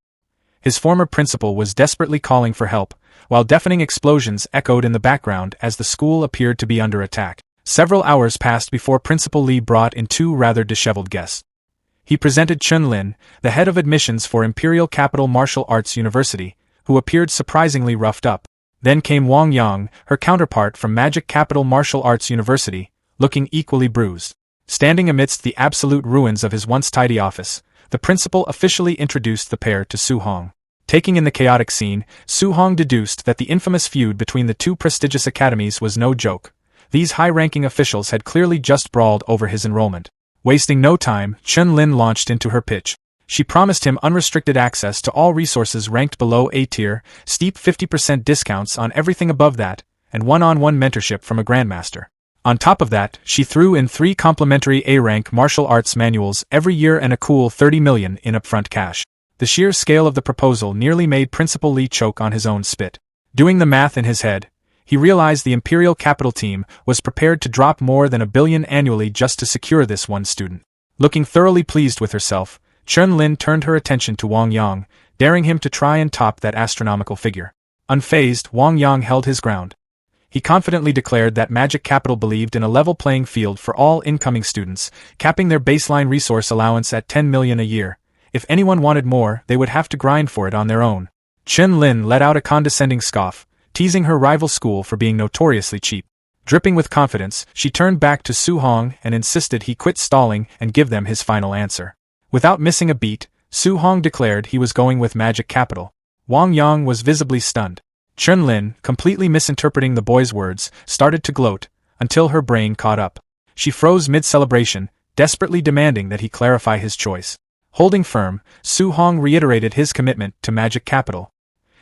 S1: His former principal was desperately calling for help, while deafening explosions echoed in the background as the school appeared to be under attack. Several hours passed before Principal Lee brought in two rather disheveled guests. He presented Chun Lin, the head of admissions for Imperial Capital Martial Arts University, who appeared surprisingly roughed up. Then came Wang Yang, her counterpart from Magic Capital Martial Arts University, looking equally bruised. Standing amidst the absolute ruins of his once tidy office, the principal officially introduced the pair to Su Hong. Taking in the chaotic scene, Su Hong deduced that the infamous feud between the two prestigious academies was no joke. These high-ranking officials had clearly just brawled over his enrollment. Wasting no time, Chun Lin launched into her pitch. She promised him unrestricted access to all resources ranked below A tier, steep 50% discounts on everything above that, and one-on-one mentorship from a grandmaster. On top of that, she threw in 3 complimentary A-rank martial arts manuals every year and a cool 30 million in upfront cash. The sheer scale of the proposal nearly made Principal Lee choke on his own spit. Doing the math in his head, he realized the Imperial Capital team was prepared to drop more than $1 billion annually just to secure this one student. Looking thoroughly pleased with herself, Chun Lin turned her attention to Wang Yang, daring him to try and top that astronomical figure. Unfazed, Wang Yang held his ground. He confidently declared that Magic Capital believed in a level playing field for all incoming students, capping their baseline resource allowance at 10 million a year. If anyone wanted more, they would have to grind for it on their own. Chun Lin let out a condescending scoff, teasing her rival school for being notoriously cheap. Dripping with confidence, she turned back to Su Hong and insisted he quit stalling and give them his final answer. Without missing a beat, Su Hong declared he was going with Magic Capital. Wang Yang was visibly stunned. Chun Lin, completely misinterpreting the boy's words, started to gloat, until her brain caught up. She froze mid-celebration, desperately demanding that he clarify his choice. Holding firm, Su Hong reiterated his commitment to Magic Capital.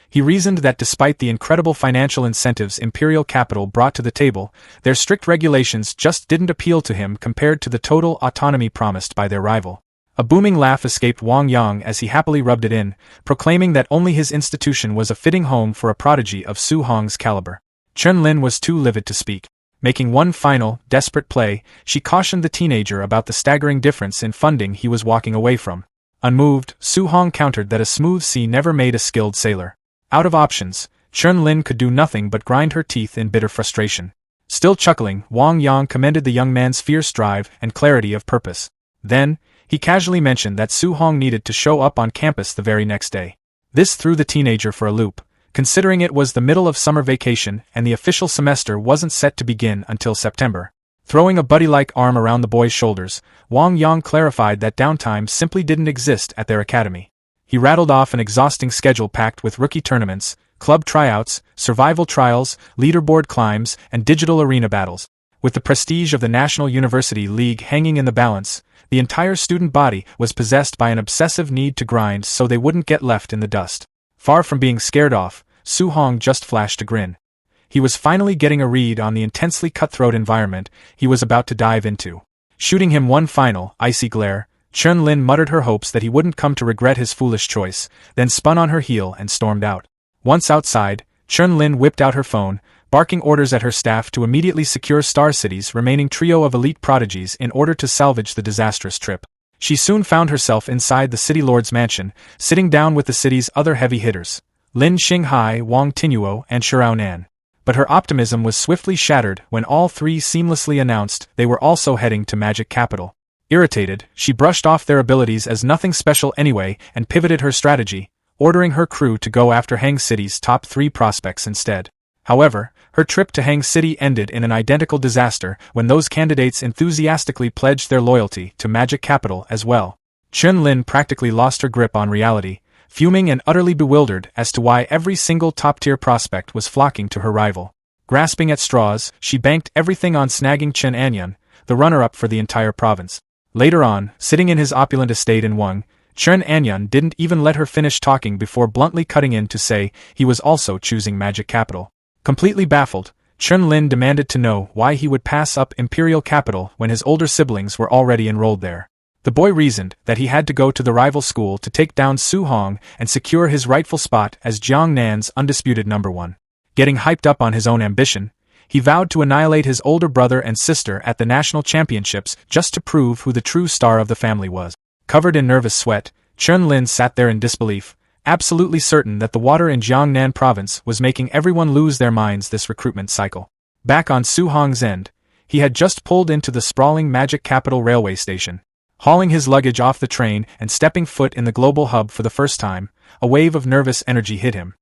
S1: He reasoned that despite the incredible financial incentives Imperial Capital brought to the table, their strict regulations just didn't appeal to him compared to the total autonomy promised by their rival. A booming laugh escaped Wang Yang as he happily rubbed it in, proclaiming that only his institution was a fitting home for a prodigy of Su Hong's caliber. Chun Lin was too livid to speak. Making one final, desperate play, she cautioned the teenager about the staggering difference in funding he was walking away from. Unmoved, Su Hong countered that a smooth sea never made a skilled sailor. Out of options, Chun Lin could do nothing but grind her teeth in bitter frustration. Still chuckling, Wang Yang commended the young man's fierce drive and clarity of purpose. Then, he casually mentioned that Su Hong needed to show up on campus the very next day. This threw the teenager for a loop, considering it was the middle of summer vacation and the official semester wasn't set to begin until September. Throwing a buddy-like arm around the boy's shoulders, Wang Yang clarified that downtime simply didn't exist at their academy. He rattled off an exhausting schedule packed with rookie tournaments, club tryouts, survival trials, leaderboard climbs, and digital arena battles. With the prestige of the National University League hanging in the balance, the entire student body was possessed by an obsessive need to grind so they wouldn't get left in the dust. Far from being scared off, Su Hong just flashed a grin. He was finally getting a read on the intensely cutthroat environment he was about to dive into. Shooting him one final, icy glare, Chun Lin muttered her hopes that he wouldn't come to regret his foolish choice, then spun on her heel and stormed out. Once outside, Chun Lin whipped out her phone, barking orders at her staff to immediately secure Star City's remaining trio of elite prodigies in order to salvage the disastrous trip. She soon found herself inside the city lord's mansion, sitting down with the city's other heavy hitters, Lin Xinghai, Wang Tinuo, and Shirao Nan. But her optimism was swiftly shattered when all three seamlessly announced they were also heading to Magic Capital. Irritated, she brushed off their abilities as nothing special anyway and pivoted her strategy, ordering her crew to go after Hang City's top 3 prospects instead. However, her trip to Hang City ended in an identical disaster when those candidates enthusiastically pledged their loyalty to Magic Capital as well. Chun Lin practically lost her grip on reality, fuming and utterly bewildered as to why every single top-tier prospect was flocking to her rival. Grasping at straws, she banked everything on snagging Chen Anyun, the runner-up for the entire province. Later on, sitting in his opulent estate in Wang, Chen Anyun didn't even let her finish talking before bluntly cutting in to say he was also choosing magic capital. Completely baffled, Chen Lin demanded to know why he would pass up imperial capital when his older siblings were already enrolled there. The boy reasoned that he had to go to the rival school to take down Su Hong and secure his rightful spot as Jiangnan's undisputed number one. Getting hyped up on his own ambition, he vowed to annihilate his older brother and sister at the national championships just to prove who the true star of the family was. Covered in nervous sweat, Chen Lin sat there in disbelief, absolutely certain that the water in Jiangnan province was making everyone lose their minds this recruitment cycle. Back on Su Hong's end, he had just pulled into the sprawling Magic Capital railway station. Hauling his luggage off the train and stepping foot in the global hub for the first time, a wave of nervous energy hit him.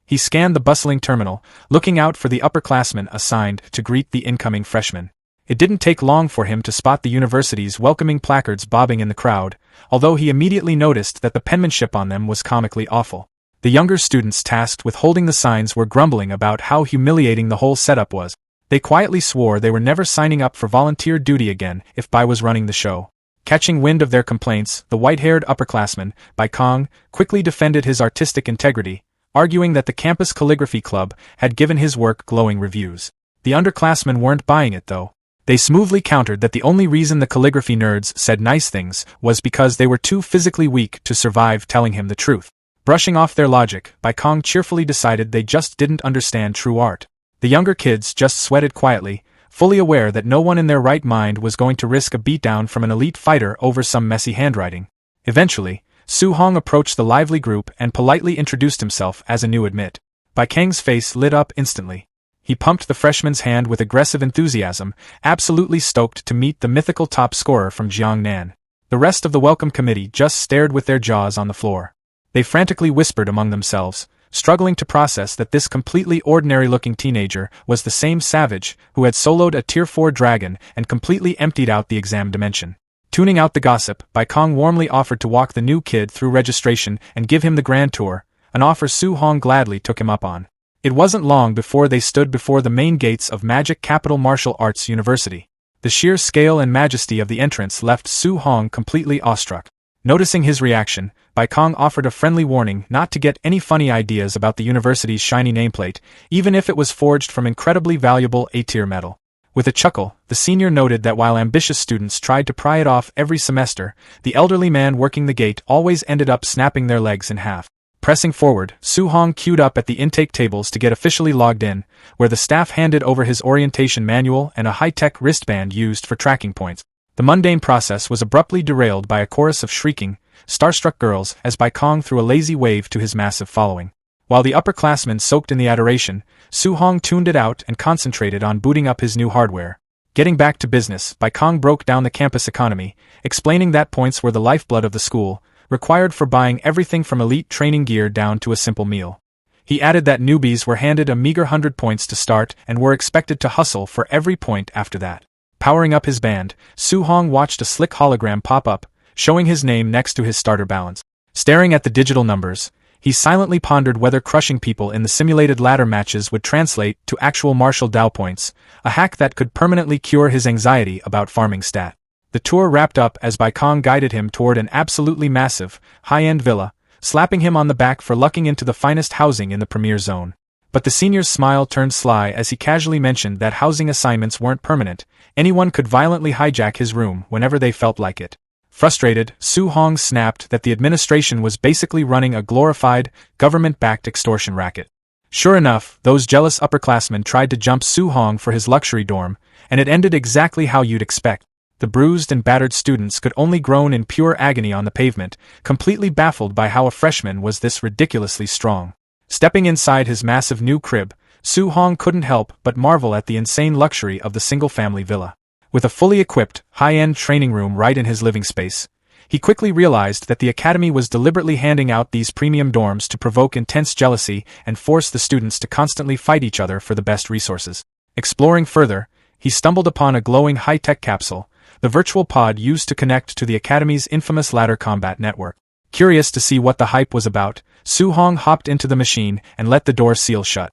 S1: He scanned the bustling terminal, looking out for the upperclassmen assigned to greet the incoming freshmen. It didn't take long for him to spot the university's welcoming placards bobbing in the crowd, although he immediately noticed that the penmanship on them was comically awful. The younger students tasked with holding the signs were grumbling about how humiliating the whole setup was. They quietly swore they were never signing up for volunteer duty again if Bai was running the show. Catching wind of their complaints, the white-haired upperclassman, Bai Kong, quickly defended his artistic integrity, arguing that the campus calligraphy club had given his work glowing reviews. The underclassmen weren't buying it though. They smoothly countered that the only reason the calligraphy nerds said nice things was because they were too physically weak to survive telling him the truth. Brushing off their logic, Bai Kong cheerfully decided they just didn't understand true art. The younger kids just sweated quietly, fully aware that no one in their right mind was going to risk a beatdown from an elite fighter over some messy handwriting. Eventually, Su Hong approached the lively group and politely introduced himself as a new admit. Bai Kang's face lit up instantly. He pumped the freshman's hand with aggressive enthusiasm, absolutely stoked to meet the mythical top scorer from Jiangnan. The rest of the welcome committee just stared with their jaws on the floor. They frantically whispered among themselves, struggling to process that this completely ordinary-looking teenager was the same savage who had soloed a Tier 4 dragon and completely emptied out the exam dimension. Tuning out the gossip, Bai Kong warmly offered to walk the new kid through registration and give him the grand tour, an offer Su Hong gladly took him up on. It wasn't long before they stood before the main gates of Magic Capital Martial Arts University. The sheer scale and majesty of the entrance left Su Hong completely awestruck. Noticing his reaction, Bai Kong offered a friendly warning not to get any funny ideas about the university's shiny nameplate, even if it was forged from incredibly valuable A-tier metal. With a chuckle, the senior noted that while ambitious students tried to pry it off every semester, the elderly man working the gate always ended up snapping their legs in half. Pressing forward, Su Hong queued up at the intake tables to get officially logged in, where the staff handed over his orientation manual and a high-tech wristband used for tracking points. The mundane process was abruptly derailed by a chorus of shrieking, starstruck girls as Bai Kong threw a lazy wave to his massive following. While the upperclassmen soaked in the adoration, Su Hong tuned it out and concentrated on booting up his new hardware. Getting back to business, Bai Kong broke down the campus economy, explaining that points were the lifeblood of the school, required for buying everything from elite training gear down to a simple meal. He added that newbies were handed a meager 100 points to start and were expected to hustle for every point after that. Powering up his band, Su Hong watched a slick hologram pop up, showing his name next to his starter balance. Staring at the digital numbers, he silently pondered whether crushing people in the simulated ladder matches would translate to actual martial Dao points, a hack that could permanently cure his anxiety about farming stat. The tour wrapped up as Bai Kong guided him toward an absolutely massive, high-end villa, slapping him on the back for lucking into the finest housing in the premier zone. But the senior's smile turned sly as he casually mentioned that housing assignments weren't permanent, anyone could violently hijack his room whenever they felt like it. Frustrated, Su Hong snapped that the administration was basically running a glorified, government-backed extortion racket. Sure enough, those jealous upperclassmen tried to jump Su Hong for his luxury dorm, and it ended exactly how you'd expect. The bruised and battered students could only groan in pure agony on the pavement, completely baffled by how a freshman was this ridiculously strong. Stepping inside his massive new crib, Su Hong couldn't help but marvel at the insane luxury of the single-family villa. With a fully equipped, high-end training room right in his living space, he quickly realized that the academy was deliberately handing out these premium dorms to provoke intense jealousy and force the students to constantly fight each other for the best resources. Exploring further, he stumbled upon a glowing high-tech capsule, the virtual pod used to connect to the academy's infamous ladder combat network. Curious to see what the hype was about, Su Hong hopped into the machine and let the door seal shut.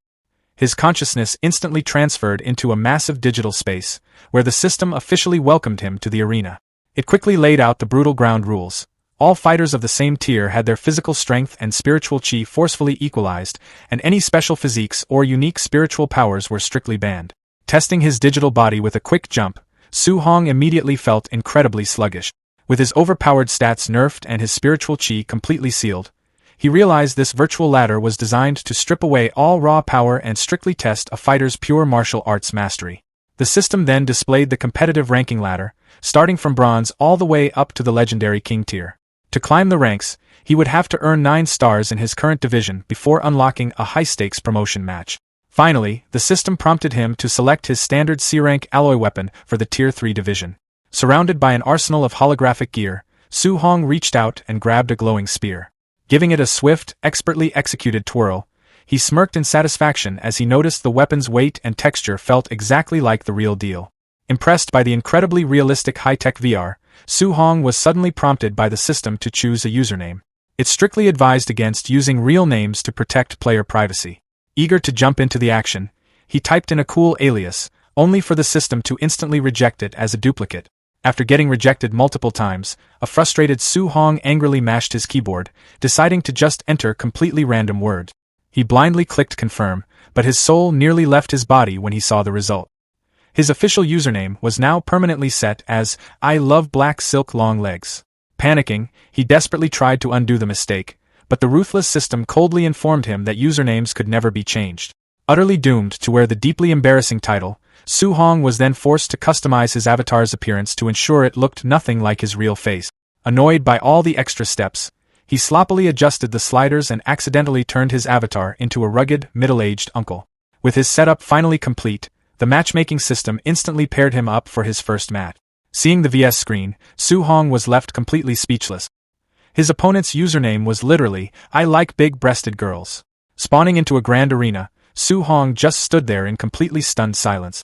S1: His consciousness instantly transferred into a massive digital space, where the system officially welcomed him to the arena. It quickly laid out the brutal ground rules. All fighters of the same tier had their physical strength and spiritual chi forcefully equalized, and any special physiques or unique spiritual powers were strictly banned. Testing his digital body with a quick jump, Su Hong immediately felt incredibly sluggish. With his overpowered stats nerfed and his spiritual chi completely sealed, he realized this virtual ladder was designed to strip away all raw power and strictly test a fighter's pure martial arts mastery. The system then displayed the competitive ranking ladder, starting from bronze all the way up to the legendary king tier. To climb the ranks, he would have to earn 9 stars in his current division before unlocking a high-stakes promotion match. Finally, the system prompted him to select his standard C-rank alloy weapon for the Tier 3 division. Surrounded by an arsenal of holographic gear, Su Hong reached out and grabbed a glowing spear. Giving it a swift, expertly executed twirl, he smirked in satisfaction as he noticed the weapon's weight and texture felt exactly like the real deal. Impressed by the incredibly realistic high-tech VR, Su Hong was suddenly prompted by the system to choose a username. It strictly advised against using real names to protect player privacy. Eager to jump into the action, he typed in a cool alias, only for the system to instantly reject it as a duplicate. After getting rejected multiple times, a frustrated Su Hong angrily mashed his keyboard, deciding to just enter completely random words. He blindly clicked confirm, but his soul nearly left his body when he saw the result. His official username was now permanently set as, "I love black silk long legs." Panicking, he desperately tried to undo the mistake, but the ruthless system coldly informed him that usernames could never be changed. Utterly doomed to wear the deeply embarrassing title, Su Hong was then forced to customize his avatar's appearance to ensure it looked nothing like his real face. Annoyed by all the extra steps, he sloppily adjusted the sliders and accidentally turned his avatar into a rugged, middle-aged uncle. With his setup finally complete, the matchmaking system instantly paired him up for his first match. Seeing the VS screen, Su Hong was left completely speechless. His opponent's username was literally, "I like big-breasted girls." Spawning into a grand arena, Su Hong just stood there in completely stunned silence.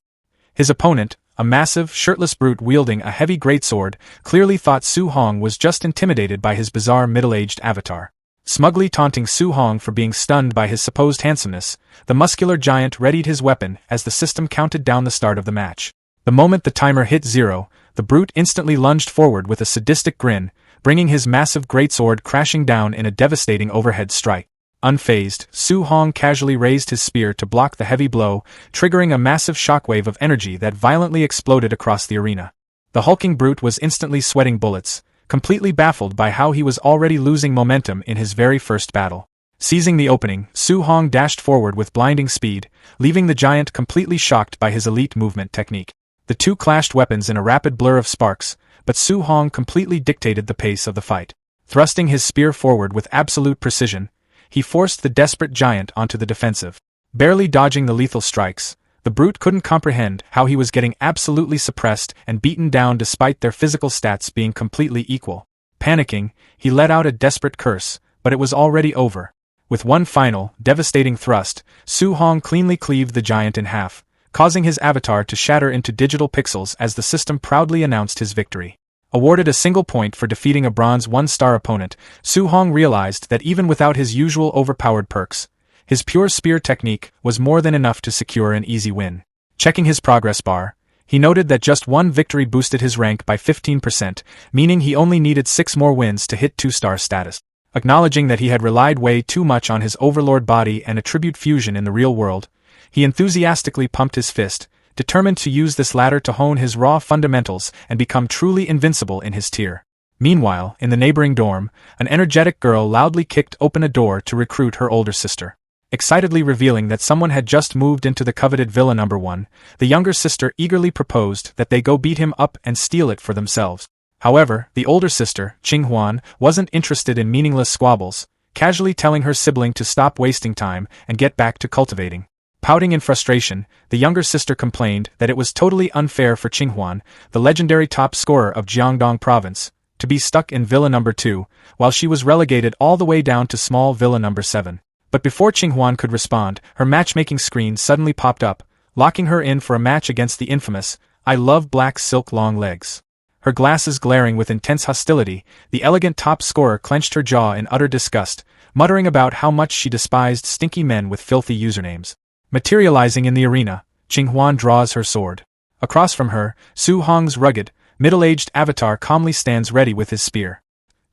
S1: His opponent, a massive, shirtless brute wielding a heavy greatsword, clearly thought Su Hong was just intimidated by his bizarre middle-aged avatar. Smugly taunting Su Hong for being stunned by his supposed handsomeness, the muscular giant readied his weapon as the system counted down the start of the match. The moment the timer hit 0, the brute instantly lunged forward with a sadistic grin, bringing his massive greatsword crashing down in a devastating overhead strike. Unfazed, Su Hong casually raised his spear to block the heavy blow, triggering a massive shockwave of energy that violently exploded across the arena. The hulking brute was instantly sweating bullets, completely baffled by how he was already losing momentum in his very first battle. Seizing the opening, Su Hong dashed forward with blinding speed, leaving the giant completely shocked by his elite movement technique. The two clashed weapons in a rapid blur of sparks, but Su Hong completely dictated the pace of the fight. Thrusting his spear forward with absolute precision, he forced the desperate giant onto the defensive. Barely dodging the lethal strikes, the brute couldn't comprehend how he was getting absolutely suppressed and beaten down despite their physical stats being completely equal. Panicking, he let out a desperate curse, but it was already over. With one final, devastating thrust, Su Hong cleanly cleaved the giant in half, causing his avatar to shatter into digital pixels as the system proudly announced his victory. Awarded a single point for defeating a bronze 1-star opponent, Su Hong realized that even without his usual overpowered perks, his pure spear technique was more than enough to secure an easy win. Checking his progress bar, he noted that just one victory boosted his rank by 15%, meaning he only needed 6 more wins to hit 2-star status. Acknowledging that he had relied way too much on his overlord body and attribute fusion in the real world, he enthusiastically pumped his fist, determined to use this ladder to hone his raw fundamentals and become truly invincible in his tier. Meanwhile, in the neighboring dorm, an energetic girl loudly kicked open a door to recruit her older sister. Excitedly revealing that someone had just moved into the coveted Villa No. 1, the younger sister eagerly proposed that they go beat him up and steal it for themselves. However, the older sister, Qinghuan, wasn't interested in meaningless squabbles, casually telling her sibling to stop wasting time and get back to cultivating. Pouting in frustration, the younger sister complained that it was totally unfair for Qinghuan, the legendary top scorer of Jiangdong province, to be stuck in Villa No. 2, while she was relegated all the way down to small Villa No. 7. But before Qinghuan could respond, her matchmaking screen suddenly popped up, locking her in for a match against the infamous, "I love black silk long legs." Her glasses glaring with intense hostility, the elegant top scorer clenched her jaw in utter disgust, muttering about how much she despised stinky men with filthy usernames. Materializing in the arena, Qinghwan draws her sword. Across from her, Su Hong's rugged, middle-aged avatar calmly stands ready with his spear.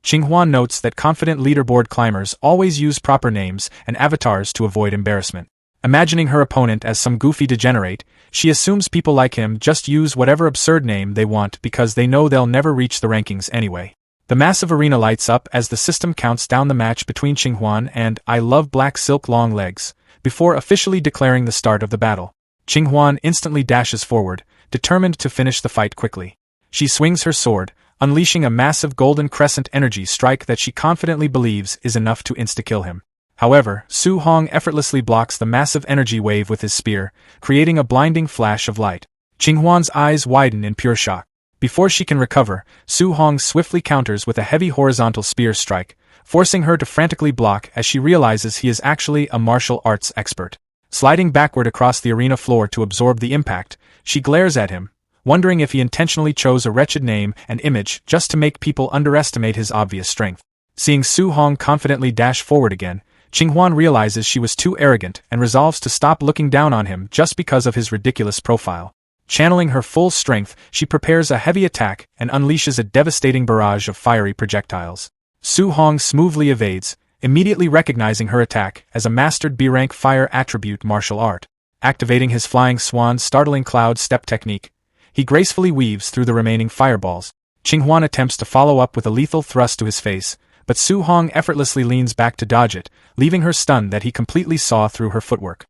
S1: Qinghwan notes that confident leaderboard climbers always use proper names and avatars to avoid embarrassment. Imagining her opponent as some goofy degenerate, she assumes people like him just use whatever absurd name they want because they know they'll never reach the rankings anyway. The massive arena lights up as the system counts down the match between Qinghwan and I Love Black Silk Long Legs, before officially declaring the start of the battle. Qinghwan instantly dashes forward, determined to finish the fight quickly. She swings her sword, unleashing a massive golden crescent energy strike that she confidently believes is enough to insta-kill him. However, Su Hong effortlessly blocks the massive energy wave with his spear, creating a blinding flash of light. Qinghwan's eyes widen in pure shock. Before she can recover, Su Hong swiftly counters with a heavy horizontal spear strike, forcing her to frantically block as she realizes he is actually a martial arts expert. Sliding backward across the arena floor to absorb the impact, she glares at him, wondering if he intentionally chose a wretched name and image just to make people underestimate his obvious strength. Seeing Su Hong confidently dash forward again, Qinghwan realizes she was too arrogant and resolves to stop looking down on him just because of his ridiculous profile. Channeling her full strength, she prepares a heavy attack and unleashes a devastating barrage of fiery projectiles. Su Hong smoothly evades, immediately recognizing her attack as a mastered B-rank fire attribute martial art. Activating his flying swan startling cloud step technique, he gracefully weaves through the remaining fireballs. Qinghwan attempts to follow up with a lethal thrust to his face, but Su Hong effortlessly leans back to dodge it, leaving her stunned that he completely saw through her footwork.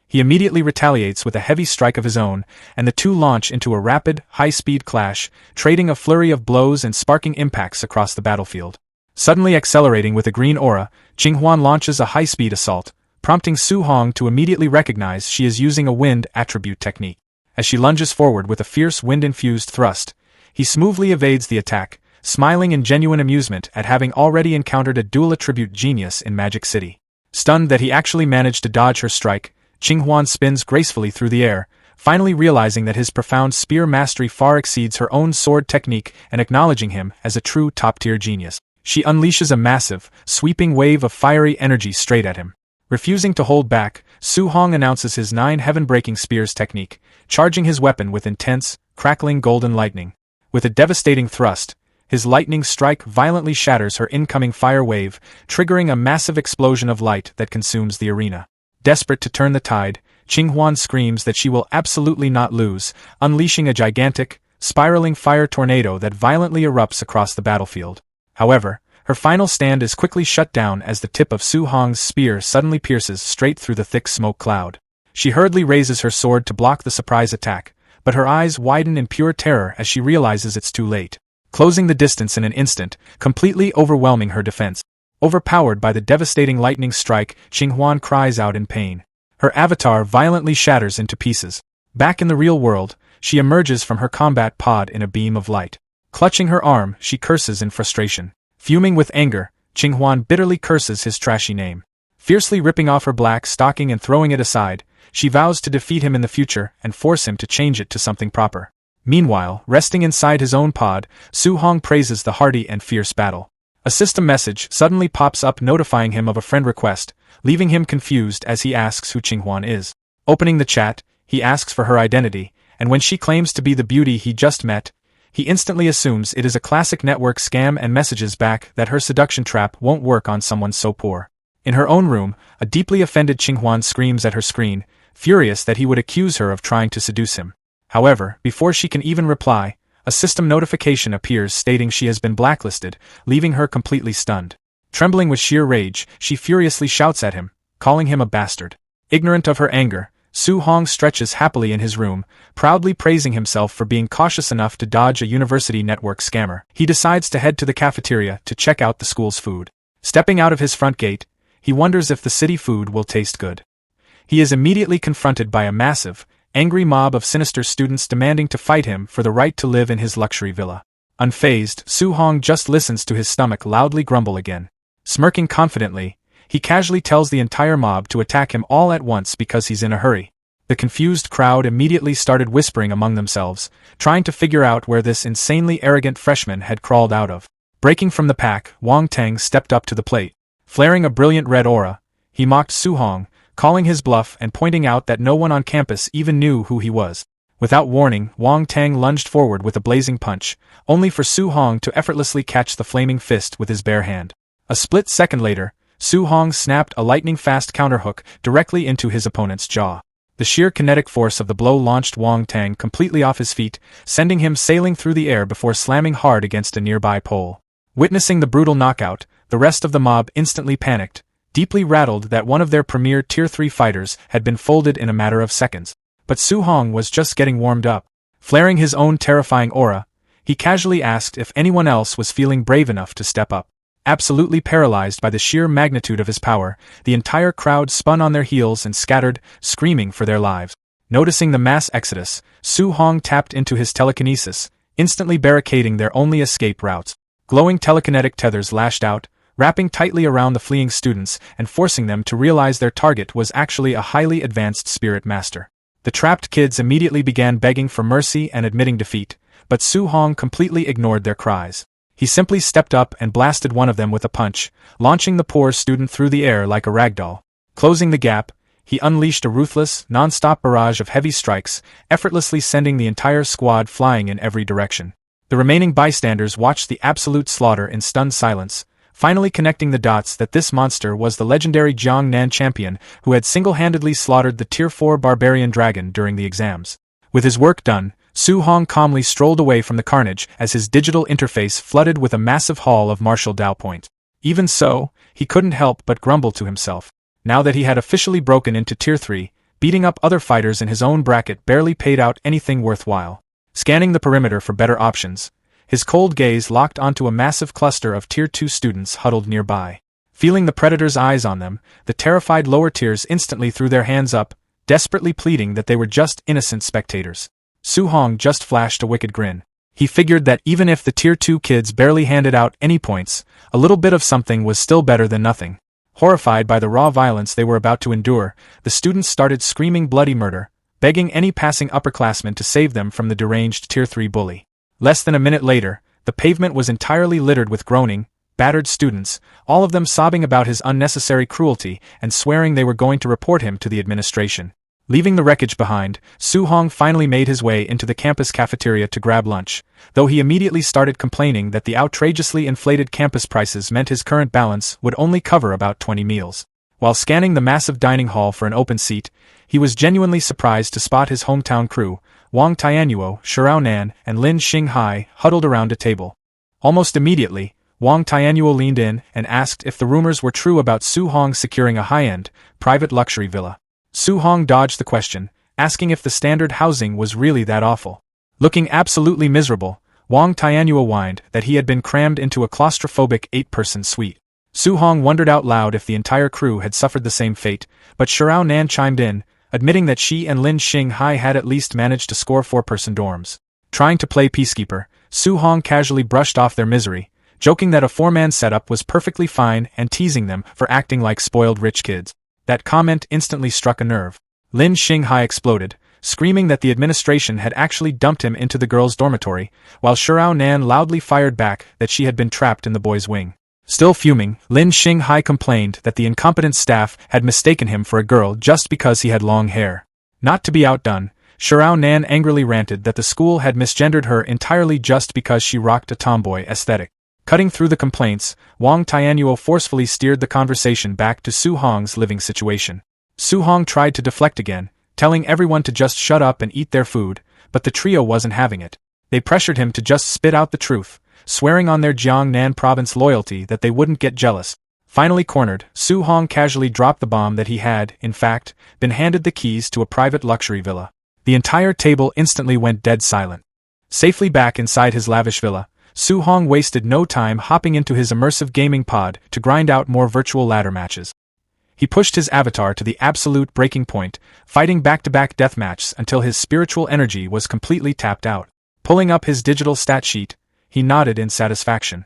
S1: He immediately retaliates with a heavy strike of his own, and the two launch into a rapid, high-speed clash, trading a flurry of blows and sparking impacts across the battlefield. Suddenly accelerating with a green aura, Qinghwan launches a high-speed assault, prompting Su Hong to immediately recognize she is using a wind attribute technique. As she lunges forward with a fierce wind-infused thrust, he smoothly evades the attack, smiling in genuine amusement at having already encountered a dual attribute genius in Magic City. Stunned that he actually managed to dodge her strike, Qinghwan spins gracefully through the air, finally realizing that his profound spear mastery far exceeds her own sword technique and acknowledging him as a true top-tier genius. She unleashes a massive, sweeping wave of fiery energy straight at him. Refusing to hold back, Su Hong announces his 9 heaven-breaking spears technique, charging his weapon with intense, crackling golden lightning. With a devastating thrust, his lightning strike violently shatters her incoming fire wave, triggering a massive explosion of light that consumes the arena. Desperate to turn the tide, Qinghwan screams that she will absolutely not lose, unleashing a gigantic, spiraling fire tornado that violently erupts across the battlefield. However, her final stand is quickly shut down as the tip of Su Hong's spear suddenly pierces straight through the thick smoke cloud. She hurriedly raises her sword to block the surprise attack, but her eyes widen in pure terror as she realizes it's too late. Closing the distance in an instant, completely overwhelming her defense. Overpowered by the devastating lightning strike, Qinghwan cries out in pain. Her avatar violently shatters into pieces. Back in the real world, she emerges from her combat pod in a beam of light. Clutching her arm, she curses in frustration. Fuming with anger, Qinghwan bitterly curses his trashy name. Fiercely ripping off her black stocking and throwing it aside, she vows to defeat him in the future and force him to change it to something proper. Meanwhile, resting inside his own pod, Su Hong praises the hardy and fierce battle. A system message suddenly pops up notifying him of a friend request, leaving him confused as he asks who Qinghwan is. Opening the chat, he asks for her identity, and when she claims to be the beauty he just met, he instantly assumes it is a classic network scam and messages back that her seduction trap won't work on someone so poor. In her own room, a deeply offended Qinghwan screams at her screen, furious that he would accuse her of trying to seduce him. However, before she can even reply, a system notification appears stating she has been blacklisted, leaving her completely stunned. Trembling with sheer rage, she furiously shouts at him, calling him a bastard. Ignorant of her anger, Su Hong stretches happily in his room, proudly praising himself for being cautious enough to dodge a university network scammer. He decides to head to the cafeteria to check out the school's food. Stepping out of his front gate, he wonders if the city food will taste good. He is immediately confronted by a massive, angry mob of sinister students demanding to fight him for the right to live in his luxury villa. Unfazed, Su Hong just listens to his stomach loudly grumble again. Smirking confidently, he casually tells the entire mob to attack him all at once because he's in a hurry. The confused crowd immediately started whispering among themselves, trying to figure out where this insanely arrogant freshman had crawled out of. Breaking from the pack, Wang Teng stepped up to the plate. Flaring a brilliant red aura, he mocked Su Hong, calling his bluff and pointing out that no one on campus even knew who he was. Without warning, Wang Tang lunged forward with a blazing punch, only for Su Hong to effortlessly catch the flaming fist with his bare hand. A split second later, Su Hong snapped a lightning-fast counterhook directly into his opponent's jaw. The sheer kinetic force of the blow launched Wang Tang completely off his feet, sending him sailing through the air before slamming hard against a nearby pole. Witnessing the brutal knockout, the rest of the mob instantly panicked, deeply rattled that one of their premier Tier 3 fighters had been folded in a matter of seconds. But Su Hong was just getting warmed up. Flaring his own terrifying aura, he casually asked if anyone else was feeling brave enough to step up. Absolutely paralyzed by the sheer magnitude of his power, the entire crowd spun on their heels and scattered, screaming for their lives. Noticing the mass exodus, Su Hong tapped into his telekinesis, instantly barricading their only escape routes. Glowing telekinetic tethers lashed out, wrapping tightly around the fleeing students and forcing them to realize their target was actually a highly advanced spirit master. The trapped kids immediately began begging for mercy and admitting defeat, but Su Hong completely ignored their cries. He simply stepped up and blasted one of them with a punch, launching the poor student through the air like a ragdoll. Closing the gap, he unleashed a ruthless, non-stop barrage of heavy strikes, effortlessly sending the entire squad flying in every direction. The remaining bystanders watched the absolute slaughter in stunned silence, finally connecting the dots that this monster was the legendary Jiangnan champion who had single-handedly slaughtered the Tier 4 barbarian dragon during the exams. With his work done, Su Hong calmly strolled away from the carnage as his digital interface flooded with a massive haul of martial Dao point. Even so, he couldn't help but grumble to himself. Now that he had officially broken into Tier 3, beating up other fighters in his own bracket barely paid out anything worthwhile. Scanning the perimeter for better options, his cold gaze locked onto a massive cluster of Tier 2 students huddled nearby. Feeling the predator's eyes on them, the terrified lower tiers instantly threw their hands up, desperately pleading that they were just innocent spectators. Su Hong just flashed a wicked grin. He figured that even if the Tier 2 kids barely handed out any points, a little bit of something was still better than nothing. Horrified by the raw violence they were about to endure, the students started screaming bloody murder, begging any passing upperclassmen to save them from the deranged Tier 3 bully. Less than a minute later, the pavement was entirely littered with groaning, battered students, all of them sobbing about his unnecessary cruelty and swearing they were going to report him to the administration. Leaving the wreckage behind, Su Hong finally made his way into the campus cafeteria to grab lunch, though he immediately started complaining that the outrageously inflated campus prices meant his current balance would only cover about 20 meals. While scanning the massive dining hall for an open seat, he was genuinely surprised to spot his hometown crew, Wang Tianyuo, Shirao Nan, and Lin Xinghai, huddled around a table. Almost immediately, Wang Tianyuo leaned in and asked if the rumors were true about Su Hong securing a high-end, private luxury villa. Su Hong dodged the question, asking if the standard housing was really that awful. Looking absolutely miserable, Wang Tianyuo whined that he had been crammed into a claustrophobic 8-person suite. Su Hong wondered out loud if the entire crew had suffered the same fate, but Shirao Nan chimed in, admitting that she and Lin Xinghai had at least managed to score 4-person dorms. Trying to play peacekeeper, Su Hong casually brushed off their misery, joking that a 4-man setup was perfectly fine and teasing them for acting like spoiled rich kids. That comment instantly struck a nerve. Lin Xinghai exploded, screaming that the administration had actually dumped him into the girls' dormitory, while Shirao Nan loudly fired back that she had been trapped in the boys' wing. Still fuming, Lin Xinghai complained that the incompetent staff had mistaken him for a girl just because he had long hair. Not to be outdone, Shirao Nan angrily ranted that the school had misgendered her entirely just because she rocked a tomboy aesthetic. Cutting through the complaints, Wang Tianyuo forcefully steered the conversation back to Su Hong's living situation. Su Hong tried to deflect again, telling everyone to just shut up and eat their food, but the trio wasn't having it. They pressured him to just spit out the truth, swearing on their Jiangnan province loyalty that they wouldn't get jealous. Finally cornered, Su Hong casually dropped the bomb that he had, in fact, been handed the keys to a private luxury villa. The entire table instantly went dead silent. Safely back inside his lavish villa, Su Hong wasted no time hopping into his immersive gaming pod to grind out more virtual ladder matches. He pushed his avatar to the absolute breaking point, fighting back-to-back deathmatches until his spiritual energy was completely tapped out. Pulling up his digital stat sheet, he nodded in satisfaction.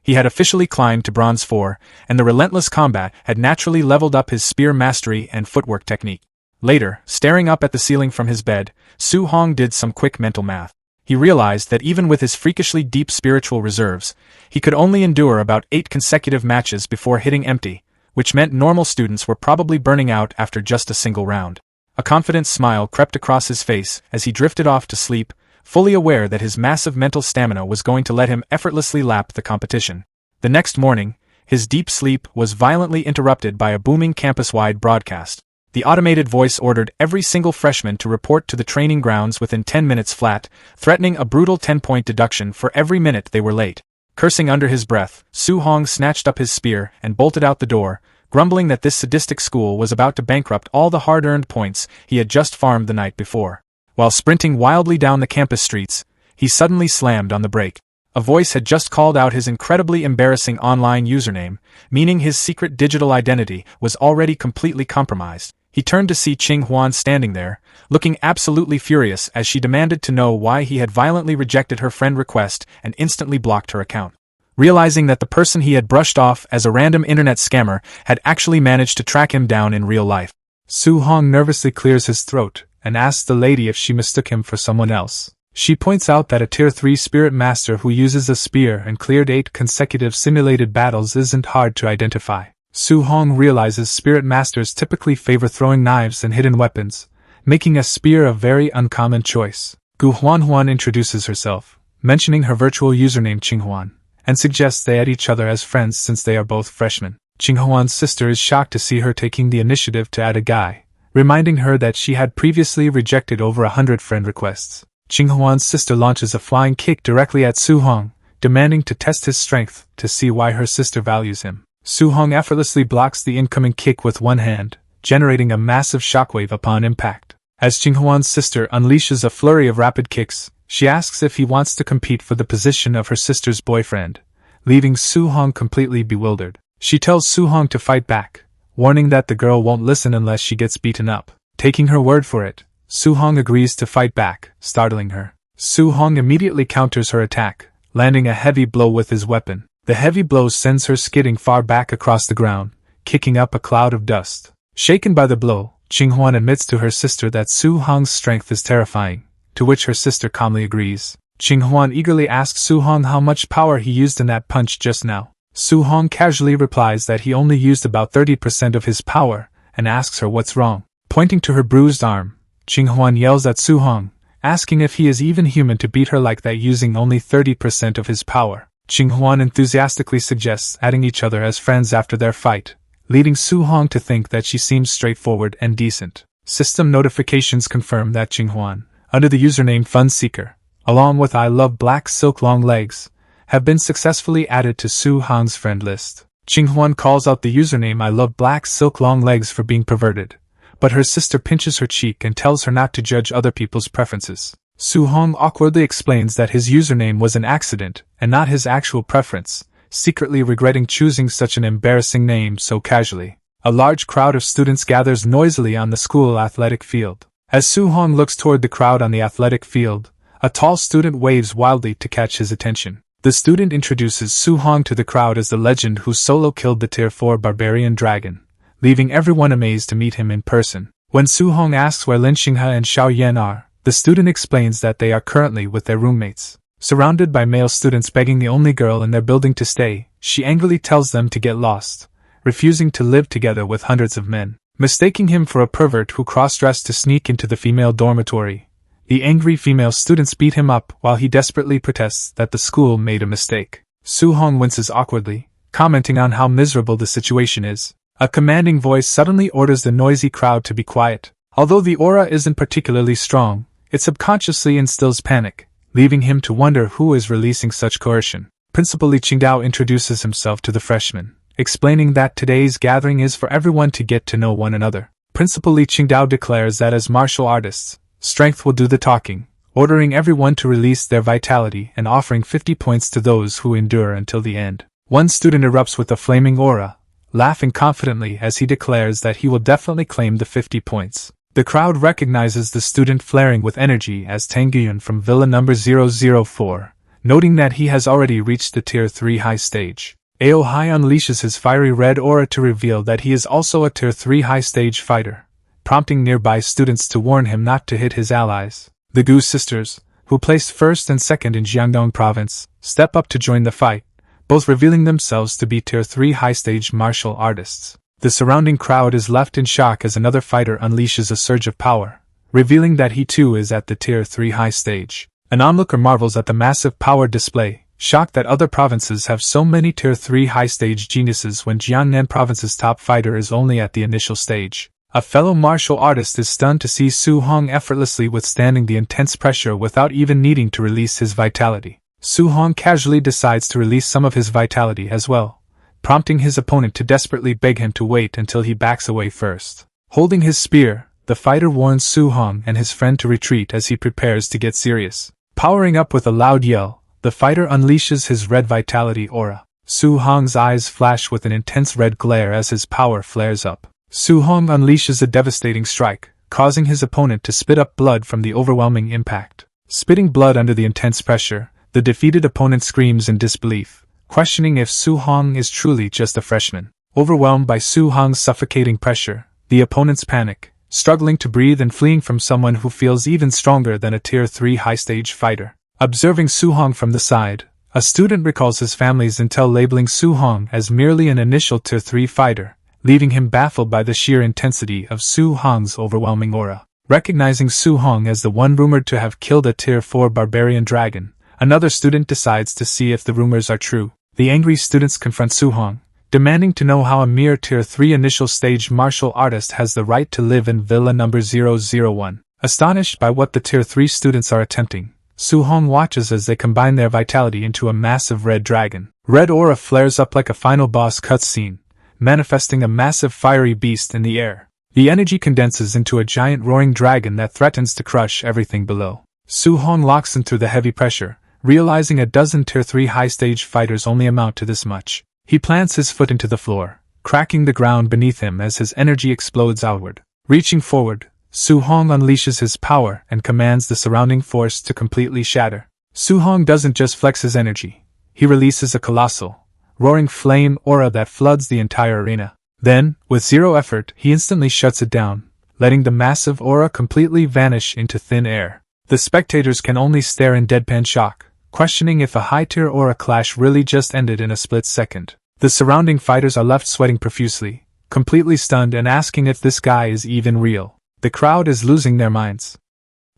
S1: He had officially climbed to Bronze 4, and the relentless combat had naturally leveled up his spear mastery and footwork technique. Later, staring up at the ceiling from his bed, Su Hong did some quick mental math. He realized that even with his freakishly deep spiritual reserves, he could only endure about 8 consecutive matches before hitting empty, which meant normal students were probably burning out after just a single round. A confident smile crept across his face as he drifted off to sleep, fully aware that his massive mental stamina was going to let him effortlessly lap the competition. The next morning, his deep sleep was violently interrupted by a booming campus-wide broadcast. The automated voice ordered every single freshman to report to the training grounds within 10 minutes flat, threatening a brutal 10-point deduction for every minute they were late. Cursing under his breath, Su-hong snatched up his spear and bolted out the door, grumbling that this sadistic school was about to bankrupt all the hard-earned points he had just farmed the night before. While sprinting wildly down the campus streets, he suddenly slammed on the brake. A voice had just called out his incredibly embarrassing online username, meaning his secret digital identity was already completely compromised. He turned to see Qing Huan standing there, looking absolutely furious as she demanded to know why he had violently rejected her friend request and instantly blocked her account. Realizing that the person he had brushed off as a random internet scammer had actually managed to track him down in real life, Su-hong nervously clears his throat and asks the lady if she mistook him for someone else. She points out that a Tier 3 Spirit Master who uses a spear and cleared 8 consecutive simulated battles isn't hard to identify. Su-hong realizes Spirit Masters typically favor throwing knives and hidden weapons, making a spear a very uncommon choice. Gu Huanhuan introduces herself, mentioning her virtual username Qinghuan, and suggests they add each other as friends since they are both freshmen. Qinghuan's sister is shocked to see her taking the initiative to add a guy, reminding her that she had previously rejected over 100 friend requests. Qinghuan's sister launches a flying kick directly at Su-hong, demanding to test his strength to see why her sister values him. Su-hong effortlessly blocks the incoming kick with one hand, generating a massive shockwave upon impact. As Qinghuan's sister unleashes a flurry of rapid kicks, she asks if he wants to compete for the position of her sister's boyfriend, leaving Su-hong completely bewildered. She tells Su-hong to fight back, warning that the girl won't listen unless she gets beaten up. Taking her word for it, Su-hong agrees to fight back, startling her. Su-hong immediately counters her attack, landing a heavy blow with his weapon. The heavy blow sends her skidding far back across the ground, kicking up a cloud of dust. Shaken by the blow, Qinghuan admits to her sister that Su-hong's strength is terrifying, to which her sister calmly agrees. Qinghuan eagerly asks Su-hong how much power he used in that punch just now. Su-hong casually replies that he only used about 30% of his power, and asks her what's wrong. Pointing to her bruised arm, Qinghuan yells at Su-hong, asking if he is even human to beat her like that using only 30% of his power. Qinghuan enthusiastically suggests adding each other as friends after their fight, leading Su-hong to think that she seems straightforward and decent. System notifications confirm that Qinghuan, under the username Funseeker, along with I Love Black Silk Long Legs, have been successfully added to Su-hong's friend list. Qinghuan calls out the username I Love Black Silk Long Legs for being perverted, but her sister pinches her cheek and tells her not to judge other people's preferences. Su-hong awkwardly explains that his username was an accident and not his actual preference, secretly regretting choosing such an embarrassing name so casually. A large crowd of students gathers noisily on the school athletic field. As Su-hong looks toward the crowd on the athletic field, a tall student waves wildly to catch his attention. The student introduces Su-hong to the crowd as the legend who solo killed the Tier 4 barbarian dragon, leaving everyone amazed to meet him in person. When Su-hong asks where Lin Xinghe and Xiao Yan are, the student explains that they are currently with their roommates. Surrounded by male students begging the only girl in their building to stay, she angrily tells them to get lost, refusing to live together with hundreds of men. Mistaking him for a pervert who cross-dressed to sneak into the female dormitory, the angry female students beat him up while he desperately protests that the school made a mistake. Su-hong winces awkwardly, commenting on how miserable the situation is. A commanding voice suddenly orders the noisy crowd to be quiet. Although the aura isn't particularly strong, it subconsciously instills panic, leaving him to wonder who is releasing such coercion. Principal Li Qingdao introduces himself to the freshmen, explaining that today's gathering is for everyone to get to know one another. Principal Li Qingdao declares that as martial artists, strength will do the talking, ordering everyone to release their vitality and offering 50 points to those who endure until the end. One student erupts with a flaming aura, laughing confidently as he declares that he will definitely claim the 50 points. The crowd recognizes the student flaring with energy as Tangyun from Villa number 004, noting that he has already reached the Tier 3 high stage. Ao Hai unleashes his fiery red aura to reveal that he is also a Tier 3 high stage fighter, prompting nearby students to warn him not to hit his allies. The Gu sisters, who placed first and second in Jiangdong province, step up to join the fight, both revealing themselves to be Tier 3 high stage martial artists. The surrounding crowd is left in shock as another fighter unleashes a surge of power, revealing that he too is at the Tier 3 high stage. An onlooker marvels at the massive power display, shocked that other provinces have so many Tier 3 high stage geniuses when Jiangnan province's top fighter is only at the initial stage. A fellow martial artist is stunned to see Su Hong effortlessly withstanding the intense pressure without even needing to release his vitality. Su Hong casually decides to release some of his vitality as well, prompting his opponent to desperately beg him to wait until he backs away first. Holding his spear, the fighter warns Su Hong and his friend to retreat as he prepares to get serious. Powering up with a loud yell, the fighter unleashes his red vitality aura. Su Hong's eyes flash with an intense red glare as his power flares up. Su Hong unleashes a devastating strike, causing his opponent to spit up blood from the overwhelming impact. Spitting blood under the intense pressure, the defeated opponent screams in disbelief, questioning if Su Hong is truly just a freshman. Overwhelmed by Su Hong's suffocating pressure, the opponents panic, struggling to breathe and fleeing from someone who feels even stronger than a Tier 3 high-stage fighter. Observing Su Hong from the side, a student recalls his family's intel labeling Su Hong as merely an initial Tier 3 fighter, leaving him baffled by the sheer intensity of Su Hong's overwhelming aura. Recognizing Su Hong as the one rumored to have killed a Tier 4 barbarian dragon, another student decides to see if the rumors are true. The angry students confront Su Hong, demanding to know how a mere Tier 3 initial stage martial artist has the right to live in Villa number 001. Astonished by what the Tier 3 students are attempting, Su Hong watches as they combine their vitality into a massive red dragon. Red aura flares up like a final boss cutscene, manifesting a massive fiery beast in the air. The energy condenses into a giant roaring dragon that threatens to crush everything below. Su Hong locks in through the heavy pressure, realizing a dozen Tier 3 high-stage fighters only amount to this much. He plants his foot into the floor, cracking the ground beneath him as his energy explodes outward. Reaching forward, Su Hong unleashes his power and commands the surrounding force to completely shatter. Su Hong doesn't just flex his energy, he releases a colossal, roaring flame aura that floods the entire arena. Then, with zero effort, he instantly shuts it down, letting the massive aura completely vanish into thin air. The spectators can only stare in deadpan shock, questioning if a high-tier aura clash really just ended in a split second. The surrounding fighters are left sweating profusely, completely stunned and asking if this guy is even real. The crowd is losing their minds.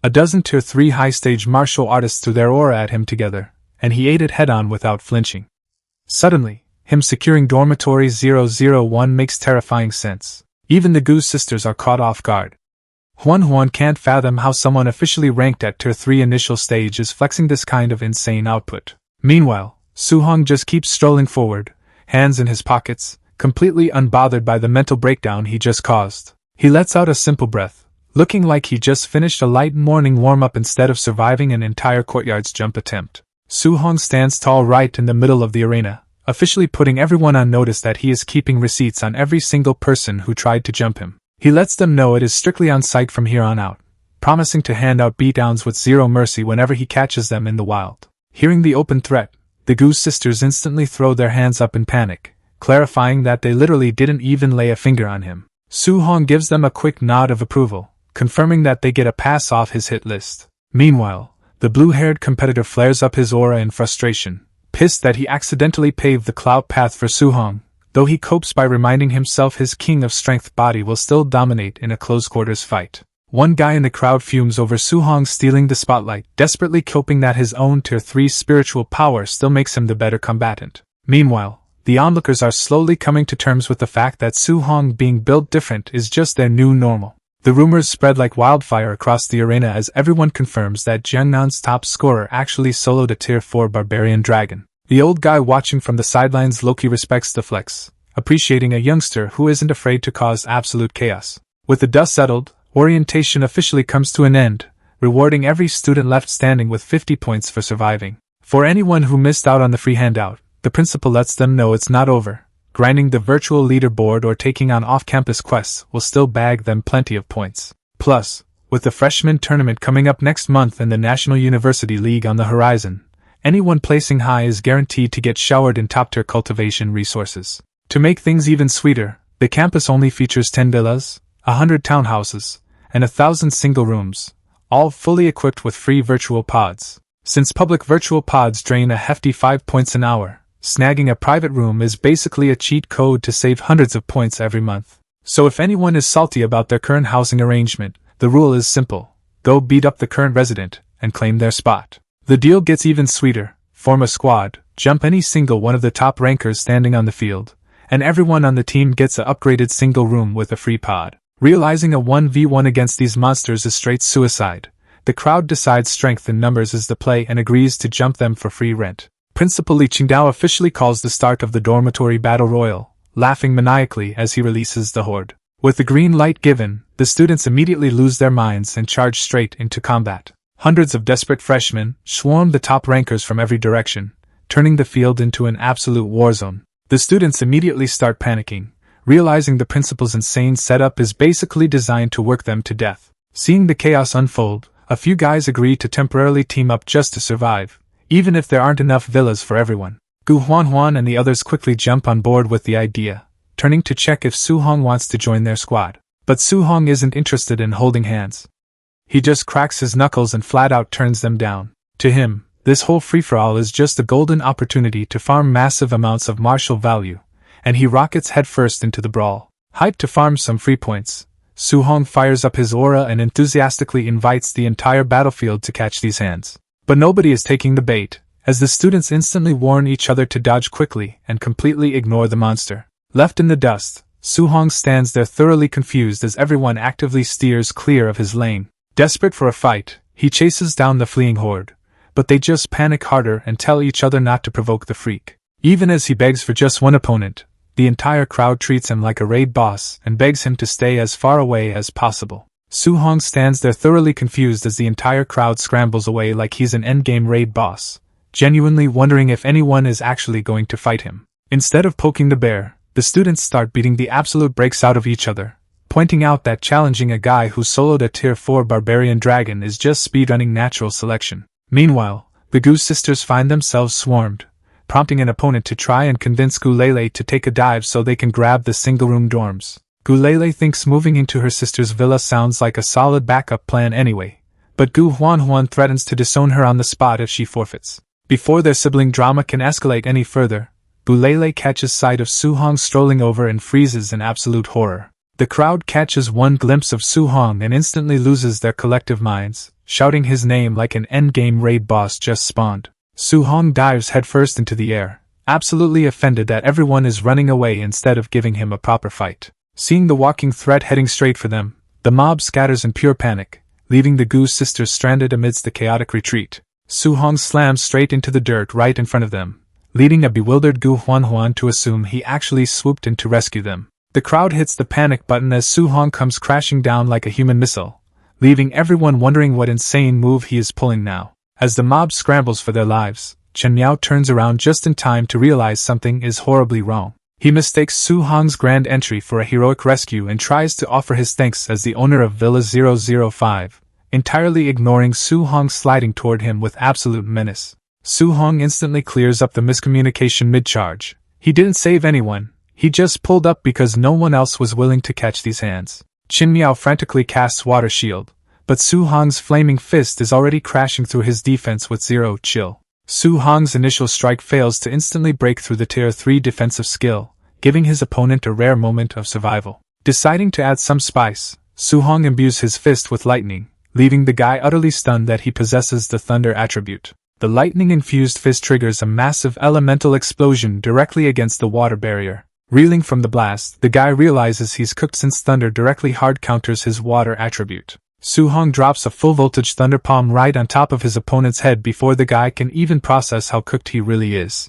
S1: A dozen Tier 3 high-stage martial artists threw their aura at him together, and he ate it head-on without flinching. Suddenly, him securing Dormitory 001 makes terrifying sense. Even the Goose sisters are caught off guard. Huan can't fathom how someone officially ranked at Tier 3 initial stage is flexing this kind of insane output. Meanwhile, Su Hong just keeps strolling forward, hands in his pockets, completely unbothered by the mental breakdown he just caused. He lets out a simple breath, looking like he just finished a light morning warm-up instead of surviving an entire courtyard's jump attempt. Su Hong stands tall right in the middle of the arena, officially putting everyone on notice that he is keeping receipts on every single person who tried to jump him. He lets them know it is strictly on sight from here on out, promising to hand out beatdowns with zero mercy whenever he catches them in the wild. Hearing the open threat, the Goose sisters instantly throw their hands up in panic, clarifying that they literally didn't even lay a finger on him. Su Hong gives them a quick nod of approval, confirming that they get a pass off his hit list. Meanwhile, the blue-haired competitor flares up his aura in frustration, pissed that he accidentally paved the clout path for Su Hong, though he copes by reminding himself his king of strength body will still dominate in a close-quarters fight. One guy in the crowd fumes over Su Hong stealing the spotlight, desperately coping that his own Tier 3 spiritual power still makes him the better combatant. Meanwhile, the onlookers are slowly coming to terms with the fact that Su Hong being built different is just their new normal. The rumors spread like wildfire across the arena as everyone confirms that Jiangnan's top scorer actually soloed a Tier 4 barbarian dragon. The old guy watching from the sidelines low-key respects the flex, appreciating a youngster who isn't afraid to cause absolute chaos. With the dust settled, orientation officially comes to an end, rewarding every student left standing with 50 points for surviving. For anyone who missed out on the free handout, the principal lets them know it's not over. Grinding the virtual leaderboard or taking on off-campus quests will still bag them plenty of points. Plus, with the freshman tournament coming up next month and the National University League on the horizon, anyone placing high is guaranteed to get showered in top-tier cultivation resources. To make things even sweeter, the campus only features 10 villas, 100 townhouses, and 1,000 single rooms, all fully equipped with free virtual pods. Since public virtual pods drain a hefty 5 points an hour, snagging a private room is basically a cheat code to save hundreds of points every month. So if anyone is salty about their current housing arrangement, the rule is simple: go beat up the current resident and claim their spot. The deal gets even sweeter: form a squad, jump any single one of the top rankers standing on the field, and everyone on the team gets a upgraded single room with a free pod. Realizing a 1v1 against these monsters is straight suicide, the crowd decides strength in numbers is the play and agrees to jump them for free rent. Principal Li Qingdao officially calls the start of the dormitory battle royal, laughing maniacally as he releases the horde. With the green light given, the students immediately lose their minds and charge straight into combat. Hundreds of desperate freshmen swarm the top rankers from every direction, turning the field into an absolute war zone. The students immediately start panicking, realizing the principal's insane setup is basically designed to work them to death. Seeing the chaos unfold, a few guys agree to temporarily team up just to survive, even if there aren't enough villas for everyone. Gu Huanhuan and the others quickly jump on board with the idea, turning to check if Su Hong wants to join their squad. But Su Hong isn't interested in holding hands. He just cracks his knuckles and flat out turns them down. To him, this whole free-for-all is just a golden opportunity to farm massive amounts of martial value, and he rockets headfirst into the brawl. Hyped to farm some free points, Su Hong fires up his aura and enthusiastically invites the entire battlefield to catch these hands. But nobody is taking the bait, as the students instantly warn each other to dodge quickly and completely ignore the monster. Left in the dust, Su Hong stands there thoroughly confused as everyone actively steers clear of his lane. Desperate for a fight, he chases down the fleeing horde, but they just panic harder and tell each other not to provoke the freak. Even as he begs for just one opponent, the entire crowd treats him like a raid boss and begs him to stay as far away as possible. Su Hong stands there thoroughly confused as the entire crowd scrambles away like he's an endgame raid boss, genuinely wondering if anyone is actually going to fight him. Instead of poking the bear, the students start beating the absolute brakes out of each other, pointing out that challenging a guy who soloed a tier 4 barbarian dragon is just speedrunning natural selection. Meanwhile, the Gu sisters find themselves swarmed, prompting an opponent to try and convince Gu Lele to take a dive so they can grab the single-room dorms. Gu Lele thinks moving into her sister's villa sounds like a solid backup plan anyway, but Gu Huanhuan threatens to disown her on the spot if she forfeits. Before their sibling drama can escalate any further, Gu Lele catches sight of Su Hong strolling over and freezes in absolute horror. The crowd catches one glimpse of Su Hong and instantly loses their collective minds, shouting his name like an endgame raid boss just spawned. Su Hong dives headfirst into the air, absolutely offended that everyone is running away instead of giving him a proper fight. Seeing the walking threat heading straight for them, the mob scatters in pure panic, leaving the Gu sisters stranded amidst the chaotic retreat. Su Hong slams straight into the dirt right in front of them, leading a bewildered Gu Huanhuan to assume he actually swooped in to rescue them. The crowd hits the panic button as Su Hong comes crashing down like a human missile, leaving everyone wondering what insane move he is pulling now. As the mob scrambles for their lives, Chen Miao turns around just in time to realize something is horribly wrong. He mistakes Su Hong's grand entry for a heroic rescue and tries to offer his thanks as the owner of Villa 005, entirely ignoring Su Hong sliding toward him with absolute menace. Su Hong instantly clears up the miscommunication mid-charge. He didn't save anyone. He just pulled up because no one else was willing to catch these hands. Qin Miao frantically casts Water Shield, but Su Hong's flaming fist is already crashing through his defense with zero chill. Su Hong's initial strike fails to instantly break through the tier 3 defensive skill, giving his opponent a rare moment of survival. Deciding to add some spice, Su Hong imbues his fist with lightning, leaving the guy utterly stunned that he possesses the thunder attribute. The lightning-infused fist triggers a massive elemental explosion directly against the water barrier. Reeling from the blast, the guy realizes he's cooked since thunder directly hard counters his water attribute. Su Hong drops a full-voltage thunder palm right on top of his opponent's head before the guy can even process how cooked he really is.